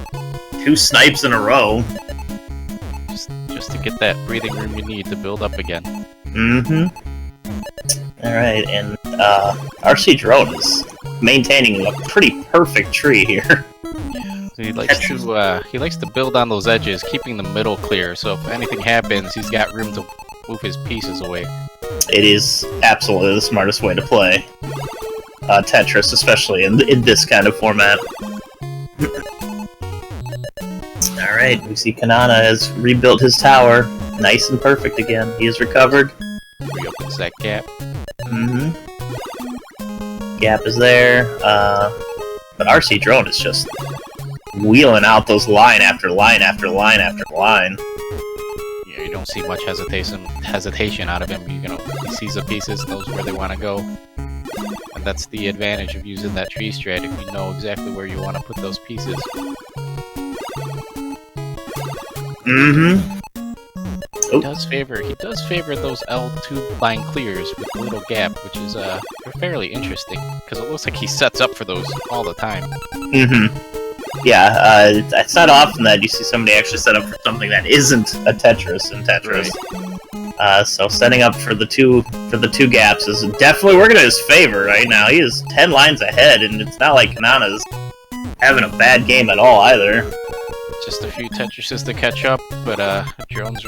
2 snipes in a row. Just to get that breathing room you need to build up again. Alright, and RC Drone is maintaining a pretty perfect tree here. He likes to build on those edges, keeping the middle clear, so if anything happens, he's got room to move his pieces away. It is absolutely the smartest way to play Tetris, especially in this kind of format. Alright, we see Kanana has rebuilt his tower. Nice and perfect again. He has recovered. Reopens that gap. Mm-hmm. Gap is there. But RC Drone is just wheeling out those line after line after line after line. Yeah, you don't see much hesitation out of him. You know, he sees the pieces, knows where they want to go. And that's the advantage of using that tree strat, if you know exactly where you want to put those pieces. Mm-hmm. He does favor those L2 line clears with a little gap, which is they're fairly interesting, because it looks like he sets up for those all the time. Mm-hmm. Yeah, it's not often that you see somebody actually set up for something that isn't a Tetris in Tetris. Right. So setting up for the two gaps is definitely working in his favor right now. He is 10 lines ahead, and it's not like Kanana's having a bad game at all either. Just a few Tetrises to catch up, but Drone's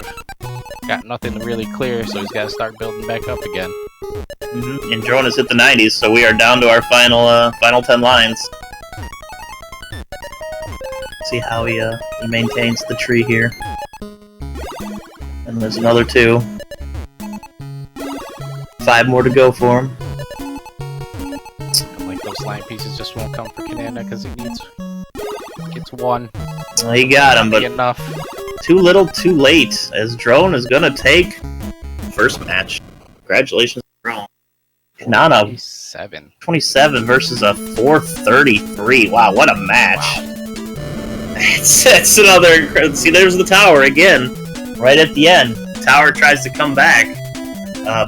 got nothing to really clear, so he's got to start building back up again. Mm-hmm. And Drone has hit the 90s, so we are down to our final 10 lines. See how he maintains the tree here. And there's another 2. 5 more to go for him. And like those line pieces just won't come for Kanana because he gets 1. Well, he got him, but enough. Too little, too late, as Drone is gonna take first match. Congratulations, Drone. Kanana, 27 versus a 433. Wow, what a match. Wow. That's another... See, there's the tower again. Right at the end. Tower tries to come back.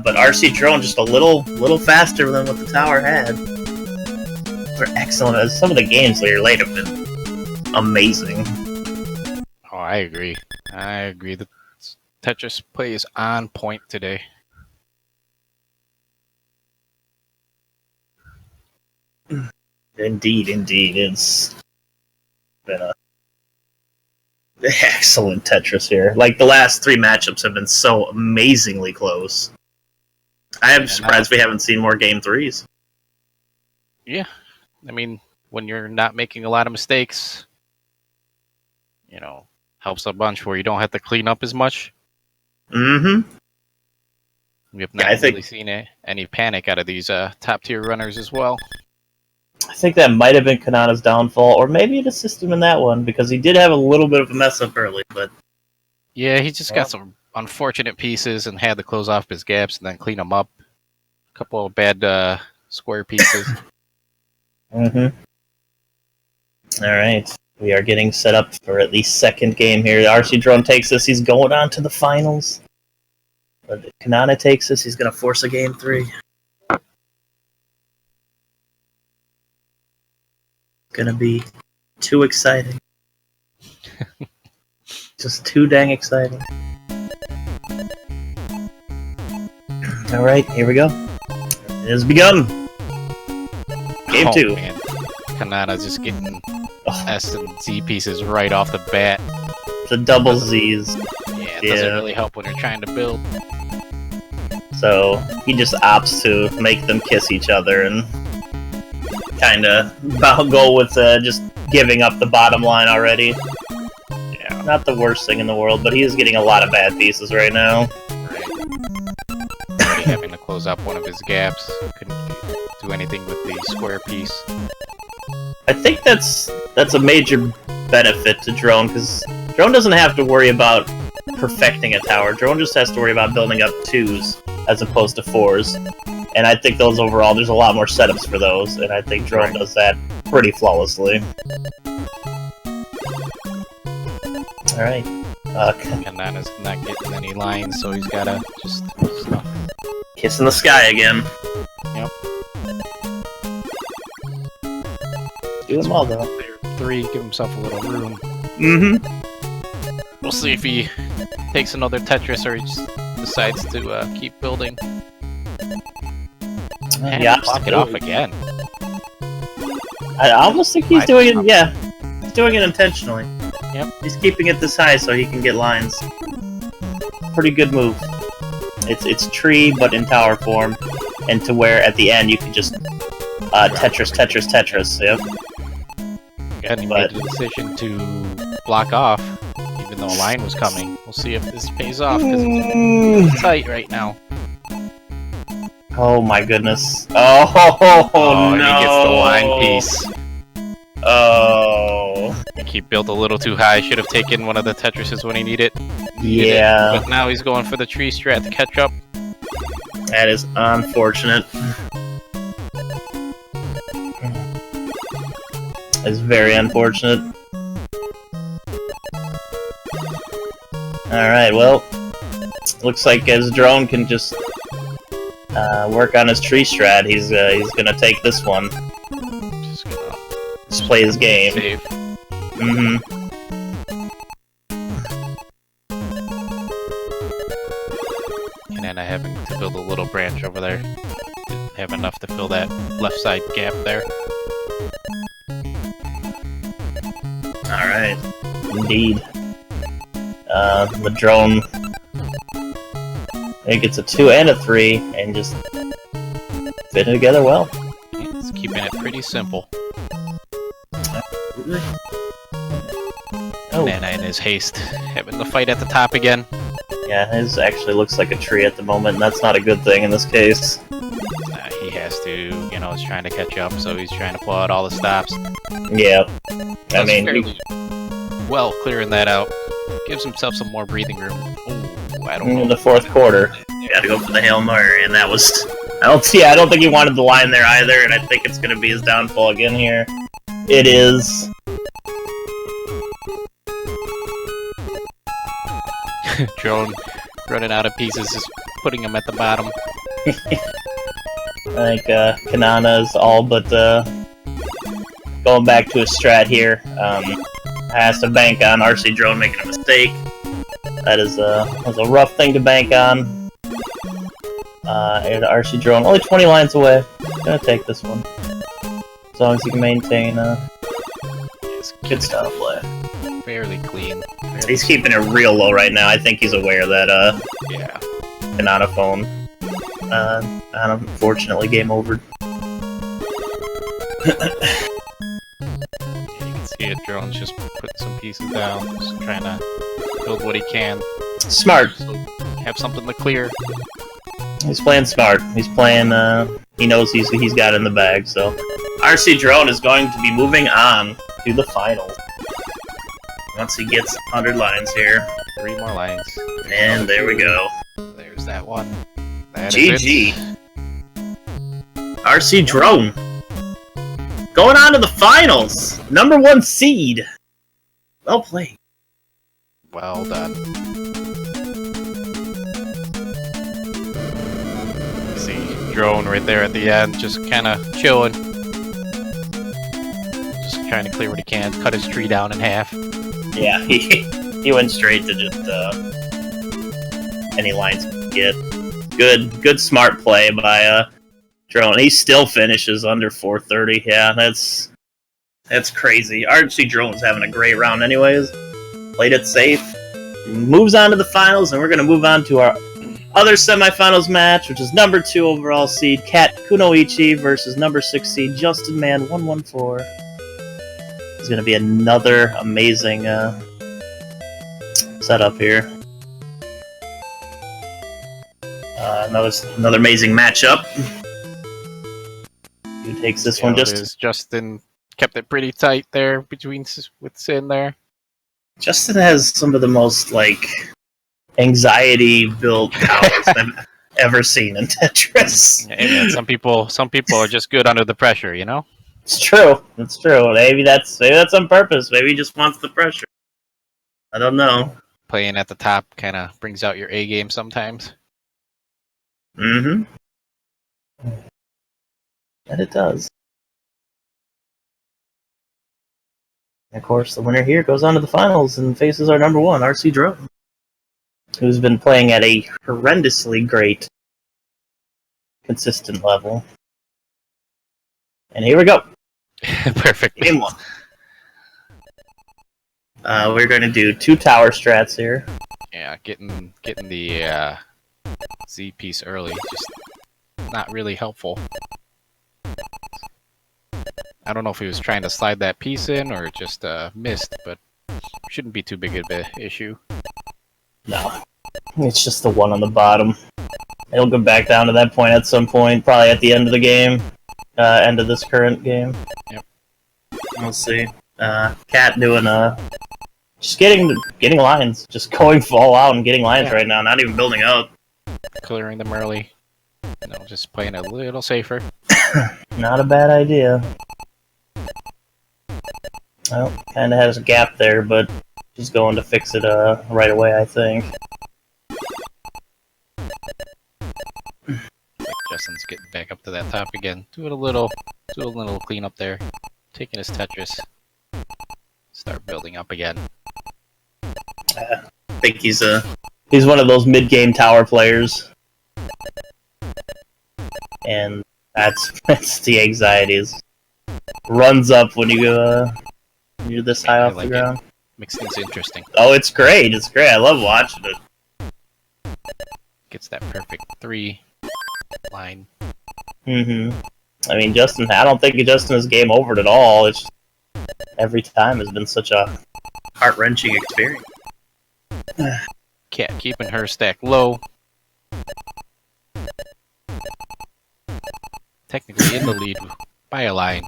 But RC Drone just a little faster than what the tower had. They're excellent. Some of the games later have been amazing. Oh, I agree. The Tetris play is on point today. Indeed. It's been a excellent Tetris here. Like, the last 3 matchups have been so amazingly close. I am surprised we haven't seen more Game 3s. Yeah. I mean, when you're not making a lot of mistakes, you know, helps a bunch where you don't have to clean up as much. Mm-hmm. We have not really seen any panic out of these top-tier runners as well. I think that might have been Kanana's downfall, or maybe it assisted him in that one, because he did have a little bit of a mess-up early, but... Yeah, he just got some unfortunate pieces and had to close off his gaps and then clean them up. A couple of bad square pieces. Mm-hmm. Alright. We are getting set up for at least second game here. RC Drone takes this, he's going on to the finals. But if Kanana takes this, he's going to force a Game 3. Gonna be too exciting. Just too dang exciting. Alright, here we go. It has begun! Game 2. Man. Kanana's just getting S and Z pieces right off the bat. The double Z's. Yeah, it doesn't really help when you're trying to build. So, he just opts to make them kiss each other and kinda go with just giving up the bottom line already. Yeah. Not the worst thing in the world, but he is getting a lot of bad pieces right now. Right. Already having to close up one of his gaps. Couldn't do anything with the square piece. I think that's a major benefit to Drone, because Drone doesn't have to worry about perfecting a tower. Drone just has to worry about building up 2s as opposed to 4s. And I think those overall, there's a lot more setups for those, and I think Drone does that pretty flawlessly. Alright. Kanana's not getting any lines, so he's gotta just stuff. Kiss in the sky again. Yep. Do them all, though. Clear 3, give himself a little room. Mm-hmm. We'll see if he takes another Tetris or he just decides to keep building. And block it off again. I almost think he's doing it, yeah. He's doing it intentionally. Yep. He's keeping it this high so he can get lines. Pretty good move. It's tree, but in tower form. And to where, at the end, you can just Tetris, yep. and he made the decision to block off, even though a line was coming. We'll see if this pays off, because it's tight right now. Oh my goodness. Oh, Oh, no. and he gets the line piece. Oh. I think he built a little too high. Should have taken one of the Tetrises when he needed it. Yeah. But now he's going for the tree strat to catch up. That is unfortunate. It's very unfortunate. Alright, well, looks like his drone can just work on his tree strat. He's gonna take this one. Just gonna Just play his game. save. Mm-hmm. And then I having to build a little branch over there. Didn't have enough to fill that left side gap there. Alright. Indeed. The drone, it gets a 2 and a 3, and just fit it together well. It's keeping it pretty simple. Oh, Nana in his haste, having the fight at the top again. yeah, his actually looks like a tree at the moment, and that's not a good thing in this case. He has to, he's trying to catch up, so he's trying to pull out all the stops. Yeah. I Does mean, fairly well clearing that out. Gives himself some more breathing room. Ooh, I don't know. in the fourth quarter, you gotta go for the Hail Mary, and that was... I don't think he wanted the line there either, and I think it's gonna be his downfall again here. It is. Drone running out of pieces, just putting him at the bottom. I think Kanana is all but going back to his strat here. Has to bank on RC Drone making a mistake. That is was a rough thing to bank on. And RC Drone only 20 lines away. Gonna take this one. As long as he can maintain It's good style play. fairly clean. He's keeping it real low right now. I think he's aware that Yeah. Kanana phone. Unfortunately, game over. You can see it. Drone's just putting some pieces down, just trying to build what he can. Smart. So have something to clear. He's playing smart. He's playing, he knows he's got it in the bag, so... RC Drone is going to be moving on to the finals. Once he gets 100 lines here. 3 more lines. And there we go. There's that one. That is GG. it. RC Drone. Going on to the finals! Number 1 seed! Well played. Well done. See, Drone right there at the end, just kind of chilling. Just trying to clear what he can, cut his tree down in half. Yeah, he went straight to just, any lines he could get. Good smart play by, Drone. He still finishes under 430. Yeah, that's crazy. RC Drone's having a great round anyways. Played it safe. Moves on to the finals, and we're going to move on to our other semifinals match, which is number 2 overall seed Kat Kunoichi versus number 6 seed Justin Man 114. It's going to be another amazing setup here. Another amazing matchup. Who takes this one? Justin kept it pretty tight there with Sin there. Justin has some of the most anxiety-built towers I've ever seen in Tetris. Hey man, some people are just good under the pressure, you know? It's true. It's true. Maybe that's on purpose. Maybe he just wants the pressure. I don't know. Playing at the top kind of brings out your A game sometimes. Mm-hmm. And it does. And of course, the winner here goes on to the finals and faces our number 1, RC Drone, who's been playing at a horrendously great, consistent level. And here we go. Perfect. Game 1. We're going to do 2 tower strats here. Yeah, getting the Z piece early, just not really helpful. I don't know if he was trying to slide that piece in or just missed, but shouldn't be too big of an issue. No. It's just the one on the bottom. He'll go back down to that point at some point, probably at the end of the game. End of this current game. Yep. We'll see. Cat doing just getting lines, just going full out and getting lines right now, not even building up. Clearing them early. Just playing a little safer. Not a bad idea. Well, kinda has a gap there, but she's going to fix it right away, I think. Justin's getting back up to that top again. Doing a little cleanup there. Taking his Tetris. Start building up again. I think he's one of those mid-game tower players. And that's the anxieties. Runs up when you're this high off the ground. Makes things interesting. Oh, it's great. It's great. I love watching it. Gets that perfect 3 line. Mm-hmm. I mean, I don't think Justin is game over at all. It's just, every time has been such a heart-wrenching experience. Cat keeping her stack low. Technically in the lead by a line.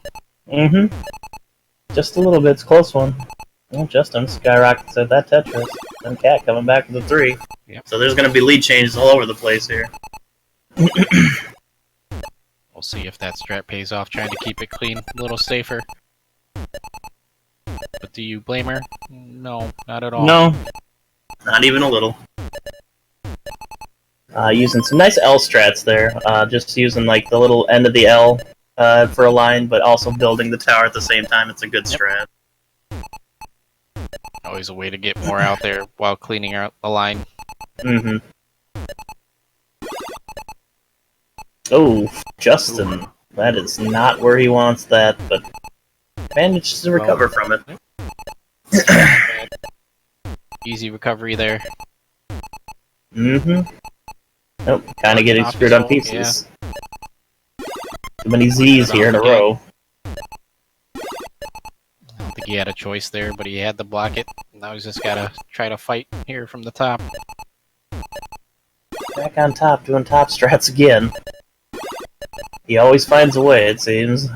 Mm-hmm. Just a little bit. It's a close one. Well, Justin skyrockets at that Tetris. And Cat coming back with a 3. Yep. So there's going to be lead changes all over the place here. We'll see if that strat pays off, trying to keep it clean, a little safer. But do you blame her? No, not at all. No. Not even a little. Using some nice L strats there. Just using like the little end of the L for a line, but also building the tower at the same time. It's a good strat. Always a way to get more out there while cleaning out the line. Mm-hmm. Oh, Justin. That is not where he wants that, but manages to recover from it. Easy recovery there. Mm-hmm. Nope, kind of getting screwed on pieces. Too many Z's here in a row. I don't think he had a choice there, but he had to block it. Now he's just gotta try to fight here from the top. Back on top, doing top strats again. He always finds a way, it seems.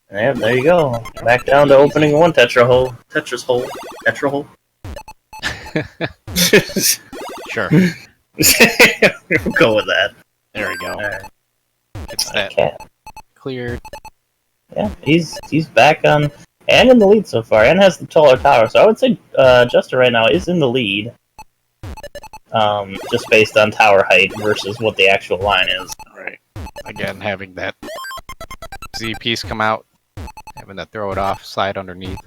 And there you go. Back down to opening one Tetris hole. Tetra hole. Sure. We'll go with that. There we go. Right. Gets that cleared. Yeah, he's back on and in the lead so far, and has the taller tower. So I would say Justin right now is in the lead. Just based on tower height versus what the actual line is. Right. Again, having that Z piece come out, having to throw it off, slide underneath.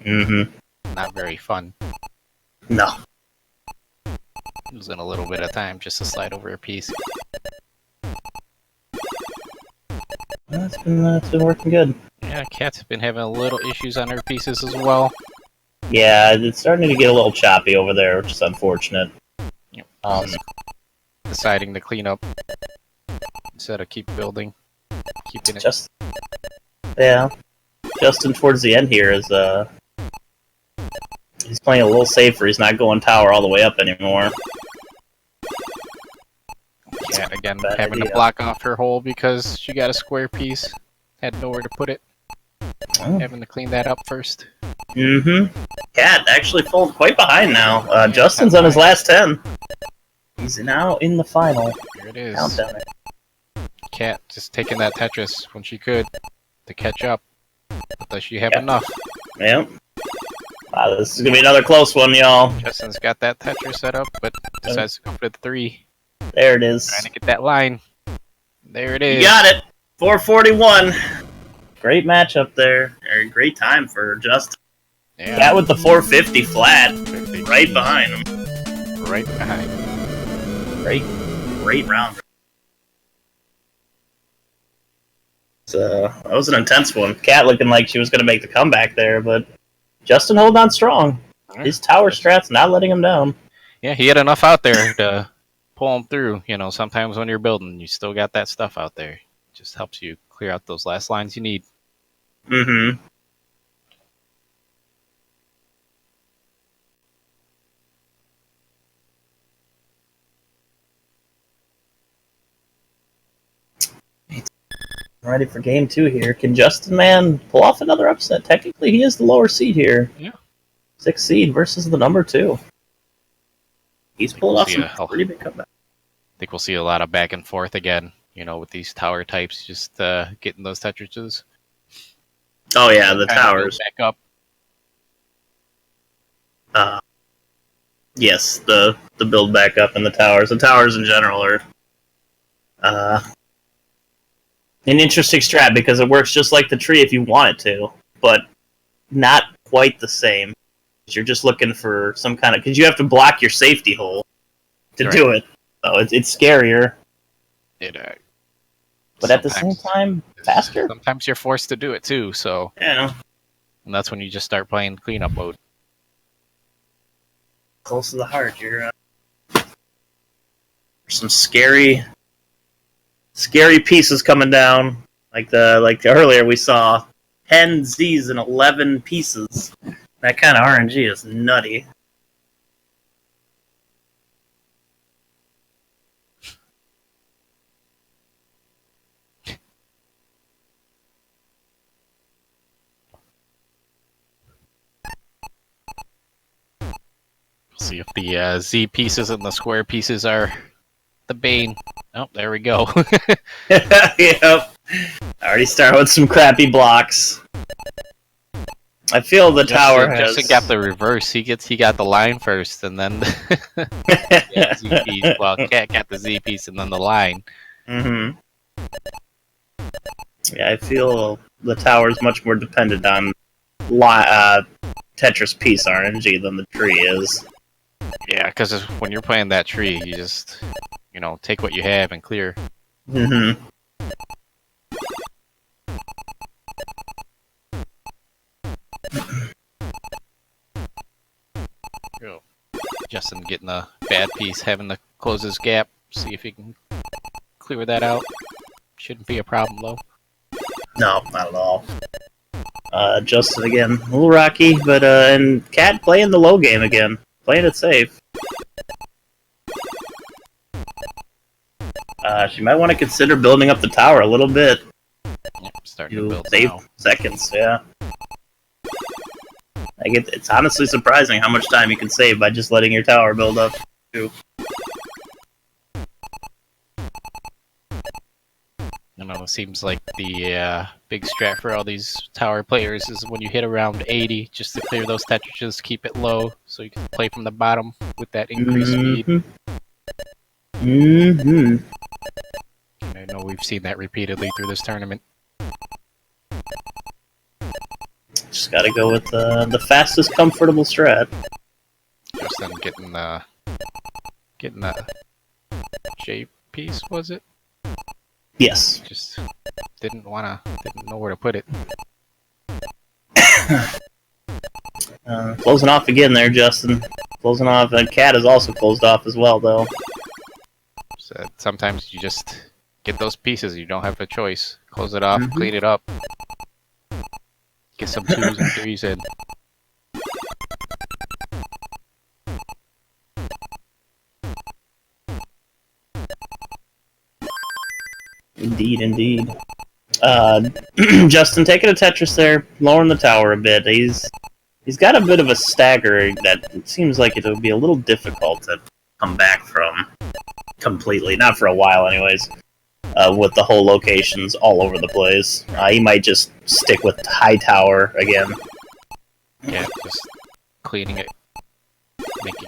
Mm-hmm. Not very fun. No. Losing a little bit of time just to slide over a piece. That's been working good. Yeah, Cat's been having a little issues on her pieces as well. Yeah, it's starting to get a little choppy over there, which is unfortunate. Yep. Deciding to clean up instead of keep building, keeping it. Yeah, Justin towards the end here is he's playing a little safer. He's not going tower all the way up anymore. Cat again having to block off her hole because she got a square piece, had nowhere to put it. Oh. Having to clean that up first. Mm-hmm. Cat actually falling quite behind now. Justin's on his last 10. He's now in the final. Here it is. Countdown. Cat just taking that Tetris when she could to catch up. But does she have enough? Yep. Wow, this is gonna be another close one, y'all. Justin's got that Tetris set up, but decides to go for the 3. There it is. Trying to get that line. There it is. You got it. 441. Great matchup there. Great time for Justin. Yeah. Cat with the 450 flat. Right behind him. Right behind. Great round. So that was an intense one. Cat looking like she was going to make the comeback there, but Justin holding on strong. His tower strat's not letting him down. Yeah, he had enough out there to pull him through. You know, sometimes when you're building, you still got that stuff out there. It just helps you clear out those last lines you need. Mm-hmm. Ready for game 2 here. Can Justin Man pull off another upset? Technically, he is the lower seed here. Yeah. 6th seed versus the number 2. He's pulled off some I pretty big comeback. think we'll see a lot of back and forth again. With these tower types, just getting those Tetrises. Oh yeah, the Trying to build towers. back up. Yes, the build back up and the towers. The towers in general are an interesting strat because it works just like the tree if you want it to, but not quite the same. You're just looking for some kind of, because you have to block your safety hole to do it. So it's scarier, but at the same time, faster. Sometimes you're forced to do it too. So Yeah, and that's when you just start playing cleanup mode. close to the heart. You're some scary pieces coming down. Like earlier we saw 10 Z's and 11 pieces. That kind of RNG is nutty. We'll see if the Z pieces and the square pieces are the bane. Oh, there we go. Yep. I already started with some crappy blocks. I feel the tower has... Justin got the reverse. He got the line first, and then the Z piece. Well, Cat got the Z piece and then the line. Mm-hmm. Yeah, I feel the tower is much more dependent on Tetris piece RNG than the tree is. Yeah, because when you're playing that tree, you just take what you have and clear. Mm-hmm. Justin getting a bad piece, having to close his gap, see if he can clear that out. Shouldn't be a problem though. No, not at all. Justin again, a little rocky, but and Cat playing the low game again, playing it safe. She might want to consider building up the tower a little bit. Yep, starting to You build save now. seconds, yeah. It's honestly surprising how much time you can save by just letting your tower build up, too. It seems like the big strat for all these tower players is when you hit around 80, just to clear those Tetrises, keep it low, so you can play from the bottom with that increased speed. Mm-hmm. I know we've seen that repeatedly through this tournament. Just gotta go with the fastest, comfortable strat. Justin getting the J piece, was it? Yes. Just didn't know where to put it. Closing off again there, Justin. Closing off. And Cat is also closed off as well, though. So sometimes you just get those pieces. You don't have a choice. Close it off, clean it up. Get some 2s and 3s in. Indeed, indeed. Justin taking a Tetris there, lowering the tower a bit. He's got a bit of a stagger that it seems like it'll be a little difficult to come back from completely. Not for a while, anyways. With the whole locations all over the place, he might just stick with high tower again. Yeah, just cleaning it,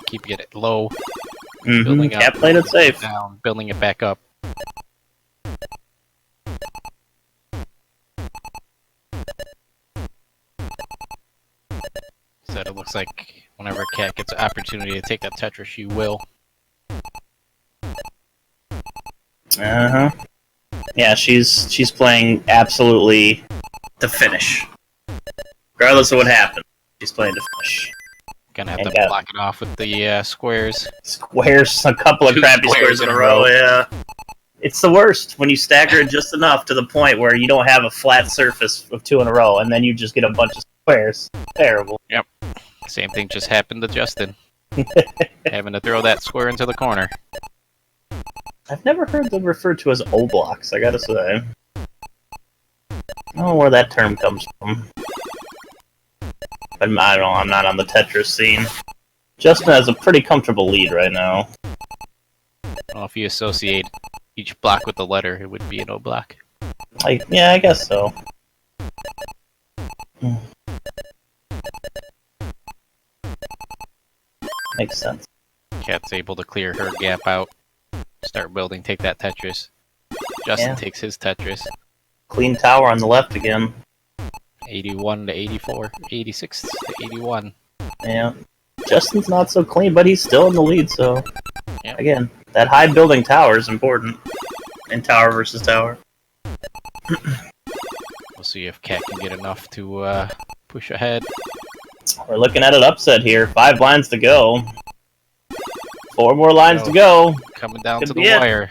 keeping it low, Mm-hmm. building up, Cat played it safe. down, building it back up. So it looks like whenever Cat gets an opportunity to take that Tetris, she will. Uh-huh. Yeah, she's playing absolutely to finish. Regardless of what happens, she's playing to finish. Gonna have And to block it off with the squares. Squares, a couple of 2 crappy squares in a row, yeah. It's the worst when you stagger it just enough to the point where you don't have a flat surface of 2 in a row, and then you just get a bunch of squares. Terrible. Same thing just happened to Justin. Having to throw that square into the corner. I've never heard them referred to as O-blocks, I gotta say. I don't know where that term comes from. But I don't know, I'm not on the Tetris scene. Justin has a pretty comfortable lead right now. Well, if you associate each block with the letter, it would be an O block. Yeah, I guess so. Makes sense. Cat's able to clear her gap out, start building, take that Tetris. Justin takes his Tetris. Clean tower on the left again. 81 to 84, 86 to 81. Yeah. Justin's not so clean, but he's still in the lead, so... Yep. Again, that high building tower is important. In tower versus tower. We'll see if Cat can get enough to push ahead. We're looking at an upset here. 5 lines to go. 4 more lines to go. Coming down Could to the be it. wire.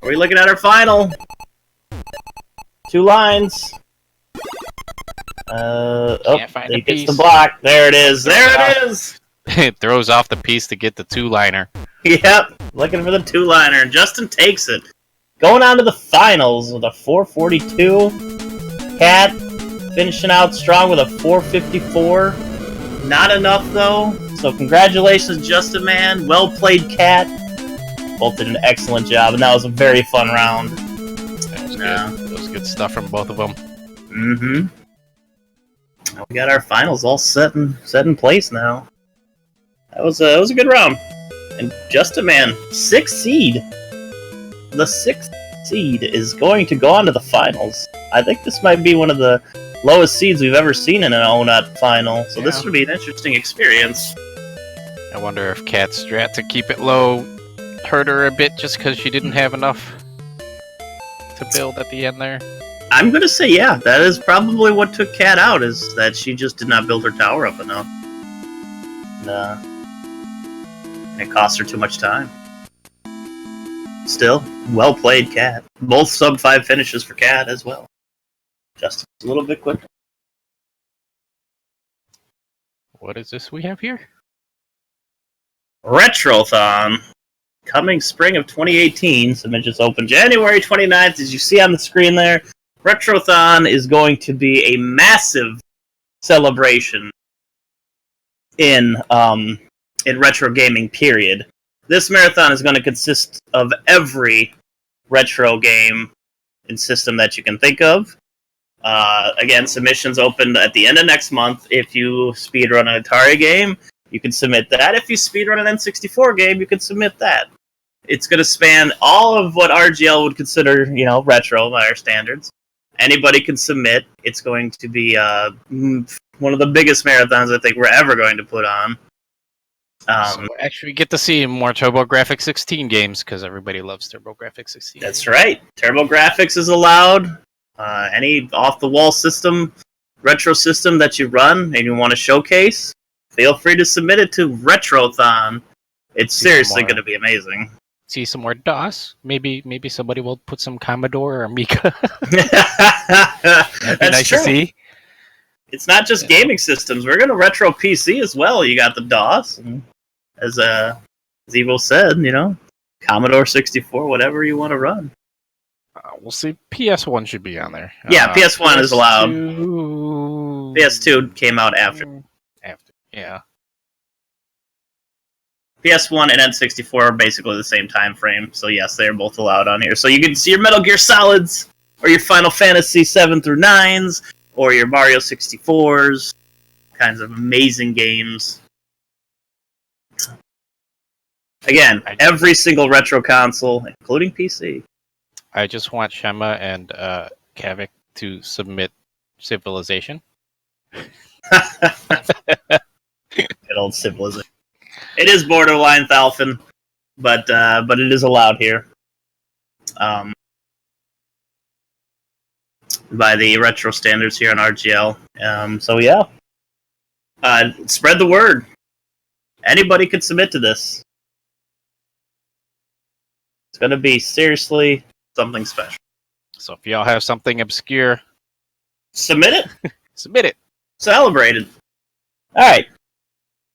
Are we looking at our final? 2 lines. Can't find he a gets piece. the block. There it is. There it is. It throws off the piece to get the 2-liner. Yep. Looking for the 2-liner. And Justin takes it. Going on to the finals with a 442. Cat finishing out strong with a 454. Not enough, though. So congratulations, Justin, man. Well played, Cat. Both did an excellent job, and that was a very fun round. That was Yeah. good. That was good stuff from both of them. Mm-hmm. We got our finals all set in place now. That was a good round. And Justin, man, 6th seed. The 6th seed is going to go on to the finals. I think this might be one of the lowest seeds we've ever seen in an ONOT final, so this would be an interesting experience. I wonder if Cat's strat to keep it low hurt her a bit just because she didn't have enough to build at the end there. I'm gonna say, yeah, that is probably what took Cat out, is that she just did not build her tower up enough. And it cost her too much time. Still, well played, Cat. Both sub-5 finishes for Cat as well. Just a little bit quicker. What is this we have here? Retrothon. Coming spring of 2018. Submissions open January 29th. As you see on the screen there, Retrothon is going to be a massive celebration in retro gaming, period. This marathon is going to consist of every retro game and system that you can think of. Again, submissions open at the end of next month. If you speedrun an Atari game, you can submit that. If you speedrun an N64 game, you can submit that. It's going to span all of what RGL would consider, retro by our standards. Anybody can submit. It's going to be one of the biggest marathons I think we're ever going to put on. So actually, we get to see more TurboGrafx 16 games because everybody loves TurboGrafx 16. That's right. TurboGrafx is allowed. Any off-the-wall system, retro system that you run and you want to showcase, feel free to submit it to Retrothon. It's seriously going to be amazing. See some more DOS. Maybe somebody will put some Commodore or Amiga. That's nice true. to see. It's not just gaming systems. We're going to retro PC as well. You got the DOS, and as Evo said, Commodore 64, whatever you want to run. We'll see. PS1 should be on there. Yeah, PS1 is allowed. PS2... PS2 came out after. Yeah. PS1 and N64 are basically the same time frame, so yes, they are both allowed on here. So you can see your Metal Gear Solids, or your Final Fantasy 7 through 9s, or your Mario 64s, kinds of amazing games. Again, every single retro console, including PC. I just want Shema and Kavik to submit Civilization. Good old Civilization. It is borderline Thalfin, but it is allowed here. By the retro standards here on RGL. So yeah. Spread the word. Anybody could submit to this. It's gonna be seriously something special. So if y'all have something obscure, Submit it. submit it. Celebrate it. Alright.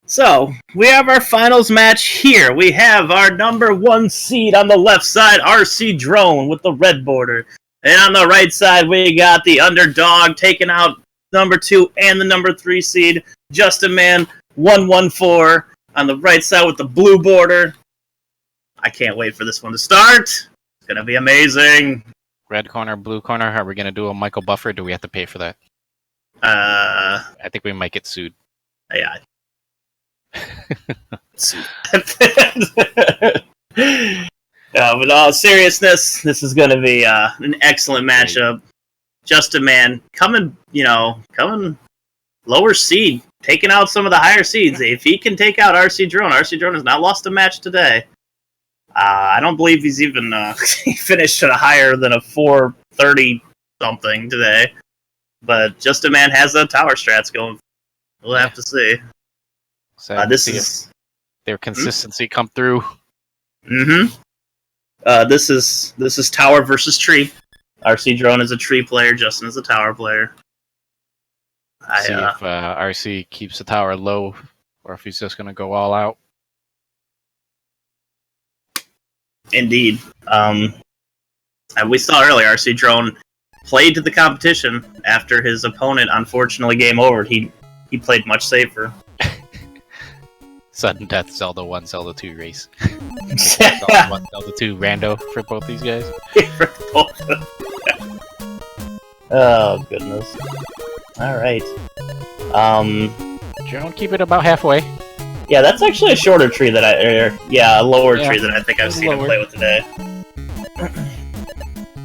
So, we have our finals match here. We have our number 1 seed on the left side, RC Drone, with the red border. And on the right side, we got the underdog taking out number 2 and the number 3 seed, Justin Man 114 on the right side with the blue border. I can't wait for this one to start. It's gonna be amazing. Red corner, blue corner. Are we gonna do a Michael Buffer? Do we have to pay for that? I think we might get sued. Yeah. With all seriousness, this is going to be an excellent matchup. Justin Man coming lower seed, taking out some of the higher seeds. If he can take out RC Drone has not lost a match today. I don't believe he's even he finished at a higher than a 430 something today. But Justin Man has the tower strats going. We'll have to see. So This is their consistency come through. Mm-hmm. This is tower versus tree. RC Drone is a tree player. Justin is a tower player. See if RC keeps the tower low, or if he's just going to go all out. Indeed. And we saw earlier, RC Drone played to the competition after his opponent unfortunately game over. He played much safer. Sudden death Zelda 1, Zelda 2 race. Zelda 1, Zelda 2 rando for both these guys. Oh, goodness. Alright. Drone, keep it about halfway. Yeah, that's actually a shorter tree that a lower tree than I think I've seen him play with today.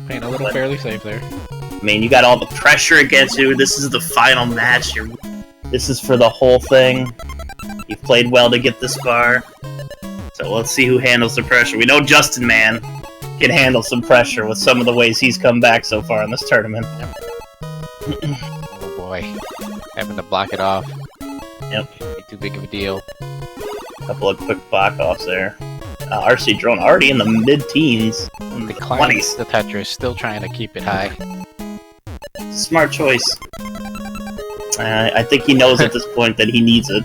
Playing a little fairly safe there. I mean, you got all the pressure against you. This is the final match. This is for the whole thing. You've played well to get this far. So let's see who handles the pressure. We know Justin Man can handle some pressure with some of the ways he's come back so far in this tournament. Oh boy. Having to block it off. Yep. Shouldn't be too big of a deal. Couple of quick block offs there. RC Drone already in the mid-teens. In the 20s. The Tetris, still trying to keep it high. Smart choice. I think he knows at this point that he needs it.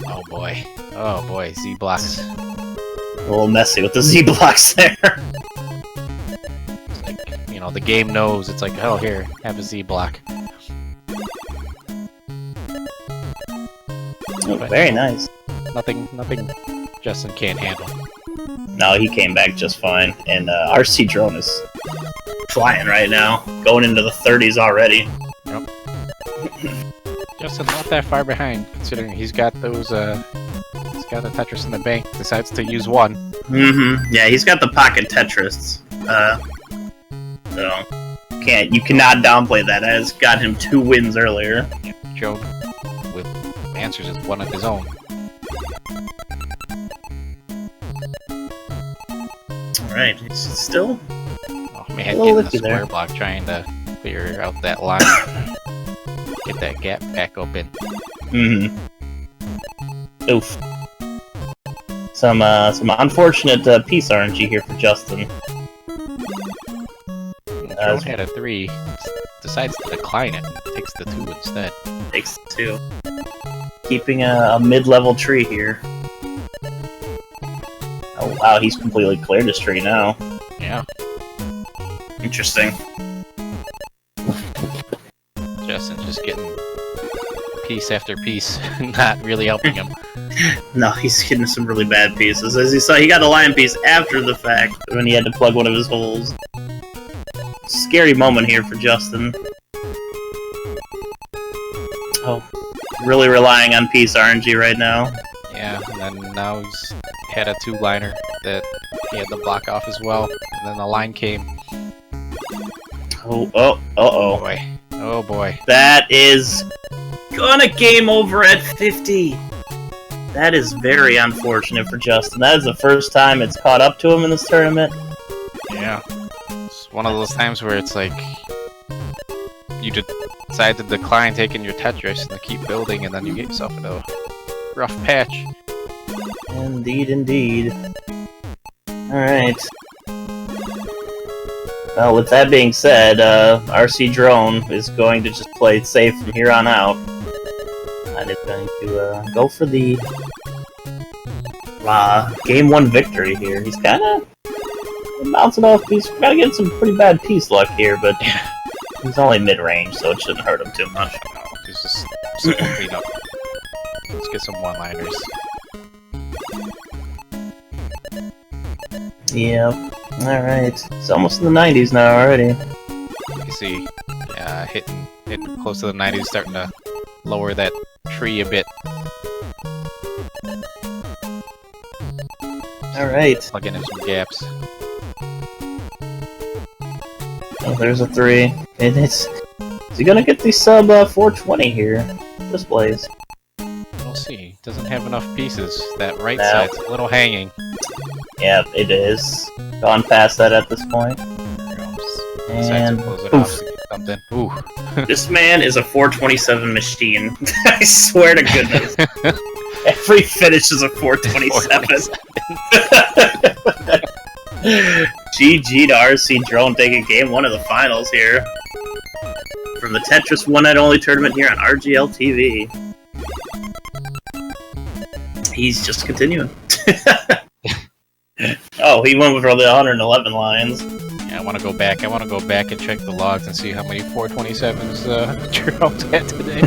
Oh boy. Oh boy, Z-blocks. A little messy with the Z-blocks there. It's like, the game knows. It's like, oh, here, have a Z-block. Oh, very nice. Nothing Justin can't handle. No, he came back just fine. And RC Drone is flying right now. Going into the 30s already. Yep. Justin not that far behind, considering he's got those, he's got the Tetris in the bank, decides to use one. Mm-hmm. Yeah, he's got the pocket Tetris. So, you cannot downplay that. That has got him 2 wins earlier. Yeah, Joe, with answers is one of his own. Alright, he's still Oh man, a little getting the iffy there. square block, trying to clear out that line. Get that gap back open. Mm-hmm. Oof. Some unfortunate piece RNG here for Justin. Joe had a 3, decides to decline it, and takes the 2 instead. Takes 2. Keeping a mid-level tree here. Oh wow, he's completely cleared his tree now. Yeah. Interesting. Justin's just getting piece after piece, not really helping him. No, he's getting some really bad pieces. As you saw, he got a lion piece after the fact, when he had to plug one of his holes. Scary moment here for Justin. Oh, really relying on piece RNG right now. Yeah, and then now he's had a 2-liner that he had to block off as well, and then the line came. Oh, uh-oh. Boy. Oh boy. That is gonna game over at 50. That is very unfortunate for Justin. That is the first time it's caught up to him in this tournament. Yeah. It's one of those times where it's like you decide to decline taking your Tetris and to keep building, and then you get yourself in a rough patch. Indeed, indeed. Alright. Well, with that being said, RC Drone is going to just play it safe from here on out. And it's going to go for the game 1 victory here. He's kind of bouncing off. He's got to get some pretty bad piece luck here, but he's only mid-range, so it shouldn't hurt him too much. No, he's just simple cleanup. Let's get some one-liners. Yep. Alright. It's almost in the 90s now already. You see, hitting close to the 90s, starting to lower that tree a bit. Alright. Plugging in some gaps. Oh, there's a 3. And is he gonna get the sub 420 here? Displays. We'll see. Doesn't have enough pieces. That right No. side's a little hanging. Yeah, it is. Gone past that at this point. And And close it oof. off to get something. Ooh. This man is a 427 machine. I swear to goodness. Every finish is a 427. GG to RC Drone taking game 1 of the finals here. From the Tetris One Night Only tournament here on RGL TV. He's just continuing. Oh, he went for the 111 lines. Yeah, I want to go back. I want to go back and check the logs and see how many 427s Jerome's had today.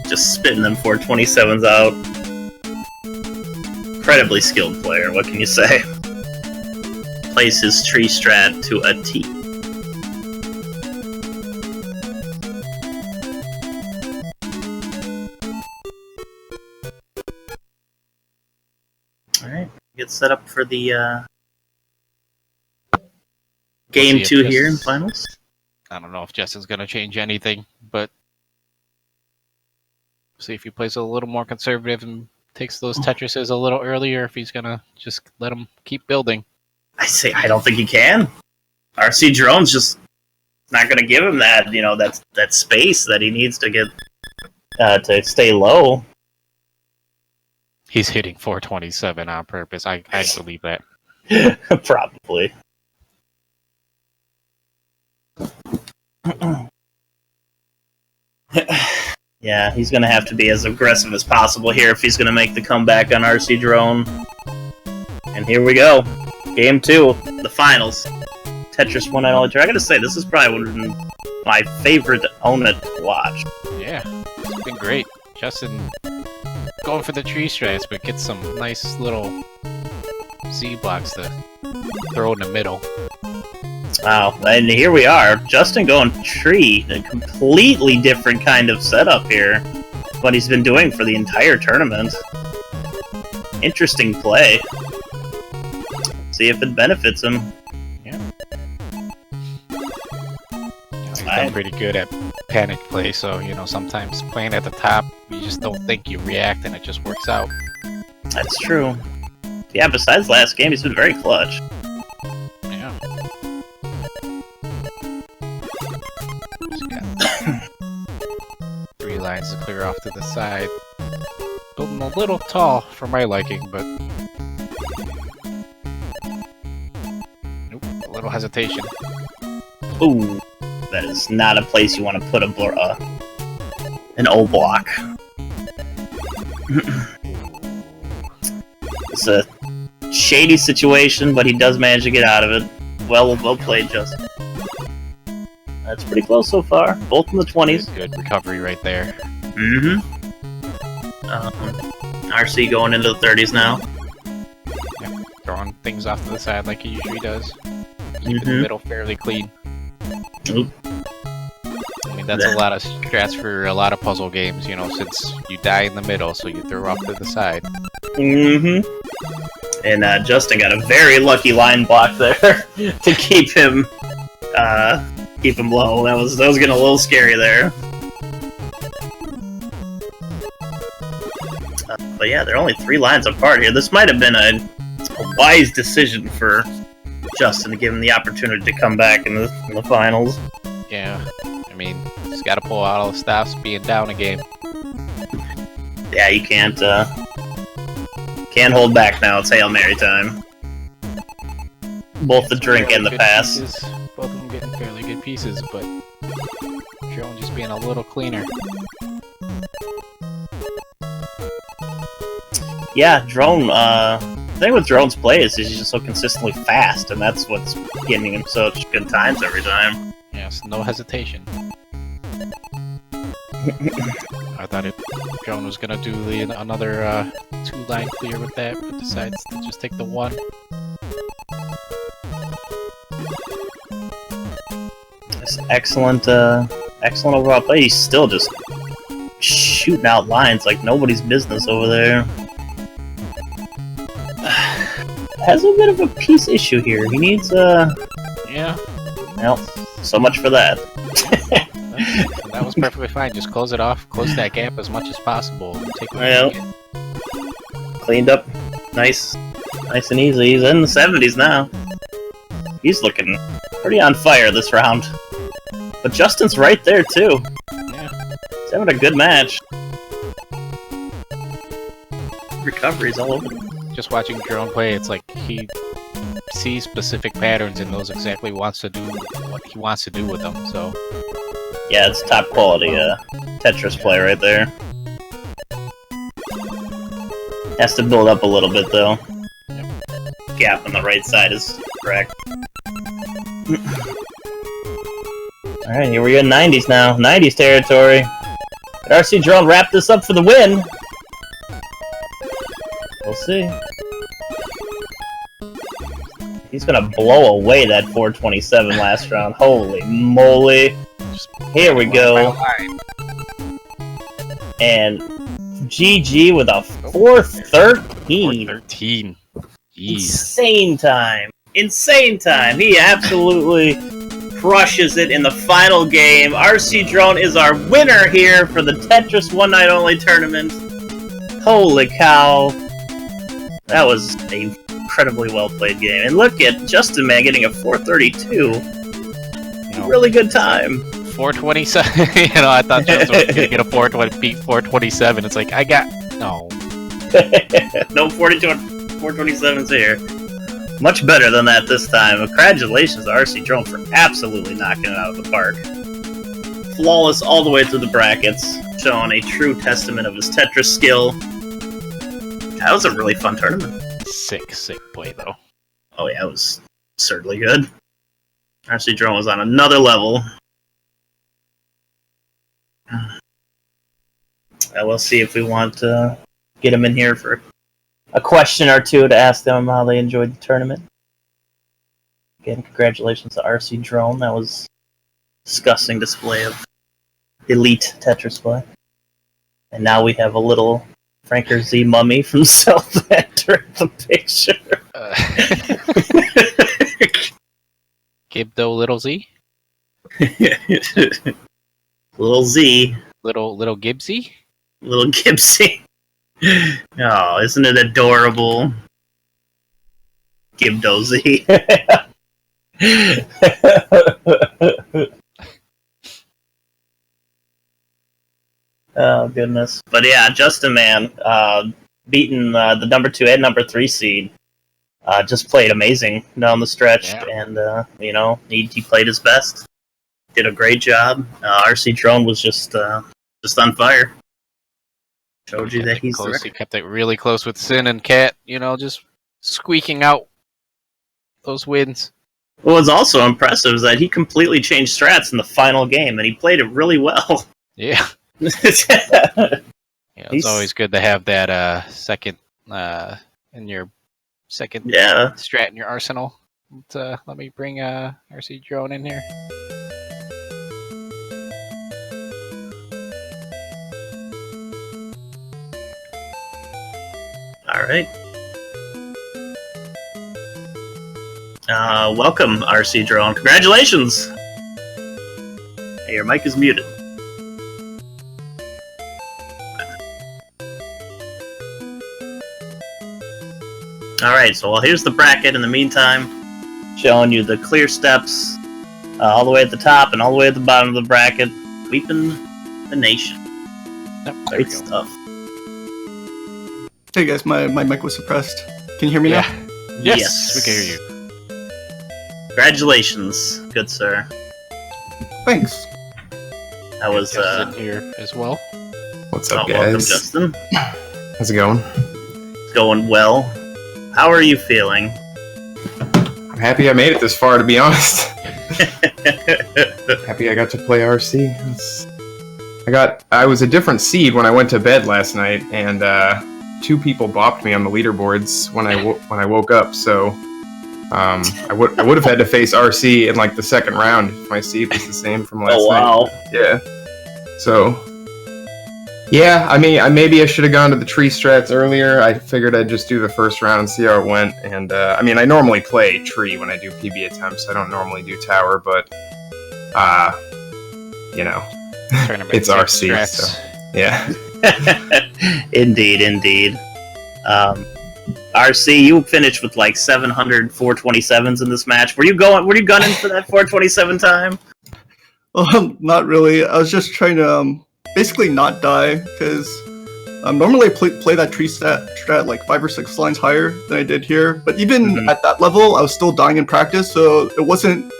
Just spitting them 427s out. Incredibly skilled player, what can you say? Plays his tree strat to a T. Alright, get set up for the game See if 2 here in this- finals. I don't know if Justin's going to change anything, but see if he plays a little more conservative and takes those Tetrises a little earlier, if he's going to just let him keep building. I don't think he can. RC Drone's just not going to give him that, that space that he needs to get to stay low. He's hitting 427 on purpose. I believe that. Probably. Yeah, he's going to have to be as aggressive as possible here if he's going to make the comeback on RC Drone. And here we go. Game 2, the finals. Tetris One Night Only. I gotta say, this is probably one of my favorite ONOT to watch. Yeah, it's been great. Justin going for the tree strats, but gets some nice little Z blocks to throw in the middle. Wow, and here we are. Justin going tree, a completely different kind of setup here. What he's been doing for the entire tournament. Interesting play. See if it benefits him. Yeah. He's done pretty good at panic play, so, sometimes playing at the top, you just don't think you react and it just works out. That's true. Yeah, besides last game, he's been very clutch. Yeah. Just got 3 lines to clear off to the side. Building a little tall for my liking, but nope, a little hesitation. Ooh, that is not a place you want to put an O block. It's a shady situation, but he does manage to get out of it. Well played, Justin. That's pretty close so far. Both in the 20s. Good recovery right there. Mm-hmm. RC going into the 30s now. Throwing things off to the side like he usually does. Keeping the Mhm. middle fairly clean. Oop. I mean, that's a lot of strats for a lot of puzzle games, since you die in the middle, so you throw off to the side. Mm-hmm. And Justin got a very lucky line block there to keep him low. That was getting a little scary there. But yeah, they're only 3 lines apart here. This might have been a wise decision for Justin to give him the opportunity to come back in the finals. Yeah, I mean, just gotta pull out all the stops being down a game. Yeah, you can't hold back now. It's Hail Mary time. both the drink and the Good pass. pieces. Both of them getting fairly good pieces, but Drone just being a little cleaner. Yeah, Drone, the thing with Drone's play is he's just so consistently fast, and that's what's getting him such good times every time. Yes, no hesitation. I thought Drone was gonna do another 2-line clear with that, but decides to just take the 1. It's excellent, excellent overall play. He's still just shooting out lines like nobody's business over there. Has a bit of a piece issue here. He needs, Yeah, well, so much for that. and that was perfectly fine. Just close it off, close that gap as much as possible, and take what Well. you can get. Cleaned up, nice and easy. He's in the 70s now. He's looking pretty on fire this round. But Justin's right there too. Yeah. He's having a good match. Recoveries all over. Just watching Drone play, it's like he sees specific patterns and knows exactly what he wants to do with them. So Yeah, it's top quality Tetris play right there. Has to build up a little bit though. Yep. Gap on the right side is correct. Alright, here we go, 90s now. 90s territory. Did RC Drone wrap this up for the win? We'll see. He's gonna blow away that 427 last round. Holy moly. Here we go. And GG with a 413. 413. Jeez. Insane time. Insane time. He absolutely crushes it in the final game. RC Drone is our winner here for the Tetris One Night Only tournament. Holy cow. That was an incredibly well played game. And look at Justin Man getting a 432. You know, Really good time. 427. I thought Jones was gonna get a 420, beat 427. It's like I got no. No 427s here. Much better than that this time. Congratulations to RC Drone for absolutely knocking it out of the park. Flawless all the way through the brackets, showing a true testament of his Tetris skill. That was a really fun tournament. Sick play though. Oh yeah, it was certainly good. RC Drone was on another level. We'll see if we want to get him in here for a question or two to ask them how they enjoyed the tournament. Again, congratulations to RC Drone. That was a disgusting display of elite Tetris play. And now we have a little Franker Z mummy from South entering the picture. Gibdo Little Z? Little Z. Little Gibbsy? Little Gibbsy. Oh, isn't it adorable? Gibdo Z. Oh, goodness. But yeah, Justin Man, beating the number 2 and number 3 seed, just played amazing down the stretch, Yeah. and, he played his best. Did a great job. RC Drone was just on fire. Showed you that he's the close. He kept it really close with Sin and Cat, just squeaking out those wins. What was also impressive is that he completely changed strats in the final game, and he played it really well. Yeah. He's- It's always good to have that second in your second yeah. strat in your arsenal. Let me bring RC Drone in here. All right. Welcome, RC Drone. Congratulations. Hey, your mic is muted. All right. So, here's the bracket. In the meantime, showing you the clear steps, all the way at the top and all the way at the bottom of the bracket, sweeping the nation. Yep, there Great we go. stuff. Hey guys, my mic was suppressed. Can you hear me now? Yes, we can hear you. Congratulations, good sir. Thanks. That was Justin here as well. What's up, welcome, guys? Justin. How's it going? It's going well. How are you feeling? I'm happy I made it this far, to be honest. Happy I got to play RC. I was a different seed when I went to bed last night, and 2 people bopped me on the leaderboards when I woke up. So I would have had to face RC in like the second round if my seed was the same from last wow. night. Yeah. So. Yeah, I mean, maybe I should have gone to the tree strats earlier. I figured I'd just do the first round and see how it went. And, I mean, I normally play tree when I do PB attempts. I don't normally do tower, but, you know, it's RC, strats. so, yeah. Indeed. RC, you finished with like 700 427s in this match. Were you gunning for that 427 time? Not really. I was just trying to basically not die, because normally I play that tree strat like 5 or 6 lines higher than I did here. But even at that level, I was still dying in practice, so it wasn't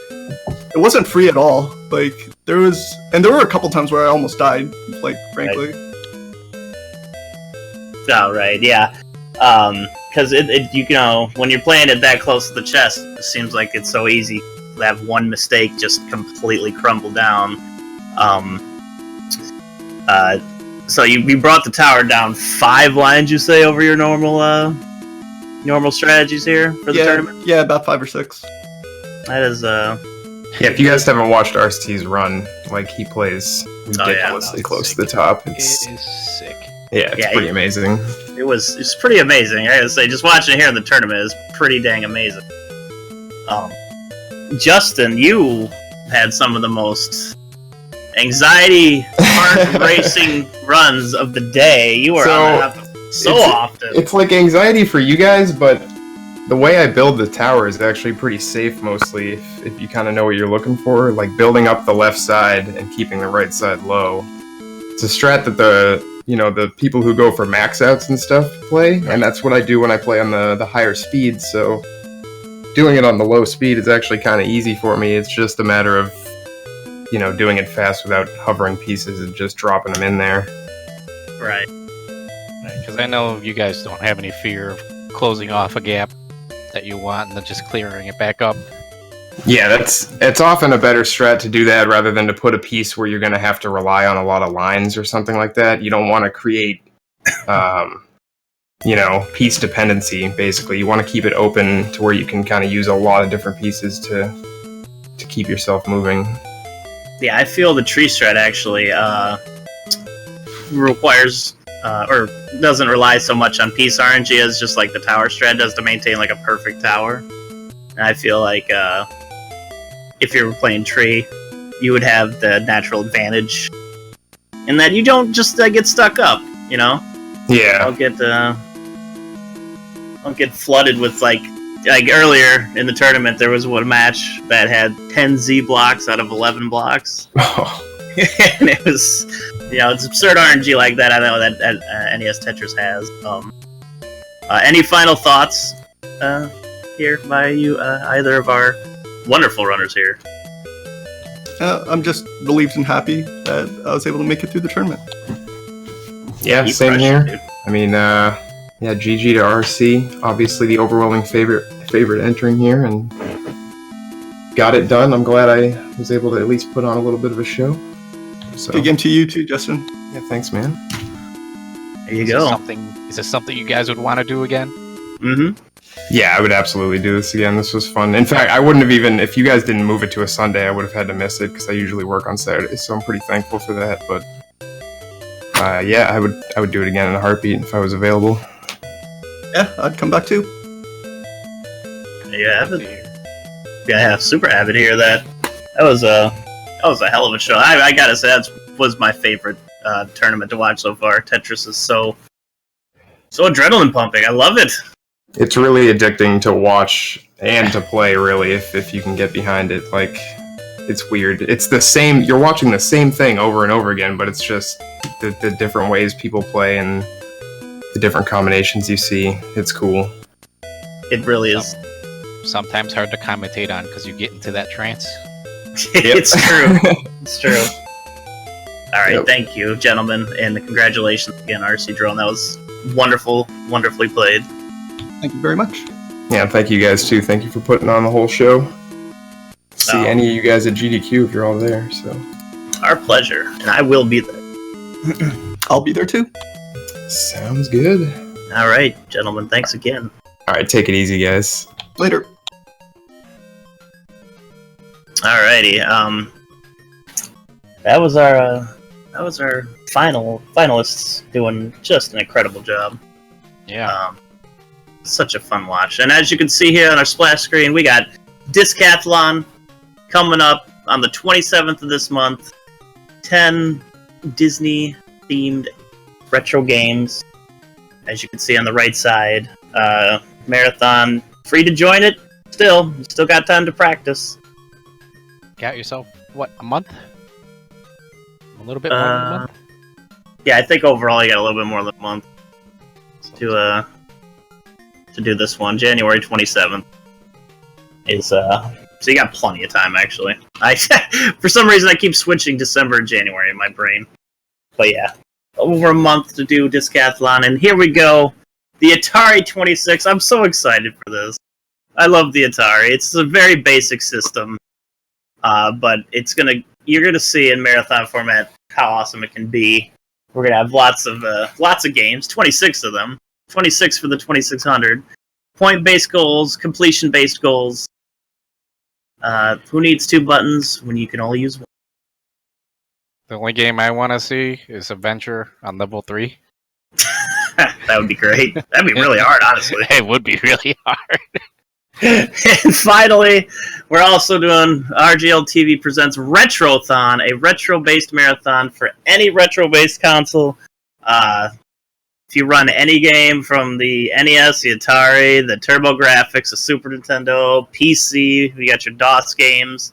free at all. Like there were a couple times where I almost died. Like frankly. Oh right, yeah. Because it you know, when you're playing it that close to the chest, it seems like it's so easy to have one mistake just completely crumble down. So you brought the tower down 5 lines, you say, over your normal strategies here for the tournament? Yeah, about 5 or 6. That is Yeah, if you guys haven't watched RC's run, like, he plays ridiculously close to the top. It is sick. Yeah, it's pretty amazing. It's pretty amazing. I gotta say, just watching it here in the tournament is pretty dang amazing. Justin, you had some of the most anxiety, heart-racing runs of the day. You were on that so often. It's like anxiety for you guys, but the way I build the tower is actually pretty safe mostly, if you kind of know what you're looking for. Like building up the left side and keeping the right side low. It's a strat that the people who go for max outs and stuff play, and that's what I do when I play on the higher speeds. So doing it on the low speed is actually kind of easy for me. It's just a matter of doing it fast without hovering pieces and just dropping them in there. Right. Because I know you guys don't have any fear of closing off a gap that you want and then just clearing it back up. Yeah, it's often a better strat to do that rather than to put a piece where you're going to have to rely on a lot of lines or something like that. You don't want to create, piece dependency, basically. You want to keep it open to where you can kind of use a lot of different pieces to keep yourself moving. Yeah, I feel the tree strat actually requires or doesn't rely so much on piece RNG as just like the tower strat does to maintain like a perfect tower. And I feel like if you're playing tree, you would have the natural advantage in that you don't just get stuck up, Yeah. Don't get flooded with like earlier in the tournament, there was one match that had 10 Z blocks out of 11 blocks. And it was, it's absurd RNG like that. I know that NES Tetris has. Any final thoughts here by you, either of our wonderful runners here? I'm just relieved and happy that I was able to make it through the tournament. Yeah, same here. I mean, GG to RC. Obviously the overwhelming favorite entering here, and got it done. I'm glad I was able to at least put on a little bit of a show. So. Good game to you too, Justin. Yeah, thanks, man. There you go. Is this something you guys would want to do again? Mm-hmm. Yeah, I would absolutely do this again. This was fun. In fact, I wouldn't have even, if you guys didn't move it to a Sunday, I would have had to miss it because I usually work on Saturdays, so I'm pretty thankful for that. But yeah, I would do it again in a heartbeat if I was available. Yeah, I'd come back too. Yeah, super happy to hear that. That was a hell of a show. I gotta say, that was my favorite tournament to watch so far. Tetris is so adrenaline pumping. I love it. It's really addicting to watch and to play, really, if you can get behind it. Like, it's weird. It's the same, you're watching the same thing over and over again, but it's just the different ways people play and the different combinations you see. It's cool. It really is. sometimes hard to commentate on because you get into that trance. It's true. It's true. All right, Yep. thank you, gentlemen, and congratulations again, RC Drone. That was wonderful, wonderfully played. Thank you very much. Yeah, thank you guys too. Thank you for putting on the whole show. See Oh. any of you guys at GDQ if you're all there. So Our pleasure, and I will be there. I'll be there too. sounds good. All right, gentlemen, thanks again. All right, take it easy, guys. Later. Alrighty, that was our finalists doing just an incredible job. Yeah. Such a fun watch. And as you can see here on our splash screen, we got Discathlon coming up on the 27th of this month. 10 Disney-themed retro games, as you can see on the right side. Marathon, free to join it. Still, you still got time to practice. Got yourself, what, a month? A little bit more than a month? Yeah, I think overall you got a little bit more than a month to do this one. January 27th is so you got plenty of time actually. I for some reason I keep switching December and January in my brain, but yeah, over a month to do Discathlon, and here we go. The Atari 26. I'm so excited for this. I love the Atari. It's a very basic system, but you're gonna see in marathon format how awesome it can be. We're gonna have lots of games, 26 of them, 26 for the 2600. Point-based goals, completion-based goals. Who needs 2 buttons when you can only use one? The only game I want to see is Adventure on level 3. That would be great. That'd be really hard, honestly. It would be really hard. And finally, we're also doing RGL TV presents Retrothon, a retro-based marathon for any retro-based console. If you run any game from the NES, the Atari, the TurboGrafx, the Super Nintendo, PC, you got your DOS games,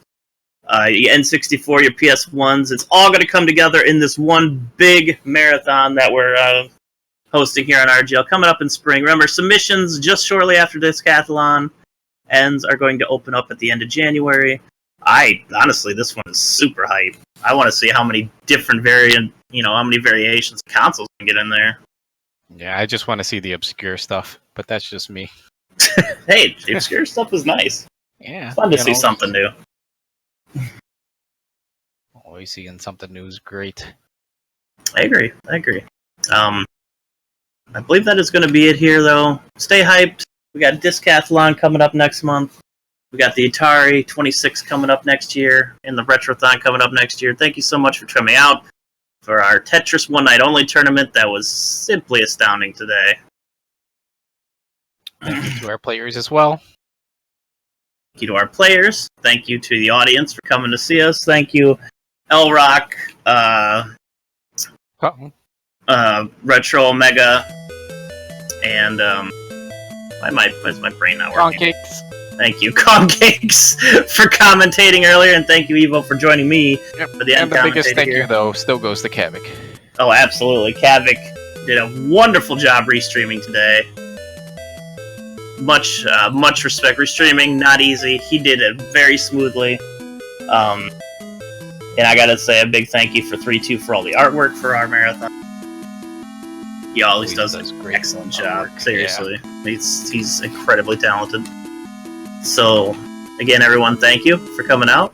your N64, your PS1s, it's all going to come together in this one big marathon that we're hosting here on RGL coming up in spring. Remember, submissions just shortly after this Discathlon ends are going to open up at the end of January. Honestly, this one is super hype. I want to see how many different how many variations of consoles can get in there. Yeah, I just want to see the obscure stuff, but that's just me. Hey, the obscure stuff is nice. Yeah. Fun to see something new. Always seeing something new is great. I agree. I believe that is going to be it here, though. Stay hyped. We got Discathlon coming up next month. We got the Atari 26 coming up next year, and the Retrothon coming up next year. Thank you so much for coming out for our Tetris One Night Only tournament. That was simply astounding today. Thank you to our players as well. Thank you to our players. Thank you to the audience for coming to see us. Thank you, L Rock, Retro Omega, and where's my brain now working? Cakes. Thank you, Concakes, for commentating earlier, and thank you, Evo, for joining me for the end And the biggest commentator thank here. you, though, still goes to Kavik. Oh, absolutely. Kavik did a wonderful job restreaming today. Much respect. Restreaming, not easy. He did it very smoothly. And I gotta say a big thank you for 3-2 for all the artwork for our marathon. He always does an excellent job. artwork, Seriously. He's incredibly talented. So, again, everyone, thank you for coming out.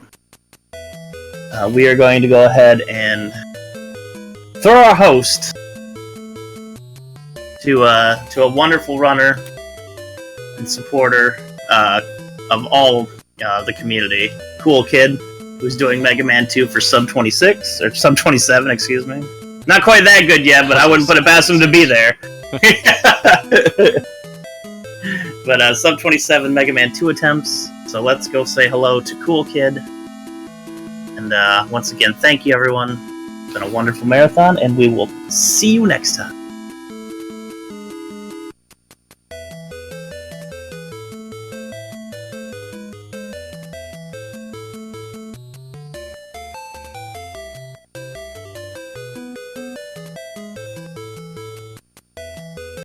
We are going to go ahead and throw our host to a wonderful runner and supporter of all the community. Cool Kid, who's doing Mega Man 2 for sub 26, or sub 27, excuse me. Not quite that good yet, but I wouldn't put it past him to be there. But sub 27 Mega Man 2 attempts. So let's go say hello to Cool Kid. And once again, thank you everyone. It's been a wonderful marathon, and we will see you next time.